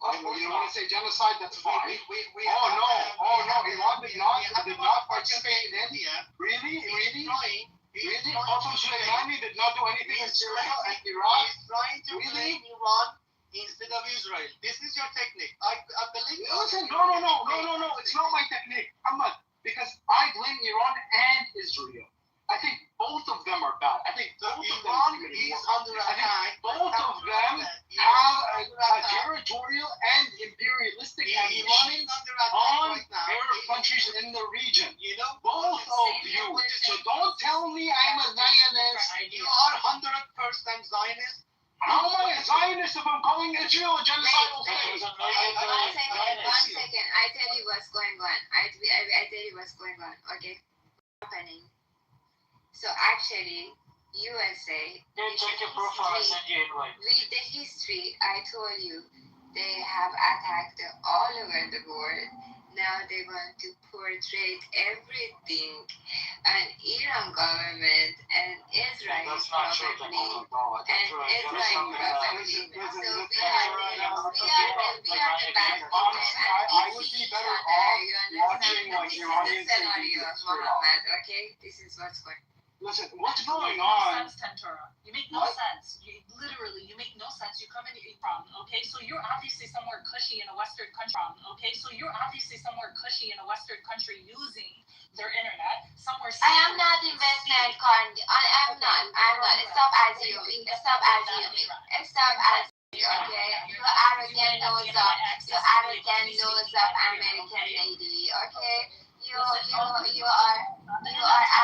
You want to say genocide? That's fine. Iran did not participate in India. Really? Qasem Soleimani did not do anything in Syria and Iraq. He's trying to blame Iran instead of Israel. This is your technique. I believe. Listen, no. It's not my technique. I'm not, because I blame Iran and Israel. I think both of them are bad. I think both of them is under attack. Both of them Zionist if I'm calling Israel a genocidal state? One second. I tell you what's going on. I tell you what's going on. Okay, happening. So actually, USA. Check your profile. I sent you invite. Read the history. I told you they have attacked all over the world. Now they want to portray everything an Iran government and Israel probably and Israel probably. So we are the bad people and we see each other. You understand? This is the scenario, Muhammad. Okay, this is what's going on. Listen, what's going No on? sense, Tentura. You make no sense. You make no sense. You come in Iran, okay? So you're obviously somewhere cushy in a Western country, okay? So you're obviously somewhere cushy in a Western country using their internet somewhere. I am not in Western country. I'm not. Stop assuming. Okay? You arrogant nose up. American lady. Okay? You are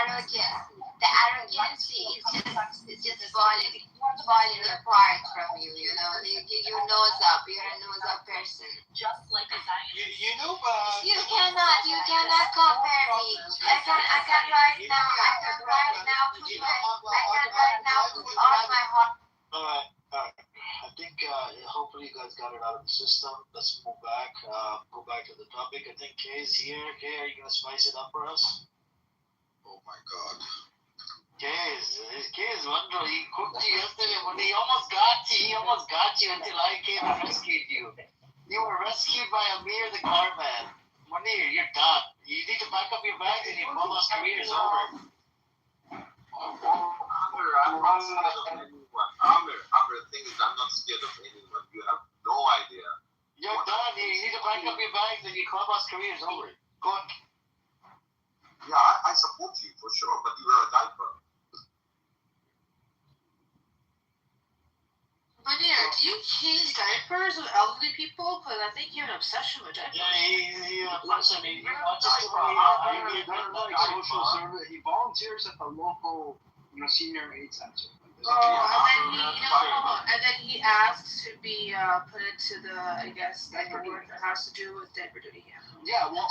arrogant. The arrogancy is just falling apart from you. You know, your nose up. You're a nose up person. Just like a Zionist. You know, you cannot compare me. I can right now put all my heart. I think hopefully you guys got it out of the system. Let's move back. Go back to the topic. I think Kay is here. Kay, are you gonna spice it up for us? Oh my God. Kay is wonderful. He cooked you yesterday when he almost got you until I came and rescued you. You were rescued by Amir the car man. Munir, you're done. You need to pack up your bags and your mama's career is over. Amir, the thing is, I'm not scared of anyone. You have no idea. You're done. You need to pack up your bags and your clubhouse career is over. Go on. Yeah, I support you for sure, but you wear a diaper. Munir, do you change diapers with elderly people? Because I think you have an obsession with diapers. Yeah, he watches social service. He volunteers at the local, senior aid center. And then he asks to be put into the, I guess, diaper work that has to do with diaper duty. Yeah, well,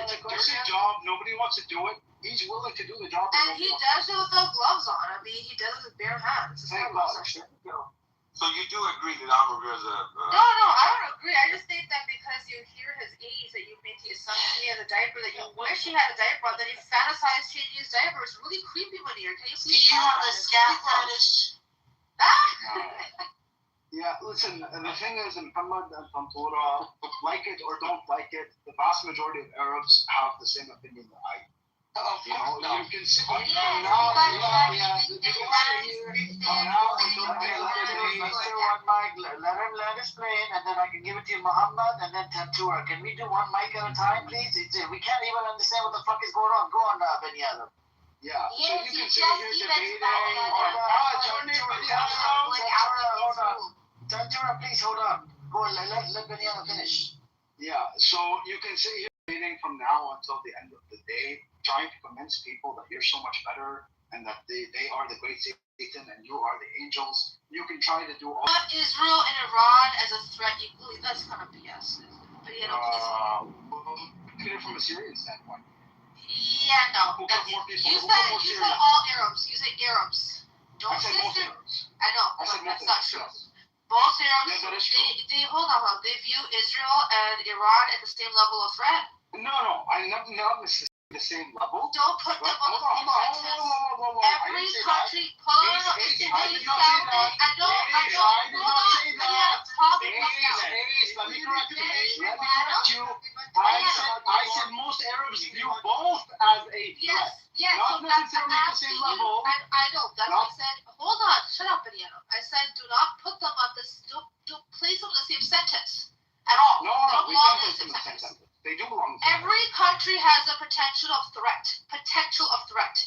it's a dirty job. Nobody wants to do it. He's willing to do the job. And he does it without gloves on. I mean, he does it with bare hands. So you do agree that Amir wears a... No, I don't agree. I just think that because you hear his age, that you make the assumption he has a diaper, that you wish he had a diaper on, that he fantasized changing his diaper. It's really creepy, Munir. Can you please... Do you have a scat fetish? Yeah, listen, the thing is, in Muhammad and Tantura, like it or don't like it, the vast majority of Arabs have the same opinion that I do. You can see let him land his plane, and then I can give it to you, Muhammad, and then Tantura. Can we do one mic at a time, please? We can't even understand what the fuck is going on. Go on, Ben Yadam. Yeah. Yes, so you can just sit here debating. Hold on. Tantura, please hold on. Go on, let Ben Yadam finish. Yeah, so you can sit here debating from now until the end of the day, trying to convince people that you're so much better and that they are the great Satan and you are the angels. You can try to do all... Not Israel and Iran as a threat equally. That's kind of BS. But please. Look at it from a Syrian standpoint. Yeah, no. You said all Arabs. You said Arabs. Don't say Muslims. I know, but that's not true. Both Arabs, they hold on. They view Israel and Iran at the same level of threat. No, I'm not necessarily the same level. Don't put them on the same sentence. Every country, hold on. I said most Arabs view both as a threat. Yes, not necessarily at the same level. I know, that's what I said. Hold on, shut up, Benito. I said do not put them on this, don't place them in the same sentence at all. No, we don't place them in the same sentence. They do belong to every country has a potential of threat.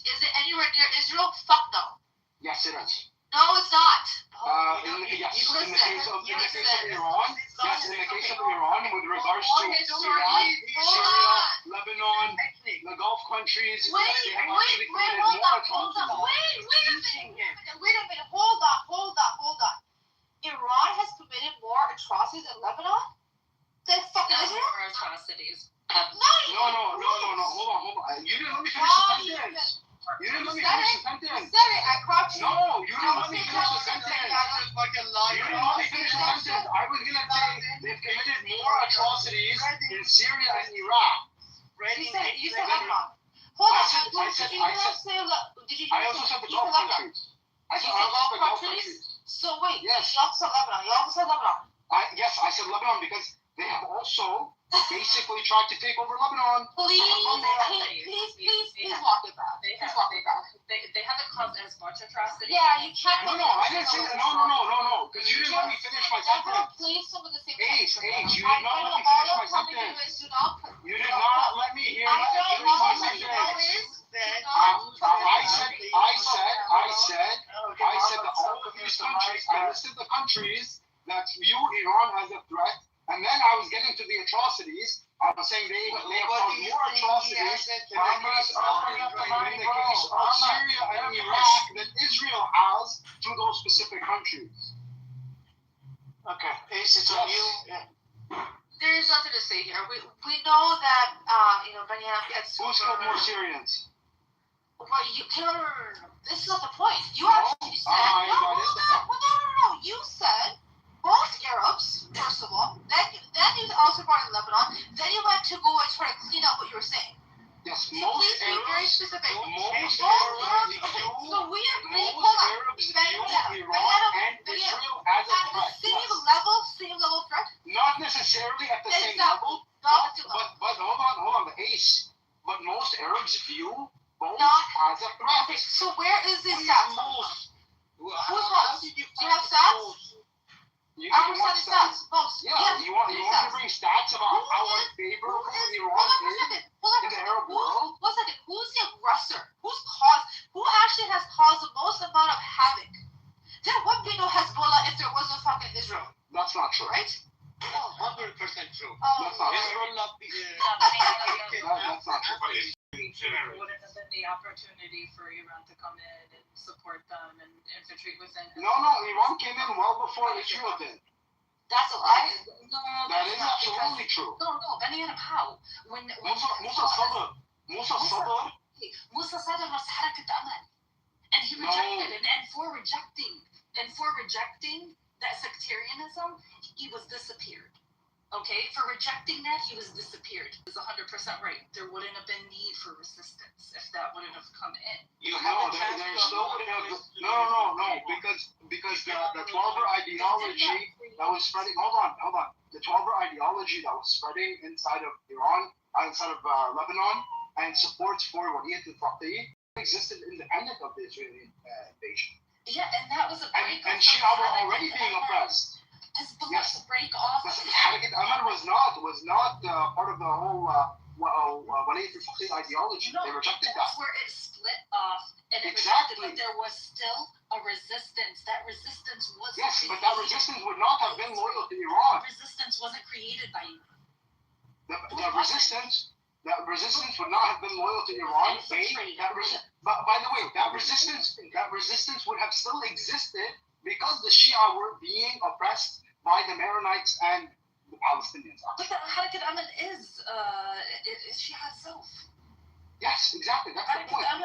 Is it anywhere near Israel? Fuck no. Yes, it is. No, it's not. In the case of Iran, with regards to Syria, Lebanon, the Gulf countries, Wait a minute. Hold on. Hold on. Iran atrocities in Lebanon than fucking Israel? More atrocities. No. Hold on. You didn't let me finish the sentence. You didn't let me finish the sentence. Sorry, I caught you. No, you didn't let me finish the sentence. Like a liar. You didn't let me finish the sentence. I was gonna say they've committed more atrocities in Syria and Iraq. You said Lebanon. Hold on. I also said the Gulf countries. I said the Gulf countries. So wait, yes. You also said Lebanon. You also said Lebanon. Yes, I said Lebanon because they have also basically tried to take over Lebanon. Please walk it back. They haven't caused as much atrocity. Yeah, you can't. No, I didn't say that. No, because you didn't let me finish my sentence. Please, some of the same. Age, you did not let me finish my sentence. You did not let me finish my sentence. I said that all of these countries, I listed the countries that view Iran as a threat, and then I was getting to the atrocities. I was saying they have caused more atrocities in the case of Syria and Iraq than Israel has to those specific countries. Okay, Ace, it's on you. There is nothing to say here. We know that Benjamin gets. Who's killed more Syrians? Well, no. This is not the point. You actually said no. You said both Arabs, first of all. Then you also brought in Lebanon. Then you went to go and try to clean up what you were saying. Yes, so most please be very specific. Most Arabs. Okay, so we agree. Hold on. And Israel as a threat. Same level threat. Not necessarily at the same level. But hold on, the Ace. But most Arabs view both as a threat. Okay, so where is this stats? Who's most? Do you have stats? I understand the stats. Most. Yeah, you want to bring stats about how unfavorable Iran is in the Arab world? One second. Who's the aggressor? Who actually has caused the most amount of havoc? There wouldn't be no Hezbollah if there wasn't fucking Israel. That's not true. Right? 100% true. That's not Israel not be That's not true. Wouldn't have been the opportunity for Iran to come in and support them and infiltrate within. No, Iran came in well before Israel did. That's a lie. No, that is absolutely true. No, Benjamin, how? Musa Sadr was Harakat Amal, and he rejected, and for rejecting that sectarianism, he was disappeared. Okay, for rejecting that, he was disappeared. He was 100% right. There wouldn't have been need for resistance if that wouldn't have come in. There still wouldn't have. No, because the Kitover ideology that was spreading. Hold on. The Kitover ideology that was spreading inside of Iran, inside of Lebanon, and supports for Waliyat al-Faqih existed independent of the Israeli invasion. Yeah, and that was a break. And Shia were already being oppressed. Hezbollah's break off. Harakat Amal was not part of the whole Waliyat al-Faqih ideology. They rejected that. That's where it split off, and it exactly. But there was still a resistance. That resistance was. Yes, but that resistance would not have been loyal to Iran. Resistance wasn't created by you. That resistance would not have been loyal to Iran. But by the way, that resistance would have still existed because the Shia were being oppressed by the Maronites and the Palestinians. But the Harakat Amal is Shia itself. Yes, exactly. That's the point. That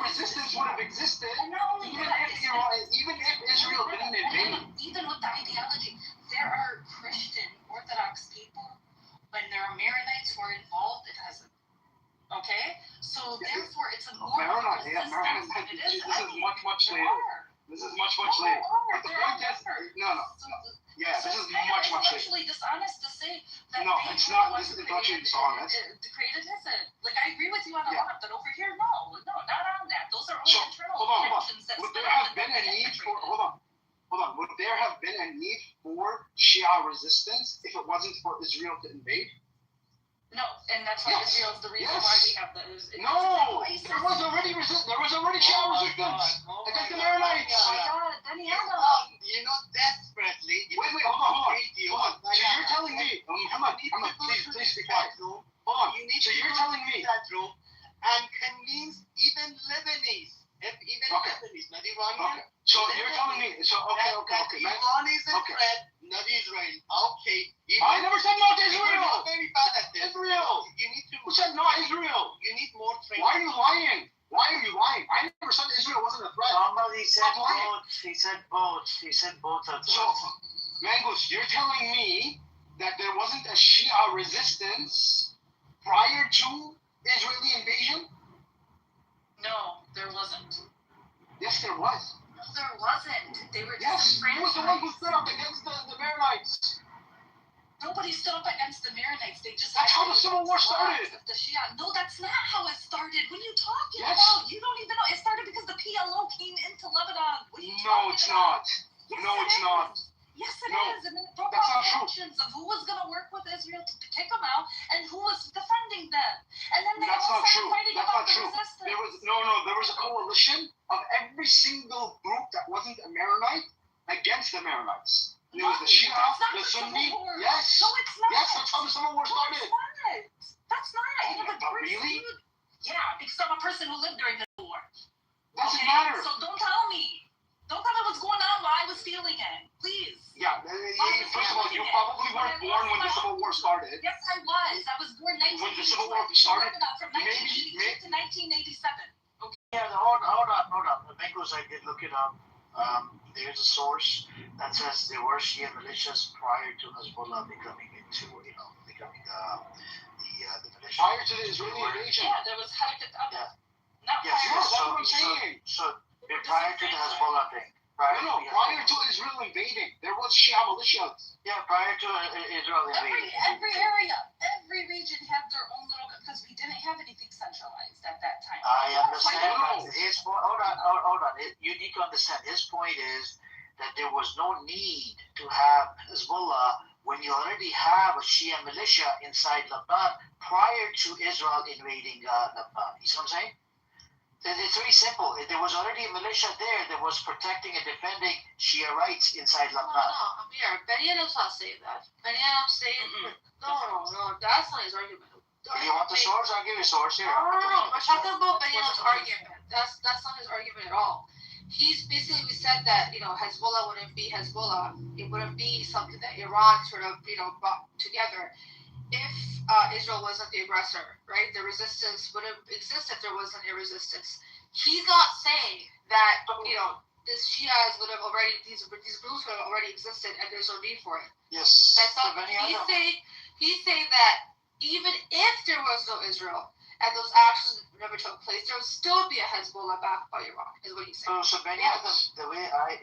resistance would have existed even if Israel didn't invade. Even with the ideology, there are Christian Orthodox people. When there are Maronites who are involved, it hasn't. Okay? So therefore, it's a more resistance. This is much later. This is much later. But the point is, no. Yeah, this is much later. It's actually dishonest to say that. No, it's not. This is actually dishonest. Created Hizb. Like, I agree with you on a lot, but over here, no, not on that. Those are all internal tensions. Would there have been a need for? Hold on. Would there have been a need for Shia resistance if it wasn't for Israel to invade? No, and that's why Israel's the reason why we have that. There was already Shia resistance against the Maronites. Oh my God, Daniela. Desperately. Wait, hold on. So you're telling me, Muhammad, please be quiet. Hold on. So you're telling me that room and convince even Lebanese, not Iranian. Okay. So you're telling me, okay. Iran reason, Okay. Fred, not Israel. Okay. I never said not You're Israel. not very bad at this. Israel. You need to. Who said not Israel? You need more training. Why are you lying? Why are you lying? I never said Israel wasn't a threat. Somebody said Stop lying. both. He said both. He said both are So, Mangus, you're telling me that there wasn't a Shia resistance prior to Israeli invasion? No, there wasn't. Yes, there was. No, there wasn't. They were Yes, he was the one who stood up against the Maronites. Nobody stood up against the Maronites. They just. That's how the Civil War started. The Shia. No, that's not how it started. What are you talking Yes. about? You don't even know. It started because the PLO came into Lebanon. What are you No, talking it's about? not. Yes, No, it it's is. not. Yes, it No, is. And then it broke that's out not true. factions of who was going to work with Israel to kick them out and who was defending them. And then they That's all not started true. fighting That's about not the true. resistance. There was a coalition of every single group that wasn't a Maronite against the Maronites. There was the Shia, that's not the the Sunni. Civil War. Yes. No, it's not. Yes, that's how the Civil War started. No, it's not. That's not. You know, But really? Yeah, because I'm a person who lived during the war. Doesn't matter. So don't tell me. Don't tell me what's going on while I was feeling it. Please. Yeah, first of all, you probably weren't born when the Civil War started. Yes, I was. I was born 1987. When the Civil War started? From 1982 to 1987. Yeah, hold on. Mangus, I did look it up. There's a source that says there were Shia militias prior to Hezbollah becoming the militia. Prior to the Israeli invasion. Yeah, there was Harakat Abba. Yeah. Not Yes, prior. That's what I'm saying. So prior to the Hezbollah thing. Prior to Israel invading, there was Shia militias. Yeah, prior to Israel invading. Every area, every region had their own little, because we didn't have anything centralized at that time. I understand. But his point, hold on. You need to understand. His point is that there was no need to have Hezbollah when you already have a Shia militia inside Lebanon prior to Israel invading Lebanon. You see what I'm saying? It's very simple. There was already a militia there that was protecting and defending Shia rights inside Lebanon. No, Amir, Benny does not say that. Benny does say no, that's not his argument. Do you want the source? I'll give you a source here. No. We're talking about Benya's argument. That's not his argument at all. He's basically said that Hezbollah wouldn't be Hezbollah. It wouldn't be something that Iran sort of brought together if Israel wasn't the aggressor, right? The resistance wouldn't exist if there wasn't a resistance. He's not saying that this Shias would have already these groups would have already existed and there's no need for it. Yes. That's not. He's saying that even if there was no Israel and those actions never took place, there would still be a Hezbollah backed by Iran, is what he's saying. So Benny, the way I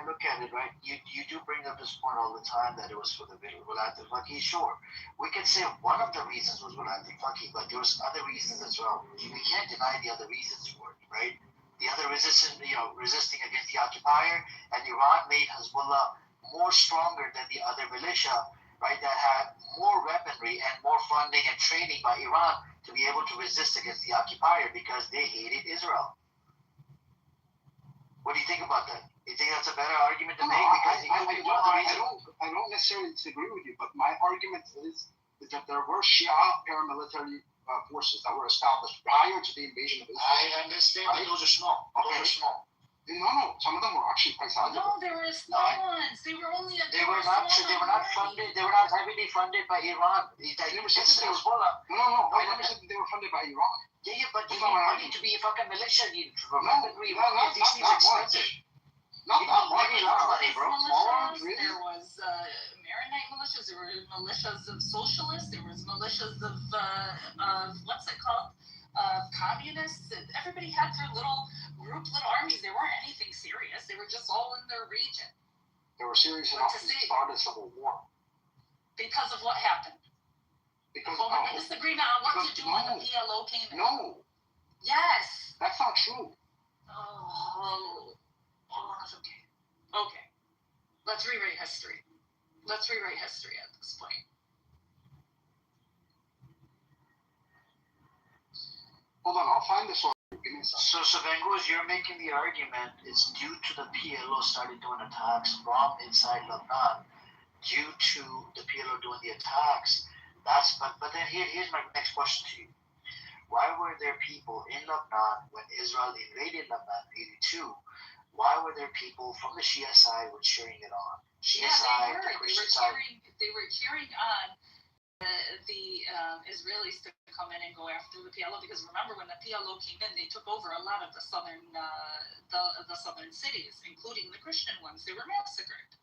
look at it, right? You do bring up this point all the time that it was for the Wilayat al-Faqih. Sure, we can say one of the reasons was Wilayat al-Faqih, but there was other reasons as well. We can't deny the other reasons for it, right? The other resisting against the occupier, and Iran made Hezbollah more stronger than the other militia, right? That had more weaponry and more funding and training by Iran to be able to resist against the occupier because they hated Israel. What do you think about that? You think that's a better argument to make? Because I don't necessarily disagree with you, but my argument is that there were Shia paramilitary forces that were established prior to the invasion of Israel. I understand, but those are small. Okay. Those are small. No, some of them were actually quite sizable. No, there were small ones. They were only They were not funded. They were not heavily funded by Iran. I never said that they were Hezbollah. No. I never said that they were funded by Iran. Yeah, but you need money to be a fucking militia. You weaponry. Not expensive. Not that much. Money, a lot of money, bro. Small ones, really. There was Maronite militias. There were militias of socialists. There was militias of what's it called? Communists. Everybody had their little armies. They weren't anything serious. They were just all in their region. They were serious enough to start a civil war. Because of what happened. Because of the disagreement on what to do when the PLO came in. No. Yes. That's not true. Oh, okay. Let's rewrite history. At this point. Hold on, I'll find the source. So Vengus, you're making the argument it's due to the PLO started doing attacks from inside Lebanon, due to the PLO doing the attacks. But then here's my next question to you. Why were there people in Lebanon when Israel invaded Lebanon in 1982? why were there people from the Shia side were cheering it on? Shia side, the Christian side. They were cheering on the Israelis to come in and go after the PLO, because remember when the PLO came in, they took over a lot of the southern cities, including the Christian ones. They were massacred.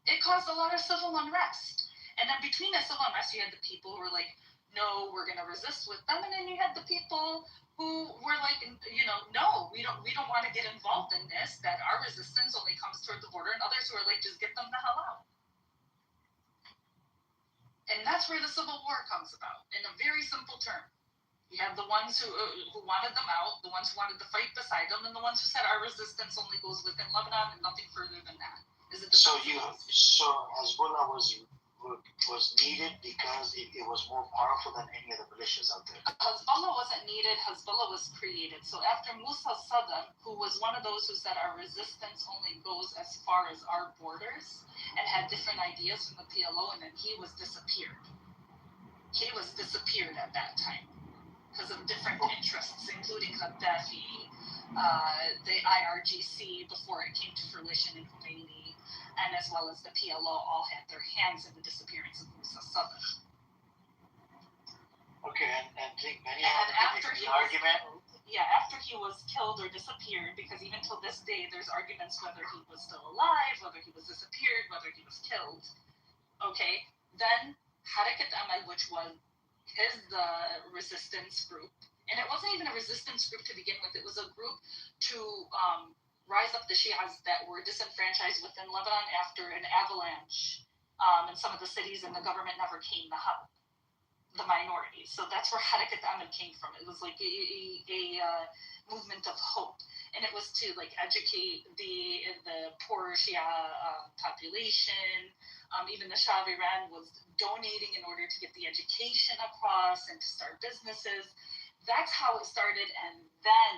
It caused a lot of civil unrest, and then between the civil unrest, you had the people who were like, "No, we're going to resist with them," and then you had the people who were like, "No, we don't want to get involved in this. That our resistance only comes toward the border," and others who are like, "Just get them the hell out." And that's where the Civil War comes about, in a very simple term. You have the ones who wanted them out, the ones who wanted to fight beside them, and the ones who said our resistance only goes within Lebanon and nothing further than that. So Hezbollah was needed because it was more powerful than any of the militias out there. Hezbollah wasn't needed. Hezbollah was created. So after Musa Saddam, who was one of those who said our resistance only goes as far as our borders and had different ideas from the PLO, and then he was disappeared. He was disappeared at that time because of different interests, including Gaddafi, the IRGC before it came to fruition in Khomeini, and as well as the PLO all had their hands in the disappearance of Musa Saddam. Okay, and think many and after the argument. After he was killed or disappeared, because even till this day there's arguments whether he was still alive, whether he was disappeared, whether he was killed. Okay, then Harakat Amal, which was his resistance group, and it wasn't even a resistance group to begin with, it was a group to rise up the Shias that were disenfranchised within Lebanon after an avalanche in some of the cities, and the government never came to help the minorities. So that's where Harakat Amal came from. It was like a movement of hope, and it was to like educate the poor Shia population. Even the Shah of Iran was donating in order to get the education across and to start businesses. That's how it started, and then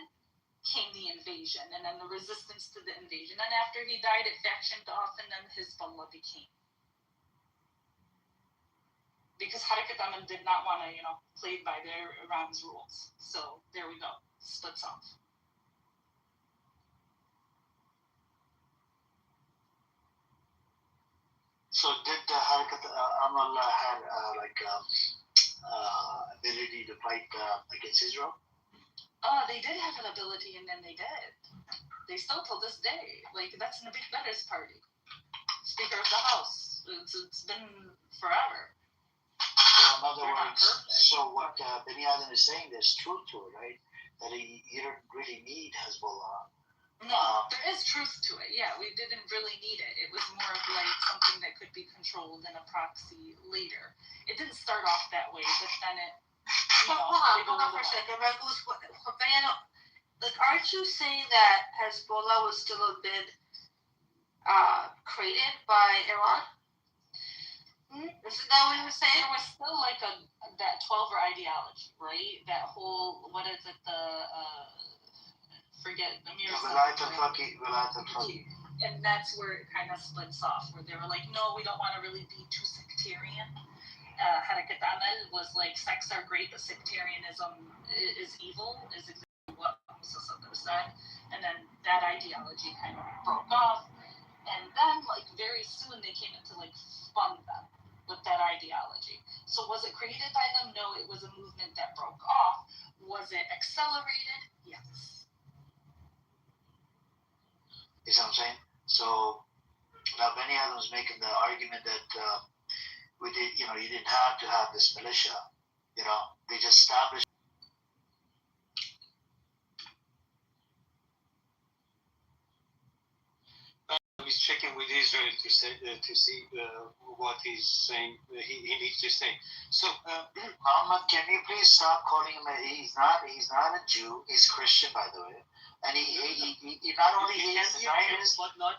came the invasion, and then the resistance to the invasion. And after he died, it factioned off, and then Hezbollah became. Because Harakat Amal did not want to, play by their Iran's rules. So there we go, splits off. So did Harakat Amal had ability to fight against Israel? They did have an ability, and then they did. They still till this day. Like, that's Nabil Berri's party. Speaker of the House. It's been forever. So in other words, so what Beni Adam is saying, there's truth to it, right? That you don't really need Hezbollah. No, there is truth to it. Yeah, we didn't really need it. It was more of like something that could be controlled in a proxy later. It didn't start off that way, but then it. Hold on for a second. Like, aren't you saying that Hezbollah was still a bit created by Iran? Isn't that what you were saying? There was still like that 12er ideology, right? That whole, what is it, forget, Amir. And that's where it kind of splits off, where they were like, no, we don't want to really be too sectarian. Harakat Amal was like, sects are great, but sectarianism is evil, is exactly what Musa Saddam said. And then that ideology kind of broke off. And then, like, very soon they came in to, like, fund them with that ideology. So was it created by them? No, it was a movement that broke off. Was it accelerated? Yes. You see what I'm saying? So now Beni Adam's making the argument that you didn't have to have this militia. They just established. He's checking with Israel to see what he's saying. He needs to say. So, Muhammad, can you please stop calling him? He's not a Jew. He's Christian, by the way. And he not only hates the Zionists, Muhammad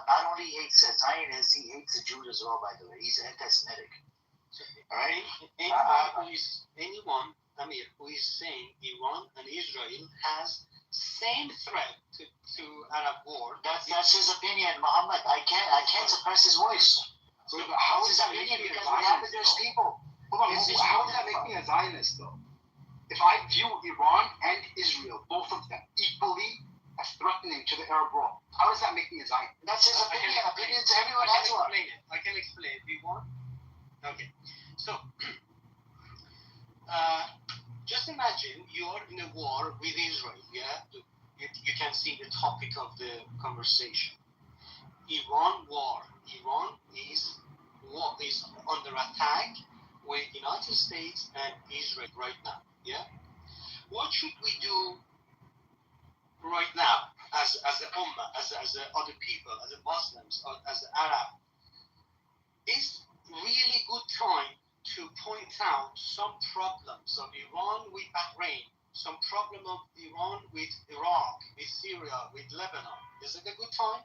not only hates the Zionists, he hates the Jews as well, by the way. He's anti-Semitic. All right? Anyone who is saying Iran and Israel has same threat to Arab war. That's his opinion, Muhammad. I can't suppress his voice. So how is that making me a Zionist? There's people. Hold on, how does that make me a Zionist though? If I view Iran and Israel, both of them, equally, as threatening to the Arab world. How does that make me a Zionist? That's his opinion. Opinions everyone has one. I can explain it. Do you want? Okay. So, just imagine you're in a war with Israel, yeah? You can see the topic of the conversation. Iran war. Iran is under attack with United States and Israel right now, yeah? What should we do right now as the Ummah, as the other people, as the Muslims, as the Arab? It's really good time to point out some problems of Iran with Bahrain, some problem of Iran with Iraq, with Syria, with Lebanon. Is it a good time?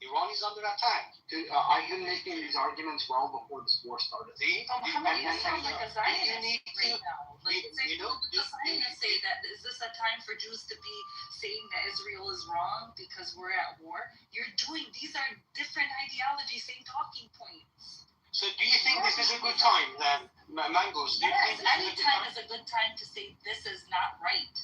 Iran is under attack. I've been making these arguments well before this war started. See? Muhammad, you sound like a Zionist need right now. Like, it's like, the Zionists say that, is this a time for Jews to be saying that Israel is wrong because we're at war? These are different ideologies, same talking points. So do you think this is a good time then, Mangoes? Yes, any time is a good time to say this is not right.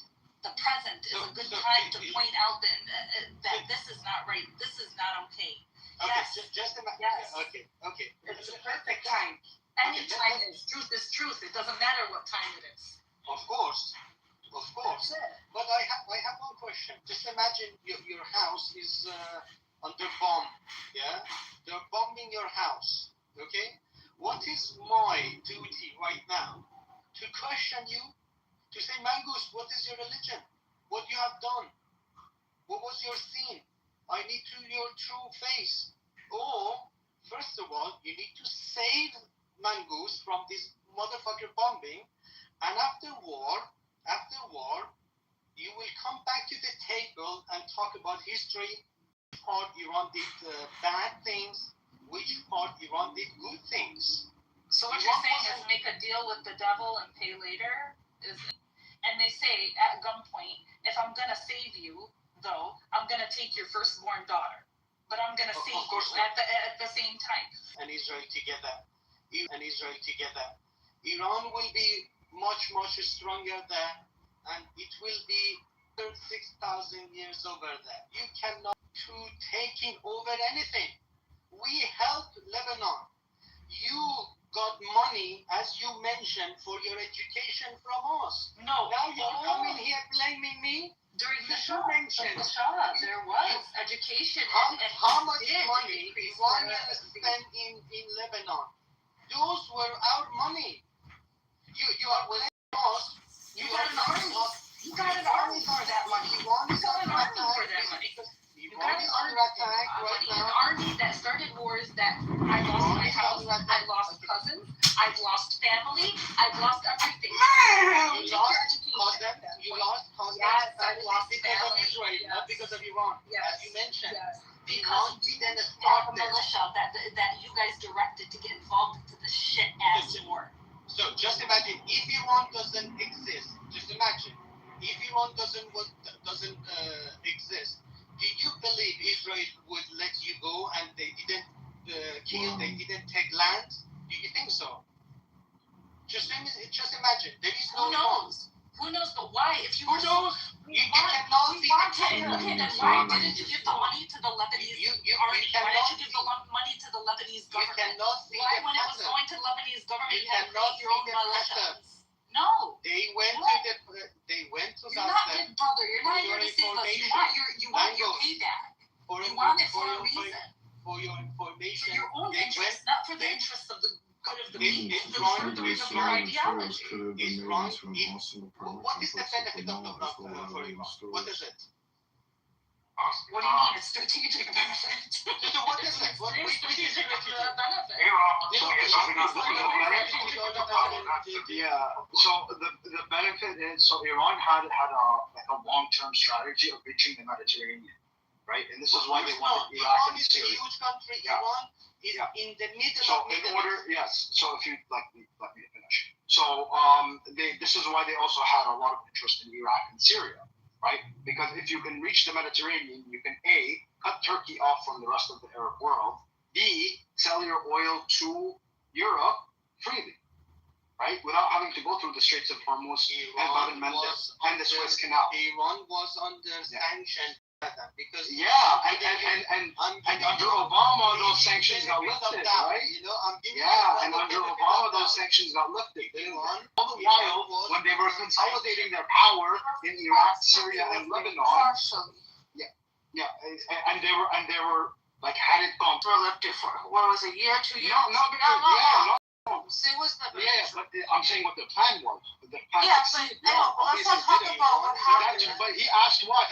The present is a good time to point out that this is not right. This is not okay. Okay, yes. Just imagine. Yes. Okay. It's a perfect time. Any time is truth is truth. It doesn't matter what time it is. Of course. But I have one question. Just imagine your house is under bomb. Yeah, they're bombing your house. Okay. What is my duty right now? To question you. To say, Mangoes, what is your religion? What you have done? What was your sin? I need to your true face. Or, first of all, you need to save Mangoes from this motherfucker bombing. And after war, you will come back to the table and talk about history. Which part Iran did bad things, which part Iran did good things. So what you're saying is make a deal with the devil and pay later? And they say at gunpoint, if I'm going to save you, though, I'm going to take your firstborn daughter. But I'm going to save you at the same time. And Israel together. Iran will be much, much stronger there. And it will be 6,000 years over there. You cannot taking over anything. We helped Lebanon. You got money, as you mentioned, for your education from us. No. Now you're coming here blaming me? During the Shah, there was education. How much money Iranians spent in Lebanon? Those were our money. You are blaming us. You got an army. You got an army for that money. Iran is under attack. Iran is under attack right now. An army that started wars that I lost my house, I lost cousins, I've lost family, I've lost everything. You lost cousins. Yes, I've lost because family. of Israel, not because of Iran, as you mentioned. Yes. Because you didn't start the militia that you guys directed to get involved into the shit ass war. So just imagine if Iran doesn't exist. Just imagine if Iran doesn't exist. Do you believe Israel would let you go and they didn't kill, they didn't take land? Do you think so? Just imagine. There is no. Who knows? Who knows? But why? If you Who knows? You cannot see the okay, then why didn't you give the money to the Lebanese army? Why didn't you give the money to the Lebanese government? You cannot see why, the when it was pattern. going to the Lebanese government, you had to cannot create your own see the pattern. militias? No. They went to You're not Big Brother. You're not here to save us. You want your payback. You want it for a reason. For your information. For your own interest, not for the interest of the good of the people. It's wrong. It's wrong. It's wrong. What is the benefit of for Iran? What is it? What do you mean? It's strategic benefit. So what is it? What is strategic benefit? Yeah. So the benefit is, so Iran had a long-term strategy of reaching the Mediterranean, right? And this is why they wanted Iraq and Syria. Iran is a huge country. Iran is in the middle of the Middle East. Yes. So if you let me finish. So this is why they also had a lot of interest in Iraq and Syria. Right? Because if you can reach the Mediterranean, you can A, cut Turkey off from the rest of the Arab world, B, sell your oil to Europe freely, right? Without having to go through the Straits of Hormuz and Bab el-Mandeb and the Suez Canal. Iran was under sanction because and under Obama those sanctions got lifted, right? You know, I'm giving and under Obama those sanctions got lifted. All the while when they were consolidating their power in Iraq, Syria, and Lebanon. And they were like had it gone elected for what was it, a year, 2 years? No. Say what's the but I'm saying what the plan was. The plan let's not talk about what happened. But he asked why.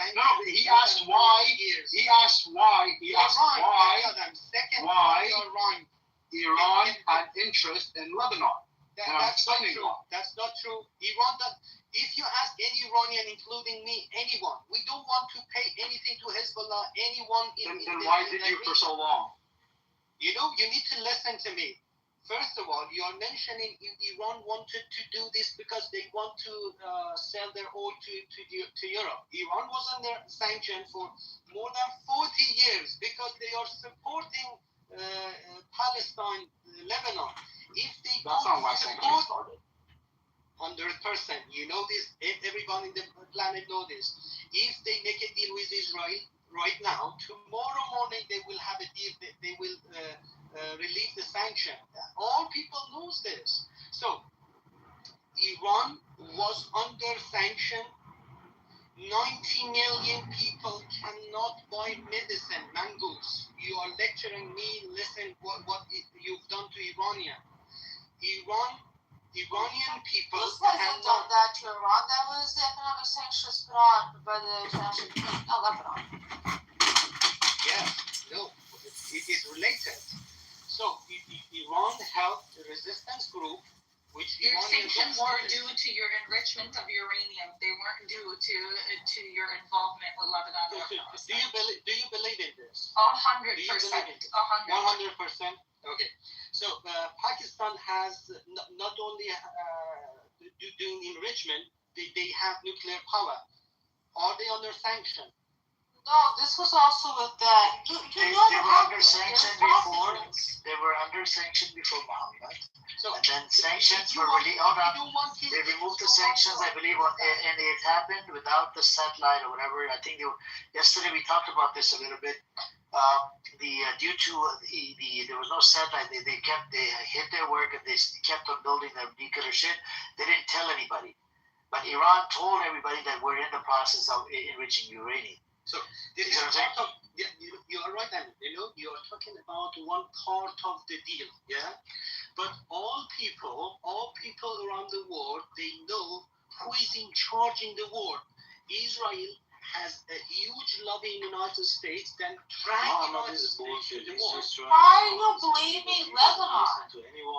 He asked why Iran had interest in Lebanon. That's not true. That's not true. If you ask any Iranian, including me, anyone, we don't want to pay anything to Hezbollah, anyone Then why did you for so long? You know, you need to listen to me. First of all, you are mentioning Iran wanted to do this because they want to sell their oil to Europe. Iran was under sanction for more than 40 years because they are supporting Palestine, Lebanon. If they That's not why sanctions started. 100%. You know this. Everyone in the planet know this. If they make a deal with Israel right now, tomorrow morning they will have a deal. They will relieve the sanction. All people knows this. So Iran was under sanction. 90 million people cannot buy medicine, mangoes. You are lecturing me. Listen, what you've done to Iranian people. Those guys have done that to Iran. That was the economic sanctions put on by the international community, not Lebanon. Yes, no, it is related. So Iran helped the resistance group, which your sanctions were due to your enrichment of uranium. They weren't due to your involvement with Lebanon. Do you believe in this? 100%. 100%. Okay. So Pakistan has not only doing enrichment, they have nuclear power. Are they under sanction? No, this was also with that. They were under sanction before. They were under sanction before Muhammad. And then sanctions were released. They removed the sanctions, I believe, and it happened without the satellite or whatever. I think yesterday we talked about this a little bit. Due to there was no satellite, they hit their work and they kept on building their nuclear shit. They didn't tell anybody, but Iran told everybody that we're in the process of enriching uranium. So this is part of, you are right, and you know you are talking about one part of the deal, yeah. But all people around the world, they know who is in charge in the world. Israel has a huge lobby in the United States, then drag United States to the war. Why are you blaming Lebanon?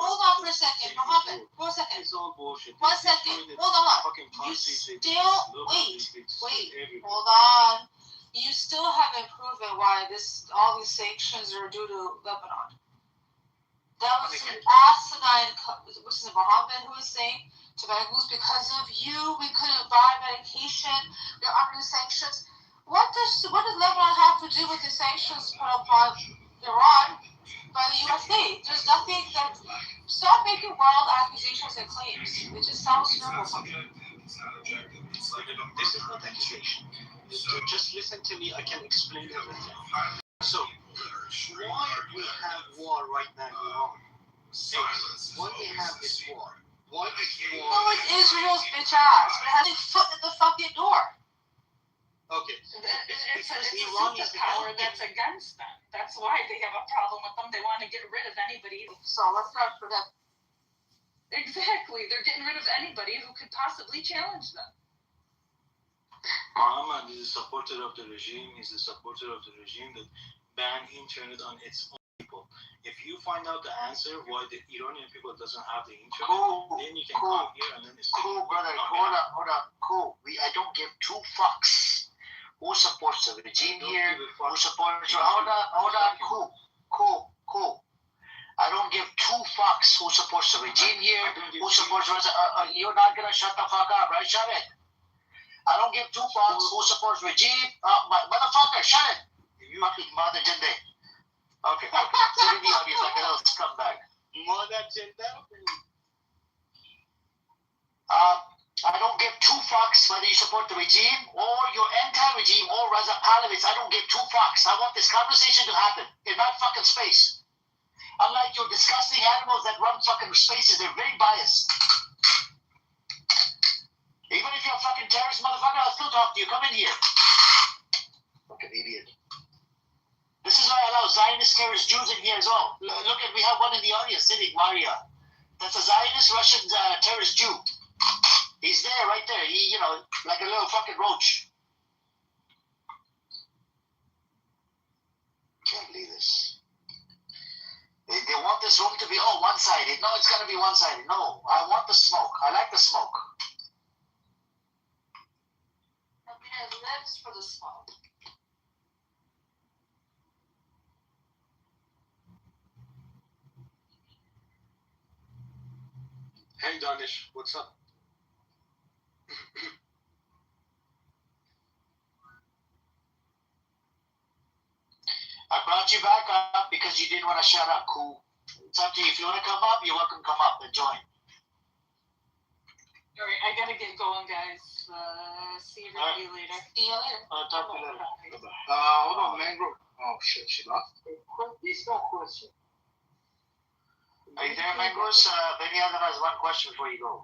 Hold on for a second, Mohammed. For a second. 1 second. Hold on. You still wait. Hold on. You still haven't proven why all these sanctions are due to Lebanon. That was an asinine, which is Mohammed who was saying to Bangus, because of you, we couldn't buy medication. We're under sanctions. What does Lebanon have to do with the sanctions put upon Iran by the USA? There's nothing that. Stop making wild accusations and claims. It just sounds normal. This is not accusation. Just listen to me. I can explain everything. So, why we have war right now in Iran? Why we have this war? Why this war? No, it's Israel's bitch ass. It has a foot in the fucking door. Okay. It's a superpower that's against them. That's why they have a problem with them. They want to get rid of anybody. So let's not forget. Exactly. They're getting rid of anybody who could possibly challenge them. Muhammad is a supporter of the regime. He's a supporter of the regime that banned internet on its own people. If you find out the answer why the Iranian people doesn't have the internet, then you can come here and then it's brother. Hold on. Cool. I don't give two fucks who supports the regime here, who supports. Hold on. Cool. I don't give two fucks who supports the regime here, who supports. You're not gonna shut the fuck up, right? Shut it. I don't give two fucks who supports regime. Motherfucker, shut it. You fucking mother jinde. Okay. Sit in the audience like a little scumbag. Mother jinde. I don't give two fucks whether you support the regime or you're anti-regime or Reza Pahlavi. I don't give two fucks. I want this conversation to happen in my fucking space. Unlike your disgusting animals that run fucking spaces, they're very biased. Even if you're a fucking terrorist motherfucker, I'll still talk to you. Come in here. Fucking idiot. This is why I allow Zionist terrorist Jews in here as well. Look at, we have one in the audience sitting, Maria. That's a Zionist Russian terrorist Jew. He's there, right there. He, you know, like a little fucking roach. Can't believe this. They want this room to be, one-sided. No, it's gonna be one-sided. No, I want the smoke. I like the smoke. I mean, I live for the smoke. Hey Danish, what's up? I brought you back up because you didn't want to shut up. Cool. It's up to you. If you want to come up, you're welcome to come up and join. Alright, I gotta get going, guys. See everybody later. See you later. Talk to you later. Hold on, Mangrove. Oh shit, she lost. This no question. Are you there, Mangrove? Maybe Adam has one question before you go.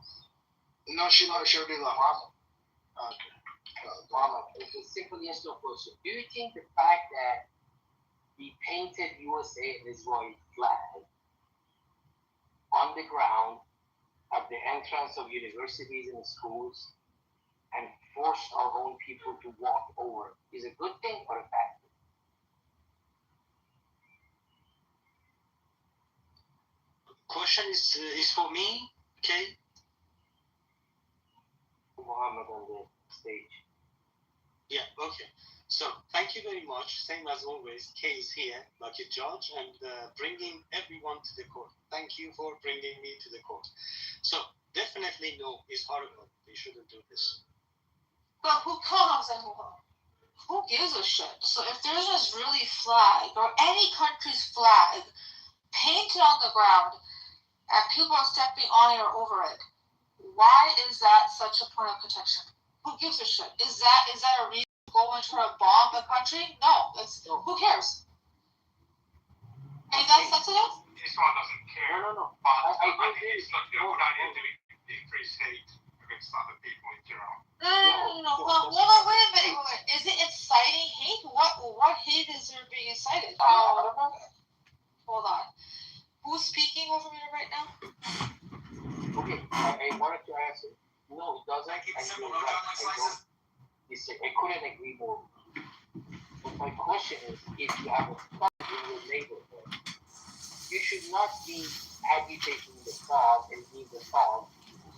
No, she lost. She already left. Okay. Mama, it's a simple yes no question. Do you think the fact that he painted USA and Israel flag on the ground at the entrance of universities and schools and forced our own people to walk over is a good thing or a bad thing? Question is for me, okay? Muhammad on the stage. Yeah, okay. So, thank you very much. Same as always, Kay is here, like a judge, and bringing everyone to the court. Thank you for bringing me to the court. So, definitely no, it's horrible. They shouldn't do this. But who gives a shit? So if there's an Israeli flag or any country's flag painted on the ground and people are stepping on it or over it, why is that such a point of contention? Who gives a shit? Is that a reason to go and try to bomb a country? No. Who cares? Is that sensitive? Israel doesn't care. No. But I think it's not a good idea to increase hate against other people in general. No. Well, wait a minute. Is it inciting hate? What hate is there being incited? Hold on. Who's speaking over here right now? Okay, I wanted to answer. No, it doesn't. I couldn't agree more. But my question is, if you have a thug in your neighborhood, you should not be agitating the thug and give the thug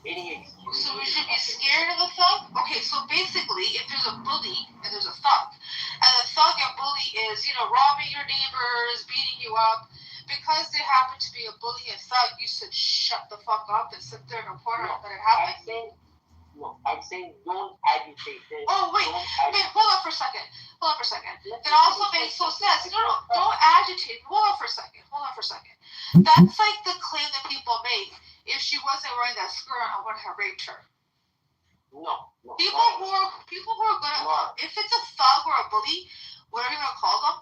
any excuse. So we should be scared of the thug? Okay, so basically, if there's a bully and there's a thug, and the thug and bully is, robbing your neighbors, beating you up, because there happened to be a bully and thug, you should shut the fuck up and sit there and report on that it happened. I'm saying don't agitate this. Oh, wait, hold on for a second. It also makes no sense. No, don't agitate. Hold on for a second. That's like the claim that people make. If she wasn't wearing that skirt, I wouldn't have raped her. No. People who are gonna, if it's a thug or a bully, whatever you want to call them,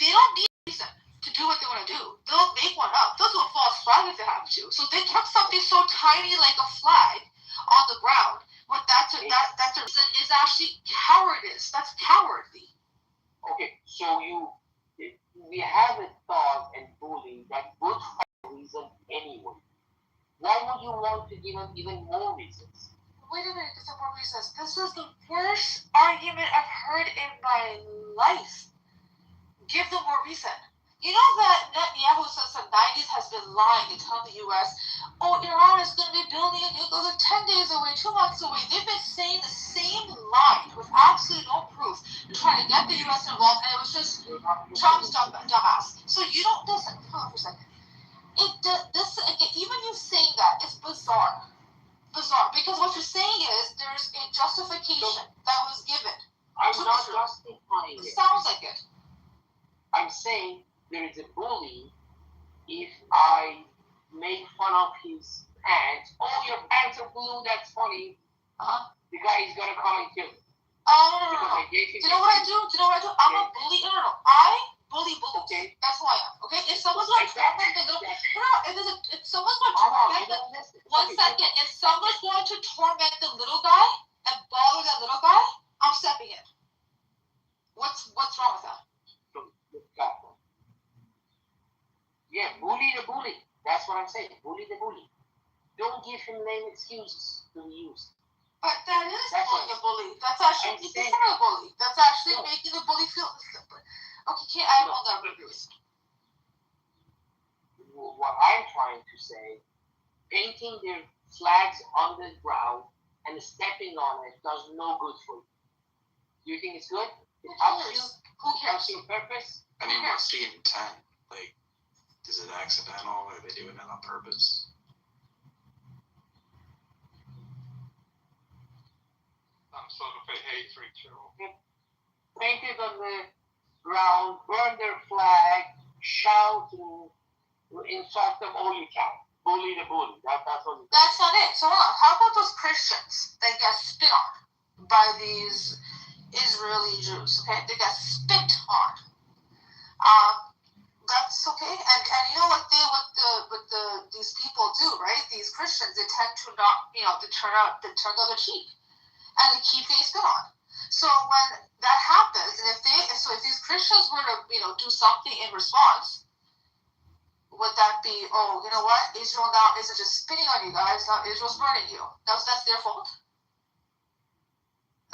they don't need a reason to do what they want to do. They'll make one up. They'll do a false flag if they have to. So they took something so tiny like a flag on the ground. But that's a reason is actually cowardice. That's cowardly. Okay, so we have a thug and bully that would have a reason anyway. Why would you want to give them even more reasons? Wait a minute, there's some more reasons. This is the worst argument I've heard in my life. Give them more reason. You know that Netanyahu since the 90s has been lying and telling the U.S., Iran is going to be building a nuclear 10 days away, 2 months away. They've been saying the same line with absolutely no proof to try to get the U.S. involved, and it was just Trump's dumbass. So you don't listen. Hold on for a second. Even you saying that is bizarre. Because what you're saying is there's a justification that was given. I'm not justifying it. Sounds like it. I'm saying there is a bully. If I make fun of his pants, your pants are blue, that's funny. the guy is gonna come and kill me. No. Do you know what I do? I'm a bully. No. I bully bullies. Okay. That's who I am. Okay. If someone's going to torment the little, if someone's going to torment the, 1 second. If someone's going to torment the little guy and bother that little guy, I'm stepping in. What's wrong with that? Yeah, bully the bully. That's what I'm saying. Bully the bully. Don't give him lame excuses to use. But that is bullying a bully. That's actually making a bully. That's actually making the bully feel. Okay, I hold on, please. What I'm trying to say, painting their flags on the ground and stepping on it does no good for you. Do you think it's good? It helps you. Who cares? Helps your purpose. I mean, what's the intent? Like, is it accidental? Or are they doing it on purpose? Some sort of a hate ritual. Paint it on the ground, burn their flag, shout, insult them all you can. Bully the bully. That's what it is. That's not it. So hold on. How about those Christians that get spit on by these Israeli Jews? Okay, they get spit on. That's okay. And you know what these people do, right? These Christians, they tend to not, they turn the other cheek, and they keep getting spit on. So when that happens, and if these Christians were to, do something in response, would that be, oh, you know what? Israel now isn't just spitting on you guys, now Israel's burning you. That's their fault.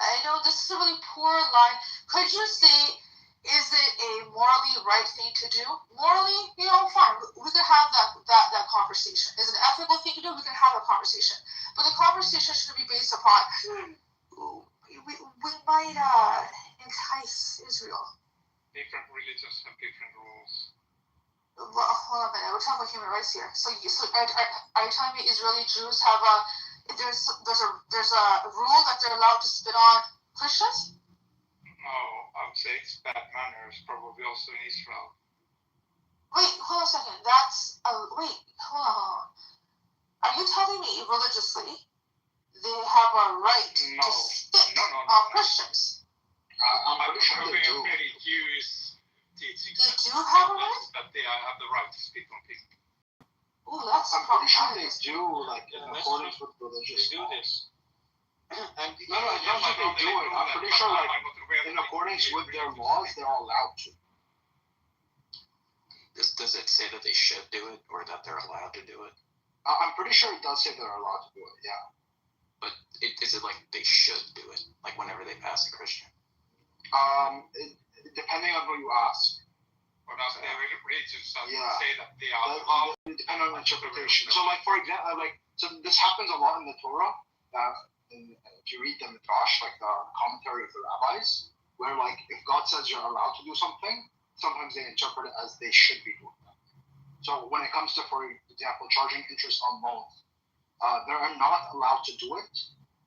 I know this is a really poor line. Could you say, is it a morally right thing to do? Morally, fine. We can have that conversation. Is it an ethical thing to do? We can have a conversation. But the conversation should be based upon, we might entice Israel. Different religions have different rules. Well, hold on a minute. We're talking about human rights here. So are you telling me Israeli Jews have there's a rule that they're allowed to spit on Christians? No, I would say it's bad manners, probably also in Israel. Wait, hold on a second. Hold on. Are you telling me religiously they have a right to spit on Christians? I'm pretty sure they do. Many Jewish teachings. They do have a right? That they have the right to spit on people. Oh, that's I'm pretty sure they do, like, in accordance with religious They do this. And I don't think they do it. I'm pretty sure, like, in accordance with their laws, they're allowed to. Does it say that they should do it or that they're allowed to do it? I'm pretty sure it does say they're allowed to do it, yeah. But is it like they should do it? Like whenever they pass a Christian? Depending on who you ask. Or does the religions say that they are allowed? Depending on interpretation. So, like, for example, so this happens a lot in the Torah. If you read the Midrash, like the commentary of the rabbis, where, like, if God says you're allowed to do something, sometimes they interpret it as they should be doing that. So when it comes to, for example, charging interest on loans, they are not allowed to do it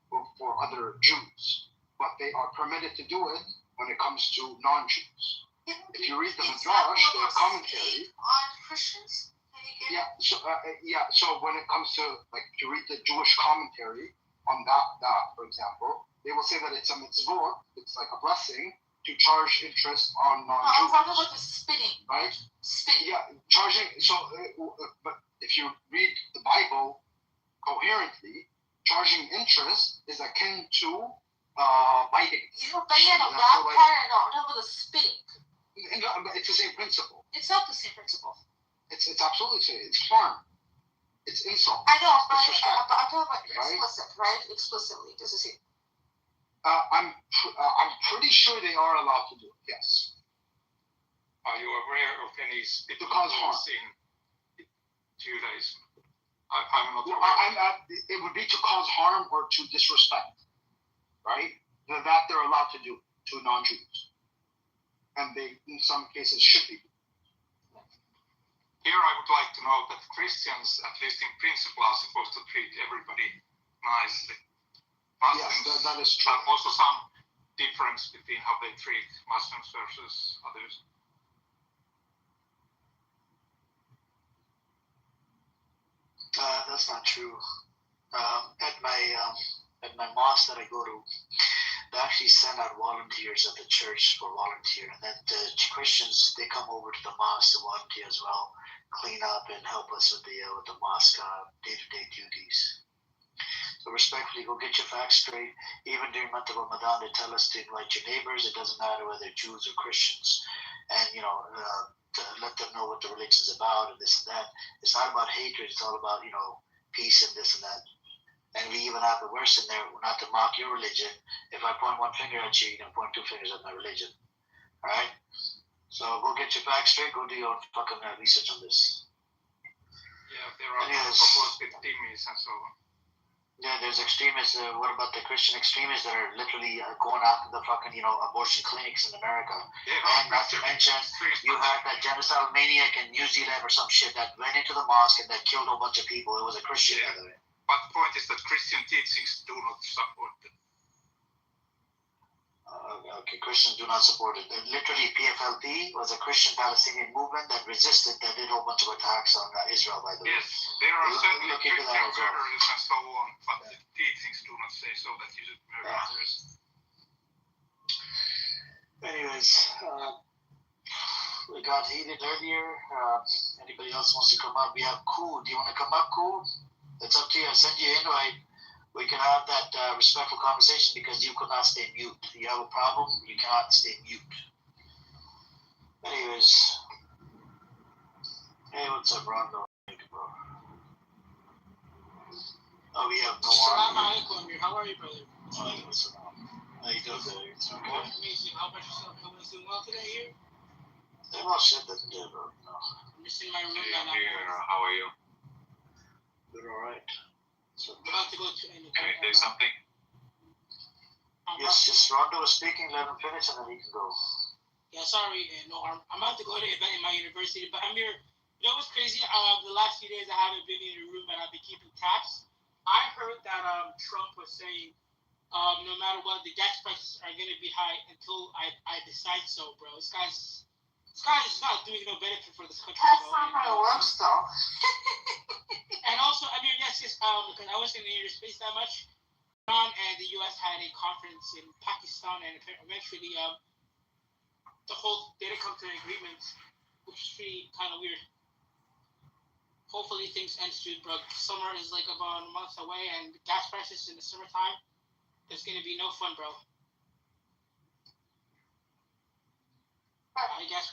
for other Jews, but they are permitted to do it when it comes to non-Jews. If you read the Midrash, the commentary on Christians. So when it comes to, like, if you read the Jewish commentary on that, for example, they will say that it's a mitzvah, it's like a blessing, to charge interest on non-Jews. I'm talking about the spitting. Right? Spitting. Yeah, charging. So, but if you read the Bible coherently, charging interest is akin to biting. But yeah, no, that part I know. I'm talking about the spitting. No, but it's the same principle. It's not the same principle. It's absolutely the same. It's harm. It's insult. I know, but I'm talking about explicit, right? Explicitly. Does it say? I'm pretty sure they are allowed to do it. Yes. Are you aware of any spitting rules in Judaism? I'm not. It would be to cause harm or to disrespect, right? That they're allowed to do to non-Jews, and they, in some cases, should be. Here, I would like to know that Christians, at least in principle, are supposed to treat everybody nicely. Muslims, yes, that is true. Also some difference between how they treat Muslims versus others. That's not true. At my at my mosque that I go to, they actually send out volunteers at the church for volunteer, and then the Christians, they come over to the mosque to volunteer as well, clean up and help us with the mosque day-to-day duties. So respectfully, go get your facts straight. Even during month of Ramadan, they tell us to invite your neighbors. It doesn't matter whether they're Jews or Christians, and to let them know what the religion's about and this and that. It's not about hatred. It's all about peace and this and that. And we even have the verse in there, not to mock your religion. If I point one finger at you, you can point two fingers at my religion. All right. So go get your facts straight. Go do your fucking research on this. Yeah, there are couples with dhimmis and so on. Yeah, there's extremists. What about the Christian extremists that are literally going after the fucking, abortion clinics in America? And not to mention, you had that genocidal maniac in New Zealand or some shit that went into the mosque and that killed a bunch of people. It was a Christian, by the way. But the point is that Christian teachings do not support it. Okay, Christians do not support it. Literally, PFLP was a Christian Palestinian movement that resisted, that did a whole bunch of attacks on Israel, by the way. Yes, there are certainly Christian murderers and so on, but the teachings do not say so that you should murder others. Anyways, we got heated earlier. Anybody else wants to come up? We have Cool. Do you want to come up, Cool? It's up to you. I'll send you an invite. We can have that respectful conversation because you could not stay mute. You have a problem, you cannot stay mute. Anyways. Hey, what's up, Rondo? Oh, we have no Assalamu alaikum, Amir. How are you, brother? How you doing, brother? Okay. Amazing. How about yourself? Everyone's doing well today here? They all shit doesn't do, bro. No. I'm just in my room Hey, right now. Amir, how are you? Good, alright. I'm about to go to Can I say something? Yes, just Rondo was speaking, let him finish and then he can go. Yeah, sorry, no harm. I'm about to go to an event in my university, but Amir, you know what's crazy? The last few days I haven't been in the room and I've been keeping tabs. I heard that Trump was saying no matter what, the gas prices are going to be high until I decide so, bro. This guy's not doing no benefit for this country. That's not how it works, though. And also, I mean, yes, because I wasn't in space that much. Iran and the U.S. had a conference in Pakistan, and eventually, they didn't come to an agreement, which is pretty kind of weird. Hopefully, things end soon, bro. Summer is like about a month away, and gas prices in the summertime, there's gonna be no fun, bro. Gas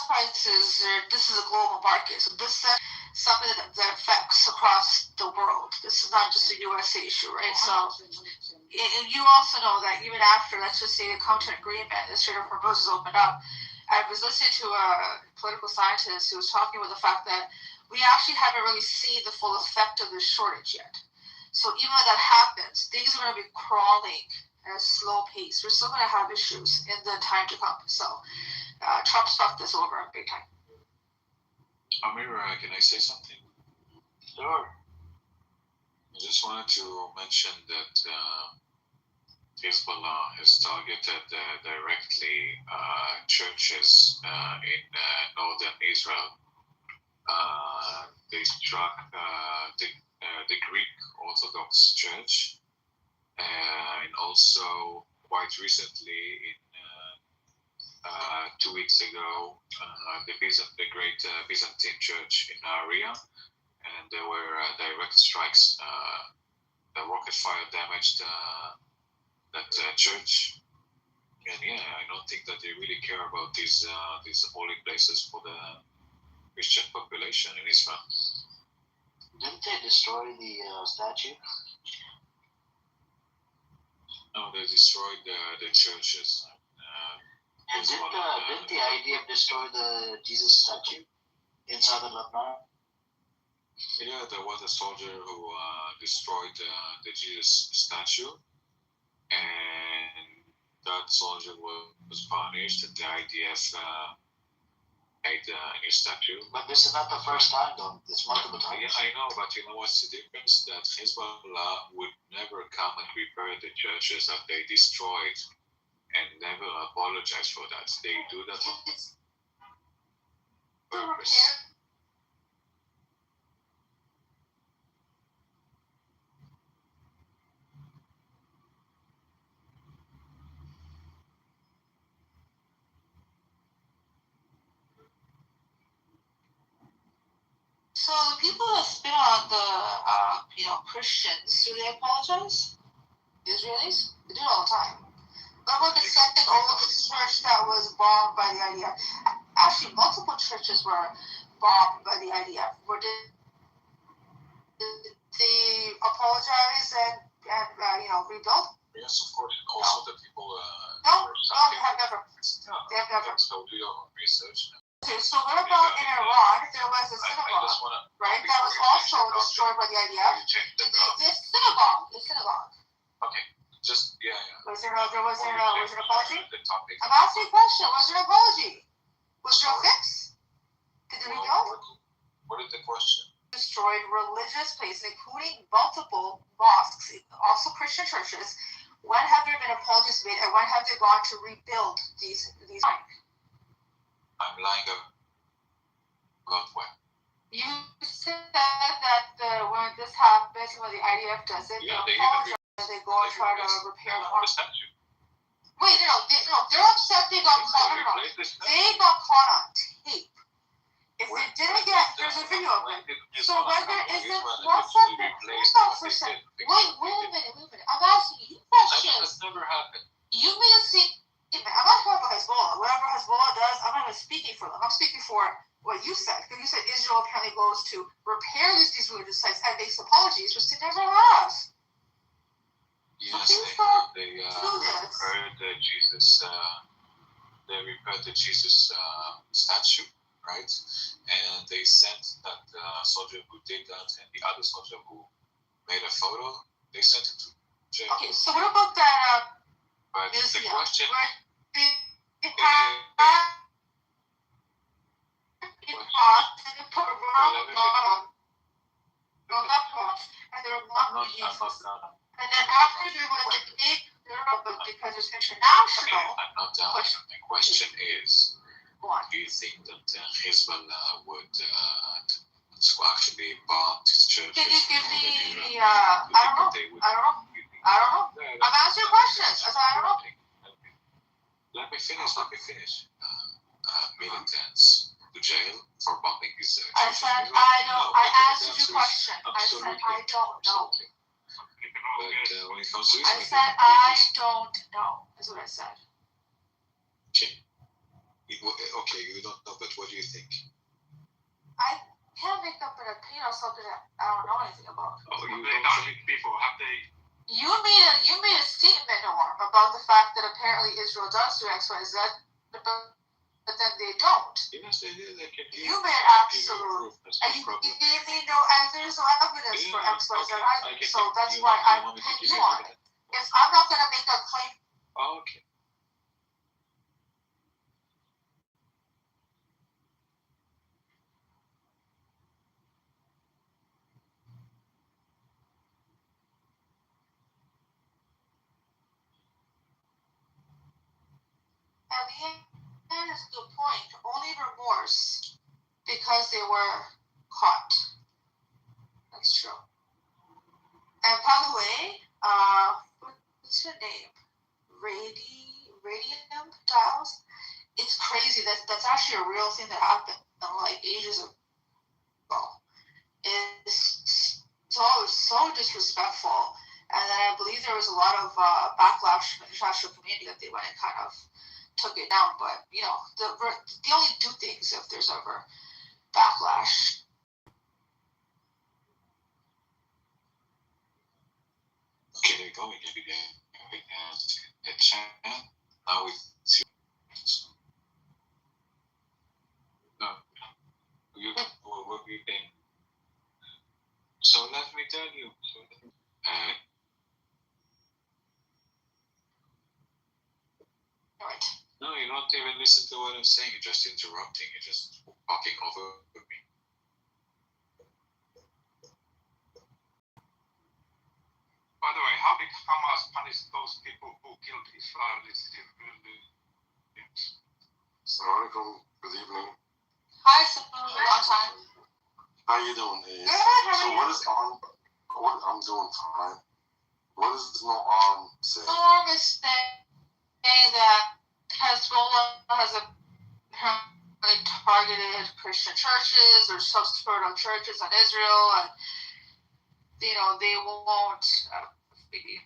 prices, this is a global market, so this is something that affects across the world. This is not just a U.S. issue, right? So, and you also know that even after, let's just say, they come to an agreement, the Strait of Hormuz is opened up. I was listening to a political scientist who was talking about the fact that we actually haven't really seen the full effect of this shortage yet. So even when that happens, things are going to be crawling at a slow pace. We're still going to have issues in the time to come. So Trump's fucked this over big time. Amir, can I say something? Sure. I just wanted to mention that Hezbollah has targeted directly churches in northern Israel. They struck the Greek Orthodox Church, and also quite recently, in 2 weeks ago, the Great Byzantine Church in Ria, and there were direct strikes. The rocket fire damaged that church, and I don't think that they really care about these holy places for the Christian population in Israel. Didn't they destroy the statue? No, they destroyed the churches. And didn't the IDF destroy the Jesus statue in southern Lebanon? Yeah, there was a soldier who destroyed the Jesus statue, and that soldier was punished. The IDF made a new statue. But this is not the first time, though. It's multiple times. Yeah, I know, but you know what's the difference? That Hezbollah would never come and repair the churches that they destroyed and never apologize for that. They do that on purpose. So the people that spit on the, Christians, do they apologize? Israelis? They do it all the time. What about the second oldest church that was bombed by the IDF? Actually, multiple churches were bombed by the IDF. Did they apologize and rebuild? Yes, of course. Also, the people. No, they have never. They have never. So do your research. Okay, so what about in Iran? There was a synagogue, right? That was also destroyed by the IDF. This synagogue. Okay, just yeah. Was there an apology? I'm asking a question. Was there an apology? Was there a fix? Did they rebuild? What is the question? Destroyed religious places, including multiple mosques, also Christian churches. When have there been apologies made, and when have they gone to rebuild these? I'm lying about what? You said that when this happens, when the IDF does it, they apologize and they go and try to repair the harm. Wait, they're upset they got caught on. They got caught on tape. If they didn't get, there's a video of it. So when there isn't, one second, hold on for a second. Wait a minute. I'm asking you questions. That's never happened. You made a statement. I'm not talking about Hezbollah. Whatever Hezbollah does, I'm not even speaking for them. I'm speaking for what you said. Because you said Israel apparently goes to repair these religious sites and makes apologies, which they never have. Yes, they repaired the Jesus. They repaired the Jesus statue, right? And they sent that soldier who did that and the other soldier who made a photo. They sent it to jail. Okay, so what about that? But the question. And then after there was a big because it's international. I'm not down. The question is, do you think that Hezbollah would actually bomb this church? Can you give me I don't know. I'm asking questions. I don't know. Let me finish. Militants to jail for bombing these churches. I said I don't. I answered your question. I said I don't know. But when it comes to I said I don't know. Is what I said. Okay, you don't know, but what do you think? I can't make up an opinion on something that I don't know anything about. Oh, you they done it before? Have they? You made a statement, Norm, about the fact that apparently Israel does do X, Y, Z, but then they don't. Yes, they do. They can you made absolute, and you gave me no, and there's no evidence for X, Y, Z either. So that's why I would put you on it. If I'm not going to make a claim. Okay. At the end is the point. Only remorse because they were caught. That's true. And by the way, what's her name? Radium Dials? It's crazy. That's actually a real thing that happened like ages ago. It's so disrespectful. And then I believe there was a lot of backlash from the international community that they went and kind of took it down. But, they only do things if there's ever backlash. Okay, they're going every day. A channel. Now it's no. What do you think? So let me tell you. Right. No, you're not even listening to what I'm saying. You're just interrupting. You're just talking over me. By the way, how did Hamas punish those people who killed Israelis in the Assalamu alaikum. Good evening. Hi, long time. How you doing? I'm doing fine. What does no arm say? Norm is saying that Hezbollah has targeted Christian churches or self-supported churches in Israel, and they won't maybe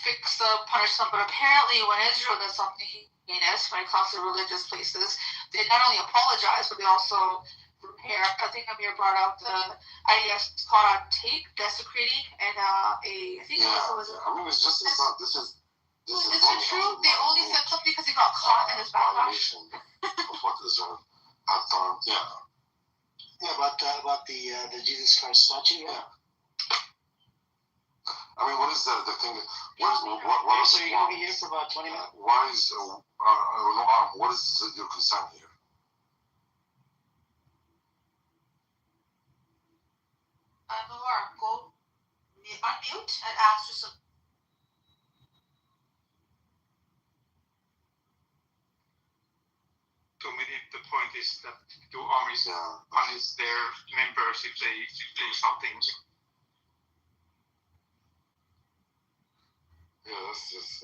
fix the punishment. But apparently, when Israel does something heinous, when it comes to religious places, they not only apologize, but they also repair. I think Amir brought out the IDF caught on tape desecrating, and I think it was. I mean, it's not. This is true? They only said something because he got caught in his backlash. Of what Israel had done. Yeah, about the Jesus Christ statue. Yeah. I mean, what is the thing? What is so you're gonna be here for about 20 minutes? Why is what is your concern here? Laura, go unmute and ask for some. To me, the point is that two armies punish their members if they do something. Yeah, that's just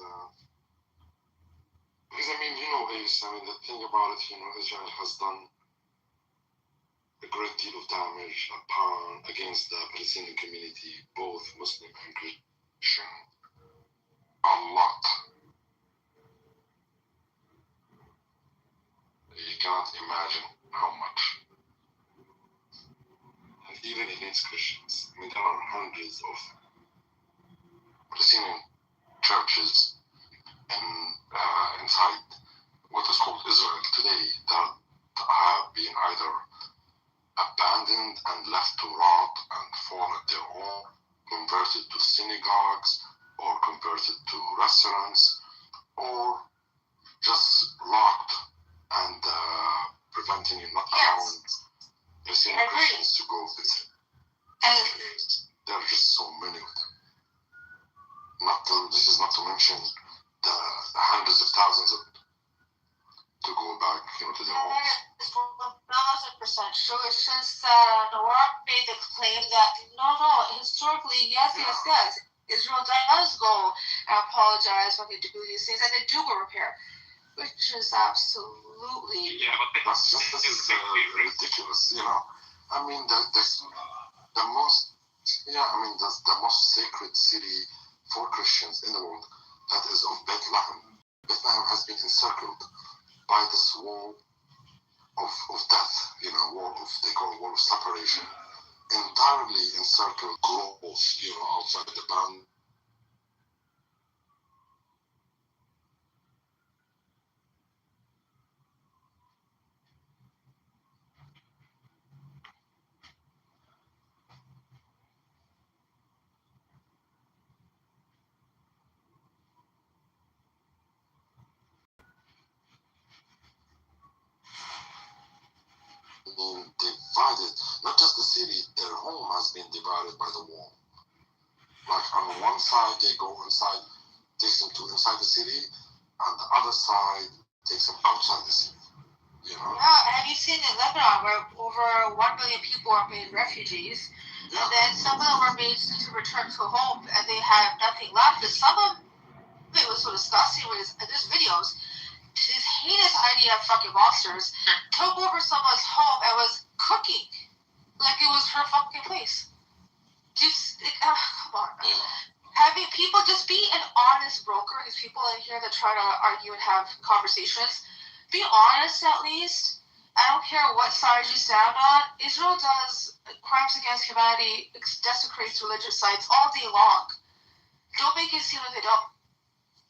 because I mean, Ace. I mean, the thing about it, Israel has done a great deal of damage against the Palestinian community, both Muslim and Christian. A lot. You cannot imagine how much. And even against Christians. I mean, there are hundreds of Palestinian churches inside what is called Israel today that have been either abandoned and left to rot and fall at their own, converted to synagogues or converted to restaurants, or just locked and preventing and not allowing Palestinian Christians to go visit. There are just so many of them. This is not to mention the hundreds of thousands to go back, to their homes. 1,000% true. It's just Noir made the claim that historically, yes. Israel does go and apologize when they do these things, and they do go repair, which is absolutely. Yeah, but that's just ridiculous. I mean, the most sacred city for Christians in the world, that is of Bethlehem. Bethlehem has been encircled by this wall of death, they call it wall of separation, entirely encircled groves, outside the band. Divided, not just the city, their home has been divided by the wall. Like on one side they go inside, takes them to inside the city, and the other side takes them outside the city. Yeah, have you seen in Lebanon where over 1 million people are made refugees, and then some of them are made to return to home and they have nothing left, and some of them, it was so disgusting when there's videos. These heinous IDF fucking monsters took over someone's home and was cooking like it was her fucking place. Come on. Having people just be an honest broker. These people in here that try to argue and have conversations, be honest at least. I don't care what side you stand on. Israel does crimes against humanity, desecrates religious sites all day long. Don't make it seem like they don't.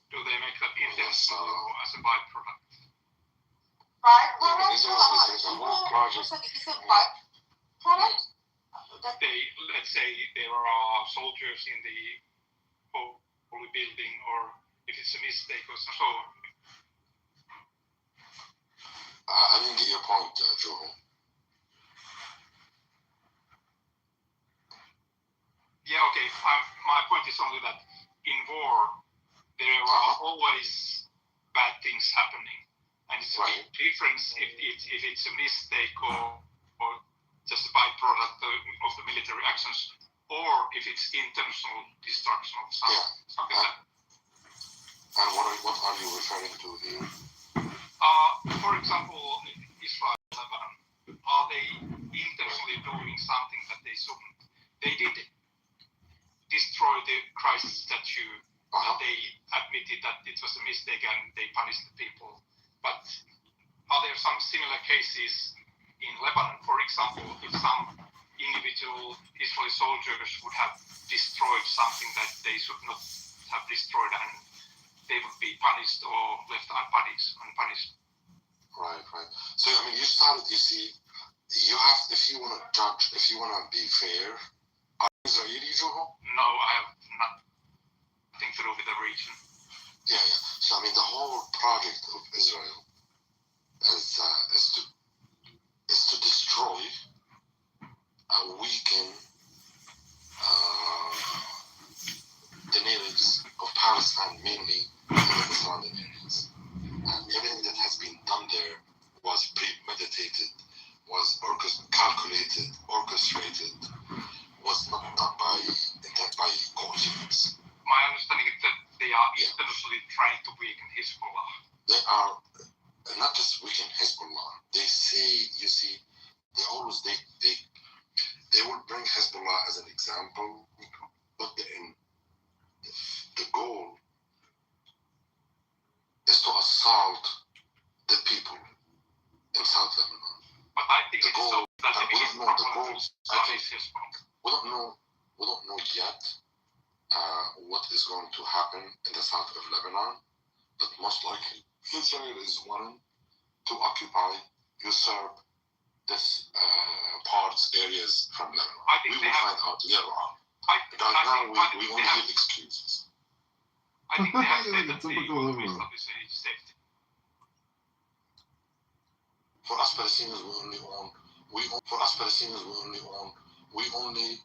Do they make that index as a byproduct? Byproduct? This is a whole project. You said byproduct? Let's say there are soldiers in the holy building, or if it's a mistake or so. I didn't get your point, Joe. Yeah, okay. My point is only that in war, there are always bad things happening, and it's a big difference if it's a mistake or just a byproduct of the military actions, or if it's intentional destruction of something like that. And what are you referring to here? For example, Israel are they intentionally doing something that they shouldn't? They did destroy the Christ statue, and they admitted that it was a mistake and they punished the people. But are there some similar cases in Lebanon? For example, if some individual Israeli soldiers would have destroyed something that they should not have destroyed, and they would be punished or left unpunished. Right. So, I mean, you started, you see, you have, if you want to judge, if you want to be fair, are you Israeli, Joho? No, I have nothing to do with the region. Yeah. So, I mean, the whole project of Israel is to destroy, weaken the natives of Palestine, mainly in the surrounding areas. And everything that has been done there was premeditated, was calculated, orchestrated, was not done by coincidence. My understanding is that they are intentionally trying to weaken Hezbollah. They are not just weaken Hezbollah. They say, you see, they will bring Hezbollah as an example, but the goal is to assault the people in South Lebanon. But I think the goal, that we don't know yet what is going to happen in the south of Lebanon, but most likely Israel is wanting to occupy, usurp this areas from Lebanon. We will find out later on. Right now, we only give excuses. I think they have said that they will establish a safety. For us Palestinians, we only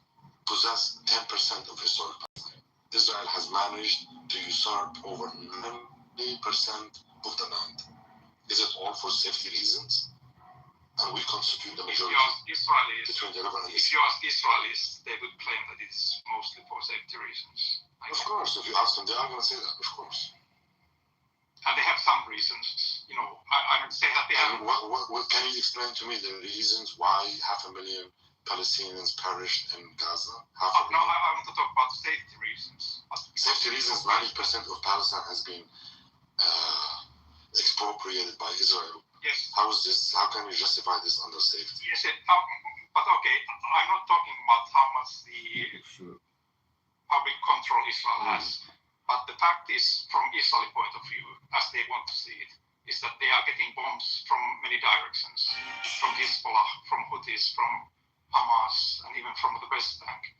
possess 10% of historic Palestine. Israel has managed to usurp over 90% of the land. Is it all for safety reasons? And we constitute the majority. If you ask Israelis, they would claim that it's mostly for safety reasons. Of course, if you ask them, they are going to say that, of course. And they have some reasons. You know, I would say that they have. What can you explain to me the reasons why 500,000 Palestinians perished in Gaza? No, I want to talk about safety reasons. Safety reasons, 90% of Palestine has been expropriated by Israel. Yes. How is this? How can you justify this under safety? Yes, but okay, I'm not talking about how much public control Israel has. But the fact is, from Israeli point of view, as they want to see it, is that they are getting bombs from many directions, from Hezbollah, from Houthis, from Hamas, and even from the West Bank.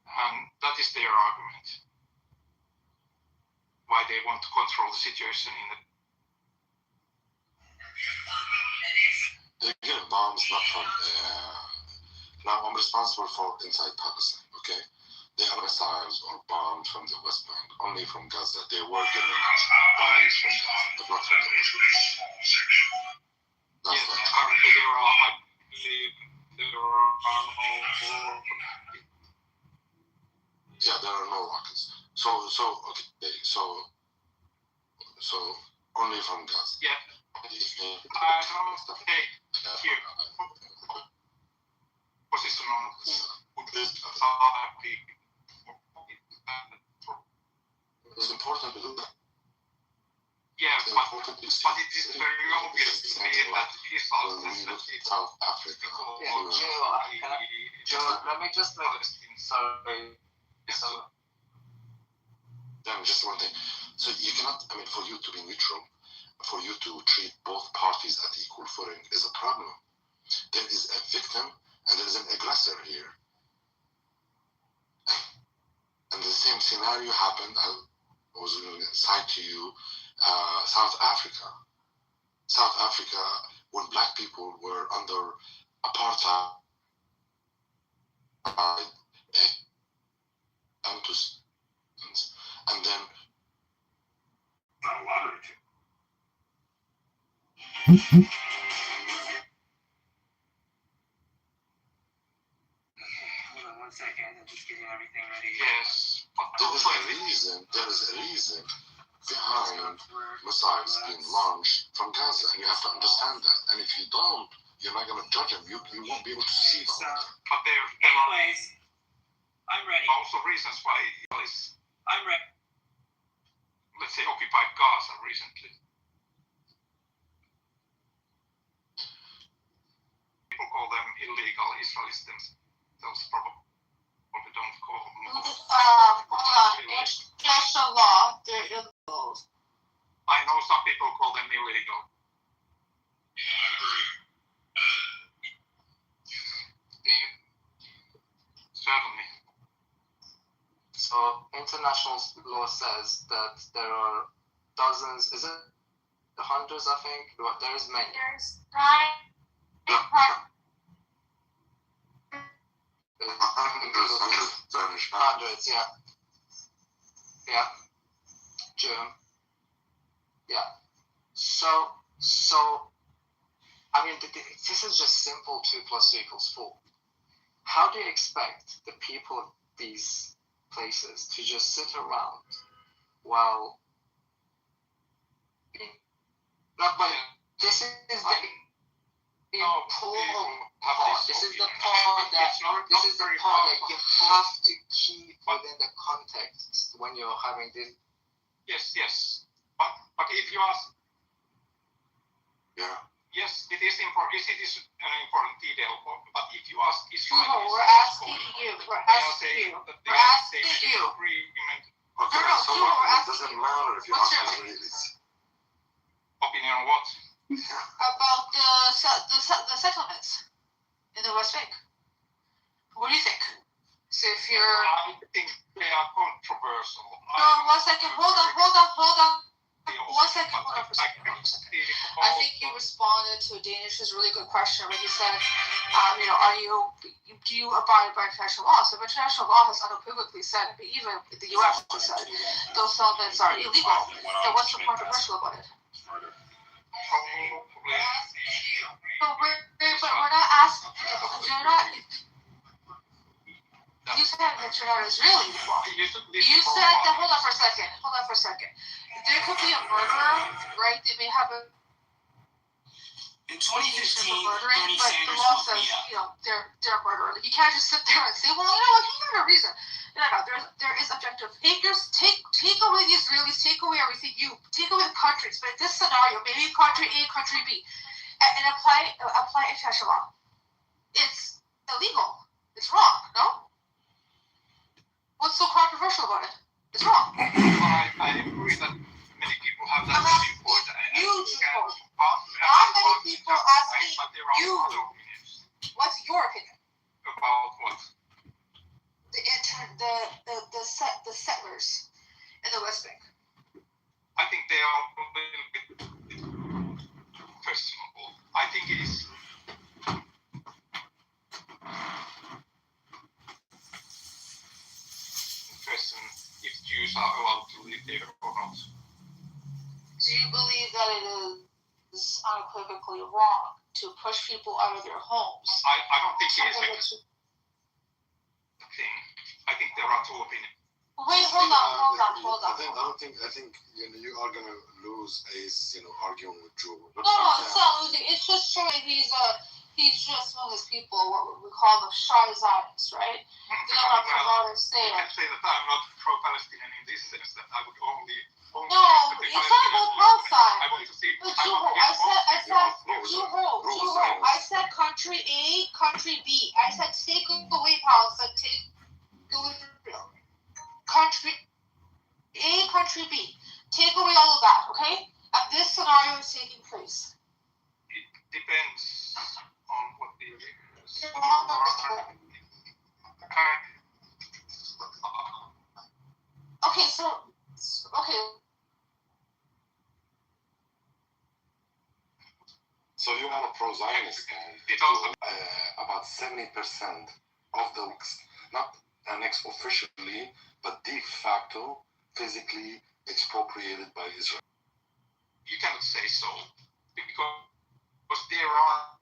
And that is their argument, why they want to control the situation in the... They're getting bombs not from... now I'm responsible for inside Palestine, okay? They are missiles or bombs from the West Bank, only from Gaza. They were getting bombs from Gaza, but not from the West Bank. Yes, currently there are, I believe, there are no... Yeah, there are no rockets. So only from Gaza. Yeah. Here. Position on it's important to do that. Yeah, but it is very obvious to me that Israel is not South Africa. Joe, let me just make just one thing. So you cannot, I mean, for you to be neutral, for you to treat both parties at equal footing is a problem. There is a victim and there is an aggressor here. And the same scenario happened, I was going to cite to you, South Africa. South Africa, when black people were under apartheid, and then one second, I'm just getting everything ready. Yes. There is a reason behind missiles being launched from Gaza, and you have to understand that. And if you don't, you're not gonna judge them. You won't be able to see them. But there are I'm ready. also reasons why Israel is, I'm ready. let's say, occupied Gaza recently. People call them illegal. Israelis themselves probably don't call them. International law, they're illegal. I know some people call them illegal. Certainly. So international law says that there are dozens, is it hundreds, I think? There is many. There's hundreds, yeah. Yeah. Germ. Yeah. So, I mean, this is just simple 2 + 2 = 4. How do you expect the people of these places to just sit around while... This is the part. This is the part that you have to keep within the context when you're having this. Yes. But if you ask, yes, it is important. It is an important detail. But if you ask Israelis, No, we're asking you. We're asking you. Okay, so it doesn't matter if you ask Israelis. Opinion on what? About the settlements in the West Bank. What do you think? So if you're... I think they are controversial. No, 1 second. Hold on. 1 second. Hold on for a second. I think you responded to Danish's really good question when he said, do you abide by international law? So international law has unequivocally said, even the U.S. has said, those settlements are illegal. And what's so controversial about it? But we're not asking. You're not. You said that you're not Israeli. You said that. Hold on for a second. There could be a murderer, right? They may have a. In 2015, Bernie but the law says, they're a murderer. You can't just sit there and say, well, you know what? He had a reason. No. There is objective. Take away the Israelis. Take away everything. You take away the countries. But in this scenario, maybe country A, country B, and apply international law. It's illegal. It's wrong. No. What's so controversial about it? It's wrong. I agree that many people have that viewpoint. How many people asking you? What's your opinion? About what? The settlers in the West Bank. I think they are a little bit questionable. I think it is question if Jews are allowed to live there or not. Do you believe that it is unequivocally wrong to push people out of their homes? I don't think it is a thing. I think there are 2 opinions. Wait, hold on. I think you are gonna lose arguing with Drew. No, it's not losing. It's just showing he's just one of those people, what we call them shy Zionists, right? They don't want to promote and say it. I can say that I'm not pro-Palestinian in this sense, that I would only no, it's not about Palestine. I want to see. I said country A, country B. I said take away Palestine, take away Israel. Country A, country B. Take away all of that, okay? And this scenario is taking place. It depends on what the So you are a pro-Zionist guy. About 70% of the not annexed officially, but de facto, physically expropriated by Israel. You cannot say so, because there are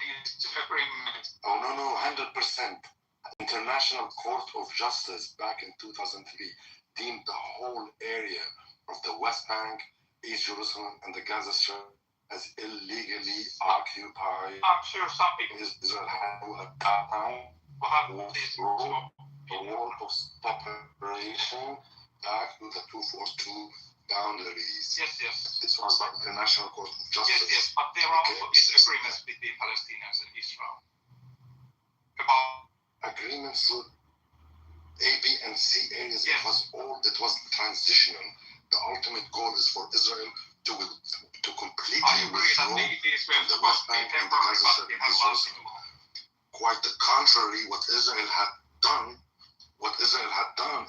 these agreements. Oh no, 100%. International Court of Justice back in 2003 deemed the whole area of the West Bank, East Jerusalem, and the Gaza Strip as illegally occupied. I'm sure some people Israel had at that time will have was this through the war of separation back to the 242 boundaries. Yes, yes. This was like the International Court of Justice. Yes, but there are also disagreements between Palestinians and Israel about agreements with A, B, and C areas. Yes. It was transitional. The ultimate goal is for Israel to completely withdraw from the West Bank and the Gaza Strip. Quite the contrary, what Israel had done,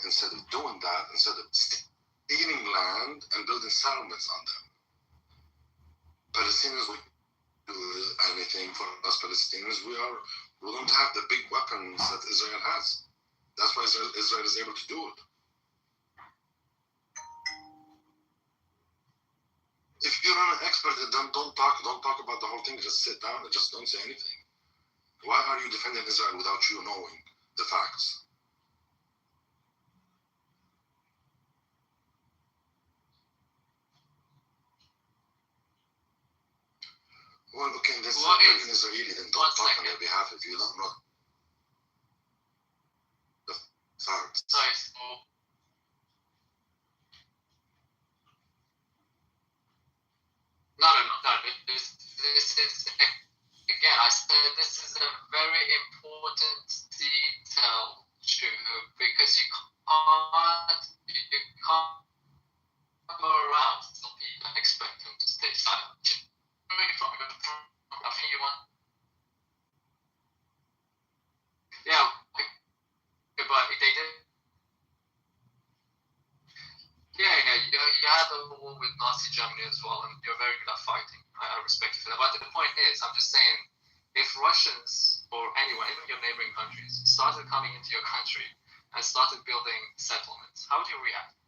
instead of doing that, instead of stealing land and building settlements on them, Palestinians would do anything for us Palestinians. We don't have the big weapons that Israel has. That's why Israel is able to do it. If you're not an expert, then don't talk about the whole thing. Just sit down and just don't say anything. Why are you defending Israel without you knowing the facts? Well, okay, let's not bring an Israeli, then don't talk on their behalf if you don't know the facts. Sorry. No. This is, again, I said this is a very important detail, because you can't go around still people and expect them to stay silent. I think you want. Yeah, but they did. Yeah, you had a war with Nazi Germany as well, and you're very good at fighting. I respect you for that. But the point is, I'm just saying, if Russians or anyone, even your neighboring countries, started coming into your country and started building settlements, how would you react?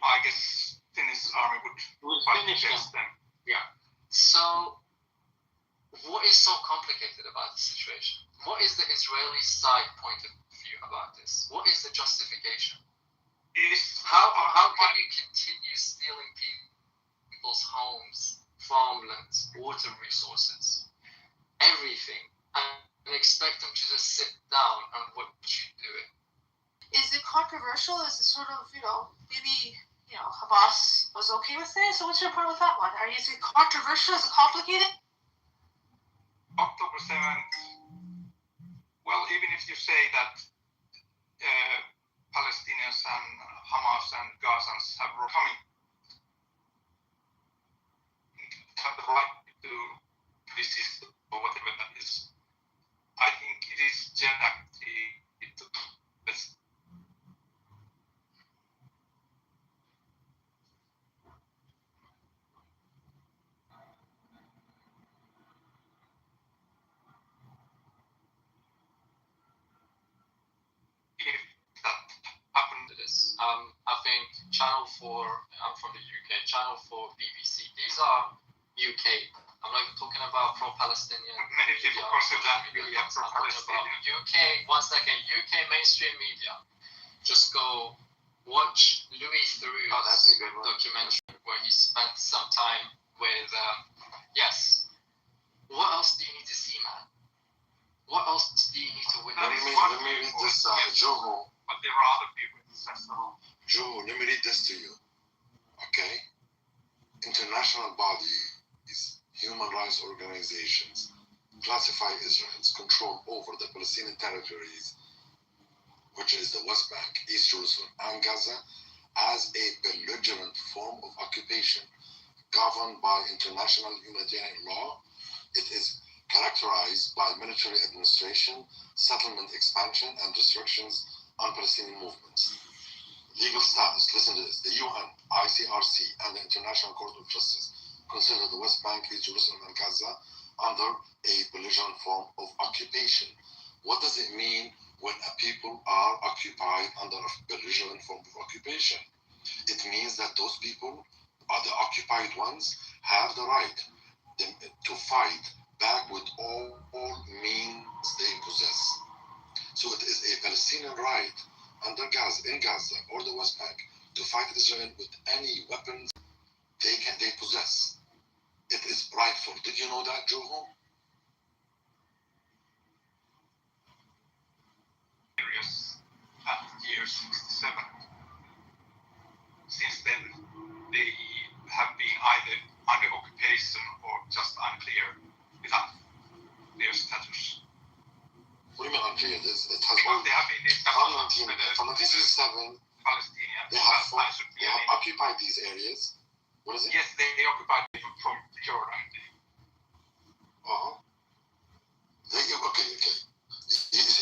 I guess Finnish army would fight against them. Yeah. So, what is so complicated about the situation? What is the Israeli side point of view about this? What is the justification? How can you continue stealing people's homes, farmlands, water resources, everything, and expect them to just sit down and watch you do it? Is it controversial? Is it sort of, maybe, Hamas was okay with this? So what's your point with that one? Is it controversial? Is it complicated? October 7th, well, even if you say that Palestinians and Hamas and Gazans have the right to resist or whatever that is, I think it is generally best. I think Channel 4, I'm from the UK, Channel 4, BBC, these are UK. I'm not even talking about pro-Palestinian. Many people consider that really pro-Palestinian. UK, one second, UK mainstream media. Just go watch Louis Theroux's documentary where he spent some time with, yes. What else do you need to see, man? What else do you need to witness? Let me read this, Joe. But there are other people in the system. Joe, let me read this to you. Okay? International bodies, human rights organizations classify Israel's control over the Palestinian territories, which is the West Bank, East Jerusalem, and Gaza, as a belligerent form of occupation governed by international humanitarian law. It is characterized by military administration, settlement expansion, and restrictions on Palestinian movements. Legal status, listen to this, the UN, ICRC, and the International Court of Justice consider the West Bank, East Jerusalem, and Gaza under a belligerent form of occupation. What does it mean when a people are occupied under a belligerent form of occupation? It means that those people, are the occupied ones, have the right to fight back with all means they possess. So it is a Palestinian right in Gaza or the West Bank to fight Israel with any weapons they possess. it is rightful. Did you know that, Juho? Year 67. Since then, they have been either under occupation or just unclear without their status. What do you mean unclear? It has Because they have been established from 1967. Palestinians. They have occupied these areas. What is it? Yes, they occupied them from Jordan. Okay.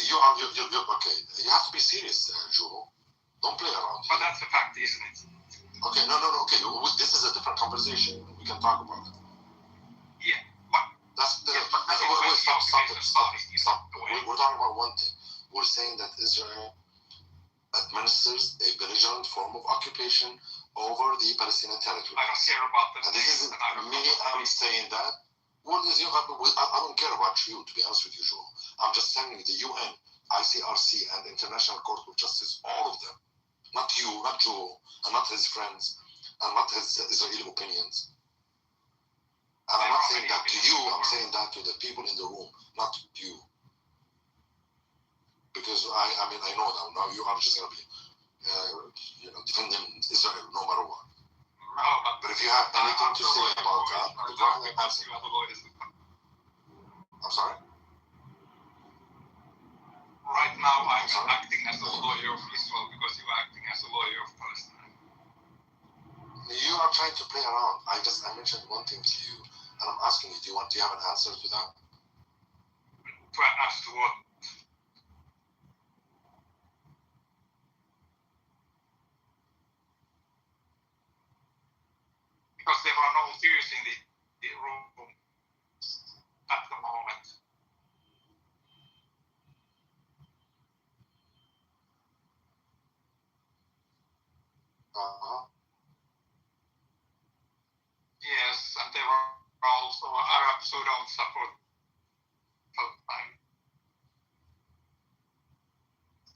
You are okay. You have to be serious, Juho. Don't play around. But that's a fact, isn't it? Okay, no. Okay, this is a different conversation. We can talk about it. Yeah, but stop. We're talking about one thing. We're saying that Israel administers a belligerent form of occupation over the Palestinian territory. I don't care about the. And this isn't me. I'm saying that. What is I don't care about you, to be honest with you, Joel. I'm just saying the UN, ICRC, and the International Court of Justice, all of them, not you, not Joel, and not his friends, and not his Israeli opinions. And I'm not saying that to you, I'm saying that to the people in the room, not you. Because I know that now you are just going to be, defending Israel no matter what. But if you have anything to say about that, go ahead and answer. I'm sorry? Right now, I'm acting as a lawyer of Israel because you are acting as a lawyer of Palestine. You are trying to play around. I mentioned one thing to you, and I'm asking you, do you have an answer to that? As to what? Because there are no tears in the room at the moment. Yes, and there are also Arabs who don't support Palestine.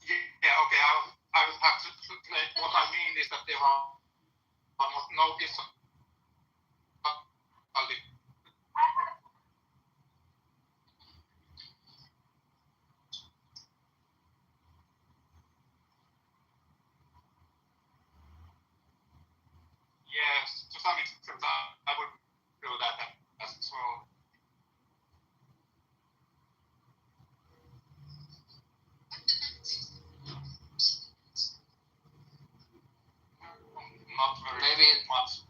Yeah, okay, I will have to explain. What I mean is that there are no Israel. Yes, to some extent, I would do that as well. Not very Maybe much.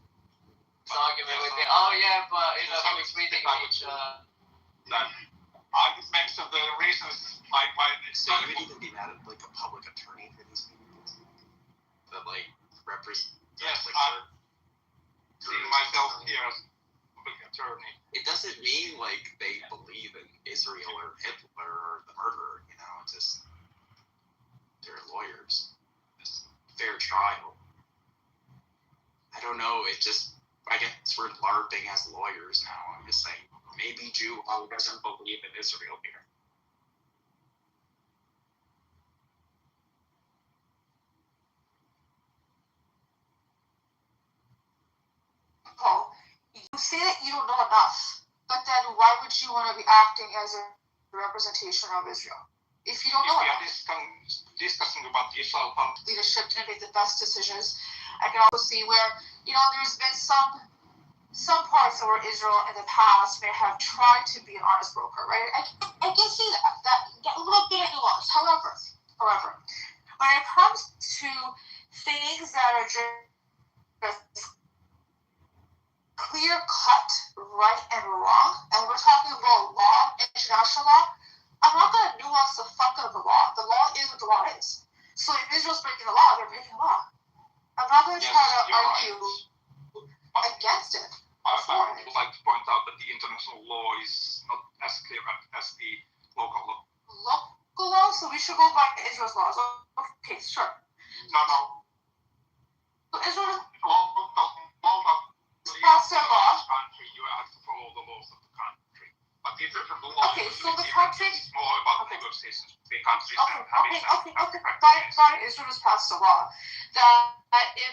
Argument with me. Oh yeah, but he was reading which that I just mentioned the reasons why So you would even be mad at like a public attorney for these people that like represent. Yes, I'm seeing myself here as public attorney. It doesn't mean like they believe in Israel or Hitler or the murderer. You know, it's just they're lawyers. It's fair trial. I don't know. I guess we're LARPing as lawyers now. I'm just saying, maybe Jew doesn't believe in Israel here. You say that you don't know enough, but then why would you want to be acting as a representation of Israel? If you don't know enough. Discussing about Israel leadership didn't make the best decisions. I can also see where, there's been some parts where Israel in the past may have tried to be an honest broker, right? I can see that get a little bit of nuance. However, when it comes to things that are just clear cut right and wrong, and we're talking about law, international law, I'm not going to nuance the fuck out of the law. The law is what the law is. So if Israel's breaking the law, they're breaking the law. I'm not going to try to argue against it. I would like to point out that the international law is not as clear as the local law. Local law? So we should go by Israel's laws. Okay, sure. No. So Israel passed their law. Country, you have to follow the laws of the country. But the international law is more about negotiations between countries. Fine. Israel has passed a law that if